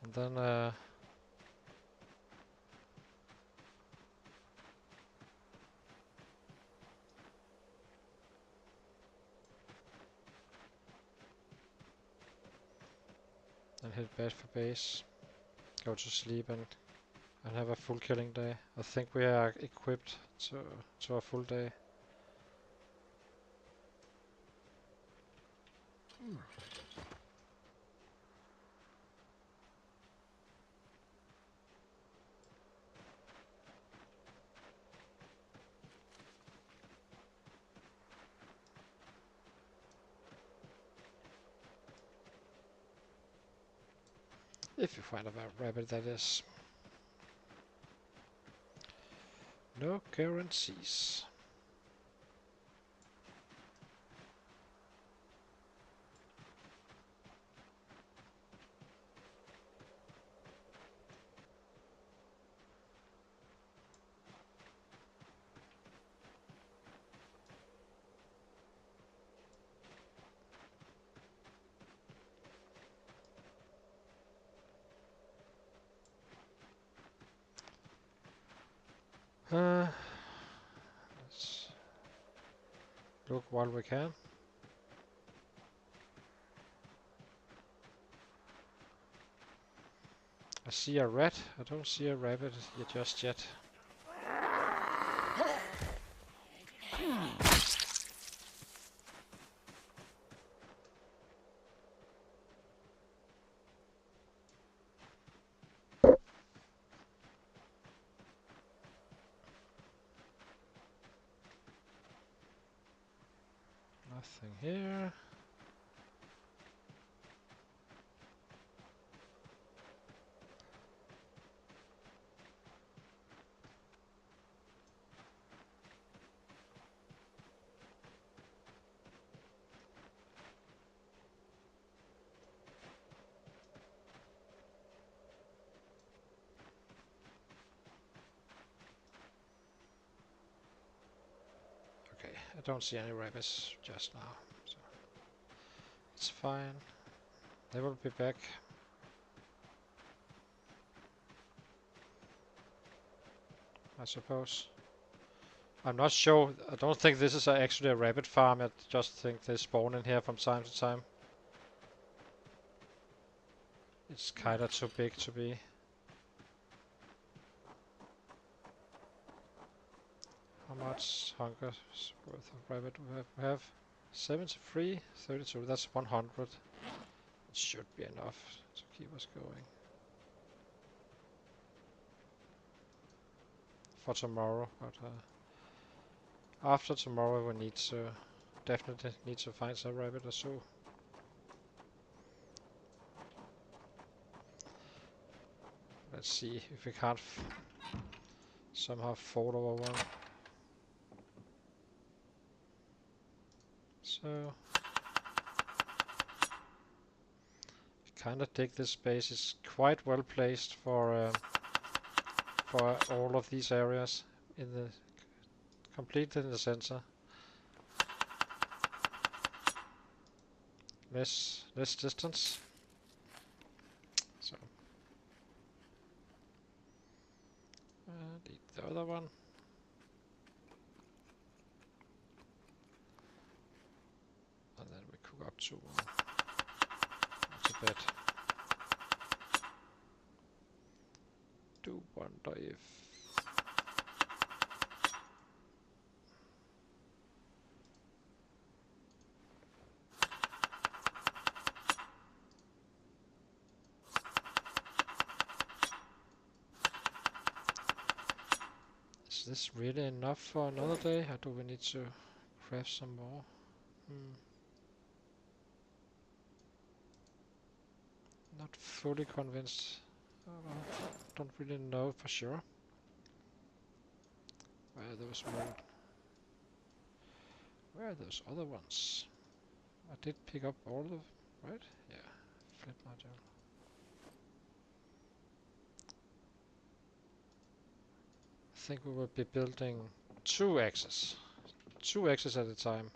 And then head back for base. Go to sleep and have a full killing day. I think we are equipped to a full day. If you find a rabbit, that is. No guarantees. Let's look while we can. I see a rat. I don't see a rabbit just yet. Nothing here. Okay, I don't see any rabbits just now, so it's fine. They will be back. I suppose. I'm not sure. I don't think this is actually a rabbit farm. I just think they spawn in here from time to time. It's kinda too big to be. How much hunger worth of rabbit do we have? 73, 32. That's 100. It should be enough to keep us going. for tomorrow, but after tomorrow we need to definitely need to find some rabbit or so. Let's see if we can't somehow fall over one. So kind of dig this space. It's quite well placed for all of these areas in the completely in the center. Less distance. So need the other one. And then we cook up 2 more. That's a bit. Do wonder if is this really enough for another day, or do we need to craft some more? Not fully convinced. Don't really know for sure. Where are those more? Where are those other ones? I did pick up all of, right? Yeah, flip module. I think we will be building 2 axes. 2 axes at a time.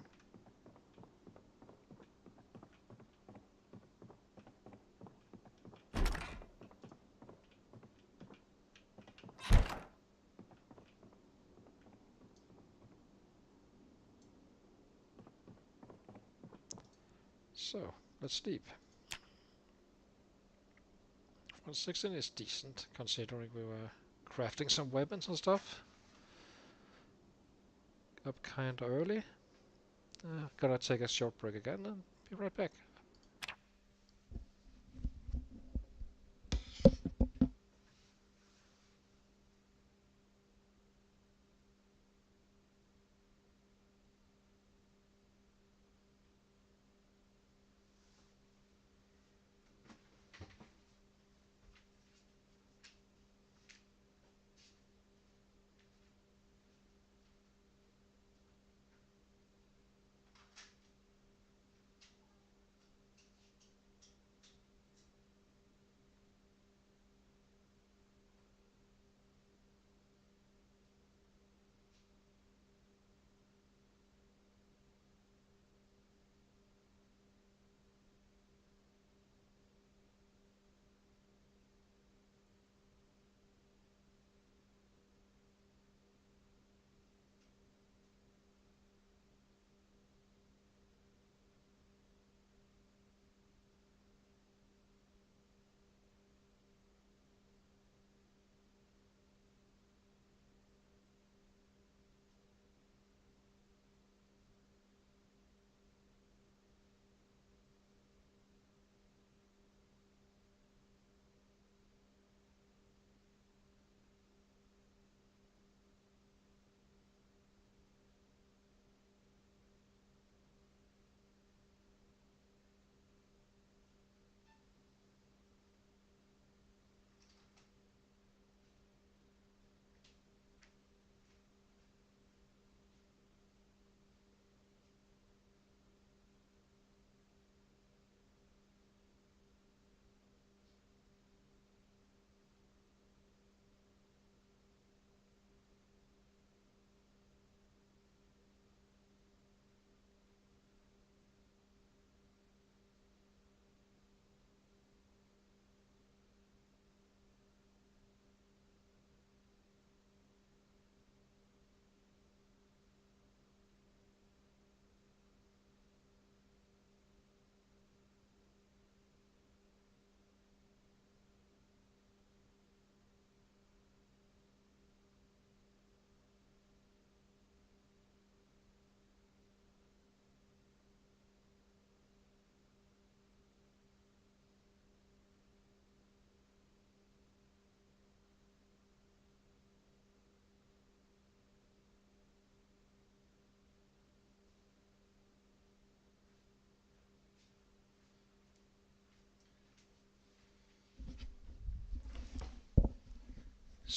So, let's sleep. 116 is decent, considering we were crafting some weapons and stuff. Up kinda early. Gonna take a short break again and be right back.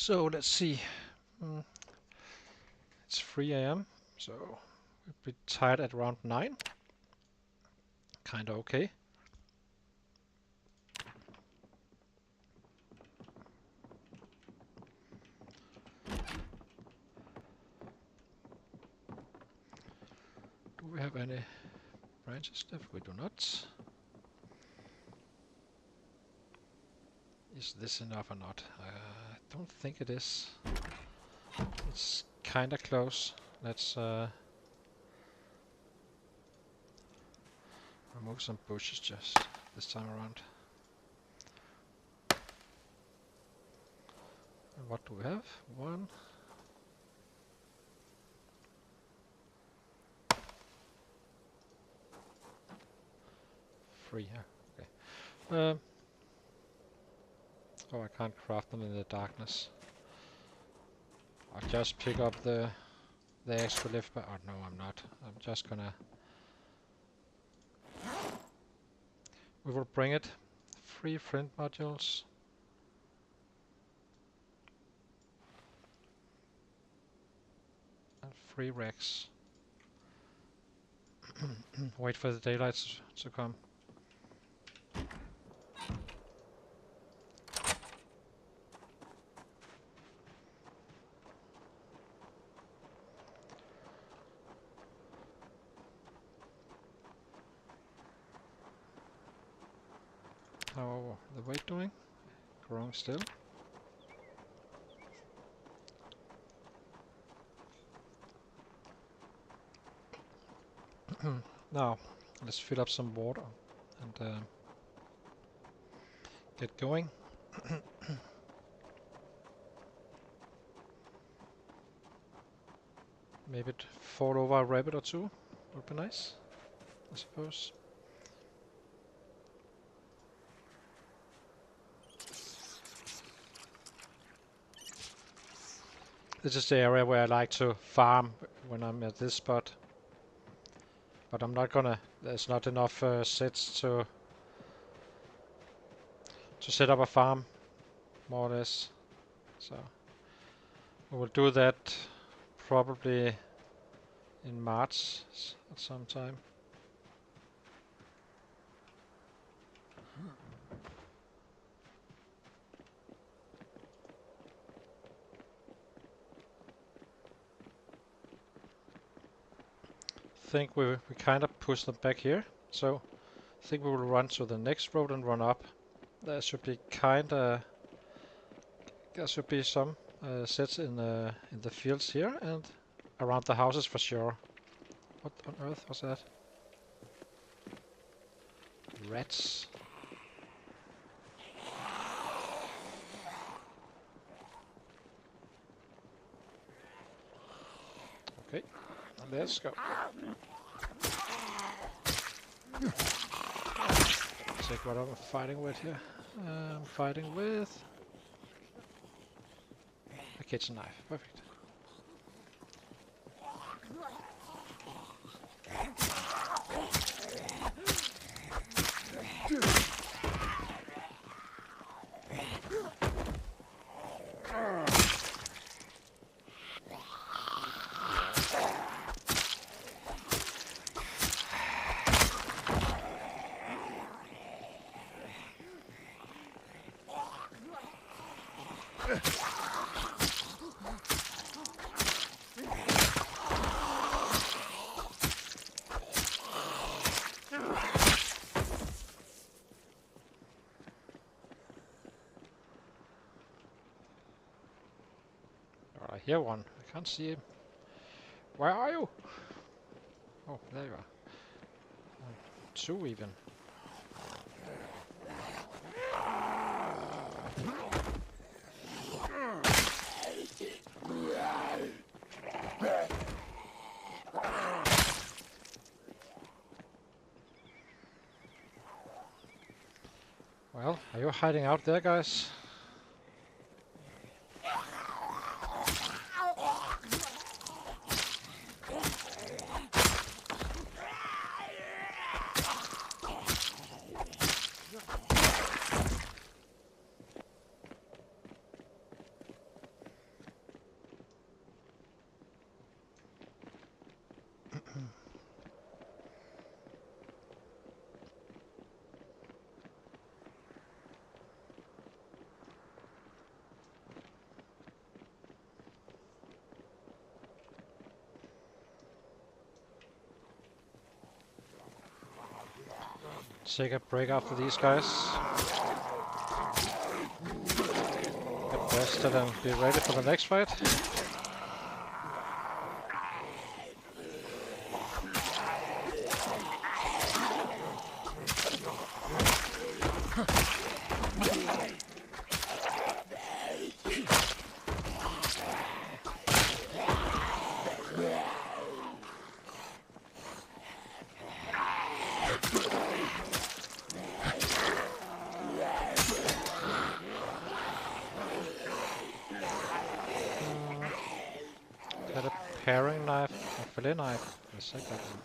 So let's see. It's 3 a.m. So we'll be tired at around 9. Kinda okay. Do we have any branches left? We do not. Is this enough or not? I don't think it is. It's kinda close. Let's remove some bushes just this time around. And what do we have? 1. 3 here. Okay. Oh, I can't craft them in the darkness. I'll just pick up the extra left by. Oh no, I'm not. I'm just gonna. We will bring it. 3 flint modules. And 3 racks. Wait for the daylights to come. How the weight doing? Growing still. Now, let's fill up some water and get going. Maybe fall over a rabbit or two would be nice, I suppose. This is the area where I like to farm when I'm at this spot. But I'm not gonna, there's not enough sets to set up a farm, more or less. So we will do that probably in March at some time. I think we kind of push them back here, so I think we will run to the next road and run up. There should be there should be some sets in the fields here and around the houses for sure. What on earth was that? Rats. Okay, let's go. Check what I'm fighting with here. I'm fighting with a kitchen knife. Perfect. I hear one. I can't see him. Where are you? Oh, there you are. 2 even. Well, are you hiding out there, guys? Take a break after these guys. Get rested and be ready for the next fight. Got a paring knife, a fillet knife. Let's take that one.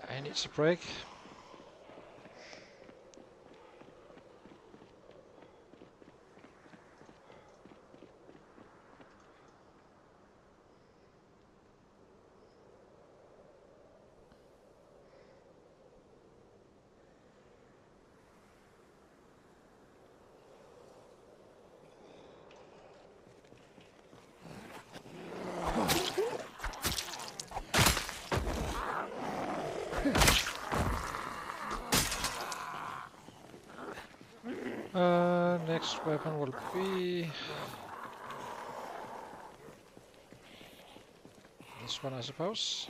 I need a break. Next weapon will be this one, I suppose.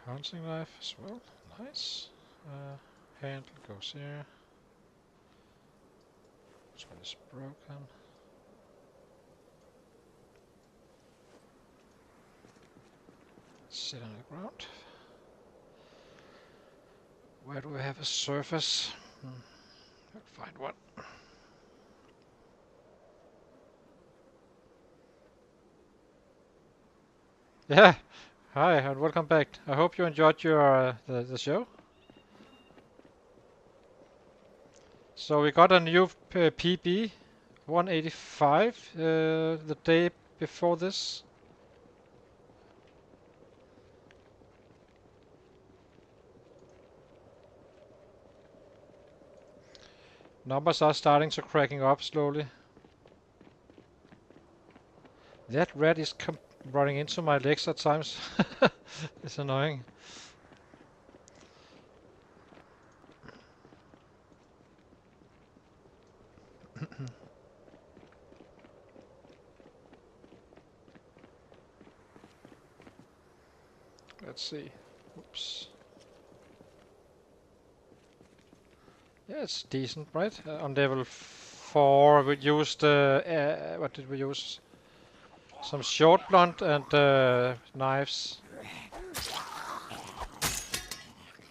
Hunting knife as well, nice. Handle goes here. This one is broken. Sit on the ground. Where do we have a surface? I'll find one. Yeah. Hi and welcome back. I hope you enjoyed your the show. So we got a new PB, 185, the day before this. Numbers are starting to cracking up slowly. That rat is running into my legs at times. It's annoying. Let's see. Oops. Yeah, it's decent, right? On level 4 we used, what did we use? Some short blunt and knives.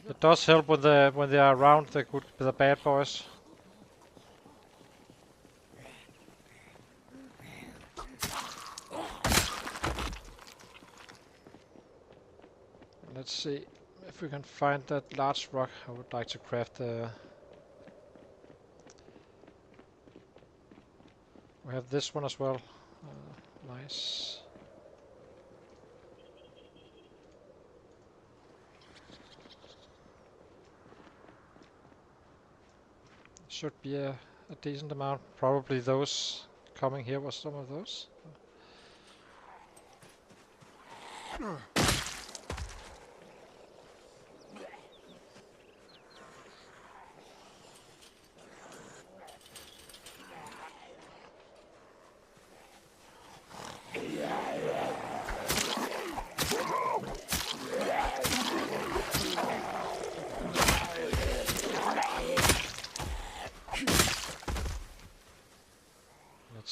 It does help when they are around the bad boys. Let's see if we can find that large rock. I would like to craft the. We have this one as well. Nice. Should be a decent amount. Probably those coming here was some of those.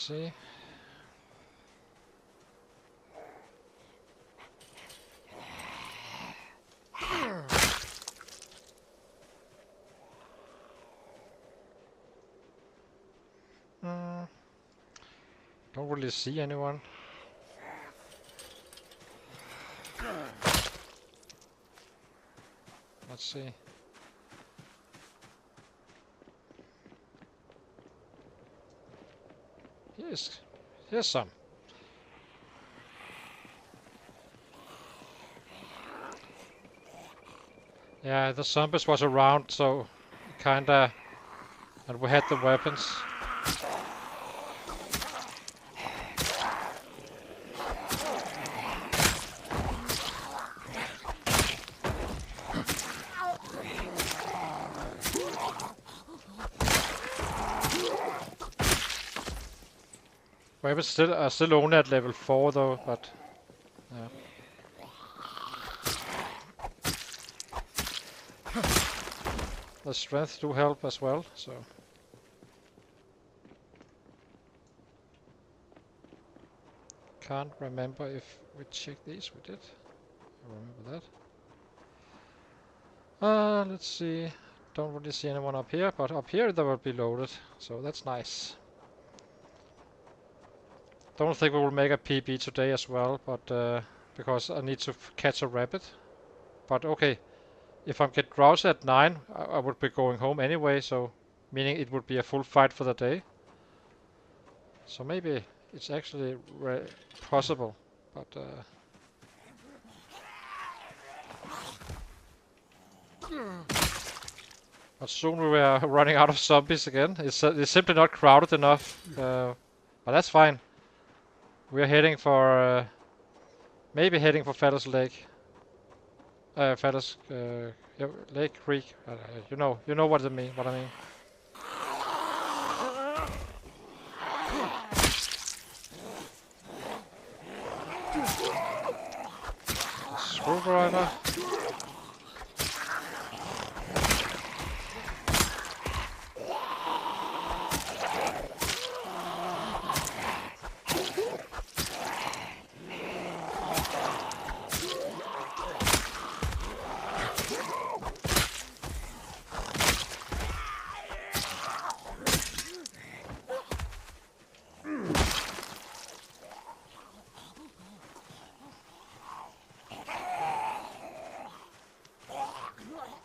see. Don't really see anyone. Let's see. Here's some. Yeah, the zombies was around, so kinda, and we had the weapons. Weapons are still only at level 4 though, but yeah. The strength do help as well, so. Can't remember if we checked these. We did. I remember that. Let's see. Don't really see anyone up here, but up here they will be loaded, so that's nice. Don't think we will make a PB today as well, but because I need to catch a rabbit. But okay, if I get drowsy at 9, I would be going home anyway, so meaning it would be a full fight for the day. So maybe it's actually possible, but soon we were running out of zombies again. It's simply not crowded enough, but that's fine. We're heading for maybe heading for Father's Lake. Father's Lake Creek. You know what I mean. Screwdriver.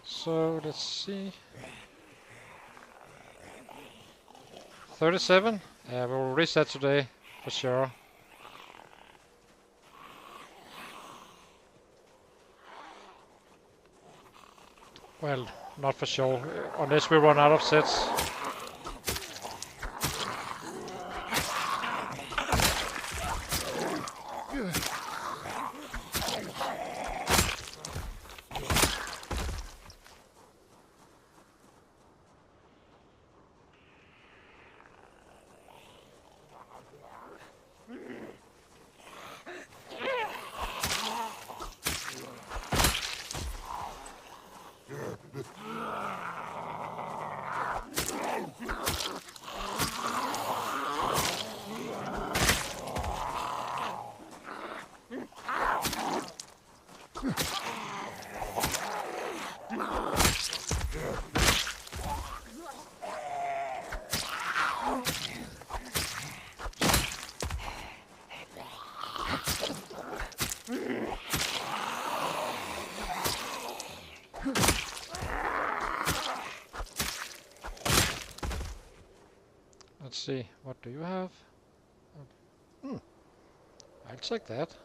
So let's see. 37? Yeah, we will reach that today for sure. Well, not for sure, unless we run out of sets. Let's see, what do you have? I'll take that.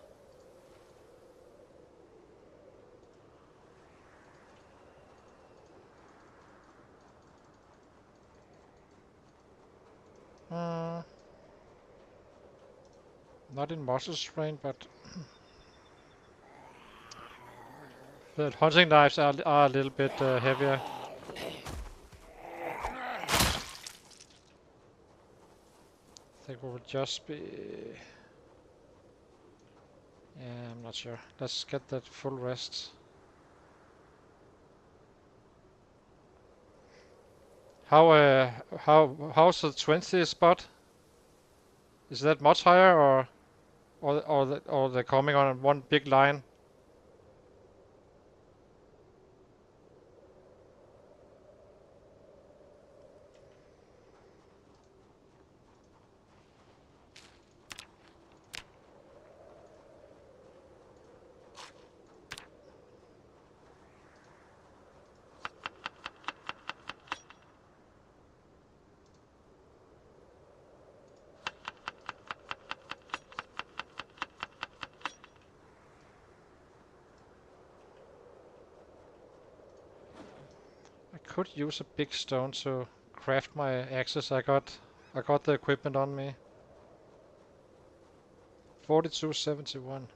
Not in muscle strain, but the hunting knives are a little bit heavier. I think we will just be... Yeah, I'm not sure. Let's get that full rest. How's the 20 spot? Is that much higher, or they're coming on one big line? I could use a big stone to craft my axes. I got the equipment on me. 4271.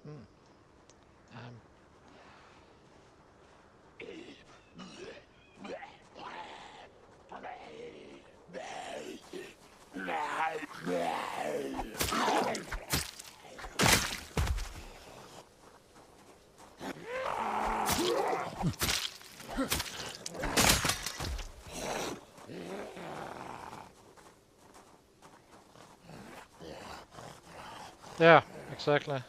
Yeah, exactly.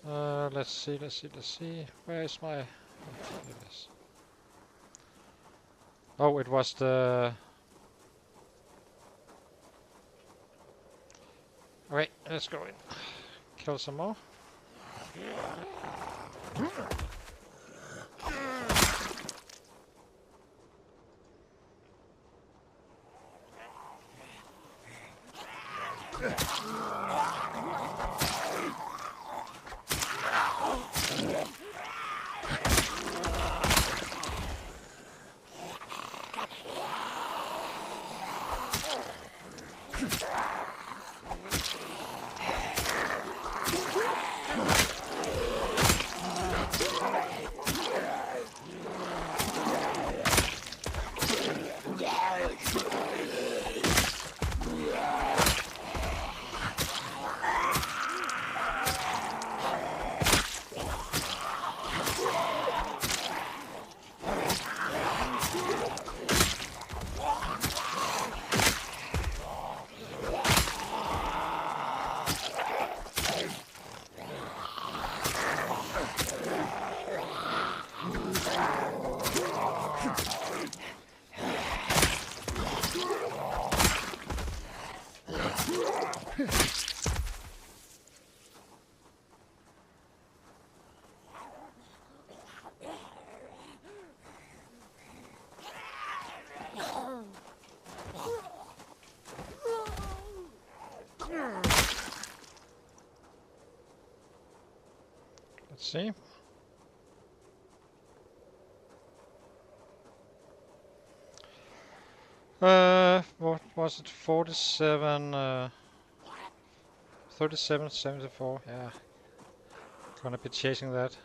Let's see. Where is my... Oh, here it is. Oh, it was the... Okay, let's go in. Kill some more. Let's see. What was it? 47, 3774. Yeah, gonna be chasing that.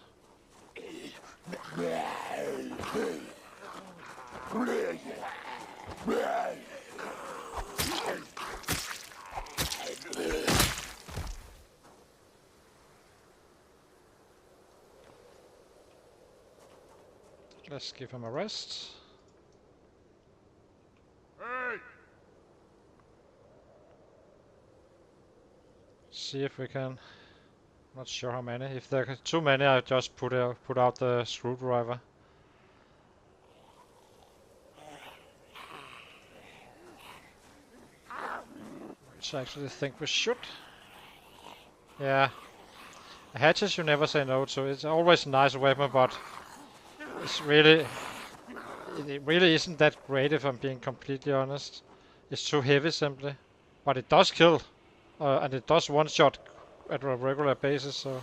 Let's give him a rest. See if we can. Not sure how many. If there are too many, I just put out the screwdriver. Which I actually think we should. Yeah. Hatches you never say no to. It's always a nice weapon, but it's really... It really isn't that great if I'm being completely honest. It's too heavy simply. But it does kill. And it does one-shot at a regular basis, so...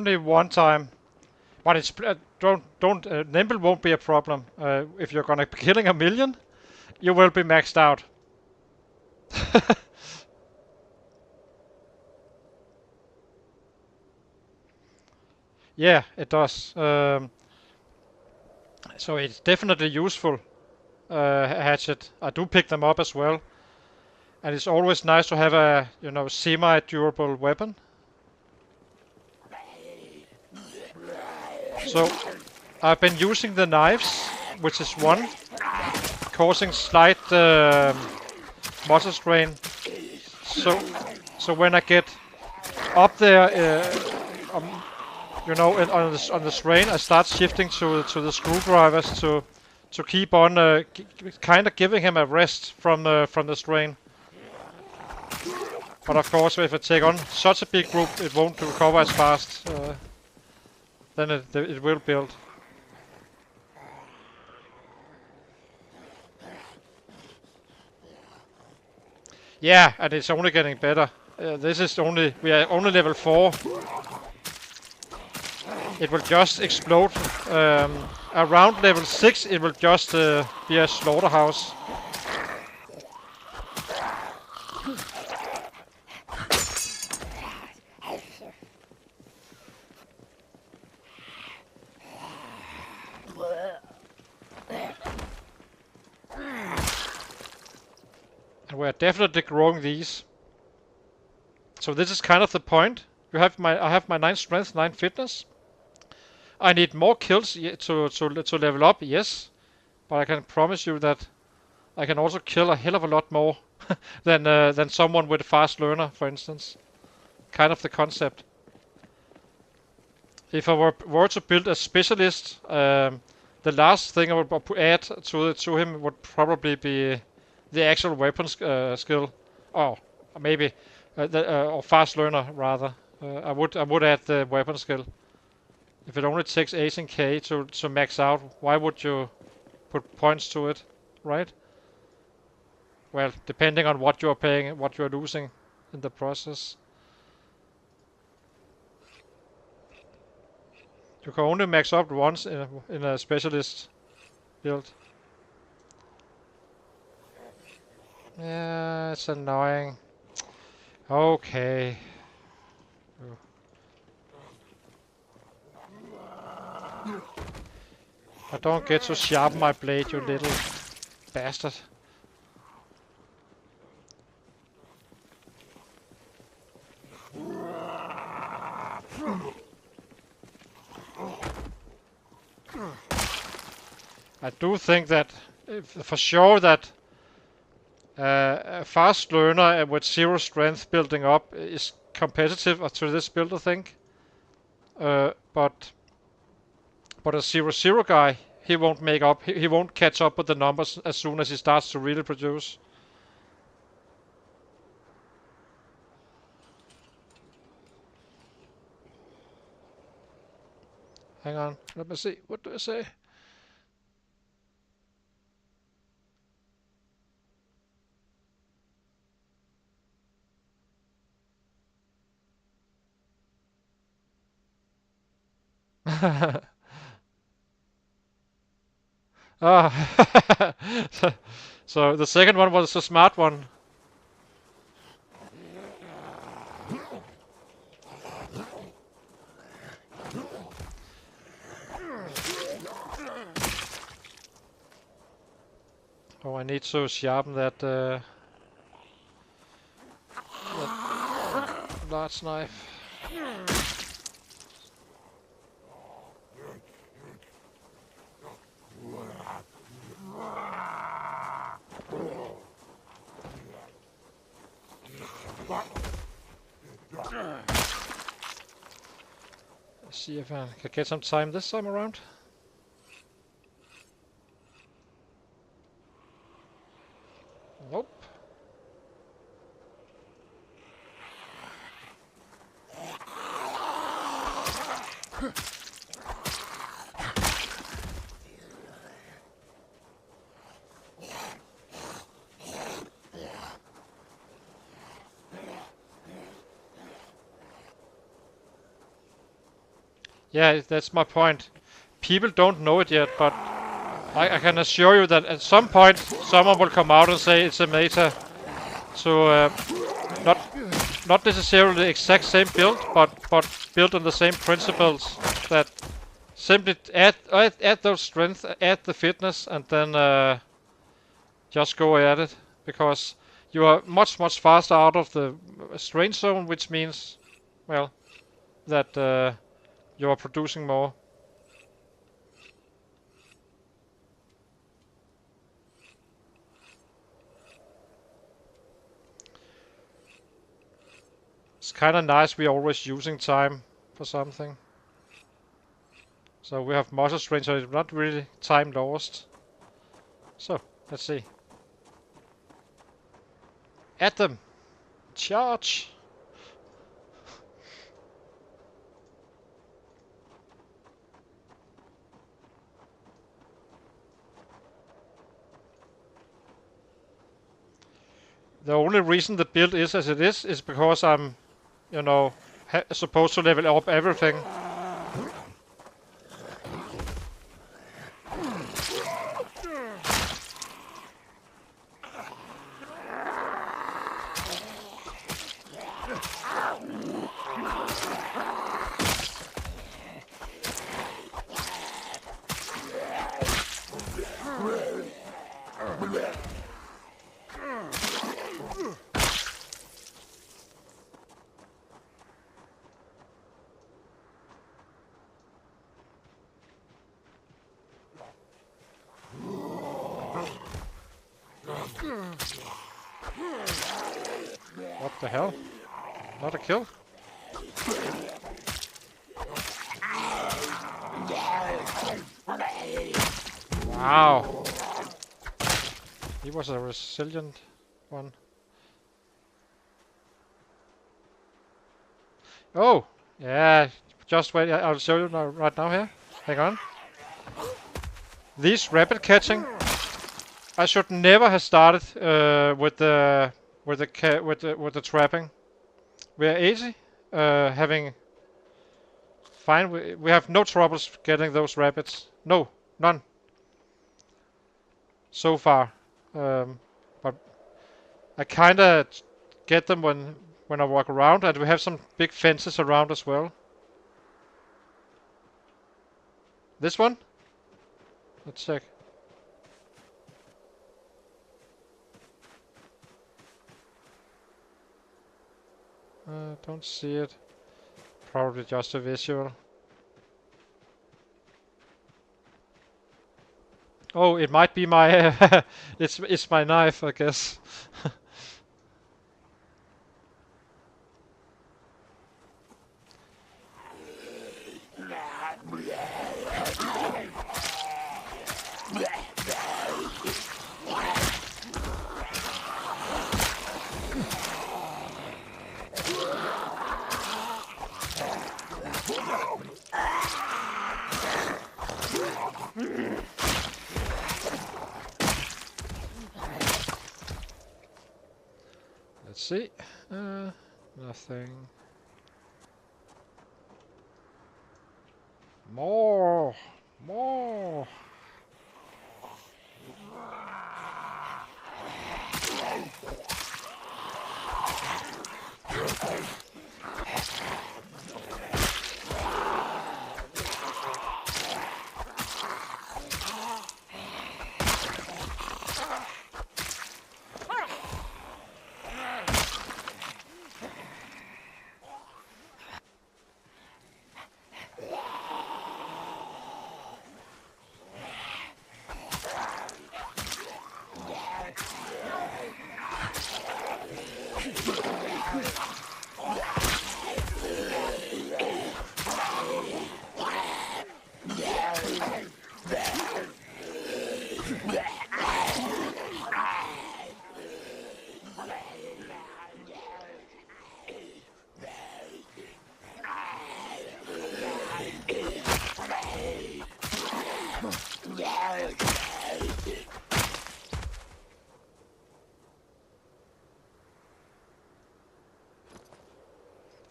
only one time. But it's nimble won't be a problem. If you're gonna be killing a million, you will be maxed out. Yeah, it does. So it's definitely useful. Hatchet. I do pick them up as well, and it's always nice to have a semi-durable weapon. So I've been using the knives, which is one, causing slight muscle strain. So when I get up there, on the strain, I start shifting to the screwdrivers to keep on kind of giving him a rest from the strain. But of course, if I take on such a big group, it won't recover as fast. Then it will build. Yeah, and it's only getting better. We are only level 4. It will just explode. Around level 6, it will just be a slaughterhouse. And we're definitely growing these. So this is kind of the point. I have my 9 strength, 9 fitness. I need more kills to level up, yes. But I can promise you that I can also kill a hell of a lot more than someone with a fast learner, for instance. Kind of the concept. If I were to build a specialist, the last thing I would add to him would probably be the actual weapon skill. Oh, maybe or fast learner rather. I would add the weapon skill. If it only takes 18k to max out, why would you put points to it, right? Well, depending on what you are paying, what you are losing in the process. You can only max up once in a specialist build. Yeah, it's annoying. Okay. I don't get to sharpen my blade, you little bastard. I do think that for sure that a fast learner with 0 strength building up is competitive to this build, I think. But a 0-0 guy, he won't make up. He won't catch up with the numbers as soon as he starts to really produce. Hang on, let me see. What do I say? Ah, so the second one was a smart one. Oh, I need to sharpen that large knife. Let's see if I can get some time this time around. Nope. Yeah, that's my point. People don't know it yet, but I can assure you that at some point someone will come out and say it's a meta to not not necessarily the exact same build, but built on the same principles. That simply add those strength, add the fitness, and then just go at it, because you are much faster out of the strain zone, which means, well, that you are producing more. It's kind of nice we're always using time for something. So we have muscle strain, so it's not really time lost. So, let's see. At them! Charge! The only reason the build is as it is because I'm, you know, supposed to level up everything. What the hell? Not a kill? Wow. He was a resilient one. Oh! Yeah, just wait. I'll show you now, right now here. Hang on. These rabbit catching, I should never have started with the trapping. We are easy, having fine. We have no troubles getting those rabbits. No, none. So far, but I kinda get them when I walk around, and we have some big fences around as well. This one? Let's check. Don't see it. Probably just a visual. Oh, it might be my it's my knife, I guess. Let's see. Nothing. More! More!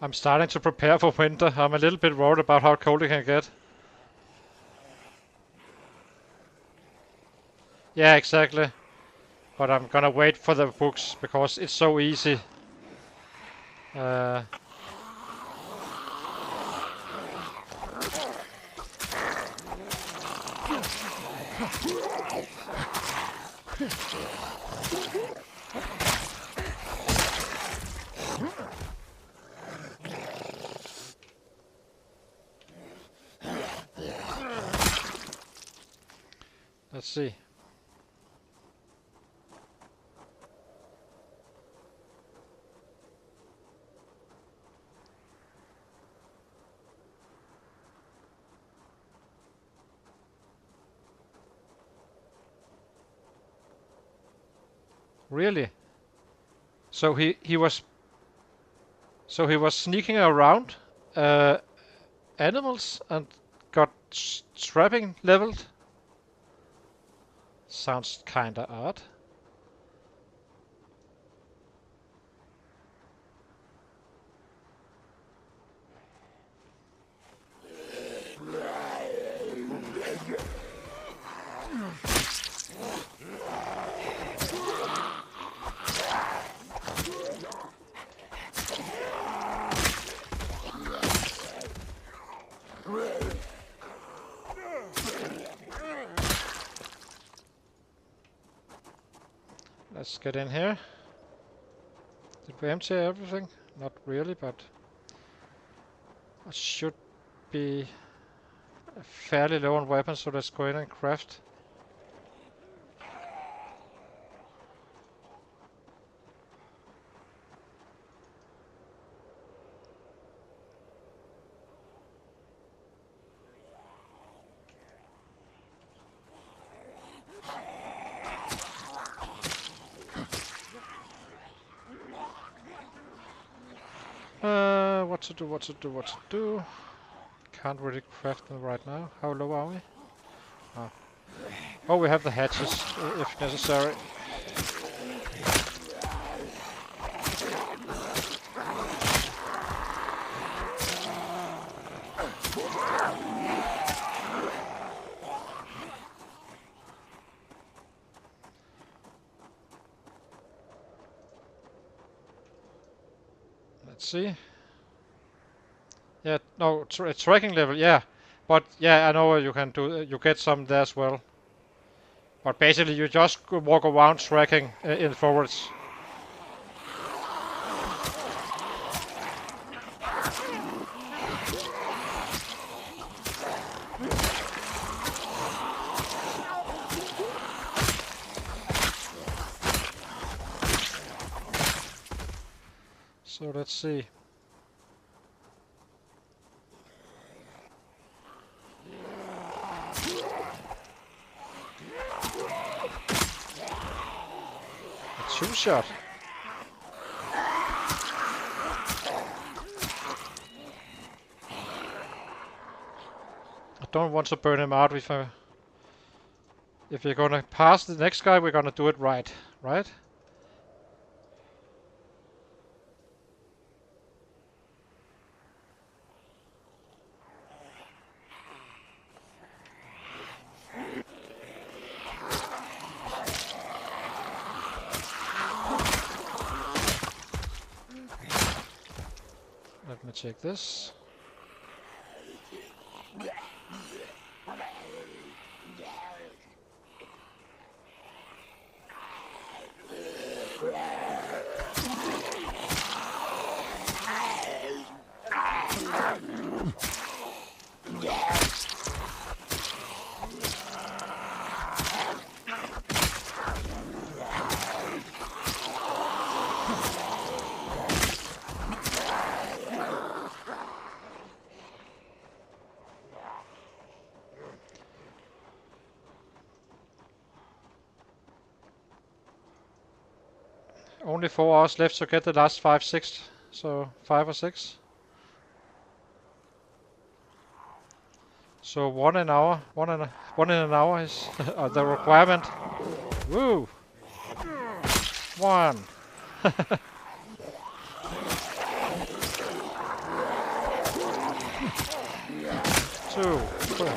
I'm starting to prepare for winter. I'm a little bit worried about how cold it can get. Yeah, exactly. But I'm gonna wait for the books because it's so easy. Let's see. Really? So he was sneaking around animals and got trapping leveled. Sounds kinda odd. Let's get in here. Did we empty everything? Not really, but I should be fairly low on weapons, so let's go in and craft. What to do? Can't really craft them right now. How low are we? Oh, we have the hatches if necessary. Let's see. Yeah, no, tracking level, yeah. But yeah, I know you can do. You get some there as well. But basically, you just walk around tracking in forwards. So let's see. A two-shot. I don't want to burn him out if we're gonna pass the next guy, we're gonna do it right, right? Let me check this. Only 4 hours left to get the last 5, 6. So 5 or 6. So 1 an hour, 1 in an hour is the requirement. Woo! 1. 2, 3.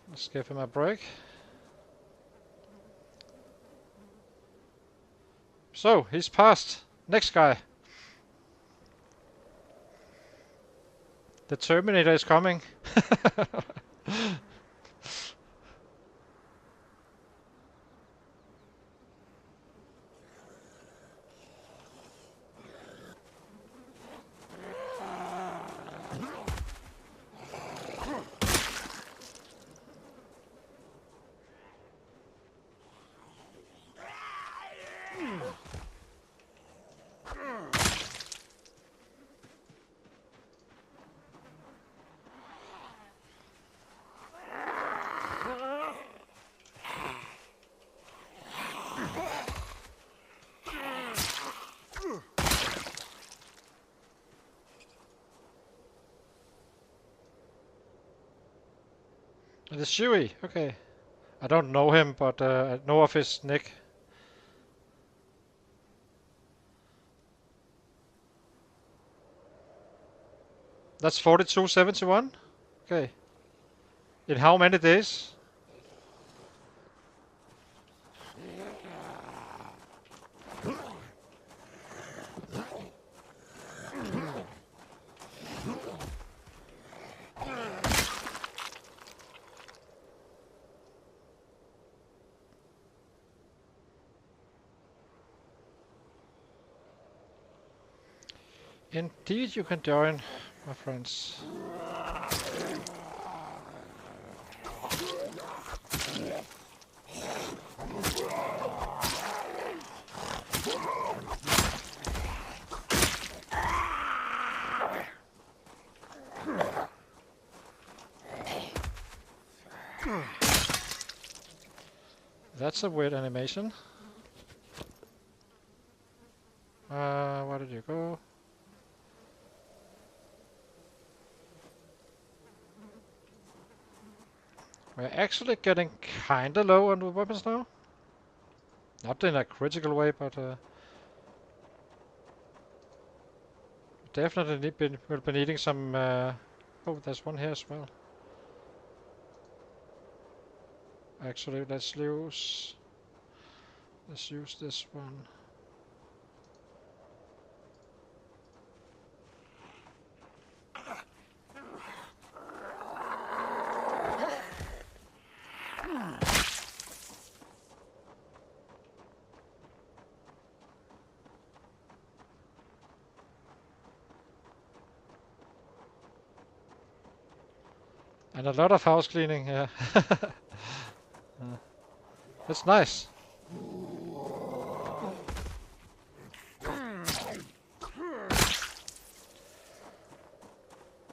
Let's give him a break. So, he's passed. Next guy. The Terminator is coming. The Shui, okay. I don't know him, but I know of his nick. That's 4271? Okay. In how many days? Indeed you can join, my friends. That's a weird animation. Where did you go? We're actually getting kinda low on the weapons now. Not in a critical way, but definitely will be needing some. Oh, there's one here as well. Actually, let's use this one. And a lot of house cleaning, yeah. It's nice.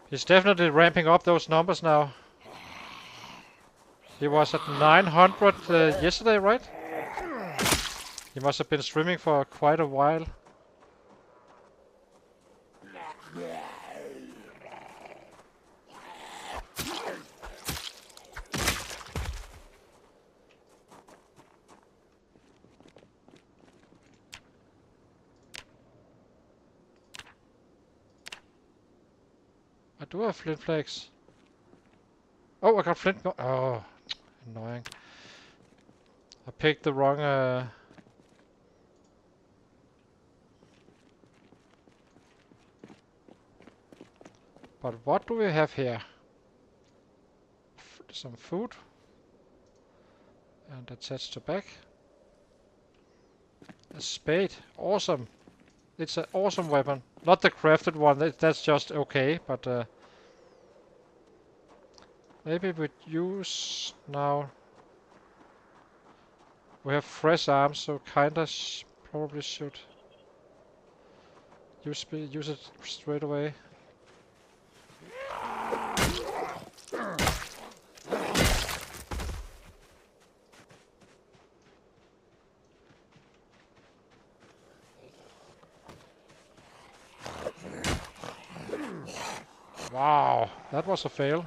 He's definitely ramping up those numbers now. He was at 900 yesterday, right? He must have been streaming for quite a while. I do have flint flakes. Oh, I got flint. Oh, annoying. I picked the wrong. But what do we have here? Some food. And attached to back. A spade. Awesome. It's an awesome weapon. Not the crafted one. That's just okay. But maybe we'd use now. We have fresh arms, so kinda probably should use it straight away. Wow, that was a fail.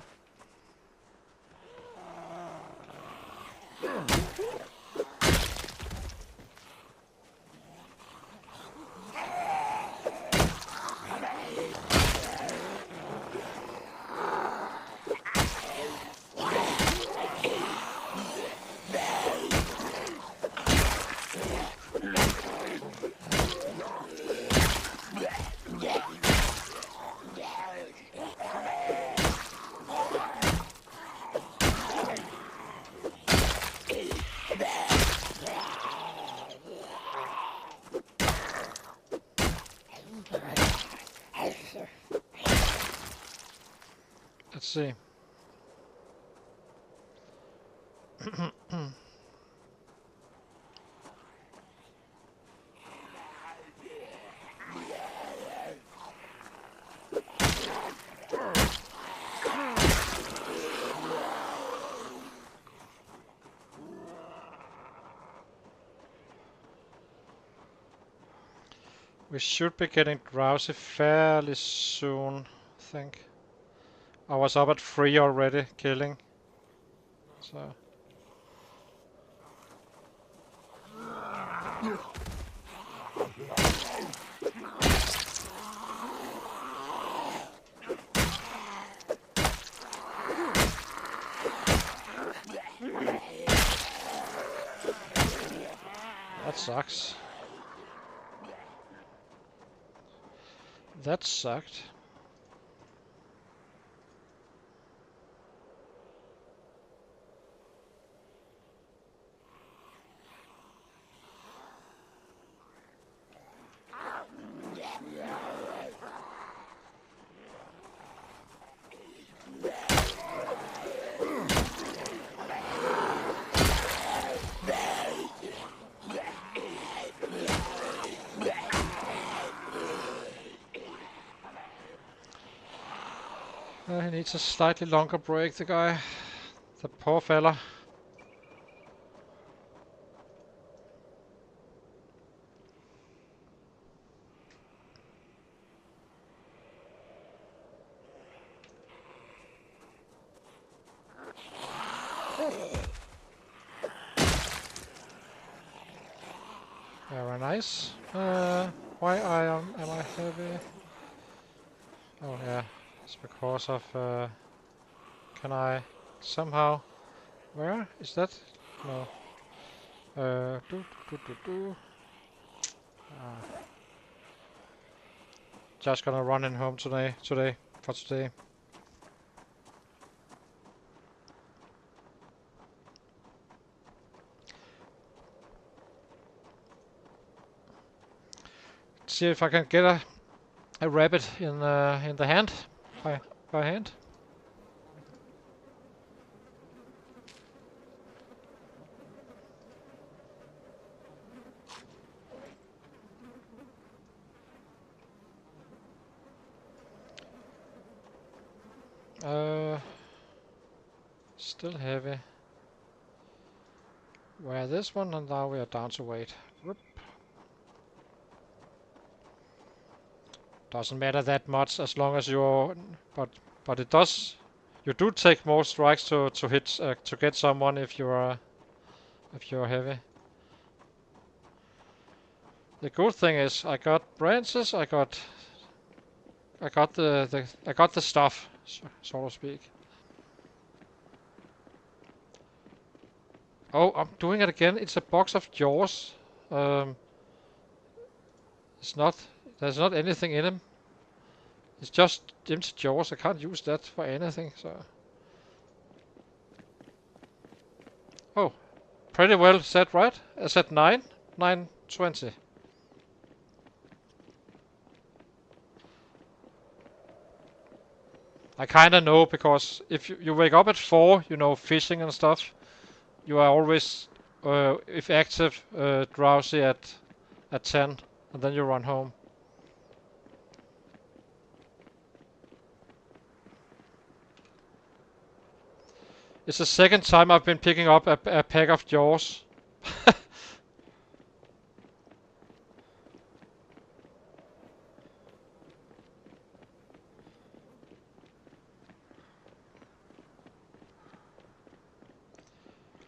Let's see. We should be getting drowsy fairly soon, I think. I was up at 3 already, killing. So. That sucks. That sucked. He needs a slightly longer break, the guy. The poor fella. Very nice. Why am I heavy? Oh yeah, it's because of. Can I somehow? Where is that? No. Do. Just gonna run in home today. For today. See if I can get a rabbit in the hand by hand. Still heavy. Where this one, and now we are down to weight. Whoop. Doesn't matter that much as long as you're, but it does. You do take more strikes to hit to get someone if you're heavy. The good thing is I got branches. I got the stuff, so to speak. Oh, I'm doing it again. It's a box of jaws. It's not. There's not anything in them. It's just empty jaws. I can't use that for anything. So. Oh, pretty well set, right? I said 9:20. I kinda know because if you wake up at 4, you know, fishing and stuff, you are always, if active, drowsy at 10, and then you run home. It's the second time I've been picking up a pack of jaws.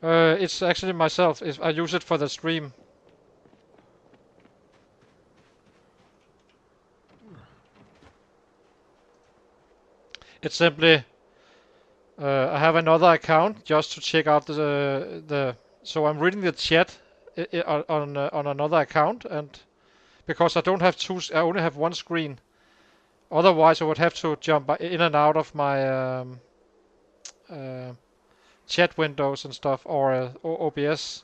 It's actually myself. I use it for the stream. It's simply I have another account just to check out the. So I'm reading the chat on another account, and because I don't have two, I only have one screen. Otherwise, I would have to jump in and out of my uh, chat windows and stuff, or OBS.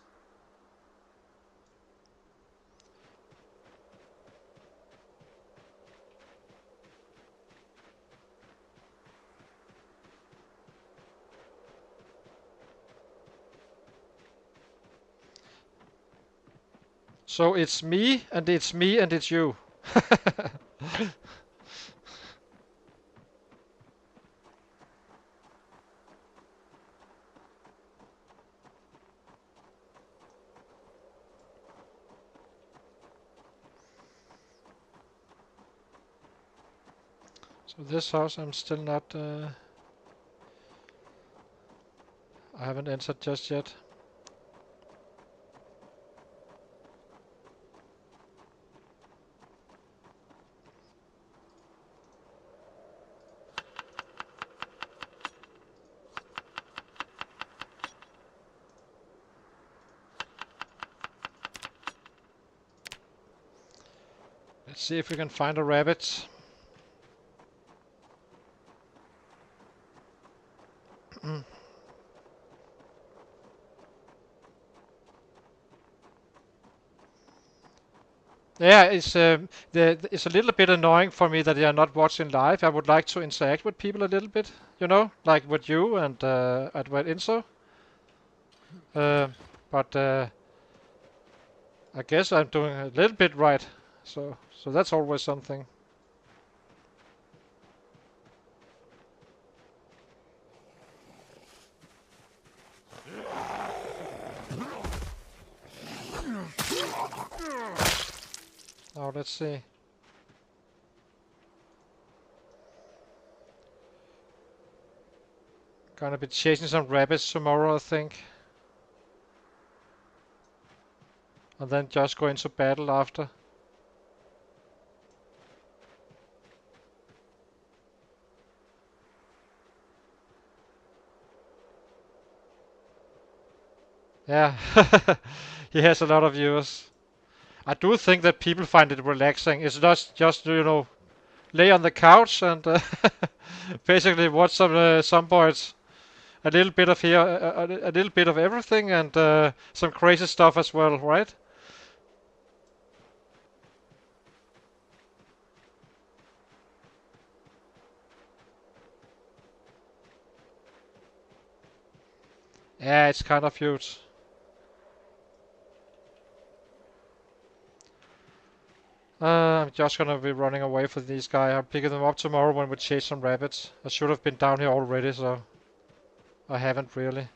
So it's me, and it's me, and it's you. So this house, I'm still not. I haven't entered just yet. Let's see if we can find a rabbit. Yeah, it's a little bit annoying for me that they are not watching live. I would like to interact with people a little bit, like with you and with Inso. Uh, but I guess I'm doing a little bit right, so that's always something. Now let's see. Gonna be chasing some rabbits tomorrow, I think. And then just go into battle after. Yeah, he has a lot of viewers. I do think that people find it relaxing. It's not just, lay on the couch and basically watch some Zomboids. A little bit of here, a little bit of everything, and some crazy stuff as well, right? Yeah, it's kind of huge. I'm just gonna be running away from these guys. I'm picking them up tomorrow when we chase some rabbits. I should have been down here already, so I haven't really.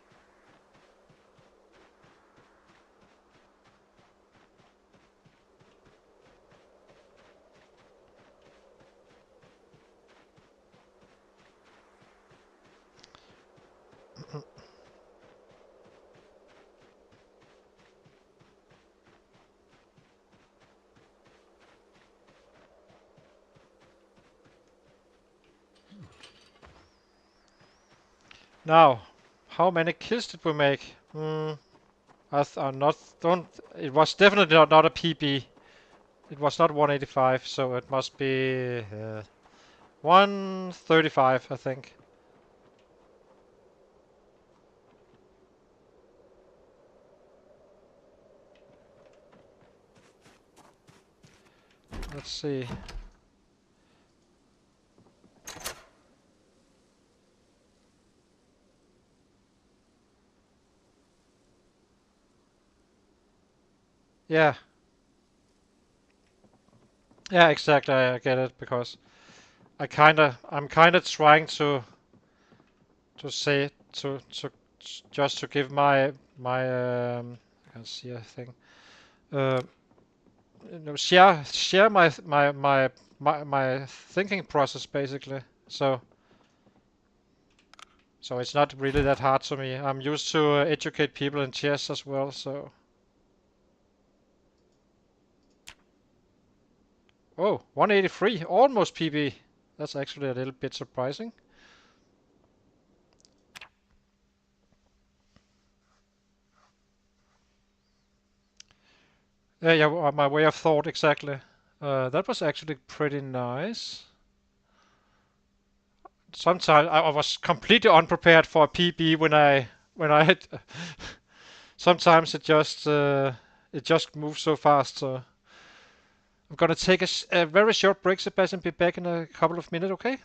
Now, how many kills did we make? I'm not. Don't. It was definitely not a PB. It was not 185, so it must be 135, I think. Let's see. Yeah. Yeah, exactly. I get it because I'm kinda trying say to just to give I can't see a thing. Uh, share my thinking process basically. So So it's not really that hard to me. I'm used to educate people in chess as well, so... Oh, 183, almost PB. That's actually a little bit surprising. Yeah, my way of thought, exactly. That was actually pretty nice. Sometimes I was completely unprepared for a PB when I hit. Sometimes it just moves so fast. So I'm gonna take a very short break, Sebastian. Be back in a couple of minutes, okay?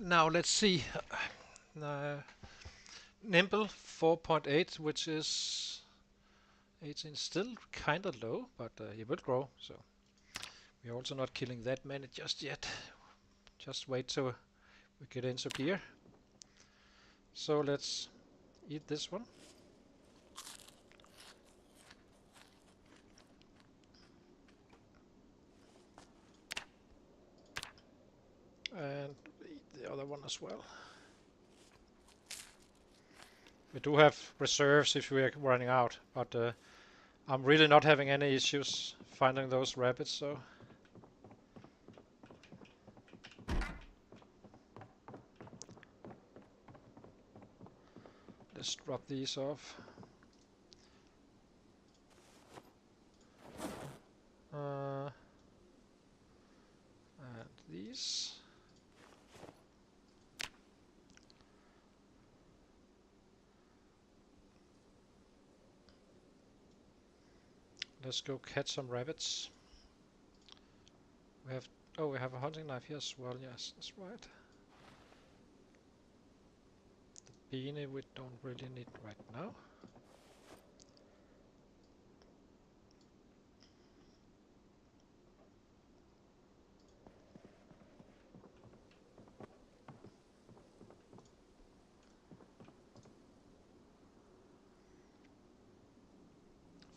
Now let's see. Uh, Nimble 4.8, which is 18, still kind of low, but it will grow. So we're also not killing that many just yet. Just wait till we get into gear. So let's eat this one. And eat the other one as well. We do have reserves if we are running out, but I'm really not having any issues finding those rabbits, so... Let's drop these off. And these. Let's go catch some rabbits. We have Oh, we have a hunting knife here as well. Yes, that's right. The beanie we don't really need right now.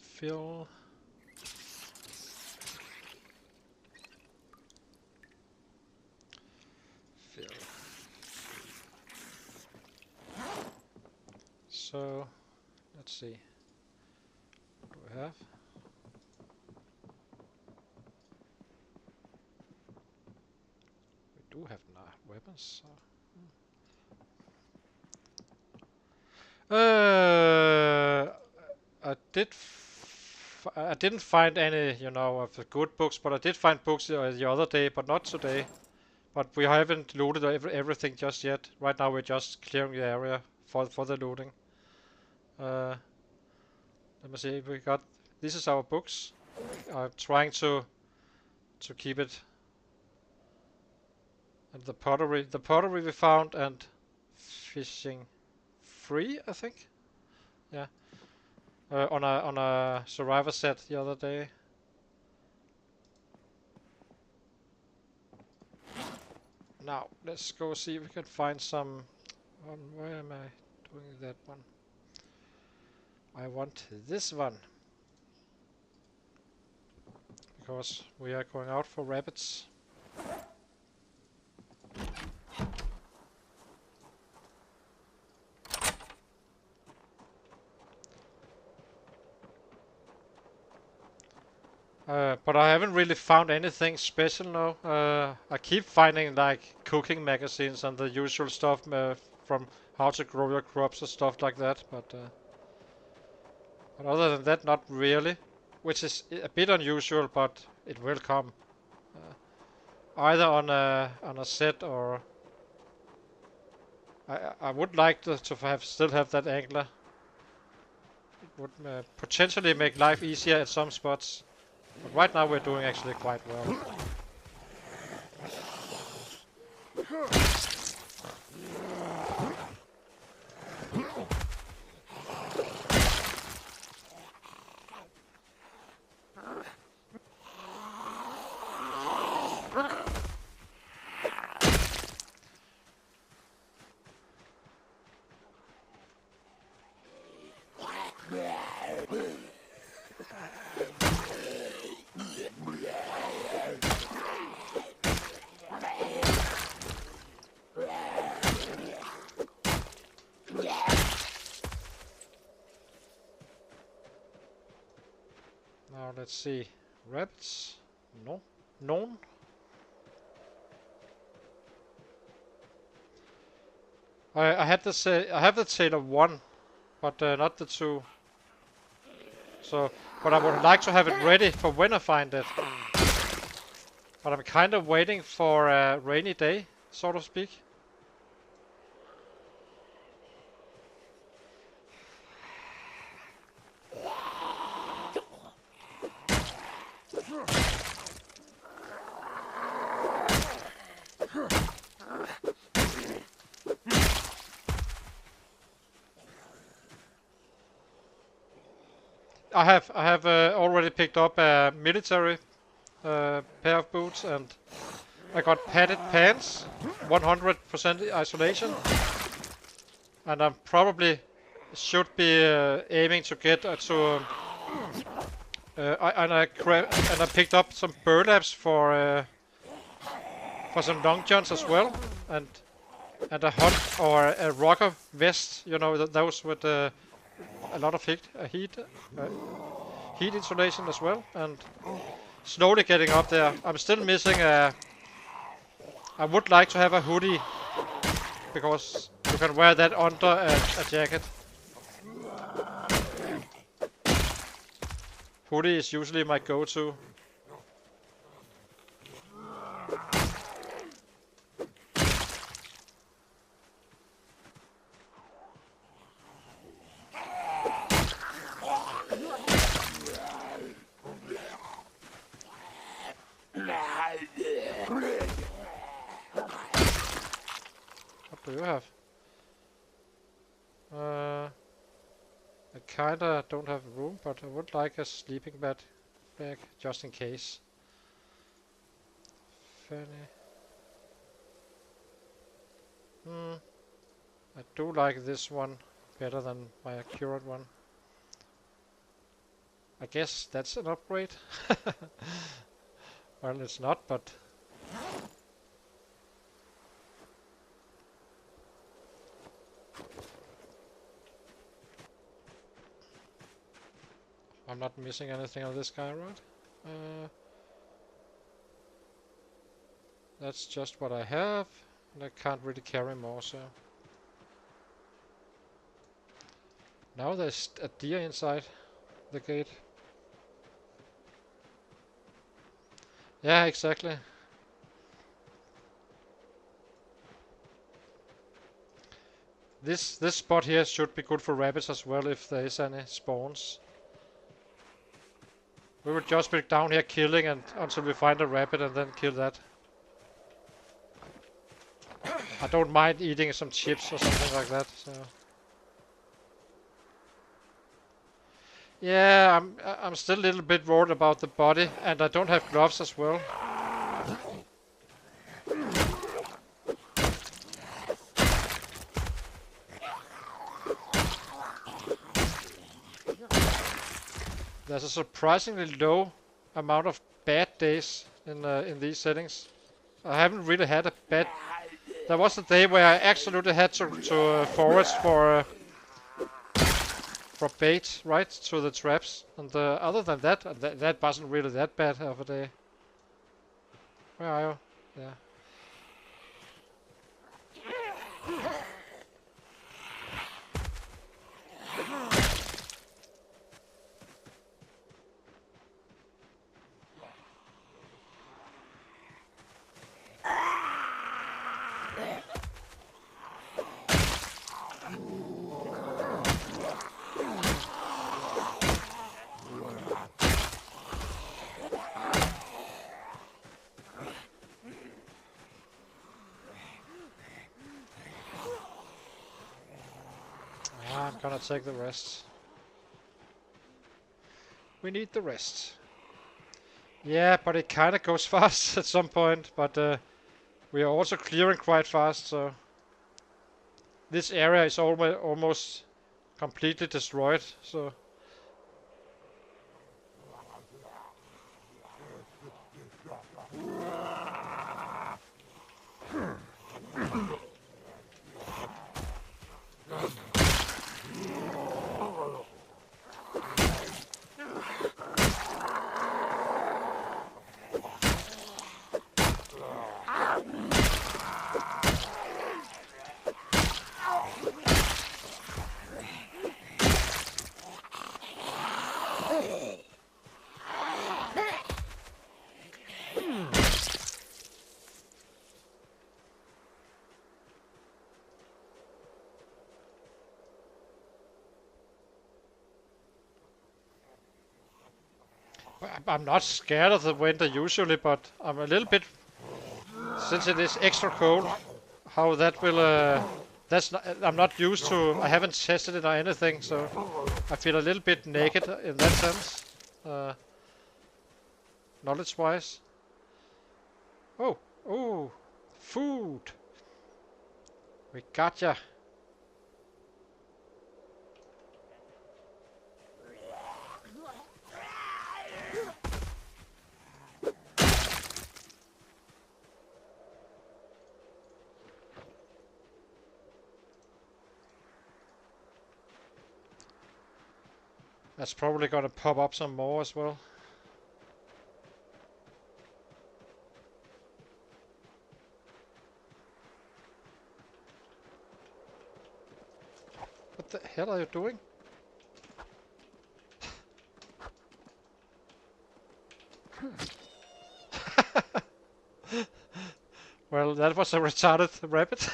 Fill. Fill. So, let's see. What do we have? We do have weapons. So. I didn't find any, you know, of the good books, but I did find books the other day, but not today. But we haven't looted everything just yet. Right now we're just clearing the area for the looting. Let me see. We got. This is our books. I'm trying to keep it. And the pottery we found, and fishing free, I think. Yeah. On a survivor set the other day. Now let's go see if we can find some. Where am I doing that one? I want this one because we are going out for rabbits. But I haven't really found anything special now. I keep finding like cooking magazines and the usual stuff from how to grow your crops and stuff like that. But other than that, not really. Which is a bit unusual, but it will come. Either on a set or I would like to still have that angler. It would potentially make life easier at some spots. But right now we're doing actually quite well. Now let's see. Rabbits? No. None. I had I have the tail of one, but not the two. So, but I would like to have it ready for when I find it. But I'm kind of waiting for a rainy day, so to speak. I have already picked up a military pair of boots, and I got padded pants, 100% isolation, and I probably should be aiming to get to. I picked up some burlaps for some long johns as well, and a hunt or a rocker vest. You know, those with a lot of heat insulation as well, and slowly getting up there. I'm still missing I would like to have a hoodie because you can wear that under a jacket. Hoodie is usually my go-to. What do you have? I kinda don't have room, but I would like a sleeping bag just in case. Funny. I do like this one better than my accurate one. I guess that's an upgrade. Well, it's not, but I'm not missing anything on this guy, right? That's just what I have, and I can't really carry more, so... Now there's a deer inside the gate. Yeah, exactly. This spot here should be good for rabbits as well if there is any spawns. We will just be down here killing until we find a rabbit and then kill that. I don't mind eating some chips or something like that, so... Yeah, I'm still a little bit worried about the body, and I don't have gloves as well. There's a surprisingly low amount of bad days in these settings. I haven't really had a bad... There was a day where I absolutely had to forage for bait right to the traps, and other than that, that wasn't really that bad of a day. Where are you? Yeah. I'm gonna take the rest. We need the rest. Yeah, but it kinda goes fast at some point, but we are also clearing quite fast, so... This area is almost completely destroyed, so... I'm not scared of the winter usually, but I'm a little bit, since it is extra cold, how that will, that's not, I'm not used to, I haven't tested it or anything, so I feel a little bit naked in that sense, knowledge-wise. Oh, food! We gotcha! That's probably gonna pop up some more as well. What the hell are you doing? Well, that was a retarded rabbit.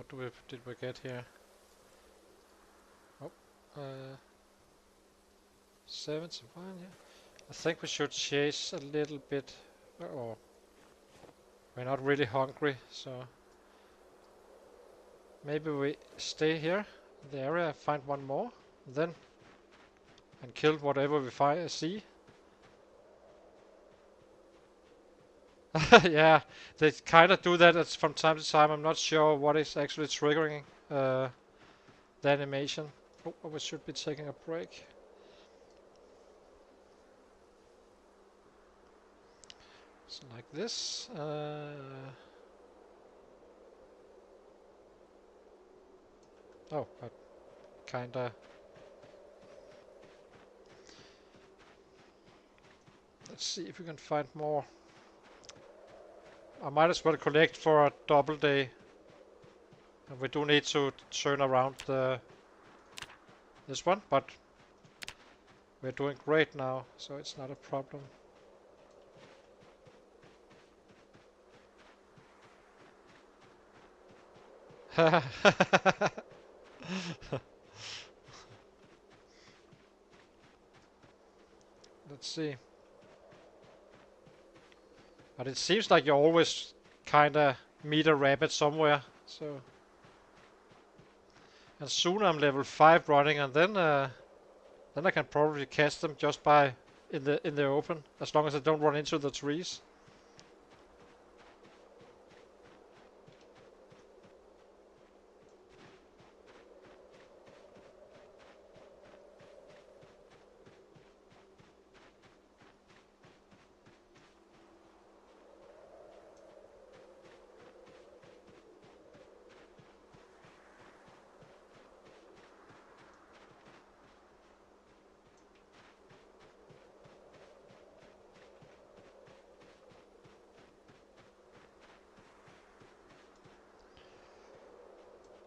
What did we get here? Oh, 71, yeah. I think we should chase a little bit. Oh, we're not really hungry, so maybe we stay here in the area, find one more, then and kill whatever we see. Yeah, they kind of do that from time to time. I'm not sure what is actually triggering the animation. Oh, we should be taking a break. So like this. Oh, but kinda. Let's see if we can find more. I might as well collect for a double day. And we do need to turn around this one, but we're doing great now, so it's not a problem. Let's see. But it seems like you always kinda meet a rabbit somewhere, so. And soon I'm level 5 running, and then I can probably catch them just by in the open, as long as I don't run into the trees.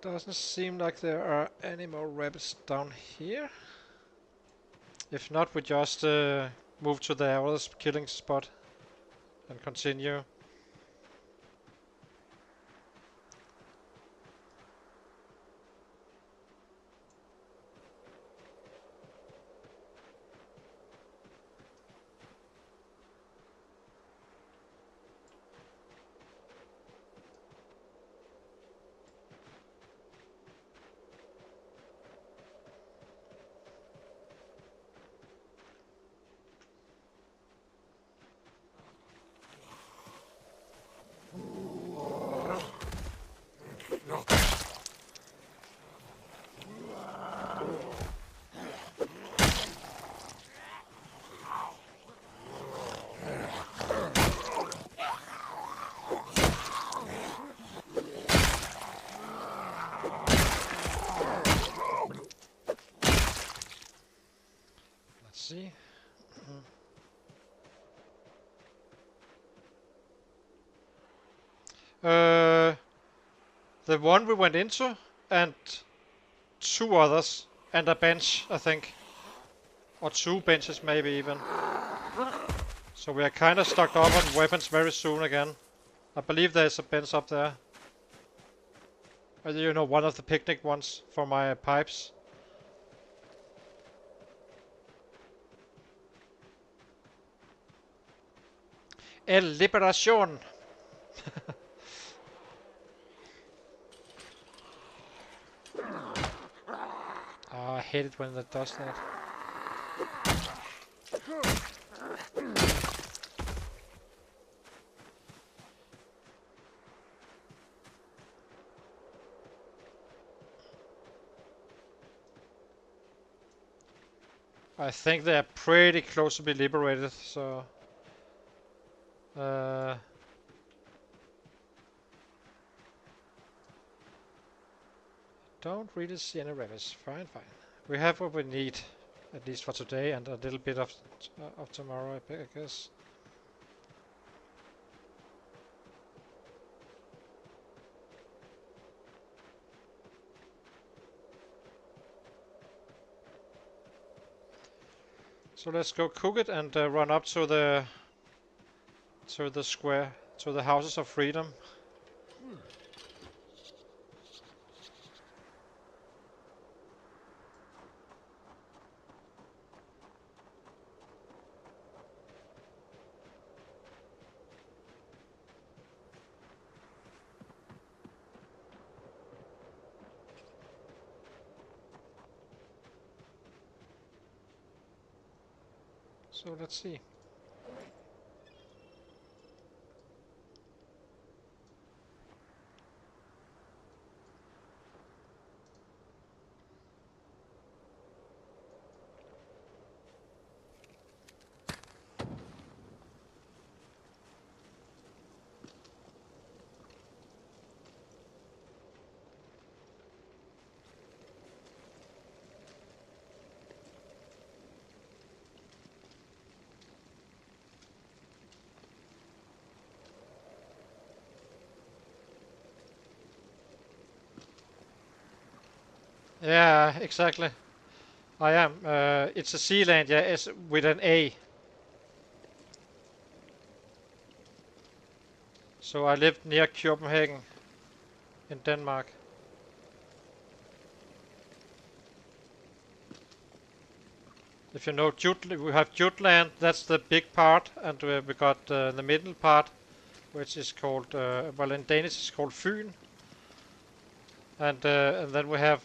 Doesn't seem like there are any more rabbits down here. If not, we just move to the other killing spot and continue. See. The one we went into, and 2 others, and a bench, I think. Or 2 benches, maybe even. So we are kind of stocked up on weapons very soon again. I believe there's a bench up there. You know, one of the picnic ones for my pipes. El Liberación! Oh, I hate it when that does that. I think they're pretty close to be liberated, so. Don't really see any rabbits. Fine. We have what we need, at least for today, and a little bit of tomorrow, I guess. So let's go cook it and run up to the square, to the Houses of Freedom. So let's see. Yeah, exactly. I am. It's a Sealand, yeah, it's with an A. So I lived near Copenhagen in Denmark. If you know Jutland, we have Jutland, that's the big part, and we got the middle part, which is called, well, in Danish it's called Fyn, and then we have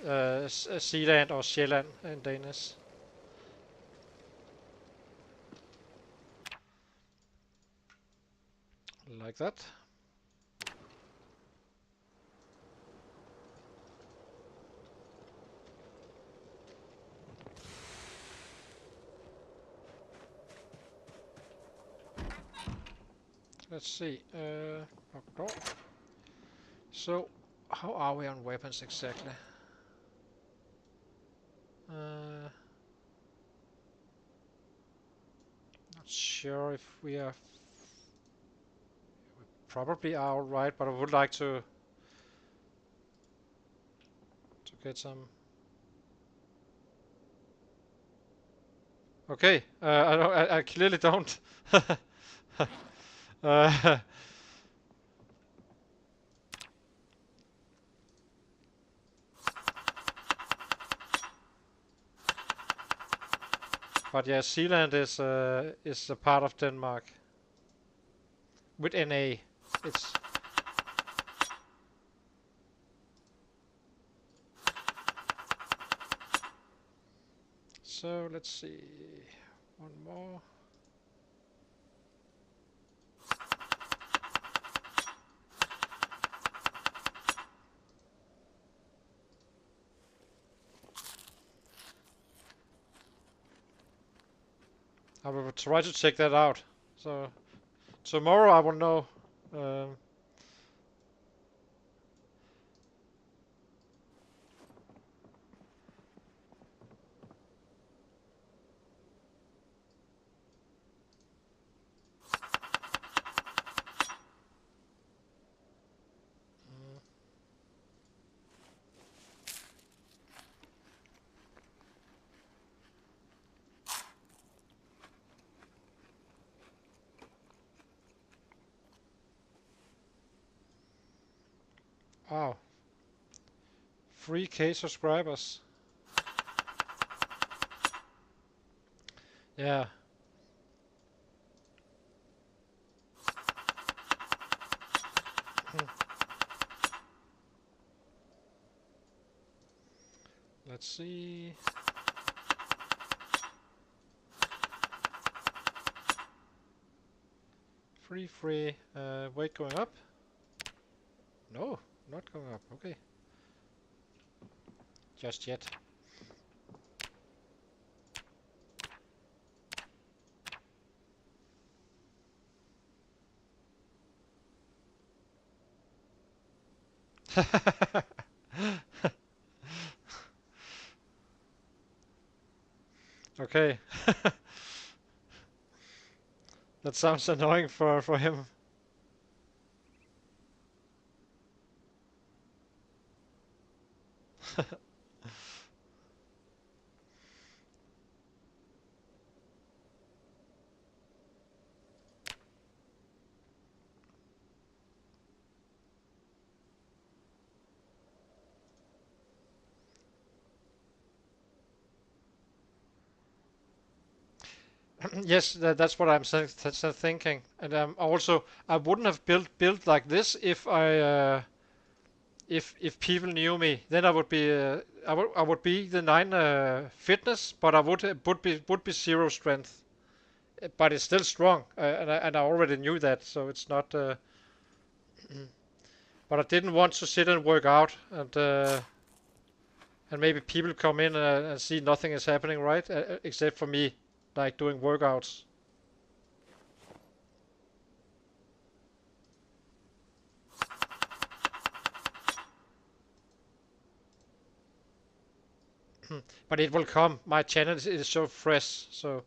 Sealand or Sjælland in Danish. Like that. Let's see. So, how are we on weapons exactly? Not sure if we are. We probably are alright, but I would like to get some. Okay, I clearly don't. uh, but yeah, Sealand is a part of Denmark with NA. It's so let's see. One more. I will try to check that out. So tomorrow I will know. Um, wow. 3K subscribers. Yeah. Let's see. Free. Weight going up? No, not going up. Okay. Just yet. Okay. That sounds annoying for him. Yes, that's what I'm thinking. And also, I wouldn't have built like this if if people knew me. Then I would be I would be the 9 fitness, but I would be 0 strength. but it's still strong, and I already knew that, so it's not. But I didn't want to sit and work out, and maybe people come in and see nothing is happening, right? Except for me, like doing workouts. But it will come. My channel is so fresh. So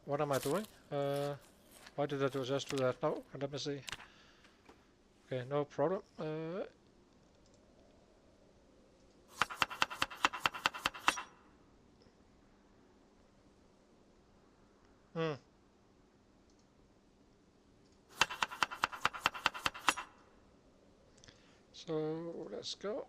what am I doing? Why did I just do that? No, let me see. Okay, no problem. Hmm. So let's go.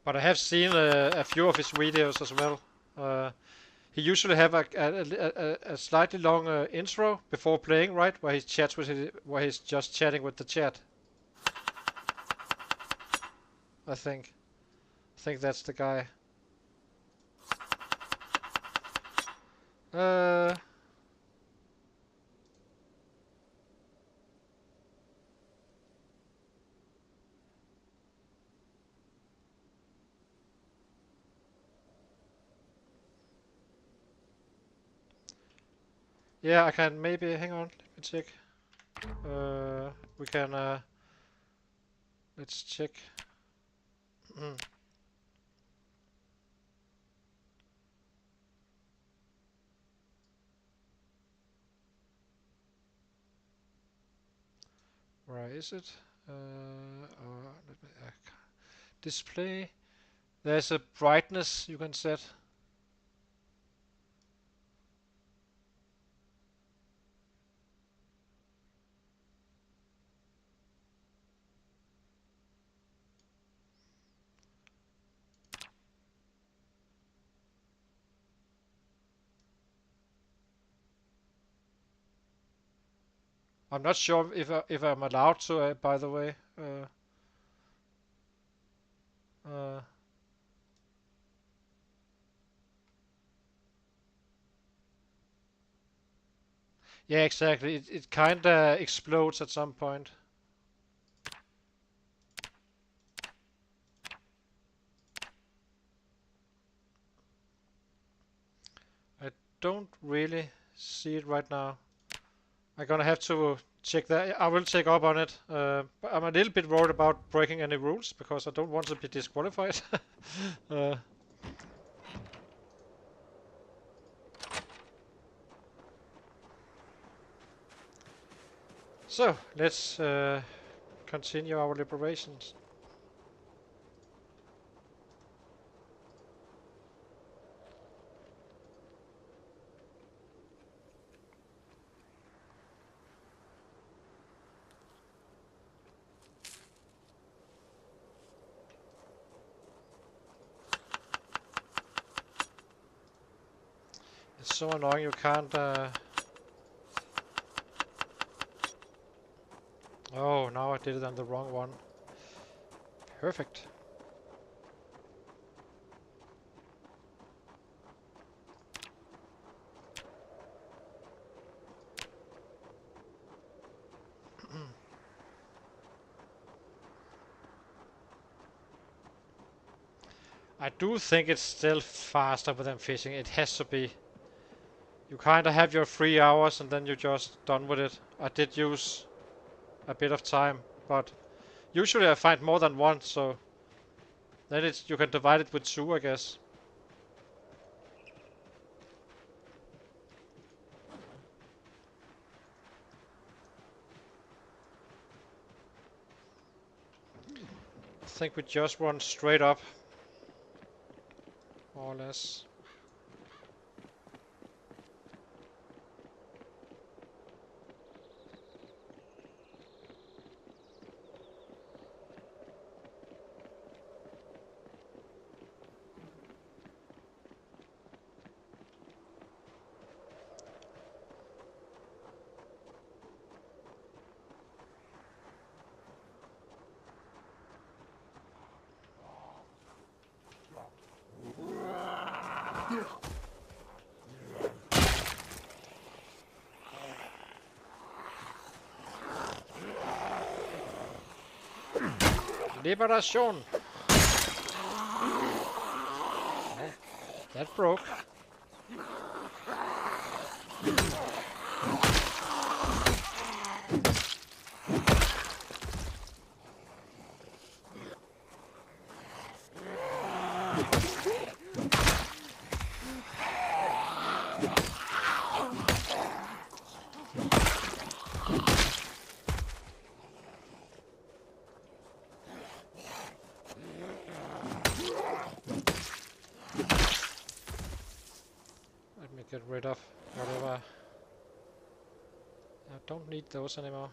But I have seen a few of his videos as well. He usually have a slightly long intro before playing, right? Where he chats with where he's just chatting with the chat. I think that's the guy. Uh, yeah, I can maybe hang on. Let me check. We can. Let's check. Where is it? Let me, display. There's a brightness you can set. I'm not sure if I'm allowed to. By the way. Uh, yeah, exactly. It kinda explodes at some point. I don't really see it right now. I'm gonna have to check that. I will check up on it. But I'm a little bit worried about breaking any rules because I don't want to be disqualified. uh, so let's continue our liberations. It's so annoying you can't. Oh, now I did it on the wrong one. Perfect. I do think it's still faster than fishing. It has to be. You kind of have your 3 hours and then you're just done with it. I did use a bit of time, but usually I find more than one, so then it's you can divide it with two, I guess. I think we just run straight up, more or less. Liberation! Oh, that broke. Let me get rid of whatever. I don't need those anymore.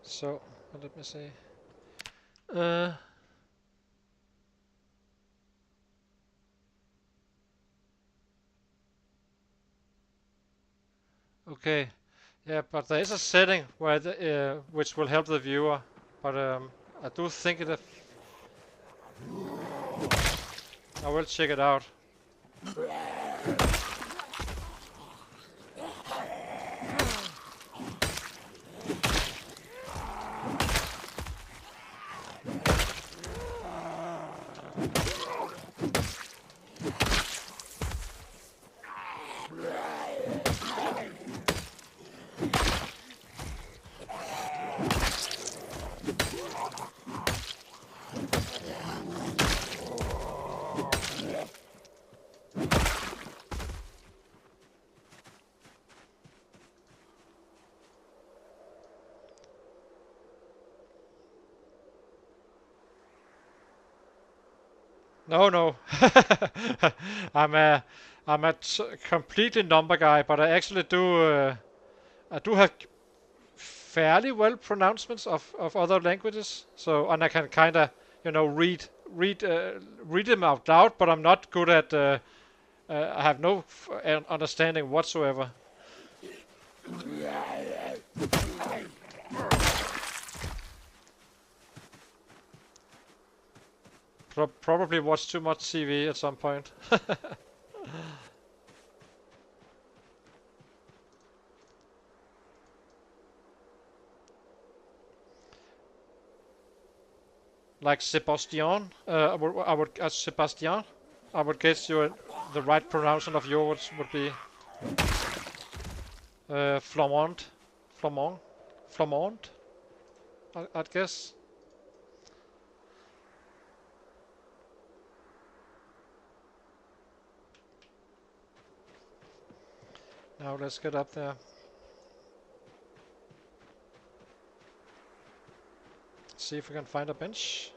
So, let me see. Okay. Yeah, but there is a setting where which will help the viewer, but I do think I will check it out. No. I'm a completely number guy, but I actually I do have fairly well pronouncements of other languages. So, and I can kind of, read them out loud, but I'm not good at. I have no understanding whatsoever. Probably watched too much TV at some point. Like Sebastian, Sebastian. I would guess the right pronunciation of your words would be Flamand, Flamand. I'd guess. Now let's get up there. See if we can find a bench.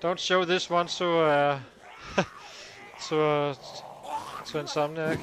Don't show this one to to Insomniac.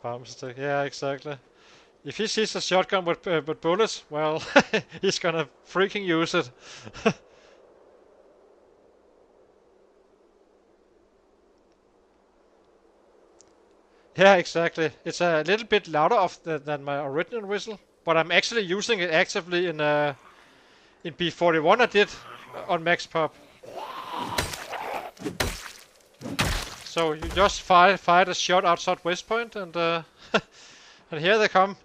bumper stick. Yeah, exactly. If he sees a shotgun with bullets, well, he's gonna freaking use it. Yeah, exactly. It's a little bit louder than my original whistle, but I'm actually using it actively in B41 I did on max pop. So you just fired a shot outside westpoint, and and here they come.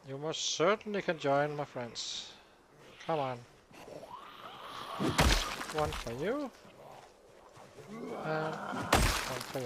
You most certainly can join, my friends. Come on. One for you. And one for you.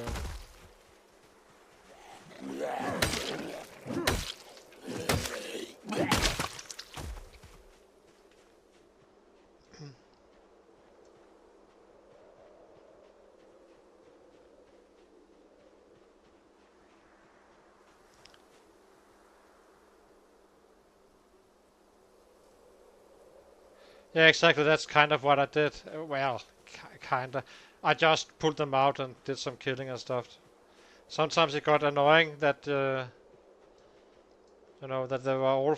Yeah, exactly. That's kind of what I did. Well, kinda. I just pulled them out and did some killing and stuff. Sometimes it got annoying that you know that they were all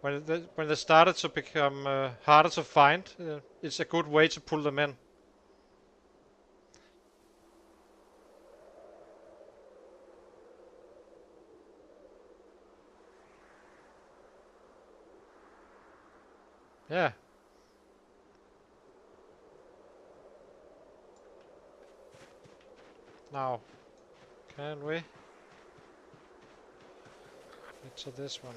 when they started to become harder to find. It's a good way to pull them in. Yeah. Now, can we get to this one?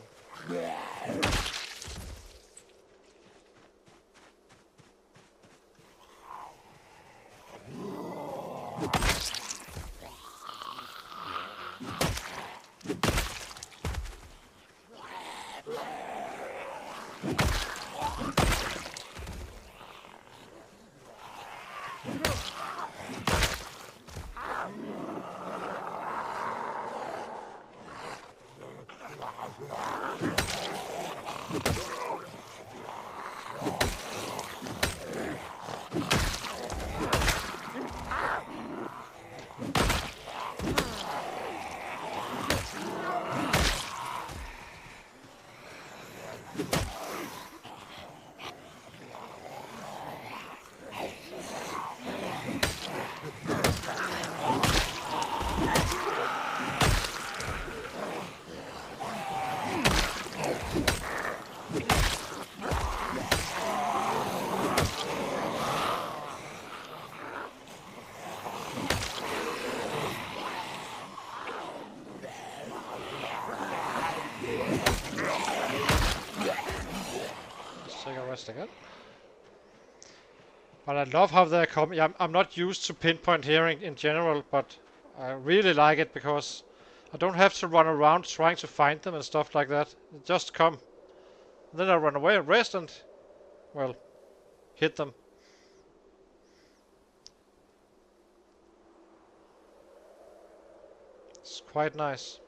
Let's take a rest again. But I love how they're coming. I'm not used to pinpoint hearing in general, but I really like it because I don't have to run around trying to find them and stuff like that. They just come. Then I run away and rest and, well, hit them. It's quite nice.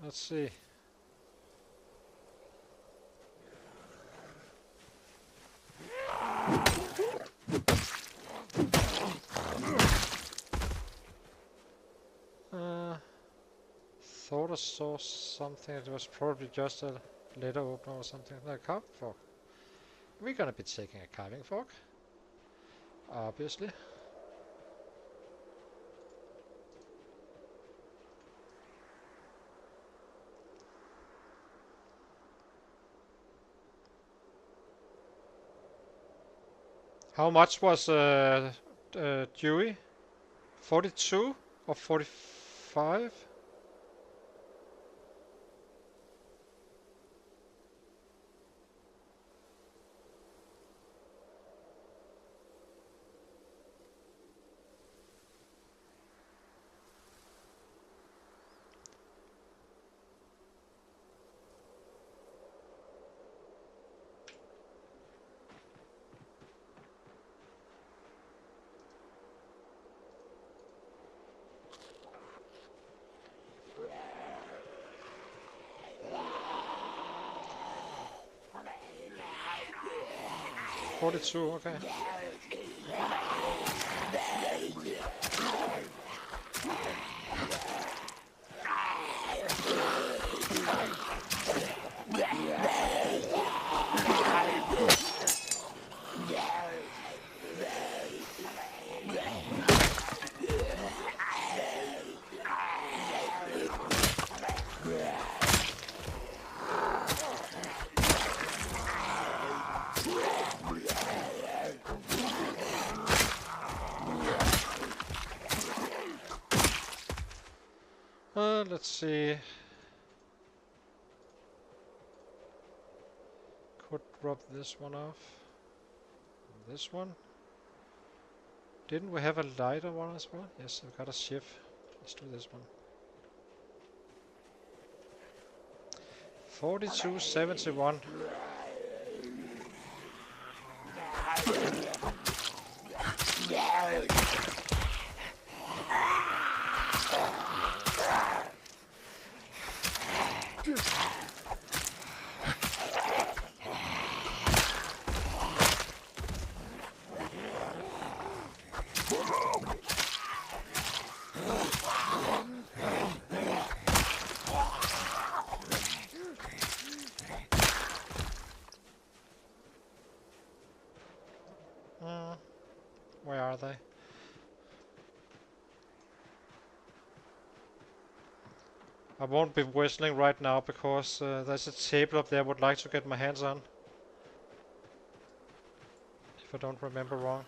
Let's see. Thought I saw something. It was probably just a letter opener or something. No, carving fork. We're gonna be taking a carving fork. Obviously. How much was Dewey? 42 or 45? $42, okay. Let's see. Could drop this one off. This one. Didn't we have a lighter one as well? Yes, I've got a shift. Let's do this one. 42.71. Where are they? I won't be whistling right now because there's a table up there I would like to get my hands on. If I don't remember wrong.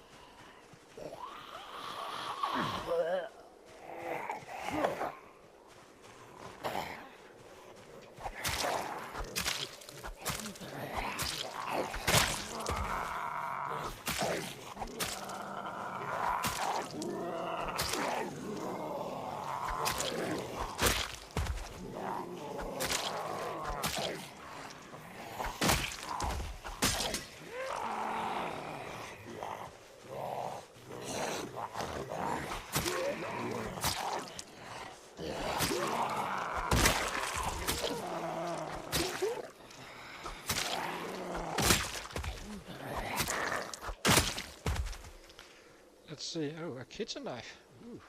Let's see. Oh, a kitchen knife. Ooh.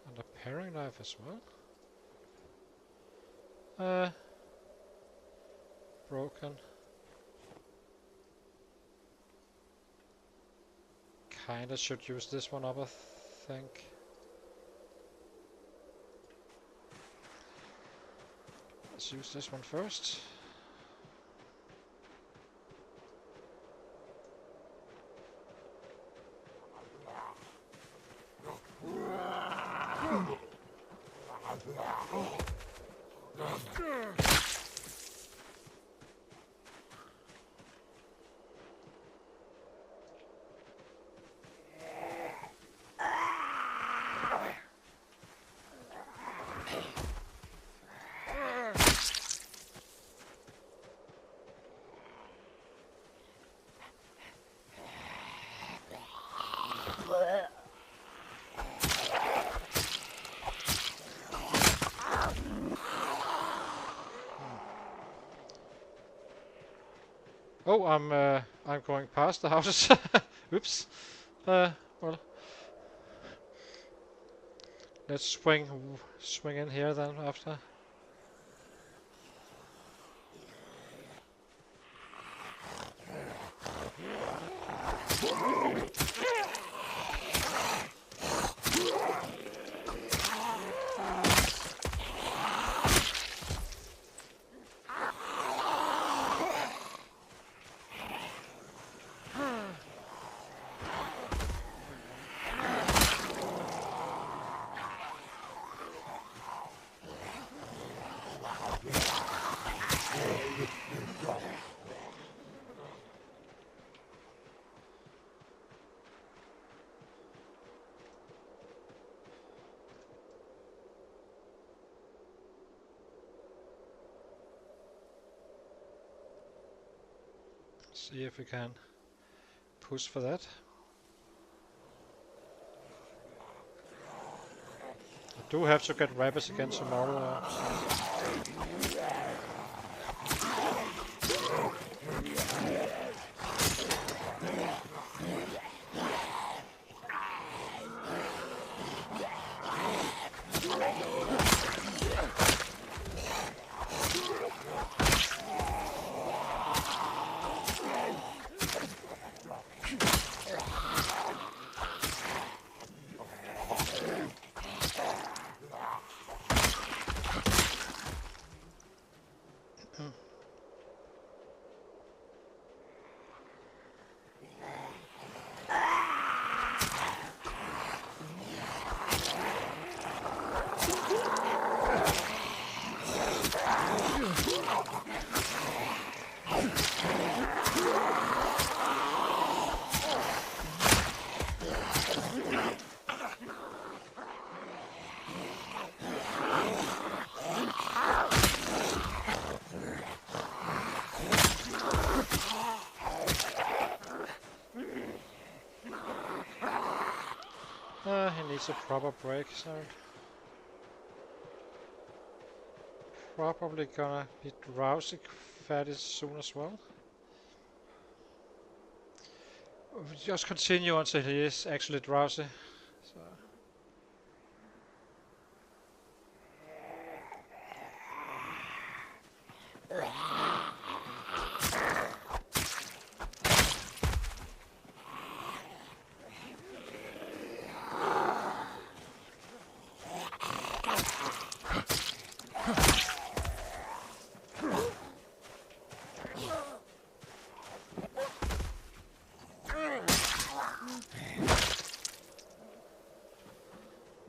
And a paring knife as well. Broken. Kinda should use this one up, I think. Let's use this one first. Oh, I'm going past the houses. Oops. Well, let's swing in here then after. See if we can push for that. I do have to get rabbits again tomorrow. He needs a proper break, so probably gonna be drowsy fairly soon as well. We'll just continue until he is actually drowsy. So.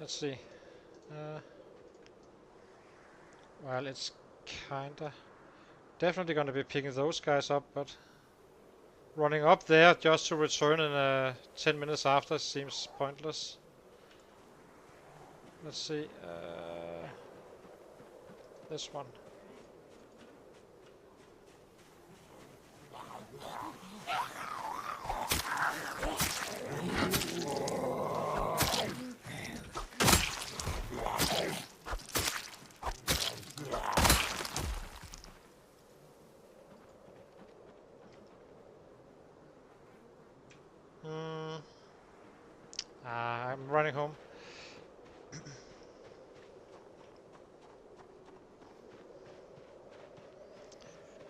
Let's see. Well, it's kinda definitely gonna be picking those guys up, but running up there just to return in 10 minutes after seems pointless. Let's see. This one. I'm running home.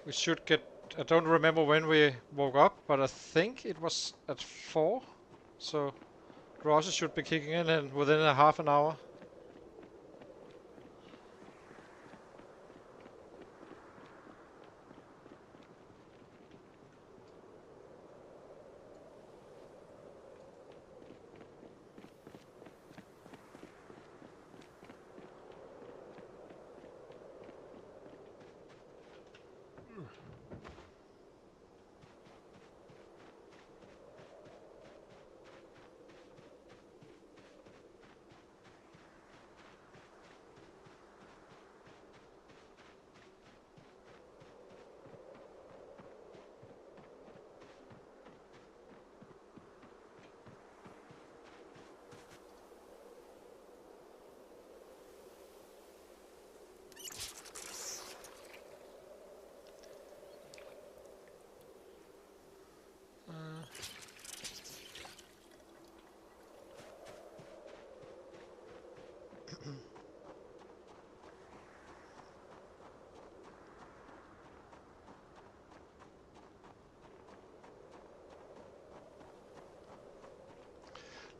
We should get... I don't remember when we woke up, but I think it was at 4. So Rossi should be kicking in within a half an hour.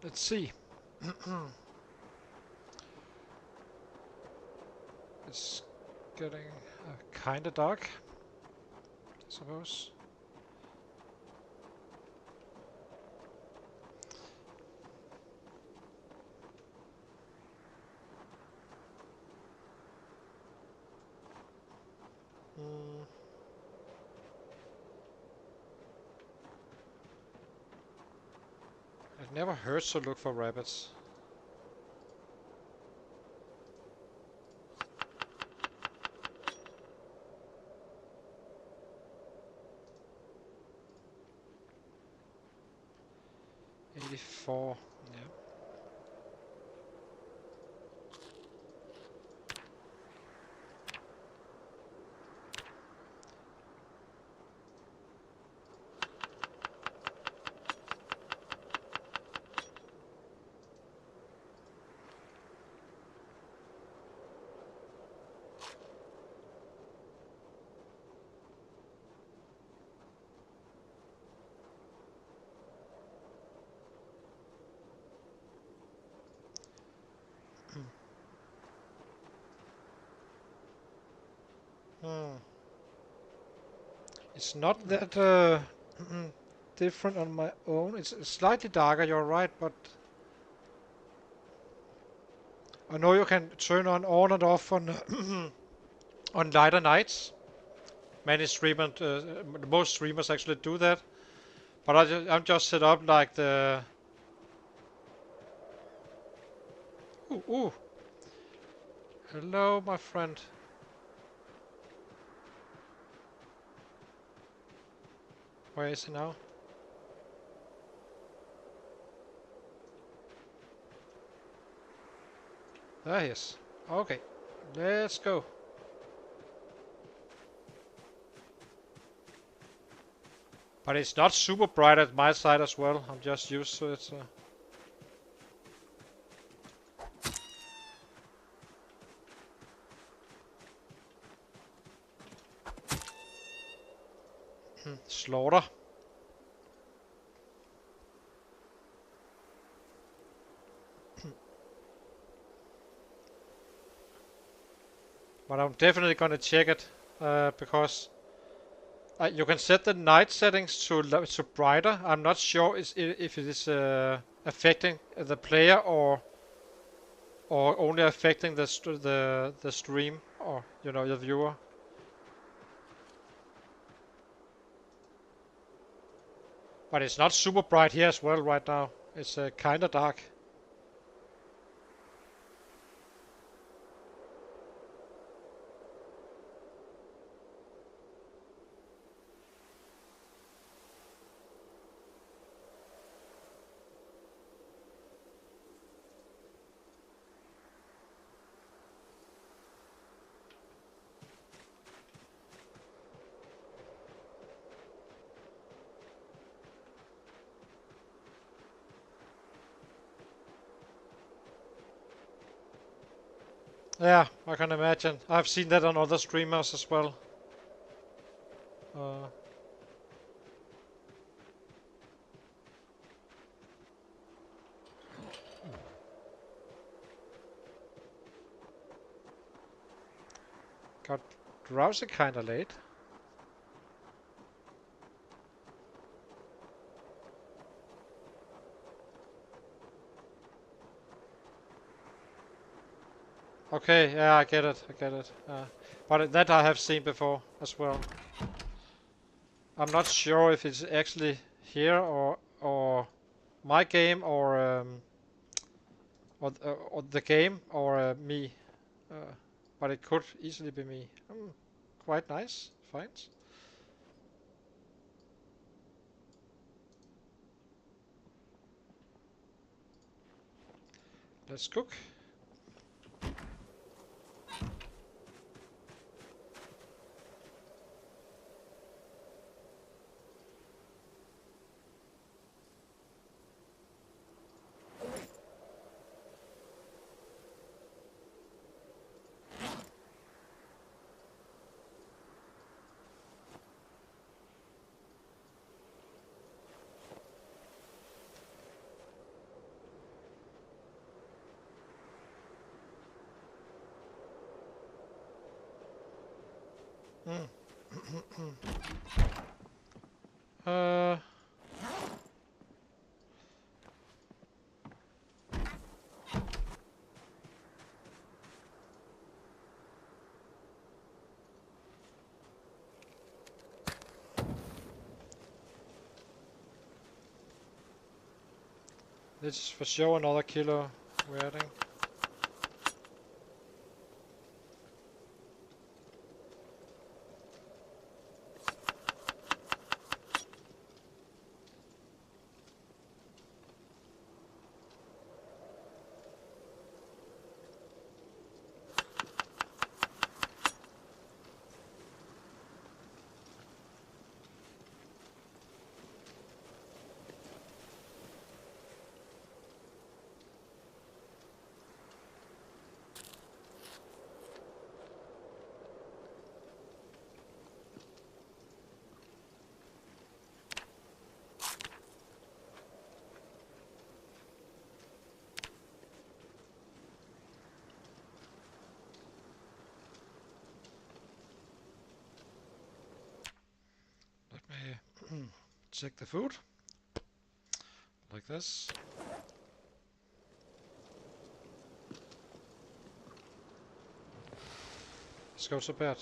Let's see. It's getting kinda dark, I suppose. It never hurts to look for rabbits. 84. Yeah. Hmm. It's not that different on my own. It's slightly darker, you're right, but I know you can turn on and off on on lighter nights. Many streamers, most streamers actually do that. But I'm just set up like the. Ooh, ooh. Hello, my friend. Where is he now? There he is. Okay, let's go. But it's not super bright at my side as well. I'm just used to it. So. Slaughter. But I'm definitely gonna check it because you can set the night settings to brighter. I'm not sure if it is affecting the player or only affecting the stream or the viewer. But it's not super bright here as well right now. It's kind of dark. Yeah, I can imagine. I've seen that on other streamers as well. Uh, got drowsy kind of late. Okay, yeah, I get it. I get it. But that I have seen before as well. I'm not sure if it's actually here or my game or the game or me. But it could easily be me. Quite nice. Fine. Let's cook. Uh, this is for sure another kilo we're adding. check the food. Like this. Let's go to bed.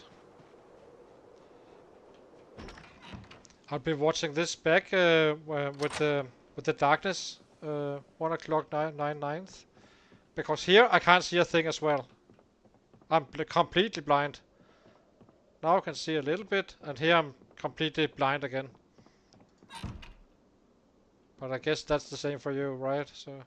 I'll be watching this back with the darkness. 1 o'clock 9/9. Because here I can't see a thing as well. I'm completely blind. Now I can see a little bit, and here I'm completely blind again. But I guess that's the same for you, right? So,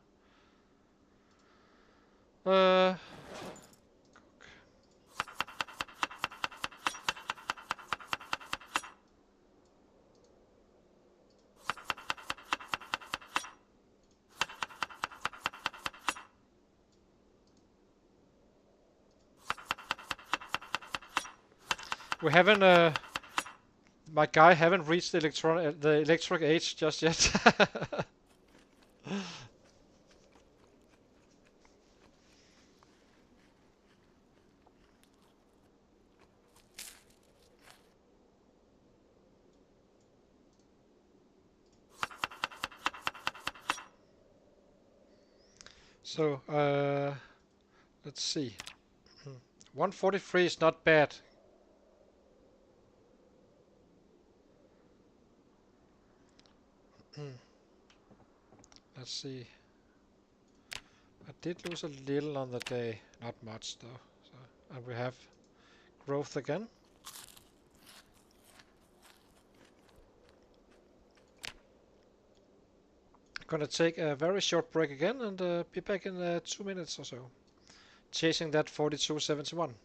we haven't. My guy haven't reached the electric age just yet. So, let's see. 143 is not bad. Let's see. I did lose a little on the day, not much though. So, and we have growth again. Gonna take a very short break again and be back in 2 minutes or so. Chasing that 4271.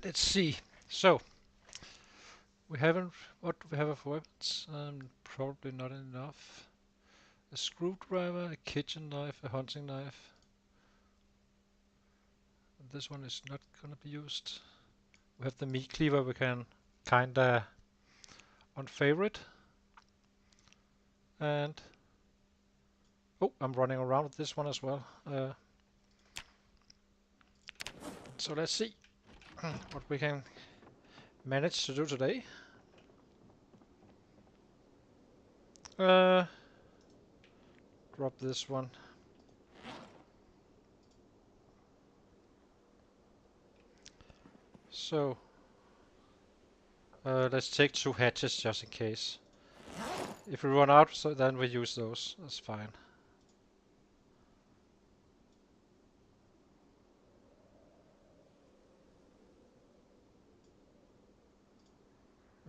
Let's see. So, we haven't. What do we have of weapons? Probably not enough. A screwdriver, a kitchen knife, a hunting knife. This one is not gonna be used. We have the meat cleaver, we can kinda unfavorite. And oh, I'm running around with this one as well. So let's see what we can manage to do today. Drop this one. So let's take 2 hatches just in case. If we run out, so then we use those. That's fine.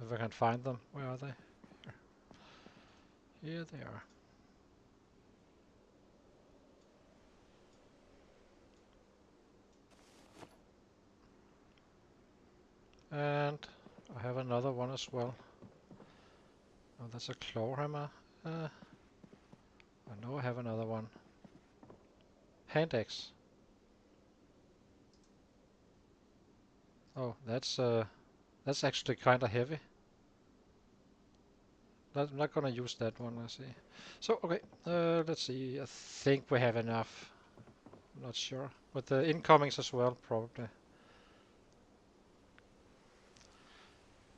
If I can find them, where are they? Here they are. And I have another one as well. Oh, that's a claw hammer. I know I have another one. Hand axe. Oh, that's actually kind of heavy. I'm not gonna use that one. Let's see. So okay, let's see. I think we have enough. I'm not sure, but the incomings as well probably.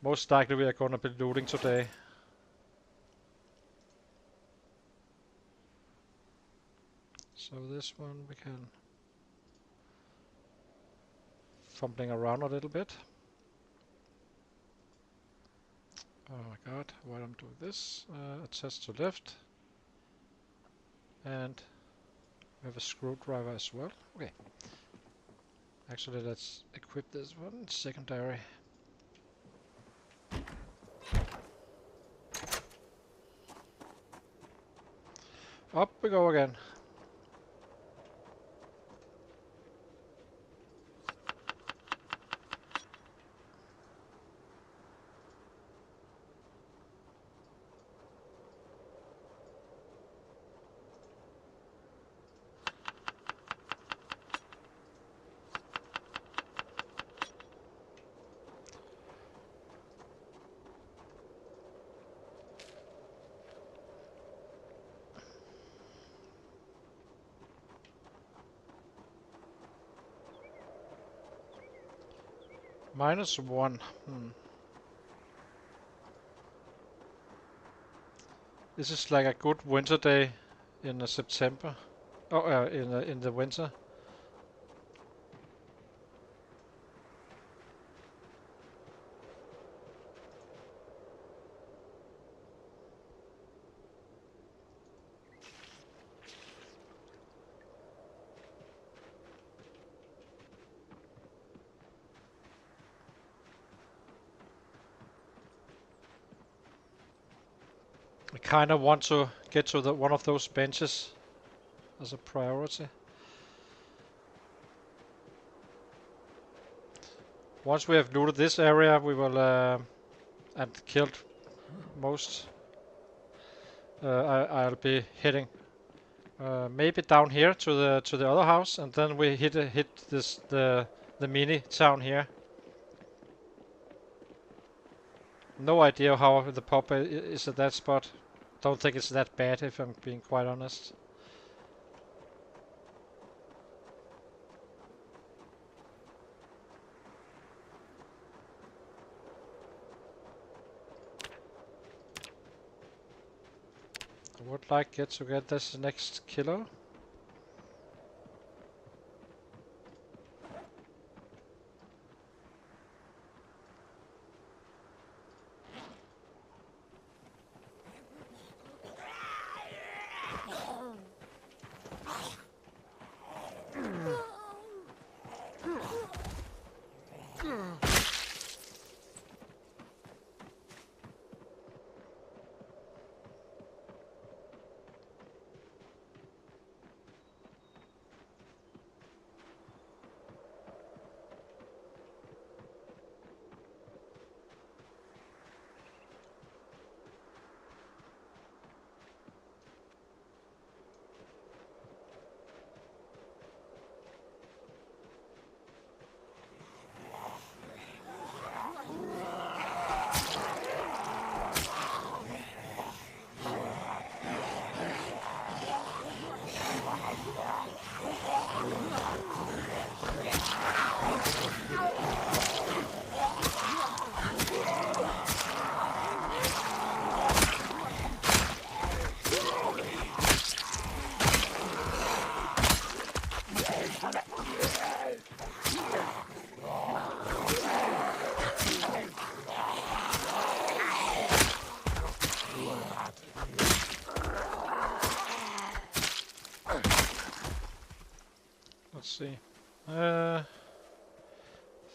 Most likely we are gonna be looting today. So this one we can fumbling around a little bit. Oh my god, why I'm doing this? Attach to left. And we have a screwdriver as well. Okay. Actually, let's equip this one. Secondary. Up we go again. -1. This is like a good winter day in September. Oh, in the winter. I kind of want to get to one of those benches as a priority. Once we have looted this area, we will and killed most. I'll be heading maybe down here to the other house, and then we hit the mini town here. No idea how the pop is at that spot. Don't think it's that bad, if I'm being quite honest. I would like to get this next kilo.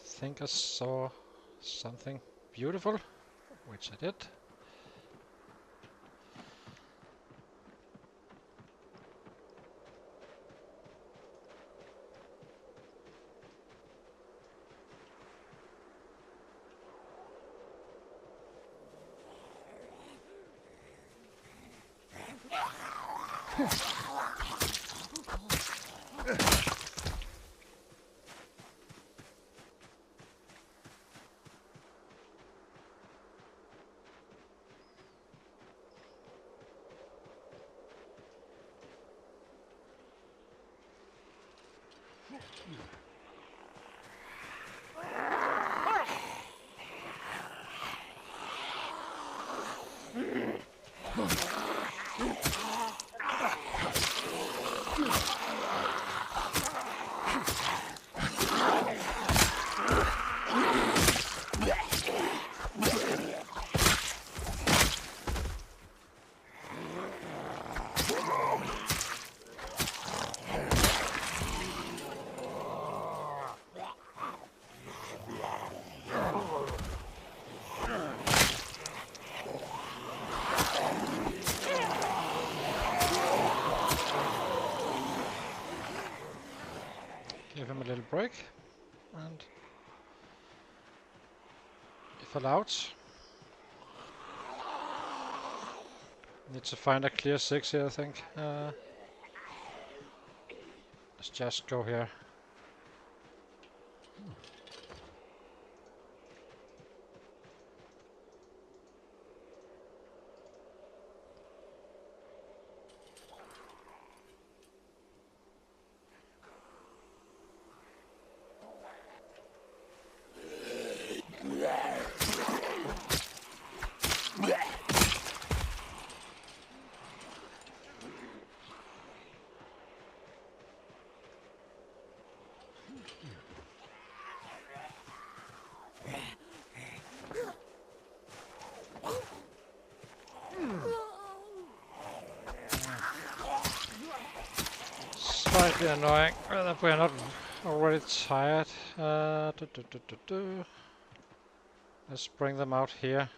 Think I saw something beautiful, which I did. Give him a little break, and if allowed, need to find a clear 6 here, I think. Let's just go here. Slightly annoying that we're not already tired. Let's bring them out here.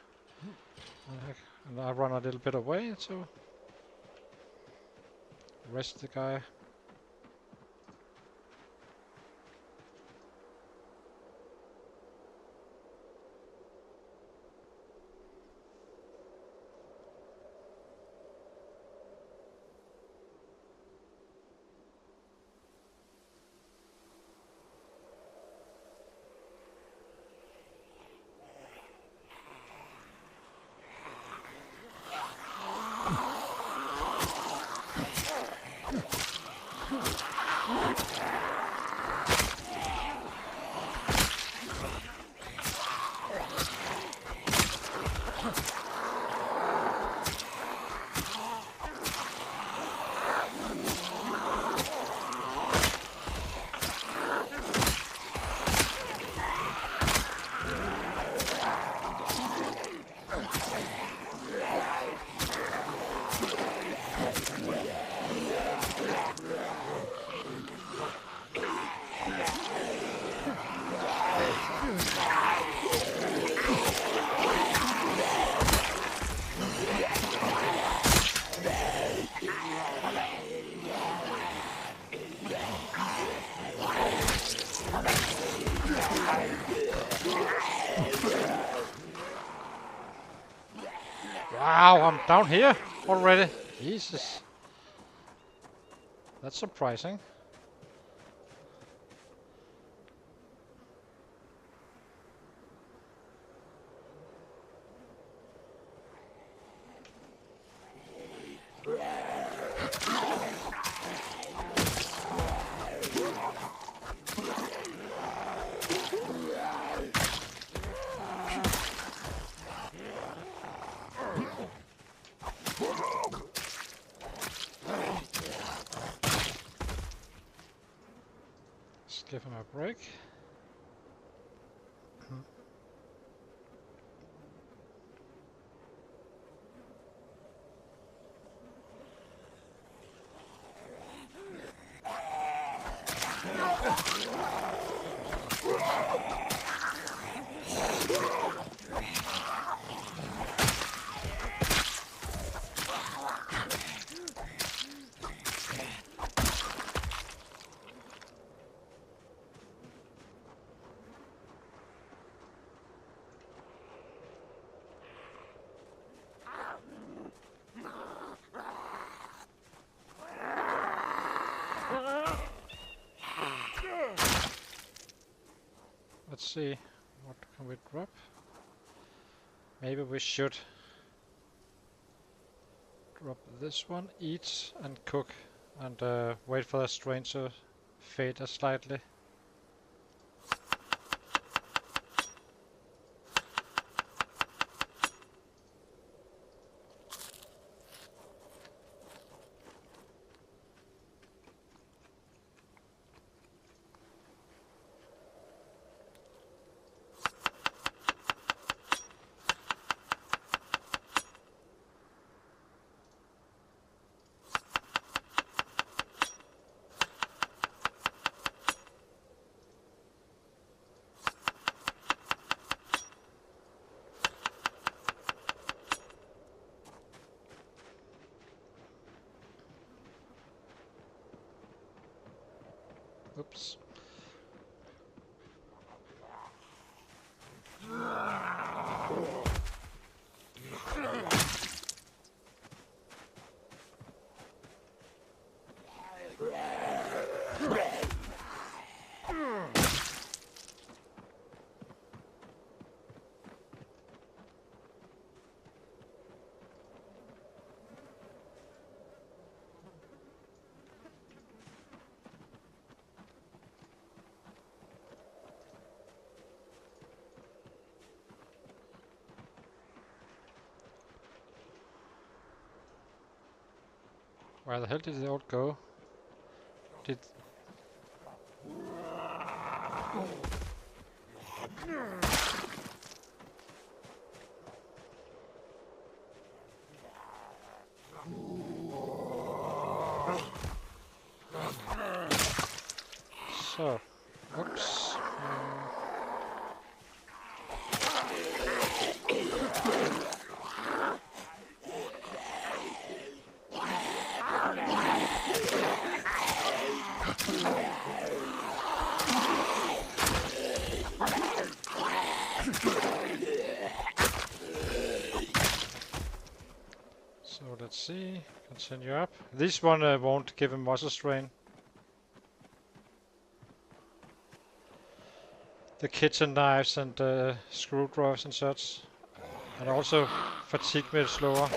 And I run a little bit away to rest the guy. Wow, I'm down here already. Jesus. That's surprising. Let's give him a break. Let's see, what can we drop? Maybe we should drop this one, eat and cook, and wait for the strain to fade slightly. Oops. Where the hell did they all go? Did... So, oops. So let's see, continue up. This one won't give him muscle strain. The kitchen knives and screwdrivers and such. And also fatigue me slower.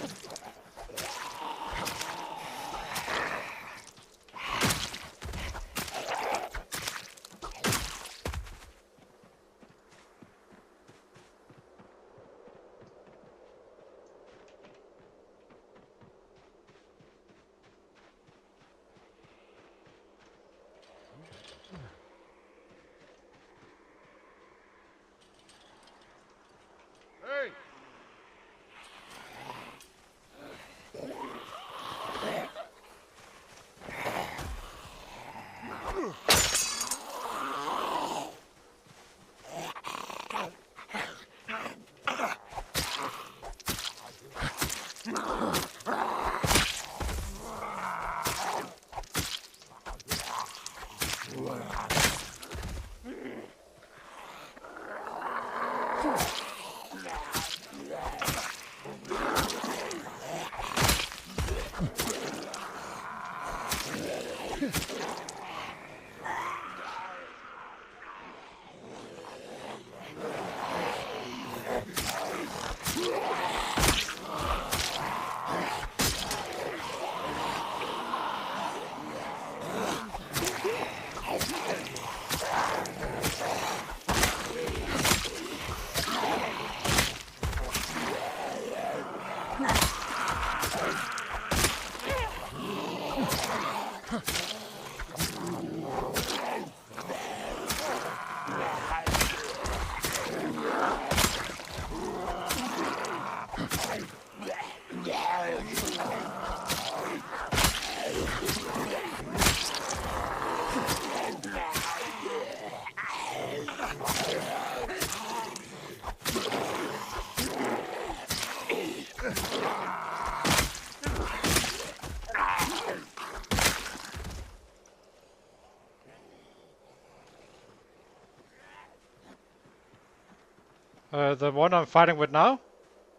The one I'm fighting with now,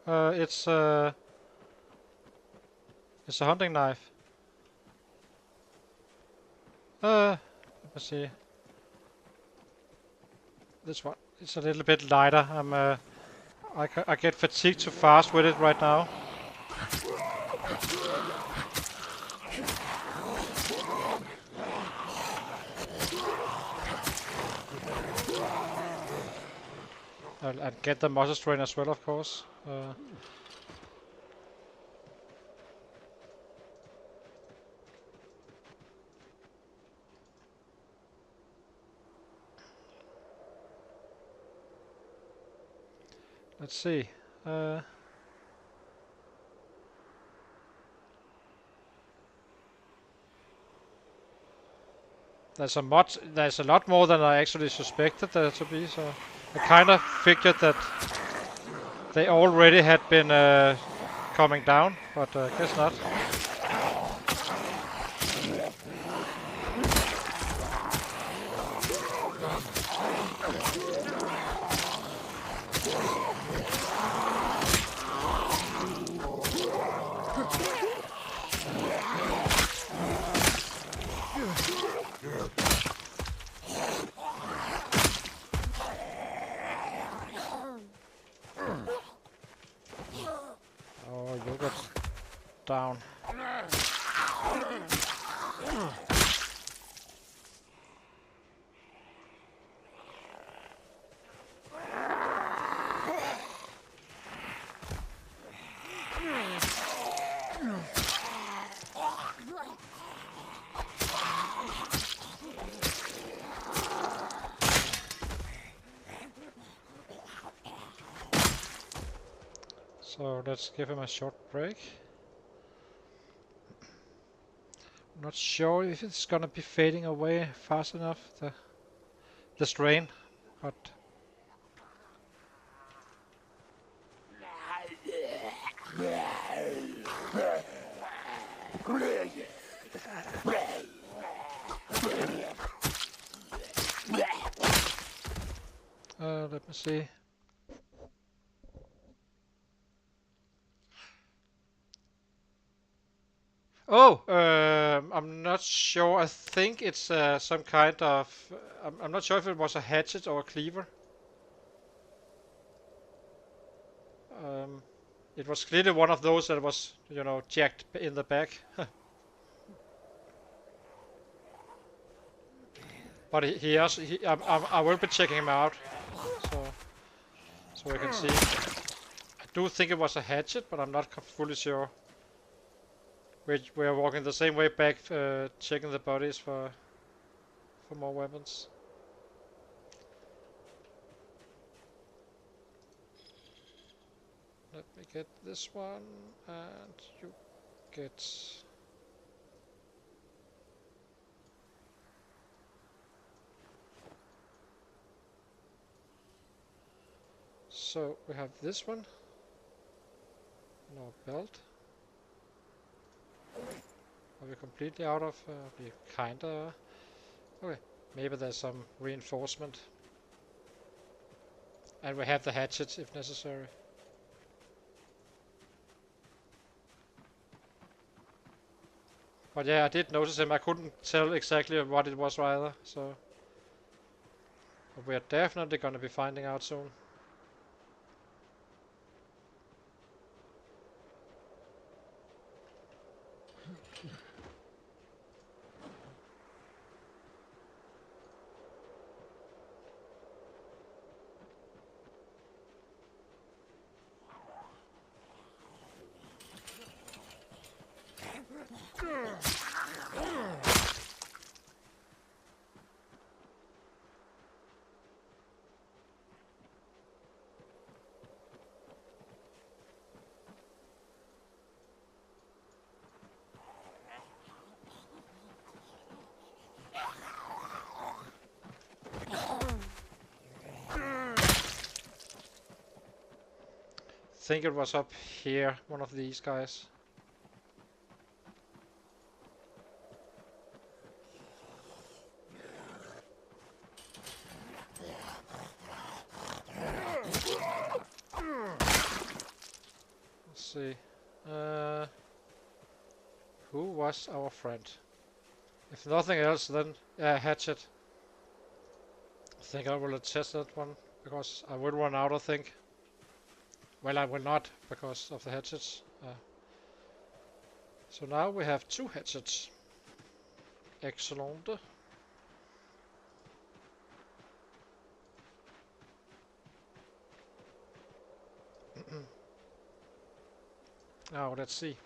it's a hunting knife. Let me see. This one, it's a little bit lighter. I get fatigued too fast with it right now. I'll get the muscle strain as well, of course. Let's see. There's a lot more than I actually suspected there to be. So I kind of figured that they already had been coming down, but I guess not. Oh, you got down. So let's give him a short break. I'm not sure if it's gonna be fading away fast enough, the strain, but let me see. Oh, I'm not sure. I think it's some kind of. I'm not sure if it was a hatchet or a cleaver. It was clearly one of those that was, you know, jacked in the back. But I will be checking him out, so we can see. I do think it was a hatchet, but I'm not fully sure. We are walking the same way back, checking the bodies for more weapons. Let me get this one, and you get. So we have this one in our belt. Are we completely out of? We kinda. Okay, maybe there's some reinforcement. And we have the hatchet if necessary. But yeah, I did notice him. I couldn't tell exactly what it was either, so. But we are definitely gonna be finding out soon. think it was up here, one of these guys. Let's see. Who was our friend? If nothing else, then hatchet. I think I will test that one because I will run out, I think. Well, I will not because of the hatchets. So now we have 2 hatchets. Excellent. Now let's see.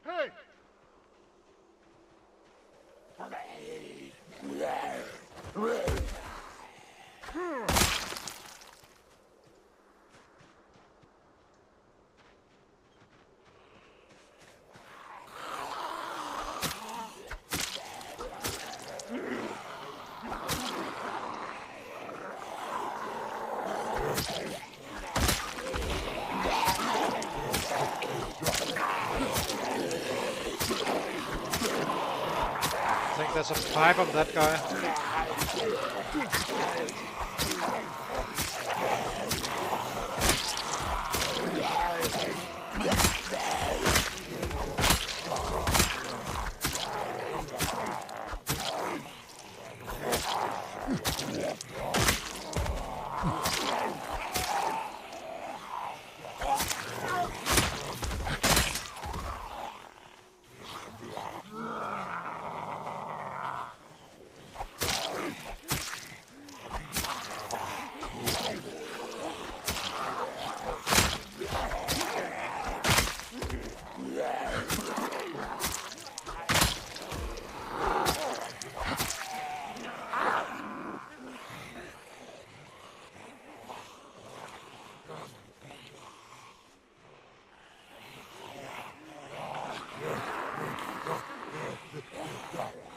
Hey! I think there's a pipe on that guy.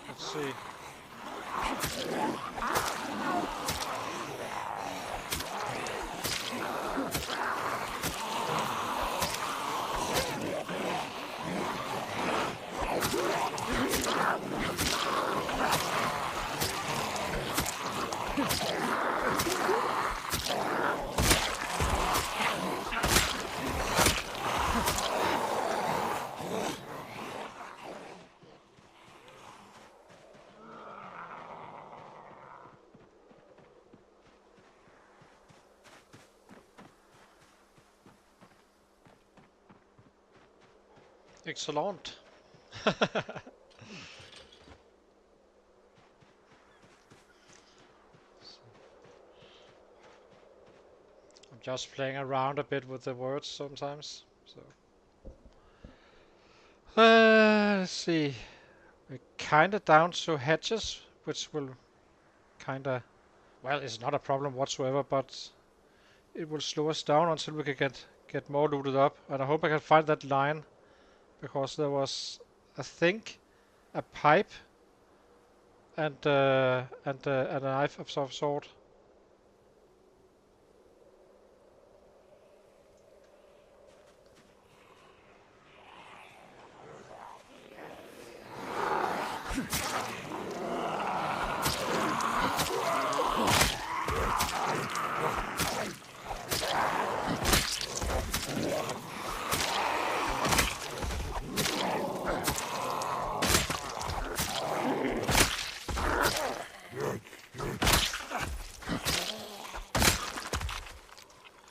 Let's see. Excellent. I'm just playing around a bit with the words sometimes. So let's see. We're kinda down to hatches, which will kinda, well, it's not a problem whatsoever, but it will slow us down until we can get more looted up. And I hope I can find that line, because there was, I think, a pipe and a knife of some sort.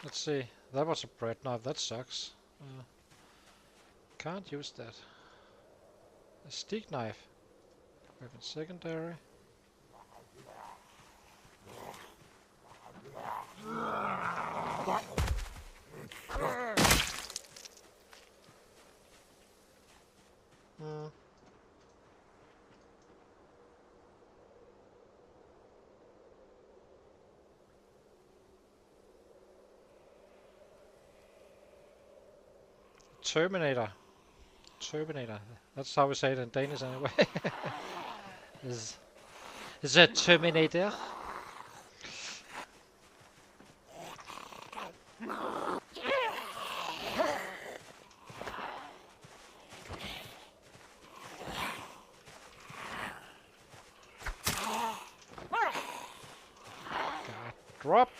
Let's see. That was a bread knife. That sucks. Can't use that. A stick knife. Weapon secondary. Terminator. Terminator. That's how we say it in Danish anyway. is a Terminator? Drop.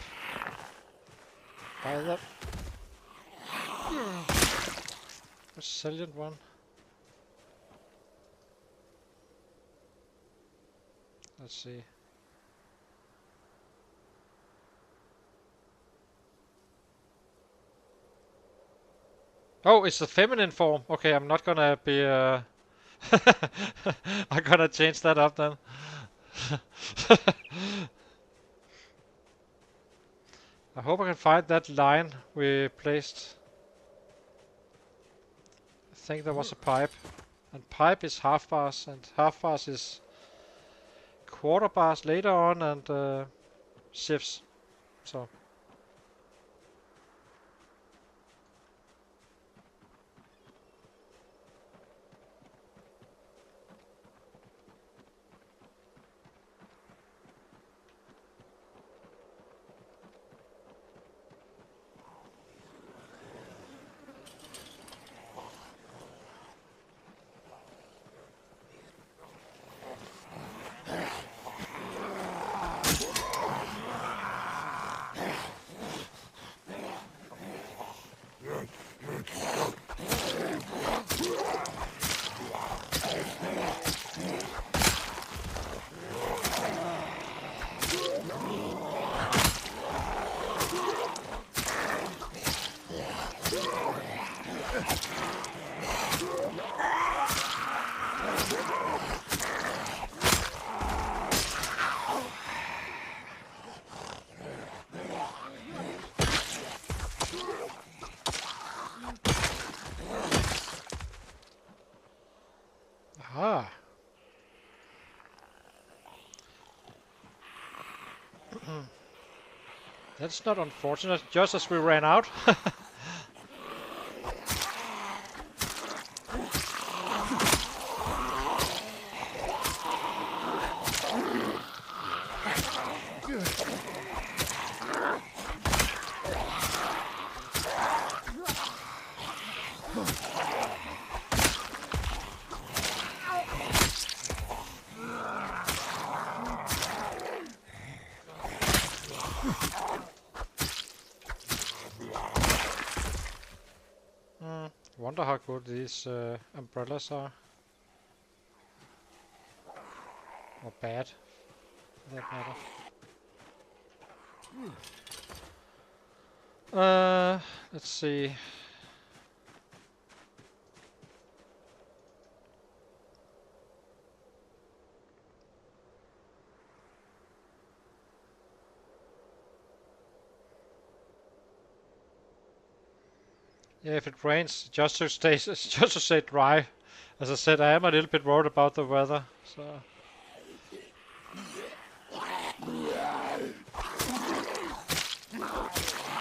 By the resilient one. Let's see. Oh, it's the feminine form. Okay, I'm not gonna be. I'm gonna change that up then. I hope I can find that line we placed. I think there was a pipe. And pipe is half bars, and half bars is quarter bars later on, and shifts. So. Aha. That's not unfortunate, just as we ran out. Wonder how good these umbrellas are. Or bad, for that matter. Let's see. Yeah, if it rains, just to stay dry. As I said, I am a little bit worried about the weather. So.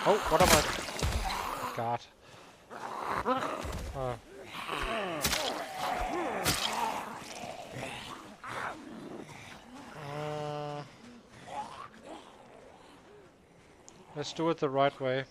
Oh, what am I? God. Let's do it the right way.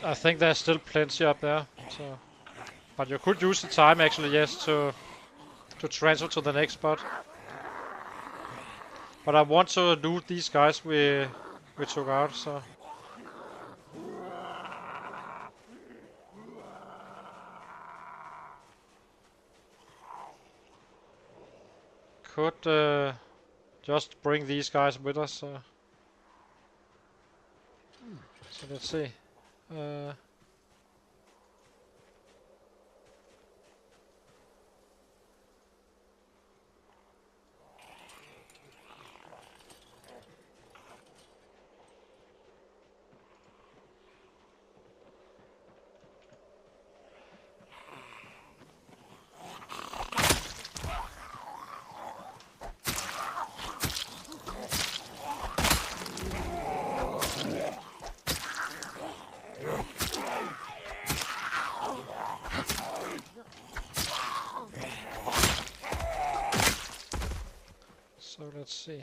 I think there's still plenty up there, so. But you could use the time actually, yes, to transfer to the next spot. But I want to loot these guys we took out, so. Could just bring these guys with us. So let's see. let's see.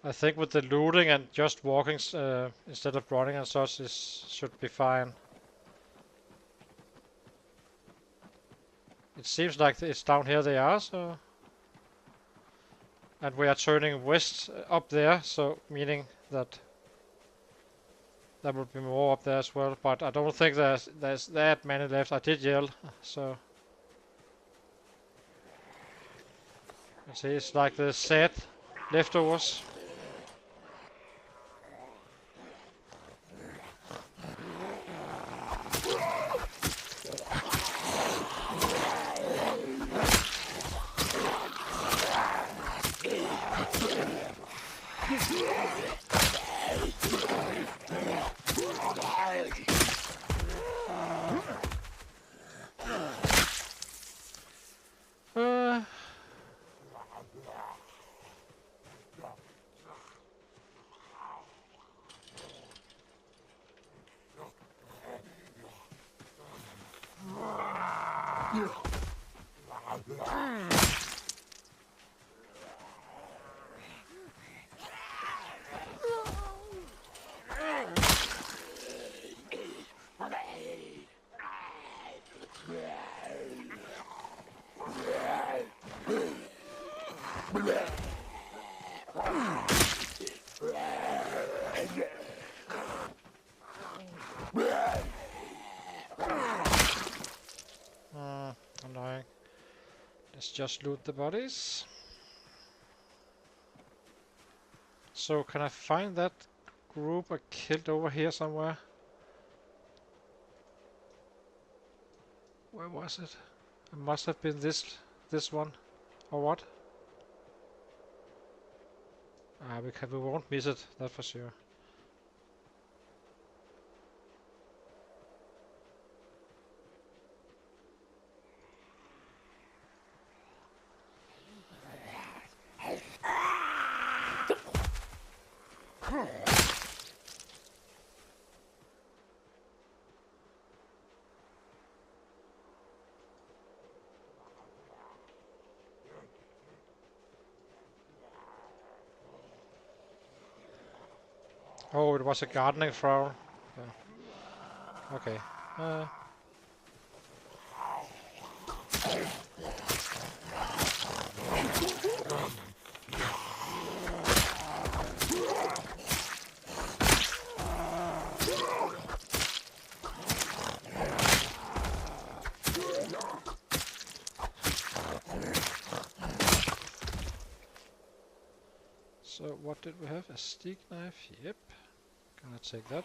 I think with the looting and just walking instead of running and such, this should be fine. It seems like it's down here they are, so... And we are turning west up there, so meaning that there will be more up there as well, but I don't think there's that many left. I did yell, so... You see, it's like the sad leftovers. Annoying. Let's just loot the bodies. So can I find that group I killed over here somewhere? Where was it? It must have been this one, or what? Ah, we won't miss it, that for sure. Oh, it was a gardening throw. Yeah. Okay. So what did we have? A stick knife? Yep. Gonna take that.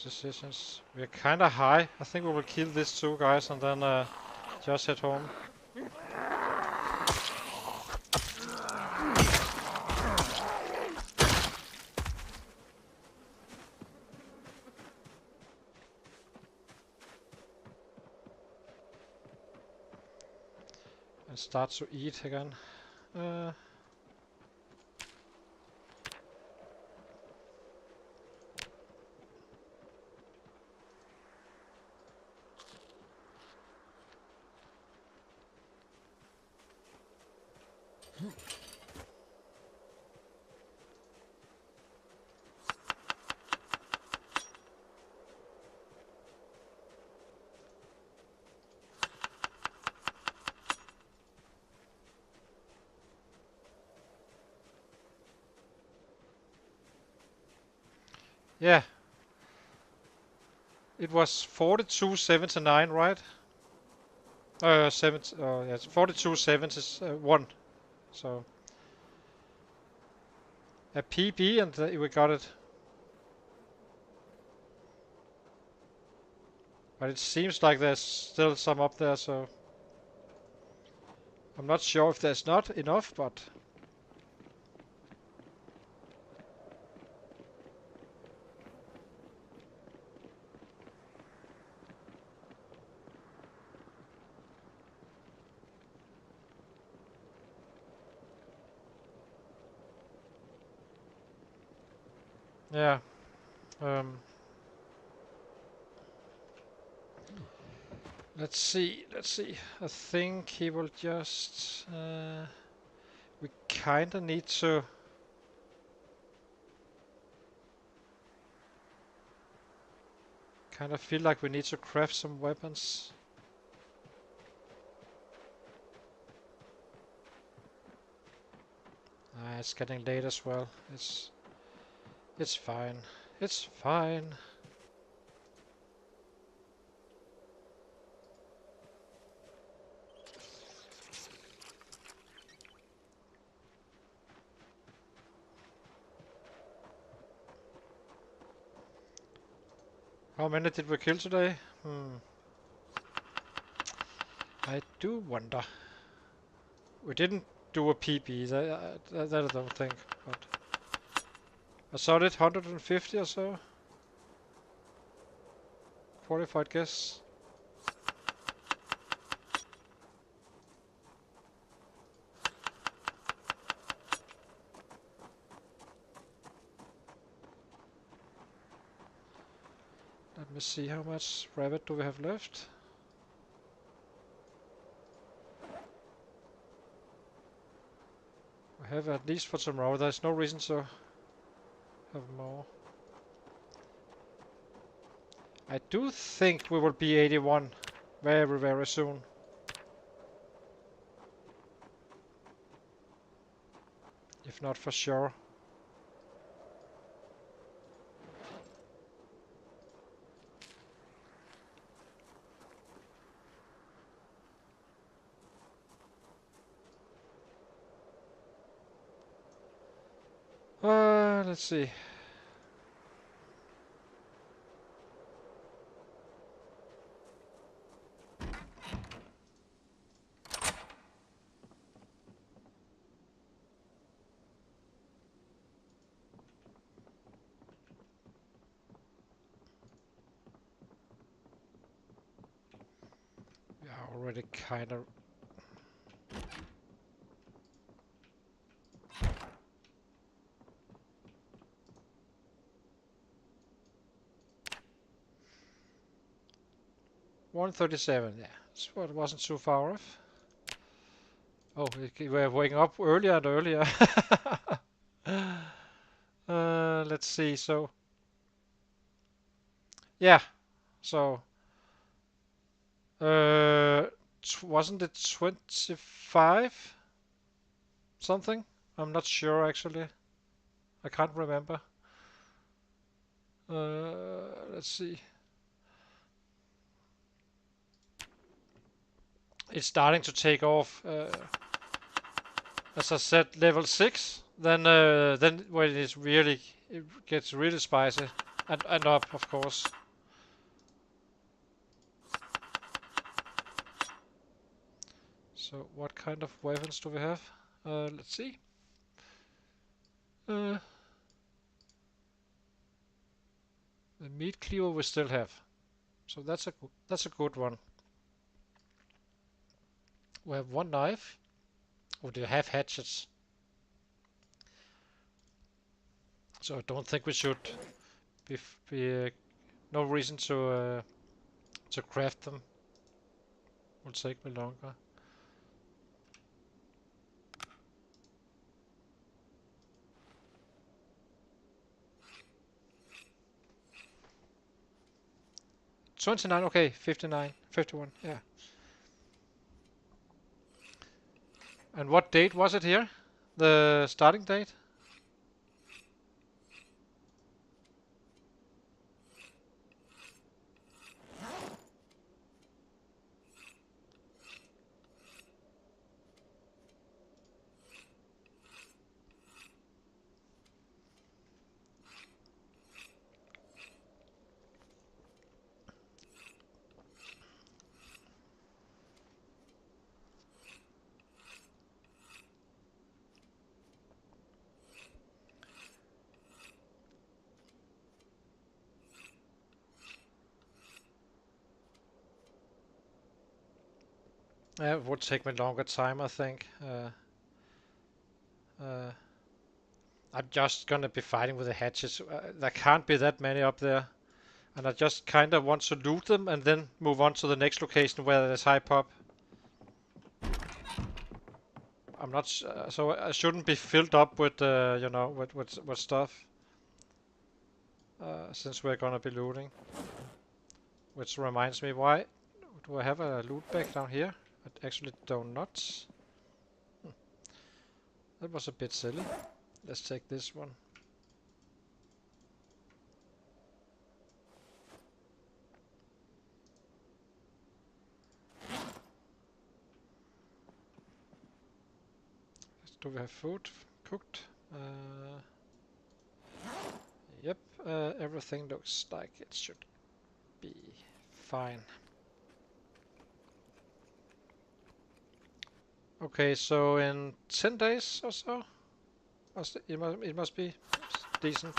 Decisions. We're kinda high. I think we will kill these two guys and then just head home. And start to eat again. Yeah. It was 42.79, right? 70. Oh, yes, 42.71. So a PB, and we got it. But it seems like there's still some up there, so I'm not sure if there's not enough, but yeah. Um, let's see. Let's see. I think he will just. We kinda need to. Kinda feel like we need to craft some weapons. It's getting late as well. It's fine. It's fine. How many did we kill today? I do wonder. We didn't do a PB, that I don't think, but I saw it 150 or so. Qualified guess. Let me see how much rabbit do we have left. We have at least for tomorrow. There's no reason to have more. I do think we will be 81 very, very soon. If not for sure. Let's see. We are already kind of. $137, yeah. So it wasn't too far off. Oh, we were waking up earlier and earlier. Let's see, so. Yeah, so. Wasn't it 25? Something? I'm not sure actually. I can't remember. Let's see. It's starting to take off. As I said, level 6. Then when it gets really spicy, and up, of course. So what kind of weapons do we have? Let's see. The meat cleaver we still have, so that's a good one. We have one knife. Oh, they have hatchets. So I don't think we should be no reason to craft them. Will take me longer. $29, okay, 59, 51, yeah. And what date was it here? The starting date? It would take me longer time, I think. I'm just gonna be fighting with the hatches. There can't be that many up there. And I just kind of want to loot them and then move on to the next location where there's high pop. I'm not so I shouldn't be filled up with you know, with stuff. Since we're gonna be looting. Which reminds me, why do I have a loot bag down here? I actually do not. That was a bit silly. Let's take this one. Do we have food cooked? Yep, everything looks like it should be fine. Okay, so in 10 days or so, it must be decent.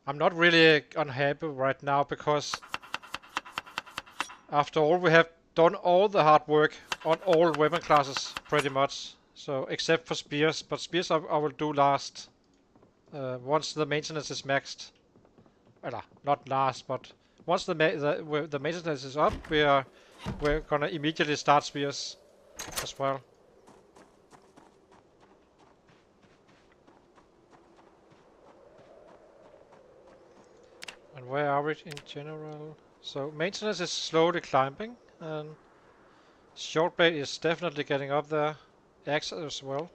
I'm not really unhappy right now because after all we have done all the hard work on all weapon classes pretty much. So except for spears, but spears I will do last once the maintenance is maxed. Well, not last, but once the maintenance is up, we're gonna immediately start spears as well. And where are we in general? So maintenance is slowly climbing, and short blade is definitely getting up there. Axe as well.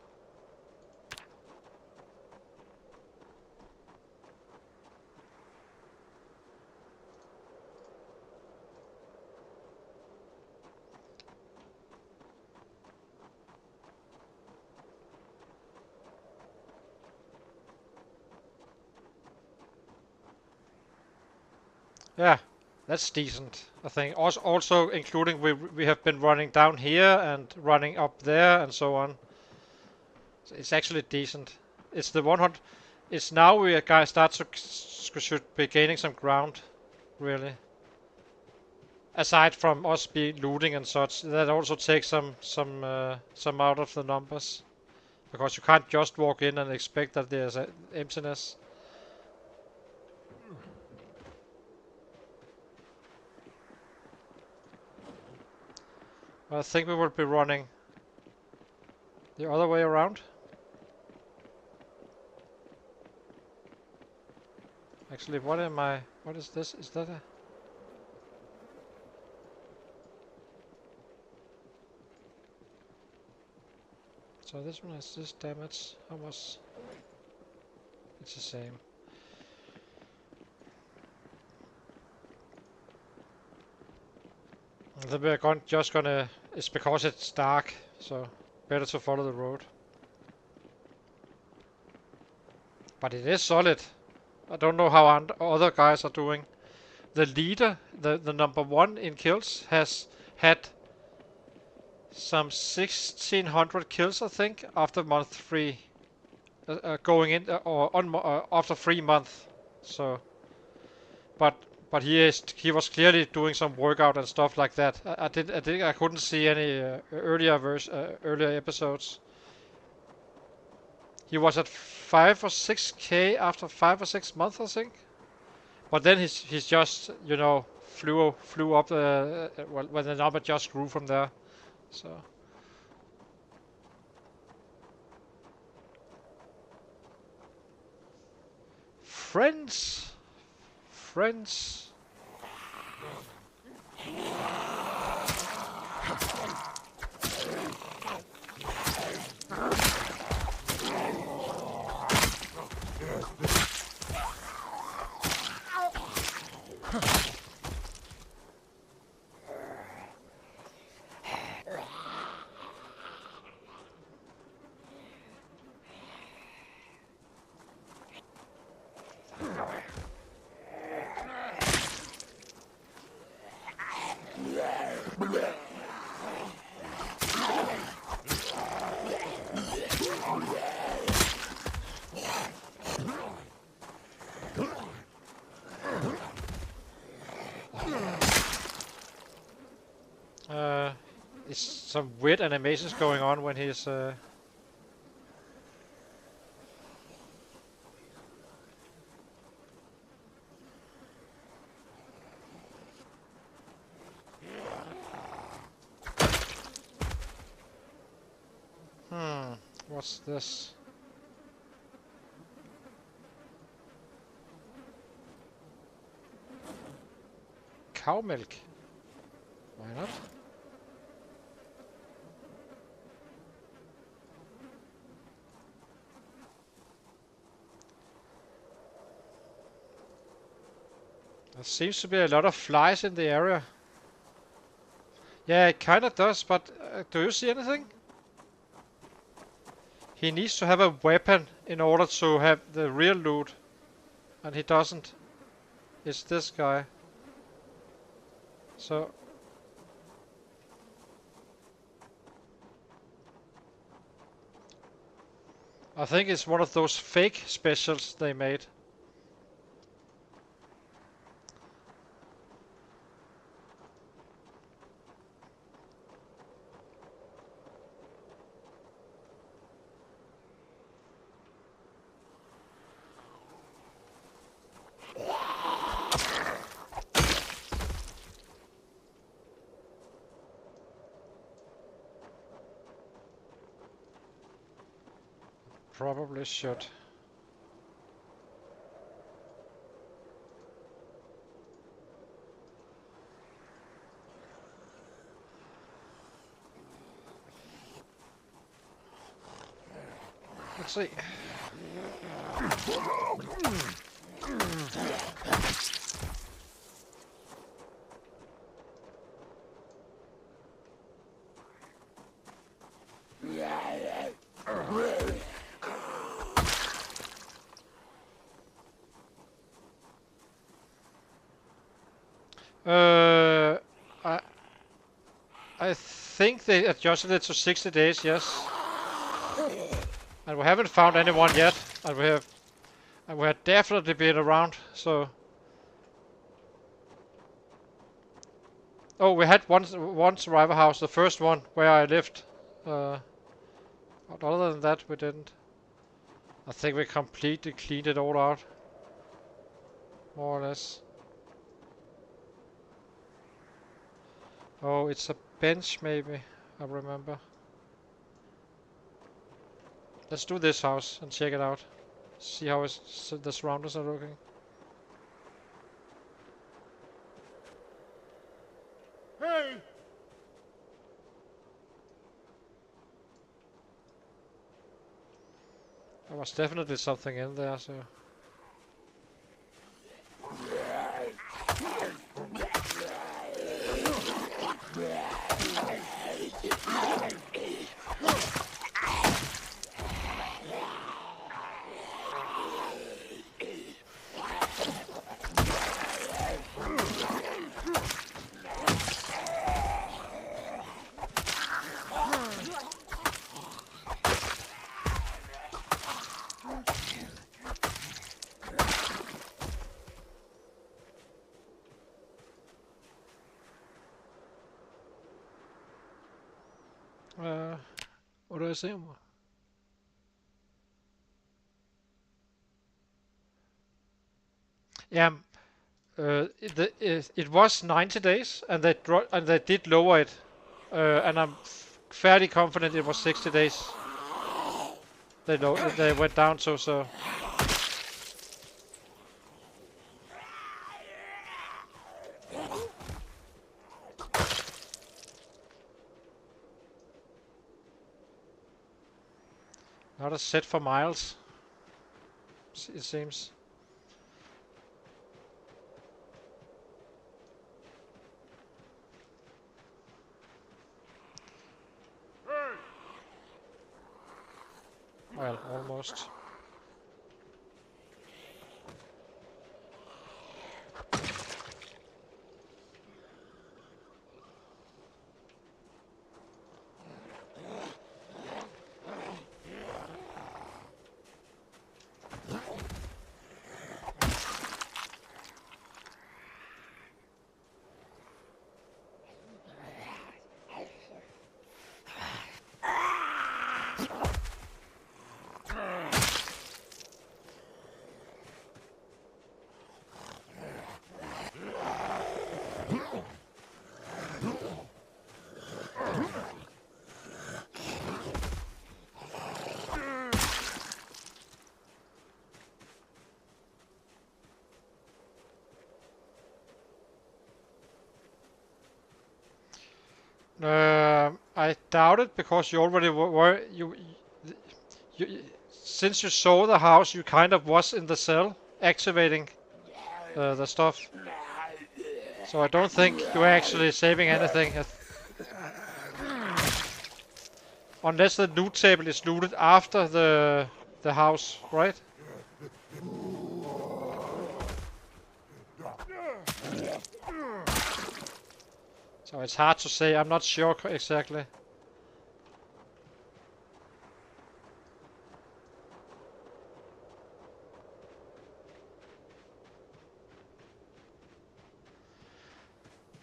Yeah, that's decent. I think also including we have been running down here and running up there and so on. So it's actually decent. It's the 100. It's now we guys start to should be gaining some ground, really. Aside from us be looting and such, that also takes some out of the numbers, because you can't just walk in and expect that there's an emptiness. I think we will be running the other way around. Actually, what is this? Is that a... So this one has this damage. How much? It's the same. And then we're just gonna... It's because it's dark, so better to follow the road. But it is solid. I don't know how other guys are doing. The leader, the number 1 in kills, has had some 1600 kills, I think, after month 3. Going in after 3 months. So, but he was clearly doing some workout and stuff like that. I think I couldn't see any earlier episodes. He was at 5 or 6k after 5 or 6 months, I think. But then he's just, you know, flew up the when the number just grew from there. So. Friends. There's some weird animations going on when he's what's this? Cow milk. Why not? There seems to be a lot of flies in the area. Yeah, it kinda does, but do you see anything? He needs to have a weapon in order to have the real loot. And he doesn't. It's this guy. So... I think it's one of those fake specials they made. Probably should. Let's see. I think they adjusted it to 60 days, yes. And we haven't found anyone yet, and we have definitely been around, so... Oh, we had one survivor house, the first one, where I lived. But other than that, we didn't. I think we completely cleaned it all out. More or less. Oh, it's a bench, maybe. I remember. Let's do this house and check it out. See how the surroundings are looking. Hey! There was definitely something in there, so... What do I say? Yeah, it was 90 days, and they did lower it, and I'm fairly confident it was 60 days. They went down so. Not a set for miles, it seems. Well, almost. I doubt it, because you already were since you saw the house, you kind of was in the cell activating the stuff. So I don't think you're actually saving anything, unless the loot table is looted after the house, right? So it's hard to say. I'm not sure exactly.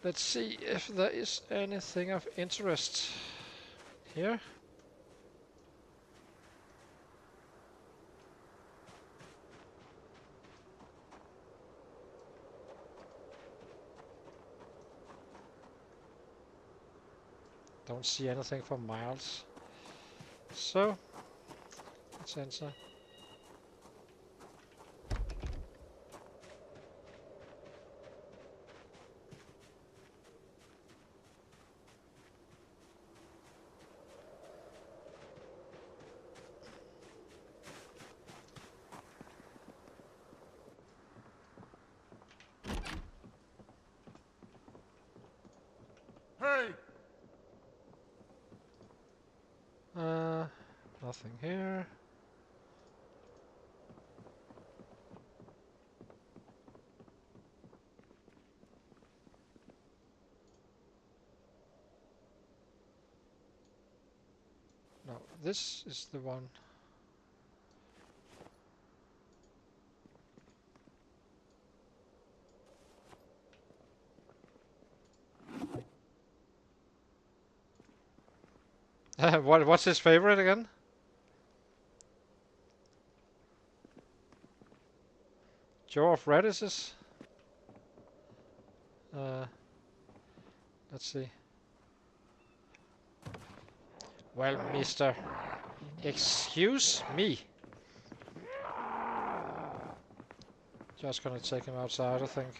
Let's see if there is anything of interest here. Don't see anything for miles. So, let's enter. Hey! Nothing here. No, this is the one. What's his favorite again? Jaw of radishes? Let's see. Well, mister. Excuse me. Just gonna take him outside, I think.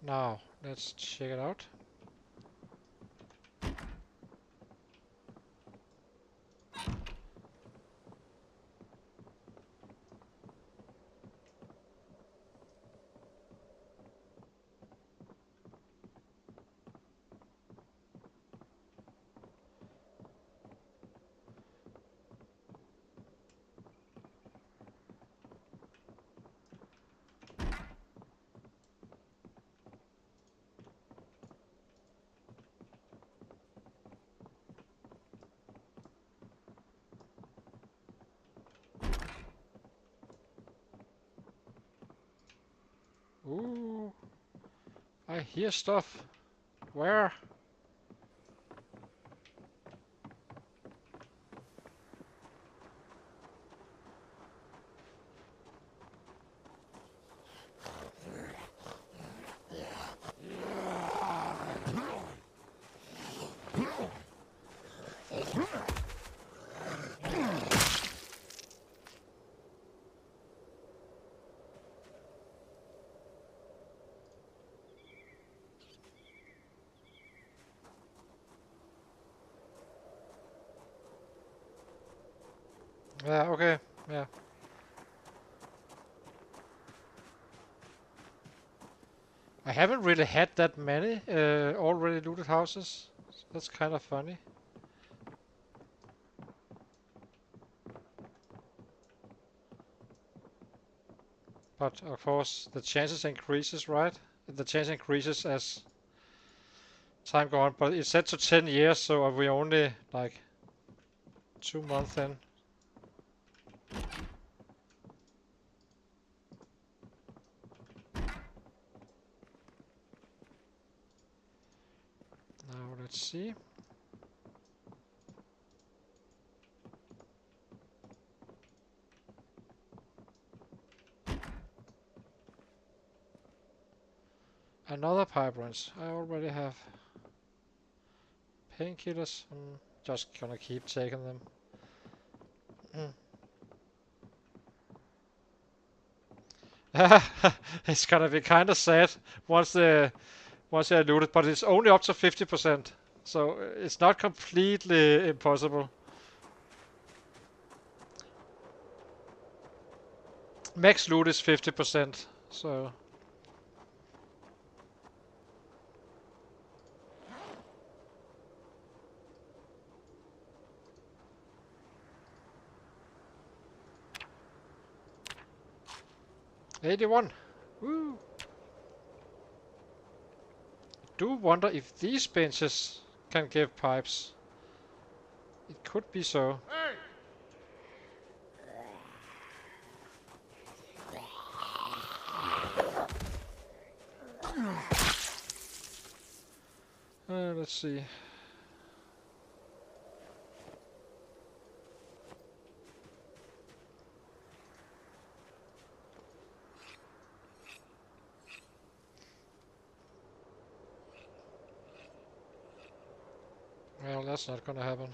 Now, let's check it out. Ooh, I hear stuff. Where? Yeah, okay, yeah. I haven't really had that many already looted houses. That's kind of funny. But of course, the chances increases, right? the chance increases as time go on, but it's set to 10 years, so are we only like 2 months in? Now let's see. Another pipe wrench. I already have painkillers. I'm just gonna keep taking them. It's gonna be kind of sad once they're looted, but it's only up to 50%, so it's not completely impossible. Max loot is 50%, so. '81. Woo! I do wonder if these benches can give pipes. It could be so. Hey! Let's see. Well, that's not gonna happen.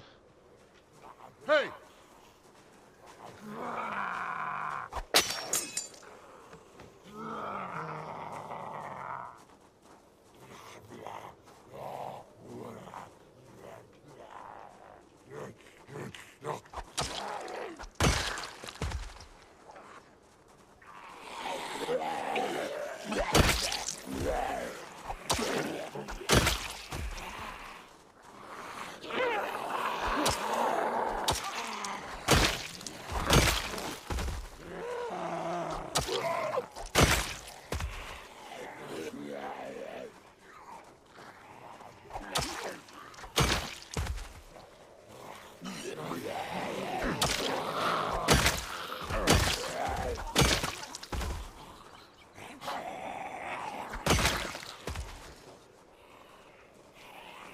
Hey!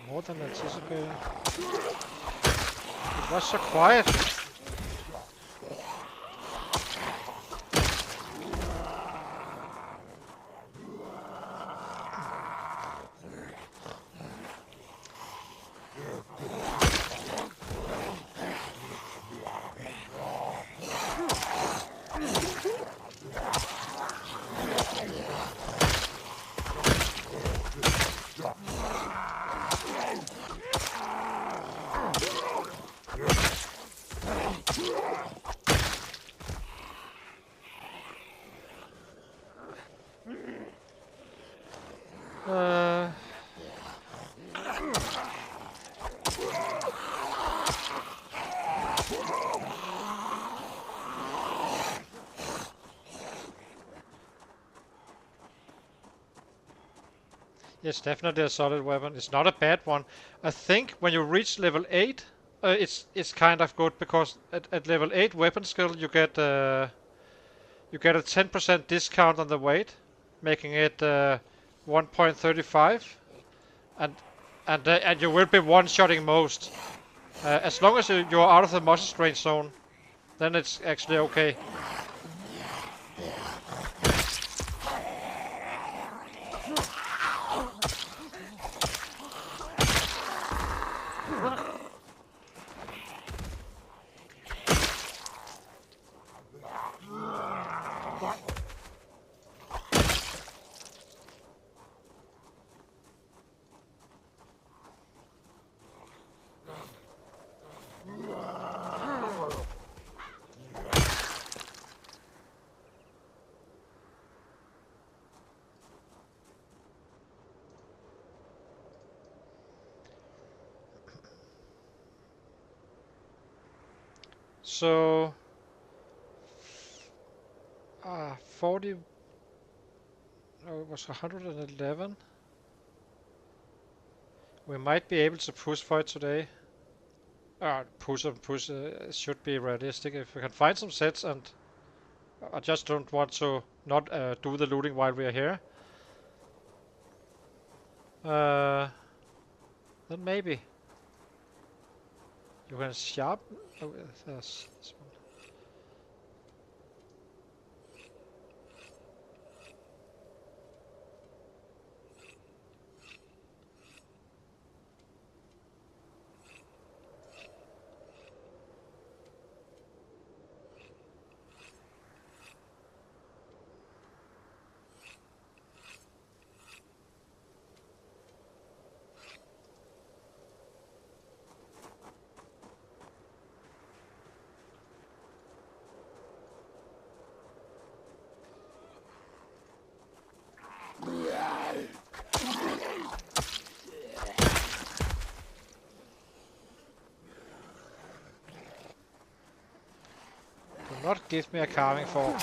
More than anticipated. It was so quiet. It's definitely a solid weapon. It's not a bad one. I think when you reach level 8, it's kind of good because at level 8 weapon skill you get a 10% discount on the weight, making it 1.35, and you will be one-shotting most. As long as you're out of the muscle strain zone, then it's actually okay. So 40. Oh, it was 111. We might be able to push for it today. Push and push should be realistic if we can find some sets, and I just don't want to not do the looting while we are here. Then maybe you can sharpen. Oh, there's this one. Do not give me a carving fork.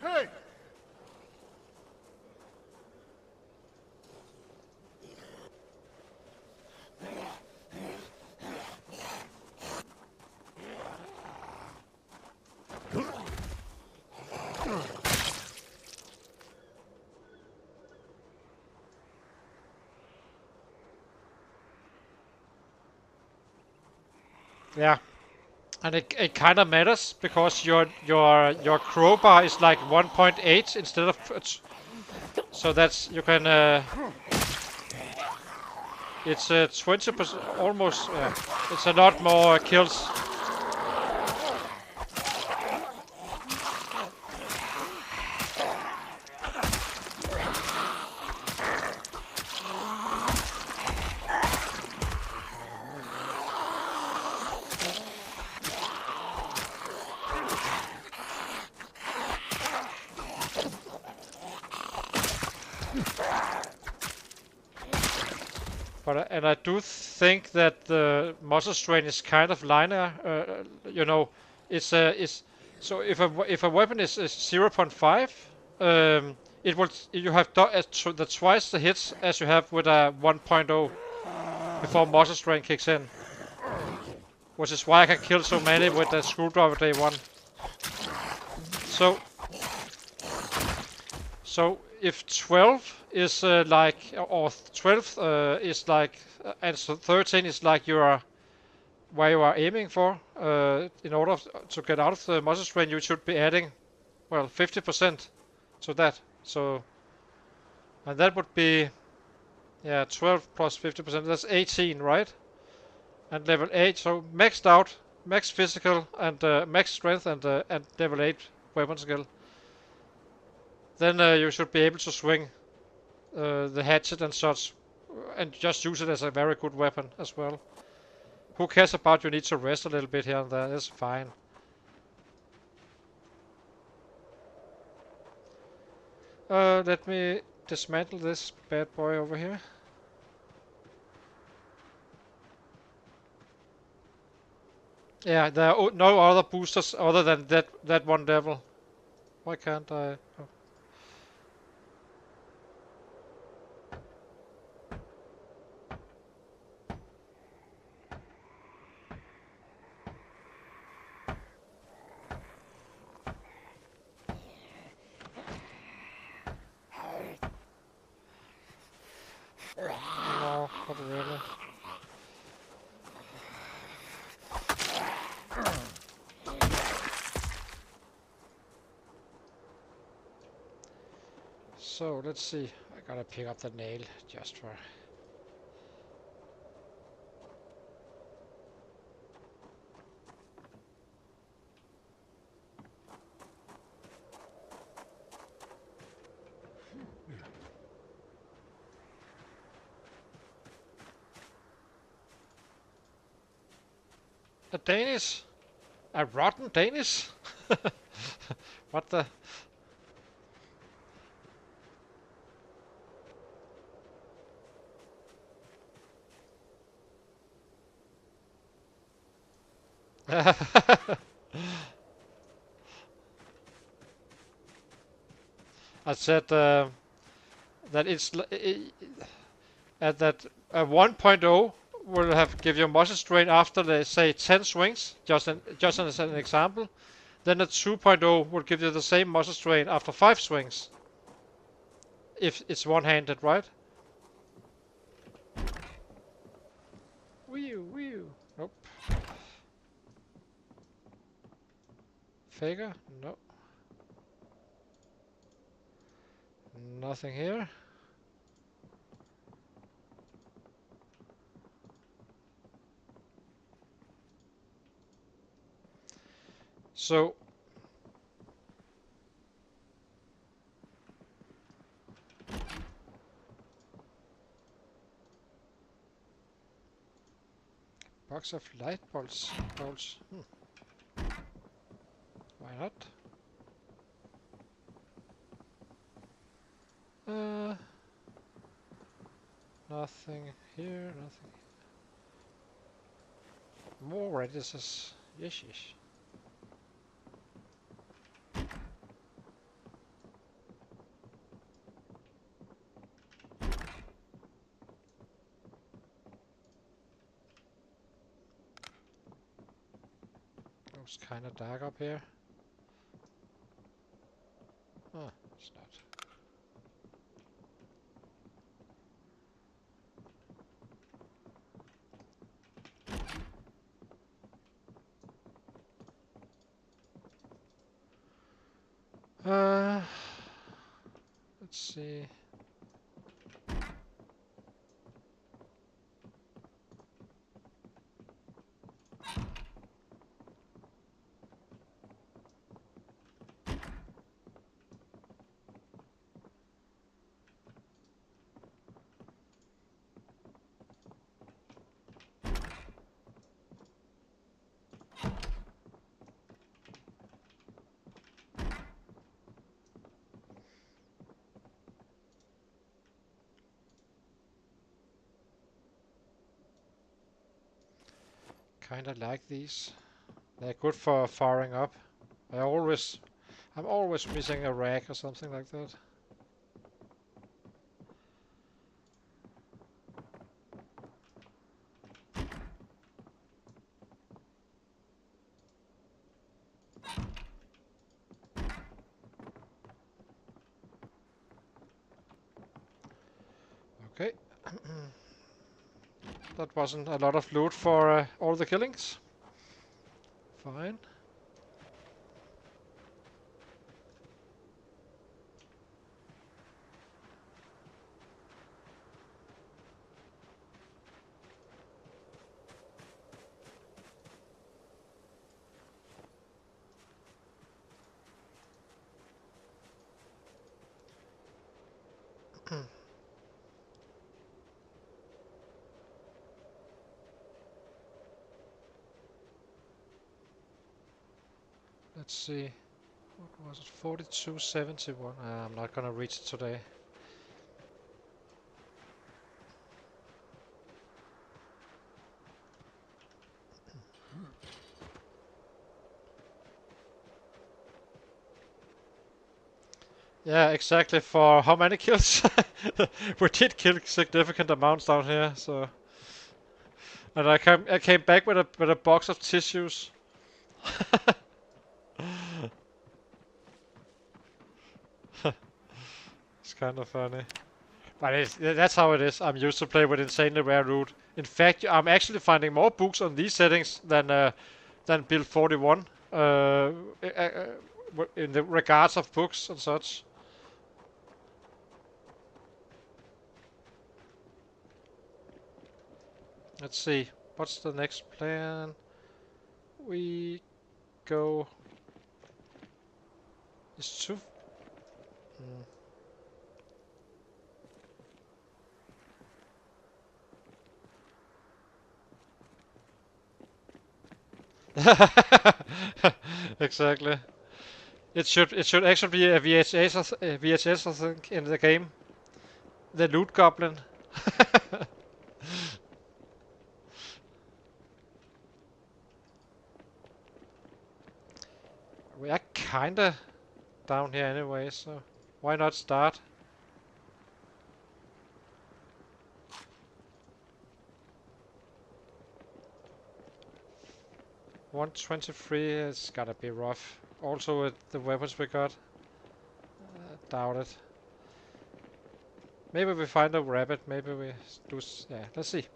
Hey! Yeah, and it kind of matters because your crowbar is like 1.8 instead of so that's you can it's 20% almost. It's a lot more kills. But and I do think that the muscle strain is kind of linear. You know, it's so if a weapon is 0.5, it will you have the twice the hits as you have with a 1.0 before muscle strain kicks in, which is why I can kill so many with the screwdriver day one. So if 12 is like, or 12 is like, and so 13 is like where you are aiming for, in order to get out of the muscle strain, you should be adding, well, 50% to that. So, and that would be, yeah, 12 plus 50%, that's 18, right? And level 8, so maxed out, max physical and max strength and level 8 weapon skill. Then you should be able to swing the hatchet and such, and just use it as a very good weapon as well. Who cares about you need to rest a little bit here and there? That's fine. Let me dismantle this bad boy over here. Yeah, there are no other boosters other than that one level. Why can't I? Oh. No, not really. So let's see. I gotta pick up the nail just for. A Danish? A rotten Danish? What the? I said that it's at that 1.0 will have give you muscle strain after they say 10 swings, just as an example. Then a 2.0 will give you the same muscle strain after 5 swings. If it's one-handed, right? Wee wee. Nope. Faker? No. Nothing here. So box of light bolts. Why not? Nothing here. Nothing. More radishes. Yes, yes. Looks kind of dark up here. Oh, it's not. Let's see. Kinda like these. They're good for firing up. I'm always missing a rack or something like that. Okay. That wasn't a lot of loot for all the killings. Fine. Let's see. What was it? 4271. I'm not gonna reach it today. Yeah, exactly. For how many kills? We did kill significant amounts down here, so. And I came back with a box of tissues. It's kind of funny. But that's how it is. I'm used to play with insanely rare loot. In fact, I'm actually finding more books on these settings than build 41. In the regards of books and such. Let's see. What's the next plan? We go. It's too. Exactly. It should actually be a VHS I think in the game. The loot goblin. We are kinda down here anyway, so why not start? $123 is gotta be rough. Also with the weapons we got. Doubt it. Maybe we find a rabbit, maybe we do yeah, let's see.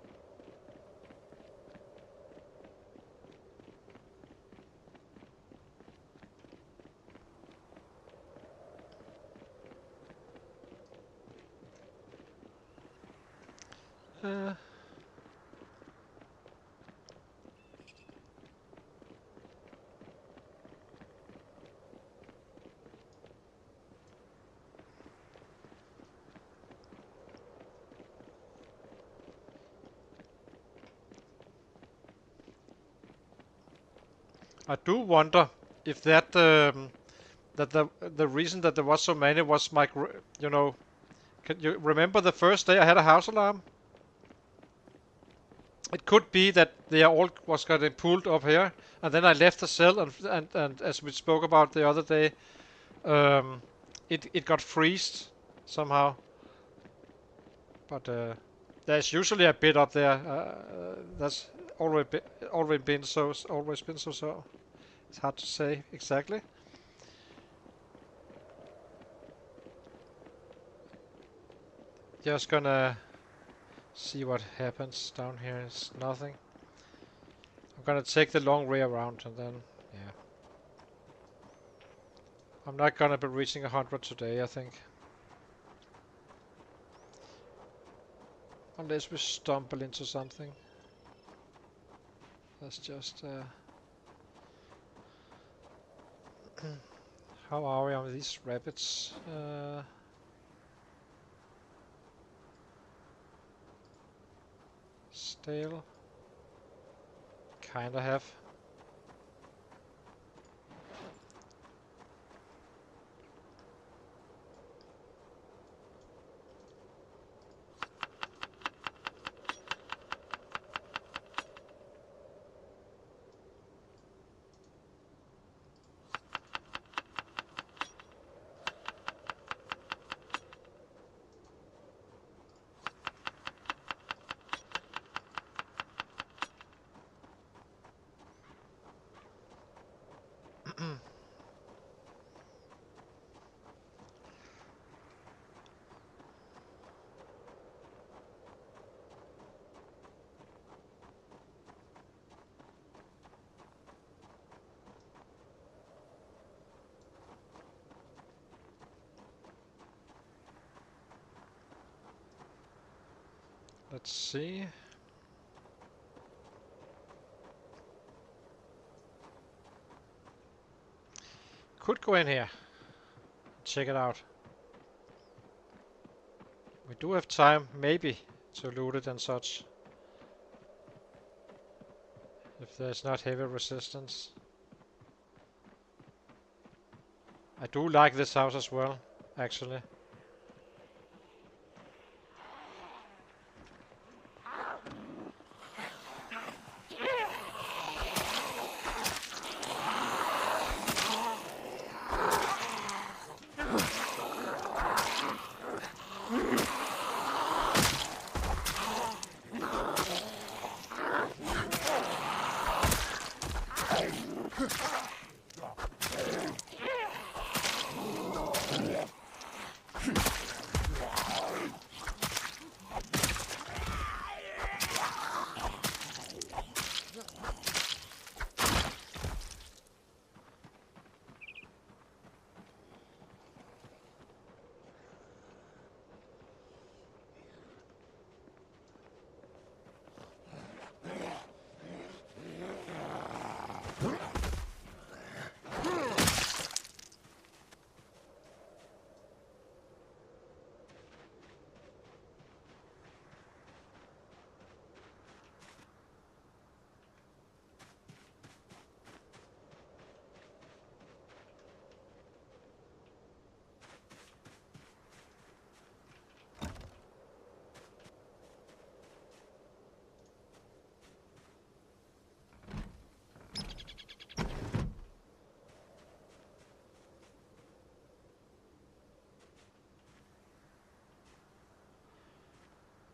I do wonder if that that the reason that there was so many was my, you know, can you remember the first day I had a house alarm? It could be that they all was getting pulled up here, and then I left the cell, and as we spoke about the other day, it got freezed somehow. But there's usually a bit up there. That's always been so. So it's hard to say exactly. Just gonna see what happens down here. It's nothing. I'm gonna take the long way around and then, yeah. I'm not gonna be reaching 100 today, I think. Unless we stumble into something. That's just... how are we on these rabbits? Stale. Kinda have. Let's see. Could go in here. Check it out. We do have time, maybe, to loot it and such. If there's not heavy resistance. I do like this house as well, actually.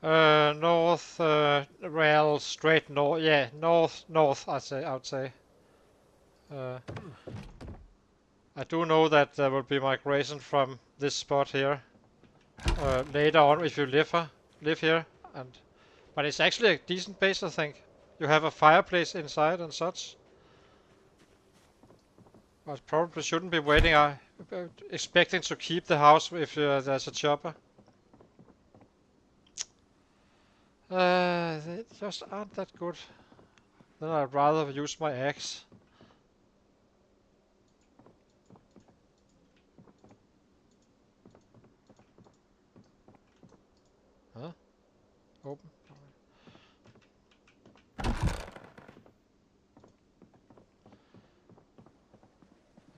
North, well, straight north. Yeah, north. I would say. Uh, I do know that there will be migration from this spot here later on if you live here, but it's actually a decent base, I think. You have a fireplace inside and such. I probably shouldn't be waiting. Expecting to keep the house if there's a chopper. They just aren't that good. Then I'd rather use my axe. Huh? Open.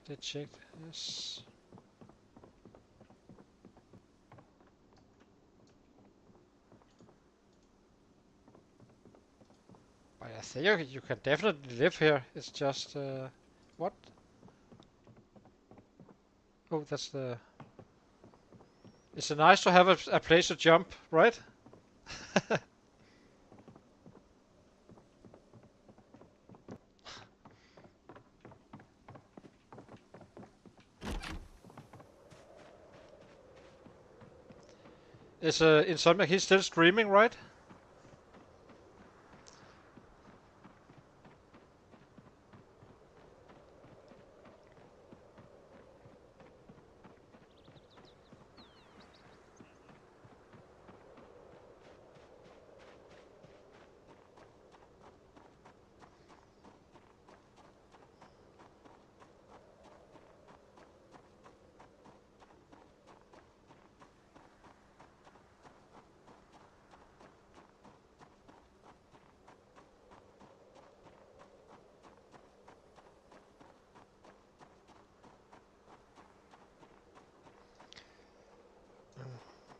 Did check. Yes. But I think you can definitely live here. It's just what? Oh, that's the. It's nice to have a place to jump, right? Is Insomniac, he's still streaming, right?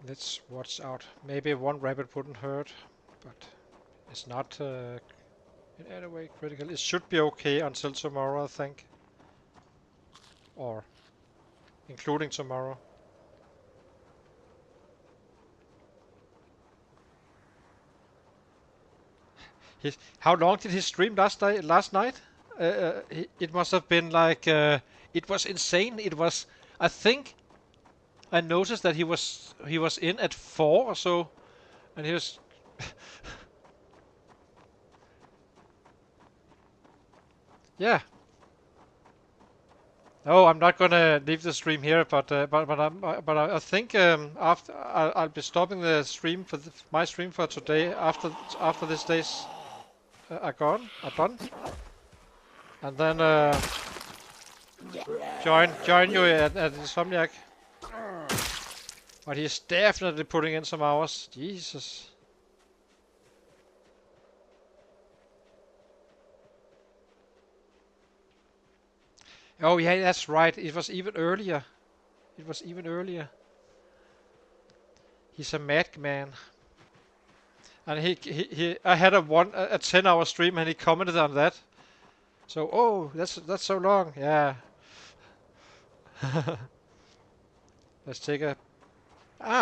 Let's watch out. Maybe one rabbit wouldn't hurt, but it's not in any way critical. It should be okay until tomorrow, I think. Or including tomorrow. How long did he stream last night? It must have been like it was insane. It was. I think I noticed that he was in at 4 or so, and he was. Yeah. Oh, I'm not gonna leave the stream here, but I think after I'll be stopping the stream for my stream for today after this days are done, and then join you at Insomniac. But he's definitely putting in some hours. Jesus. Oh yeah, that's right. It was even earlier. It was even earlier. He's a madman. And I had a 10-hour stream and he commented on that. So oh, that's so long. Yeah. Let's take a.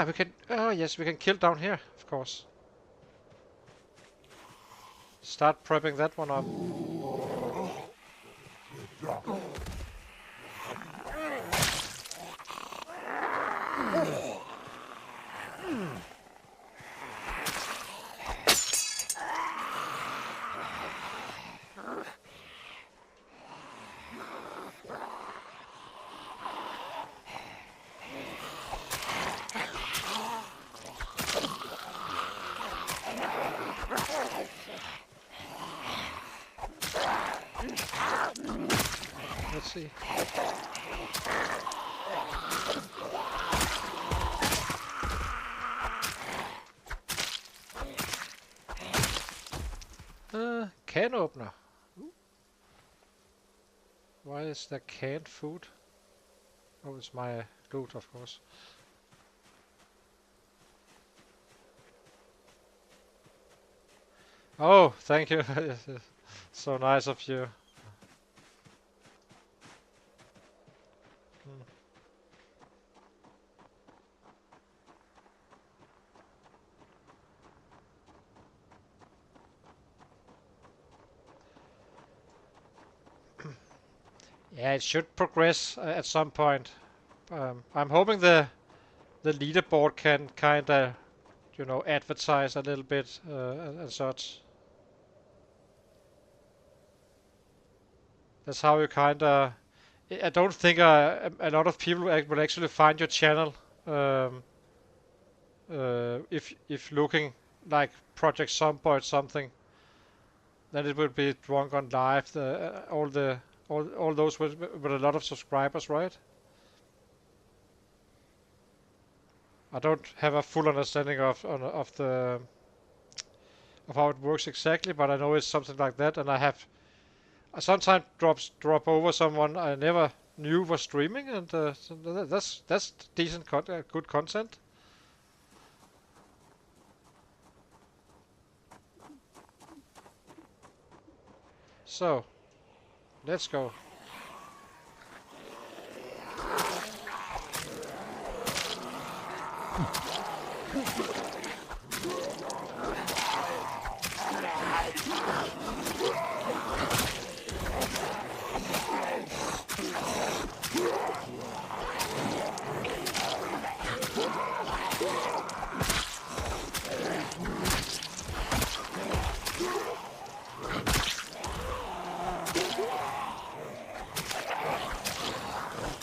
We can. Oh yes, we can kill down here, of course. Start prepping that one up. Let's see. Can opener. Ooh. Why is there canned food? Oh, it's my loot, of course. Oh, thank you. So nice of you. Yeah, it should progress at some point. I'm hoping the leaderboard can kind of, you know, advertise a little bit and such. That's how you kind of. I don't think a lot of people will actually find your channel if looking like Project Zomboid something. Then it will be drunk on live. All those with a lot of subscribers, right? I don't have a full understanding of how it works exactly, but I know it's something like that. And I sometimes drop over someone I never knew was streaming, and so that's decent good content. So let's go.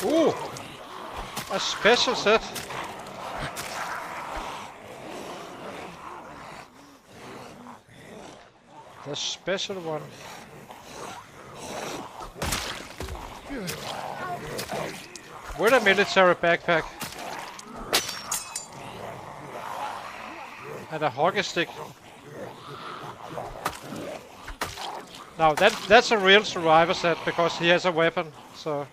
Ooh, a special set. The special one. With a military backpack. And a hockey stick. Now that's a real survivor set because he has a weapon, so.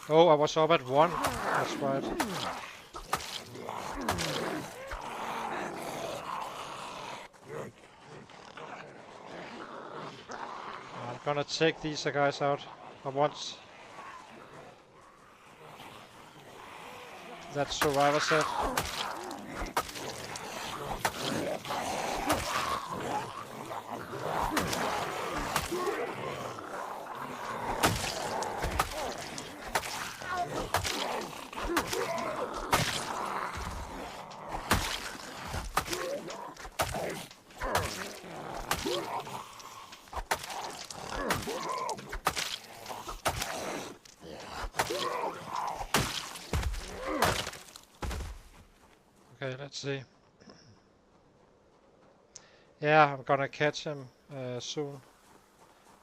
Oh, I was up at 1. That's right. I'm gonna take these guys out. I want that survivor set. Okay, let's see. Yeah, I'm gonna catch him soon.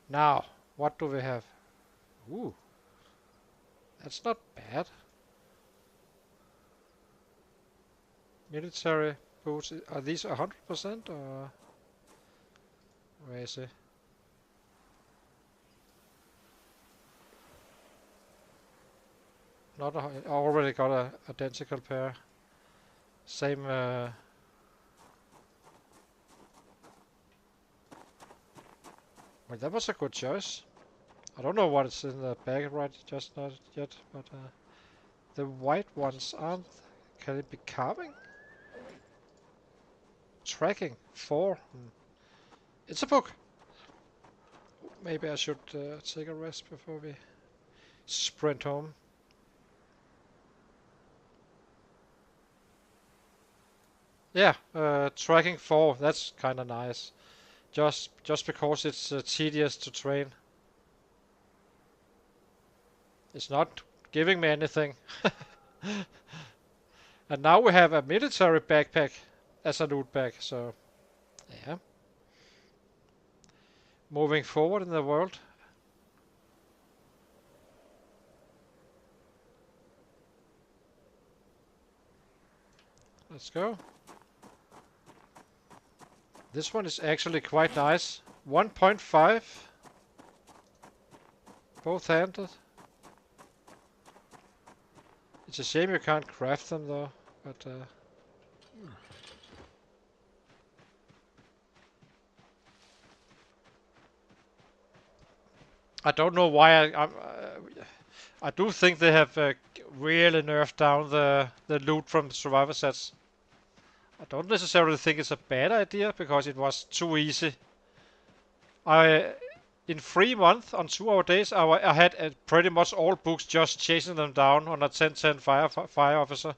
Now, what do we have? Ooh, that's not bad. Military boots. Are these 100% or where is it? Not I already got a identical pair. Same. Well, that was a good choice. I don't know what is in the bag right just not yet, but the white ones aren't. Can it be carving? Tracking 4. It's a book. Maybe I should take a rest before we sprint home. Yeah, tracking 4. That's kind of nice. just because it's tedious to train. It's not giving me anything. And now we have a military backpack as a loot bag, so yeah. Moving forward in the world. Let's go. This one is actually quite nice. 1.5. Both-handed. It's a shame you can't craft them though, but I don't know why I do think they have really nerfed down the loot from survivor sets. I don't necessarily think it's a bad idea because it was too easy. In 3 months on 2 hour days, I had pretty much all books just chasing them down on a 10-10 fire officer.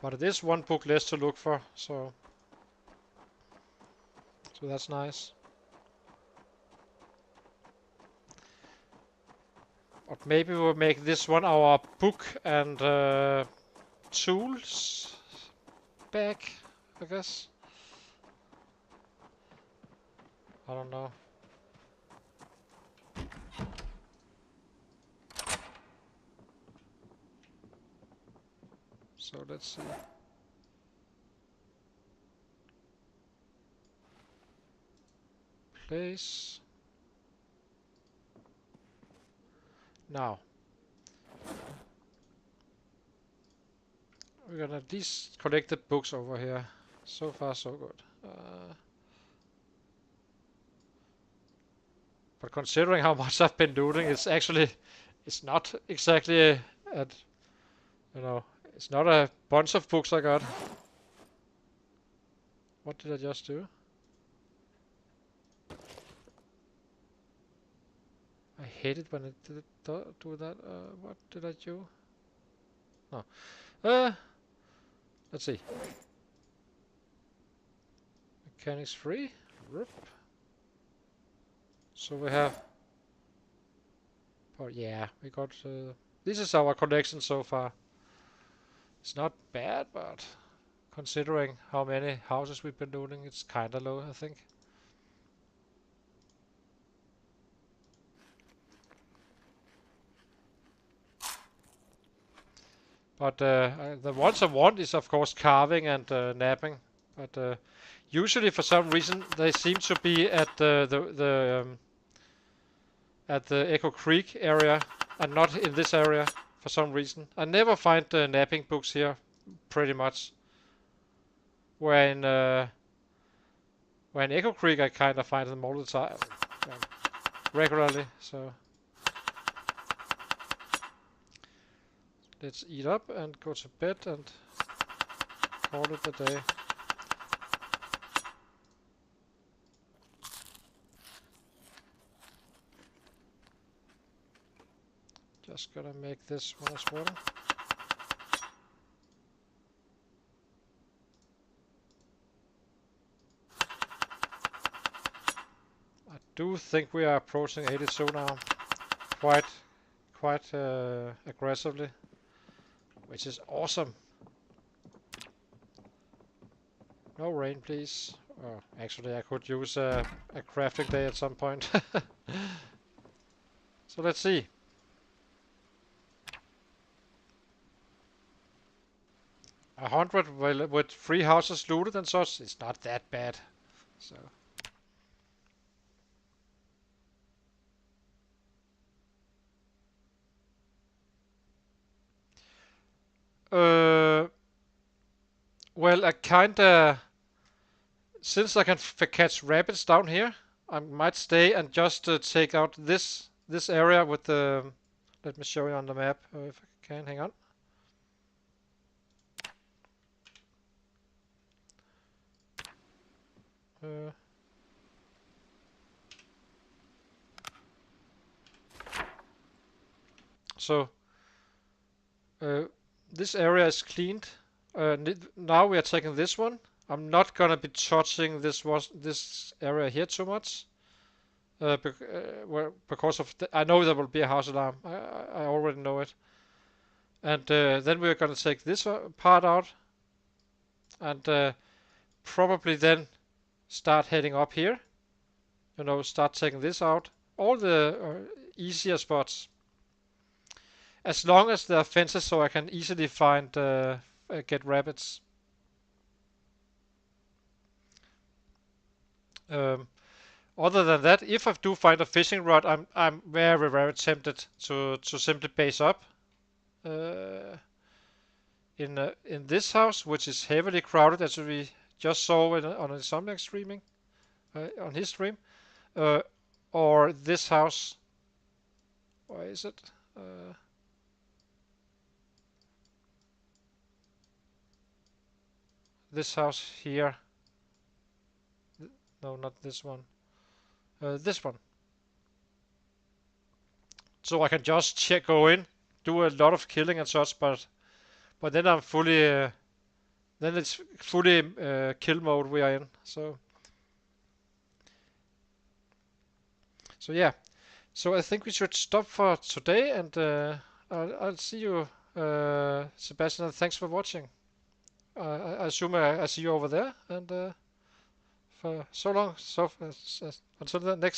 But it is one book less to look for, so that's nice. But maybe we'll make this one our book and tools bag, I guess. I don't know. So let's see. Place. Now. We're gonna at least collect the books over here. So far so good. But considering how much I've been looting, it's not exactly it's not a bunch of books I got. What did I just do? I hate it when it do that. What did I do? No. Let's see. Mechanics free. Rip. So we have. Oh yeah, we got. This is our collection so far. It's not bad, but considering how many houses we've been looting, it's kinda low, I think. But the ones I want is of course carving and napping. But usually for some reason they seem to be at the Echo Creek area and not in this area for some reason. I never find napping books here, pretty much. Where in Echo Creek I kind of find them all the time, regularly. So let's eat up and go to bed and call it a day. Just gonna make this one as well. I do think we are approaching 82 now, quite aggressively, which is awesome. No rain, please. Oh, actually, I could use a crafting day at some point. So let's see. 100 with 3 houses looted and such. It's not that bad. So. Well, I kinda. Since I can catch rabbits down here, I might stay and just take out this area with the. Let me show you on the map if I can. Hang on. Uh, so this area is cleaned. Now we are taking this one. I'm not gonna be touching this area here too much. Because of I know there will be a house alarm. I already know it. And then we're gonna take this part out, and probably then start heading up here. Start taking this out. All the easier spots. As long as there are fences so I can easily find get rabbits. Other than that, if I do find a fishing rod, I'm very very tempted to simply base up in this house, which is heavily crowded, as we just saw on Insomniac streaming on his stream, or this house. Why is it? This house here. No, not this one. This one. So I can just go in, do a lot of killing and such, but then I'm fully, then it's fully kill mode we are in. So yeah. So I think we should stop for today, and I'll see you, Sebastian. And thanks for watching. I assume I see you over there, and for so long. So until the next.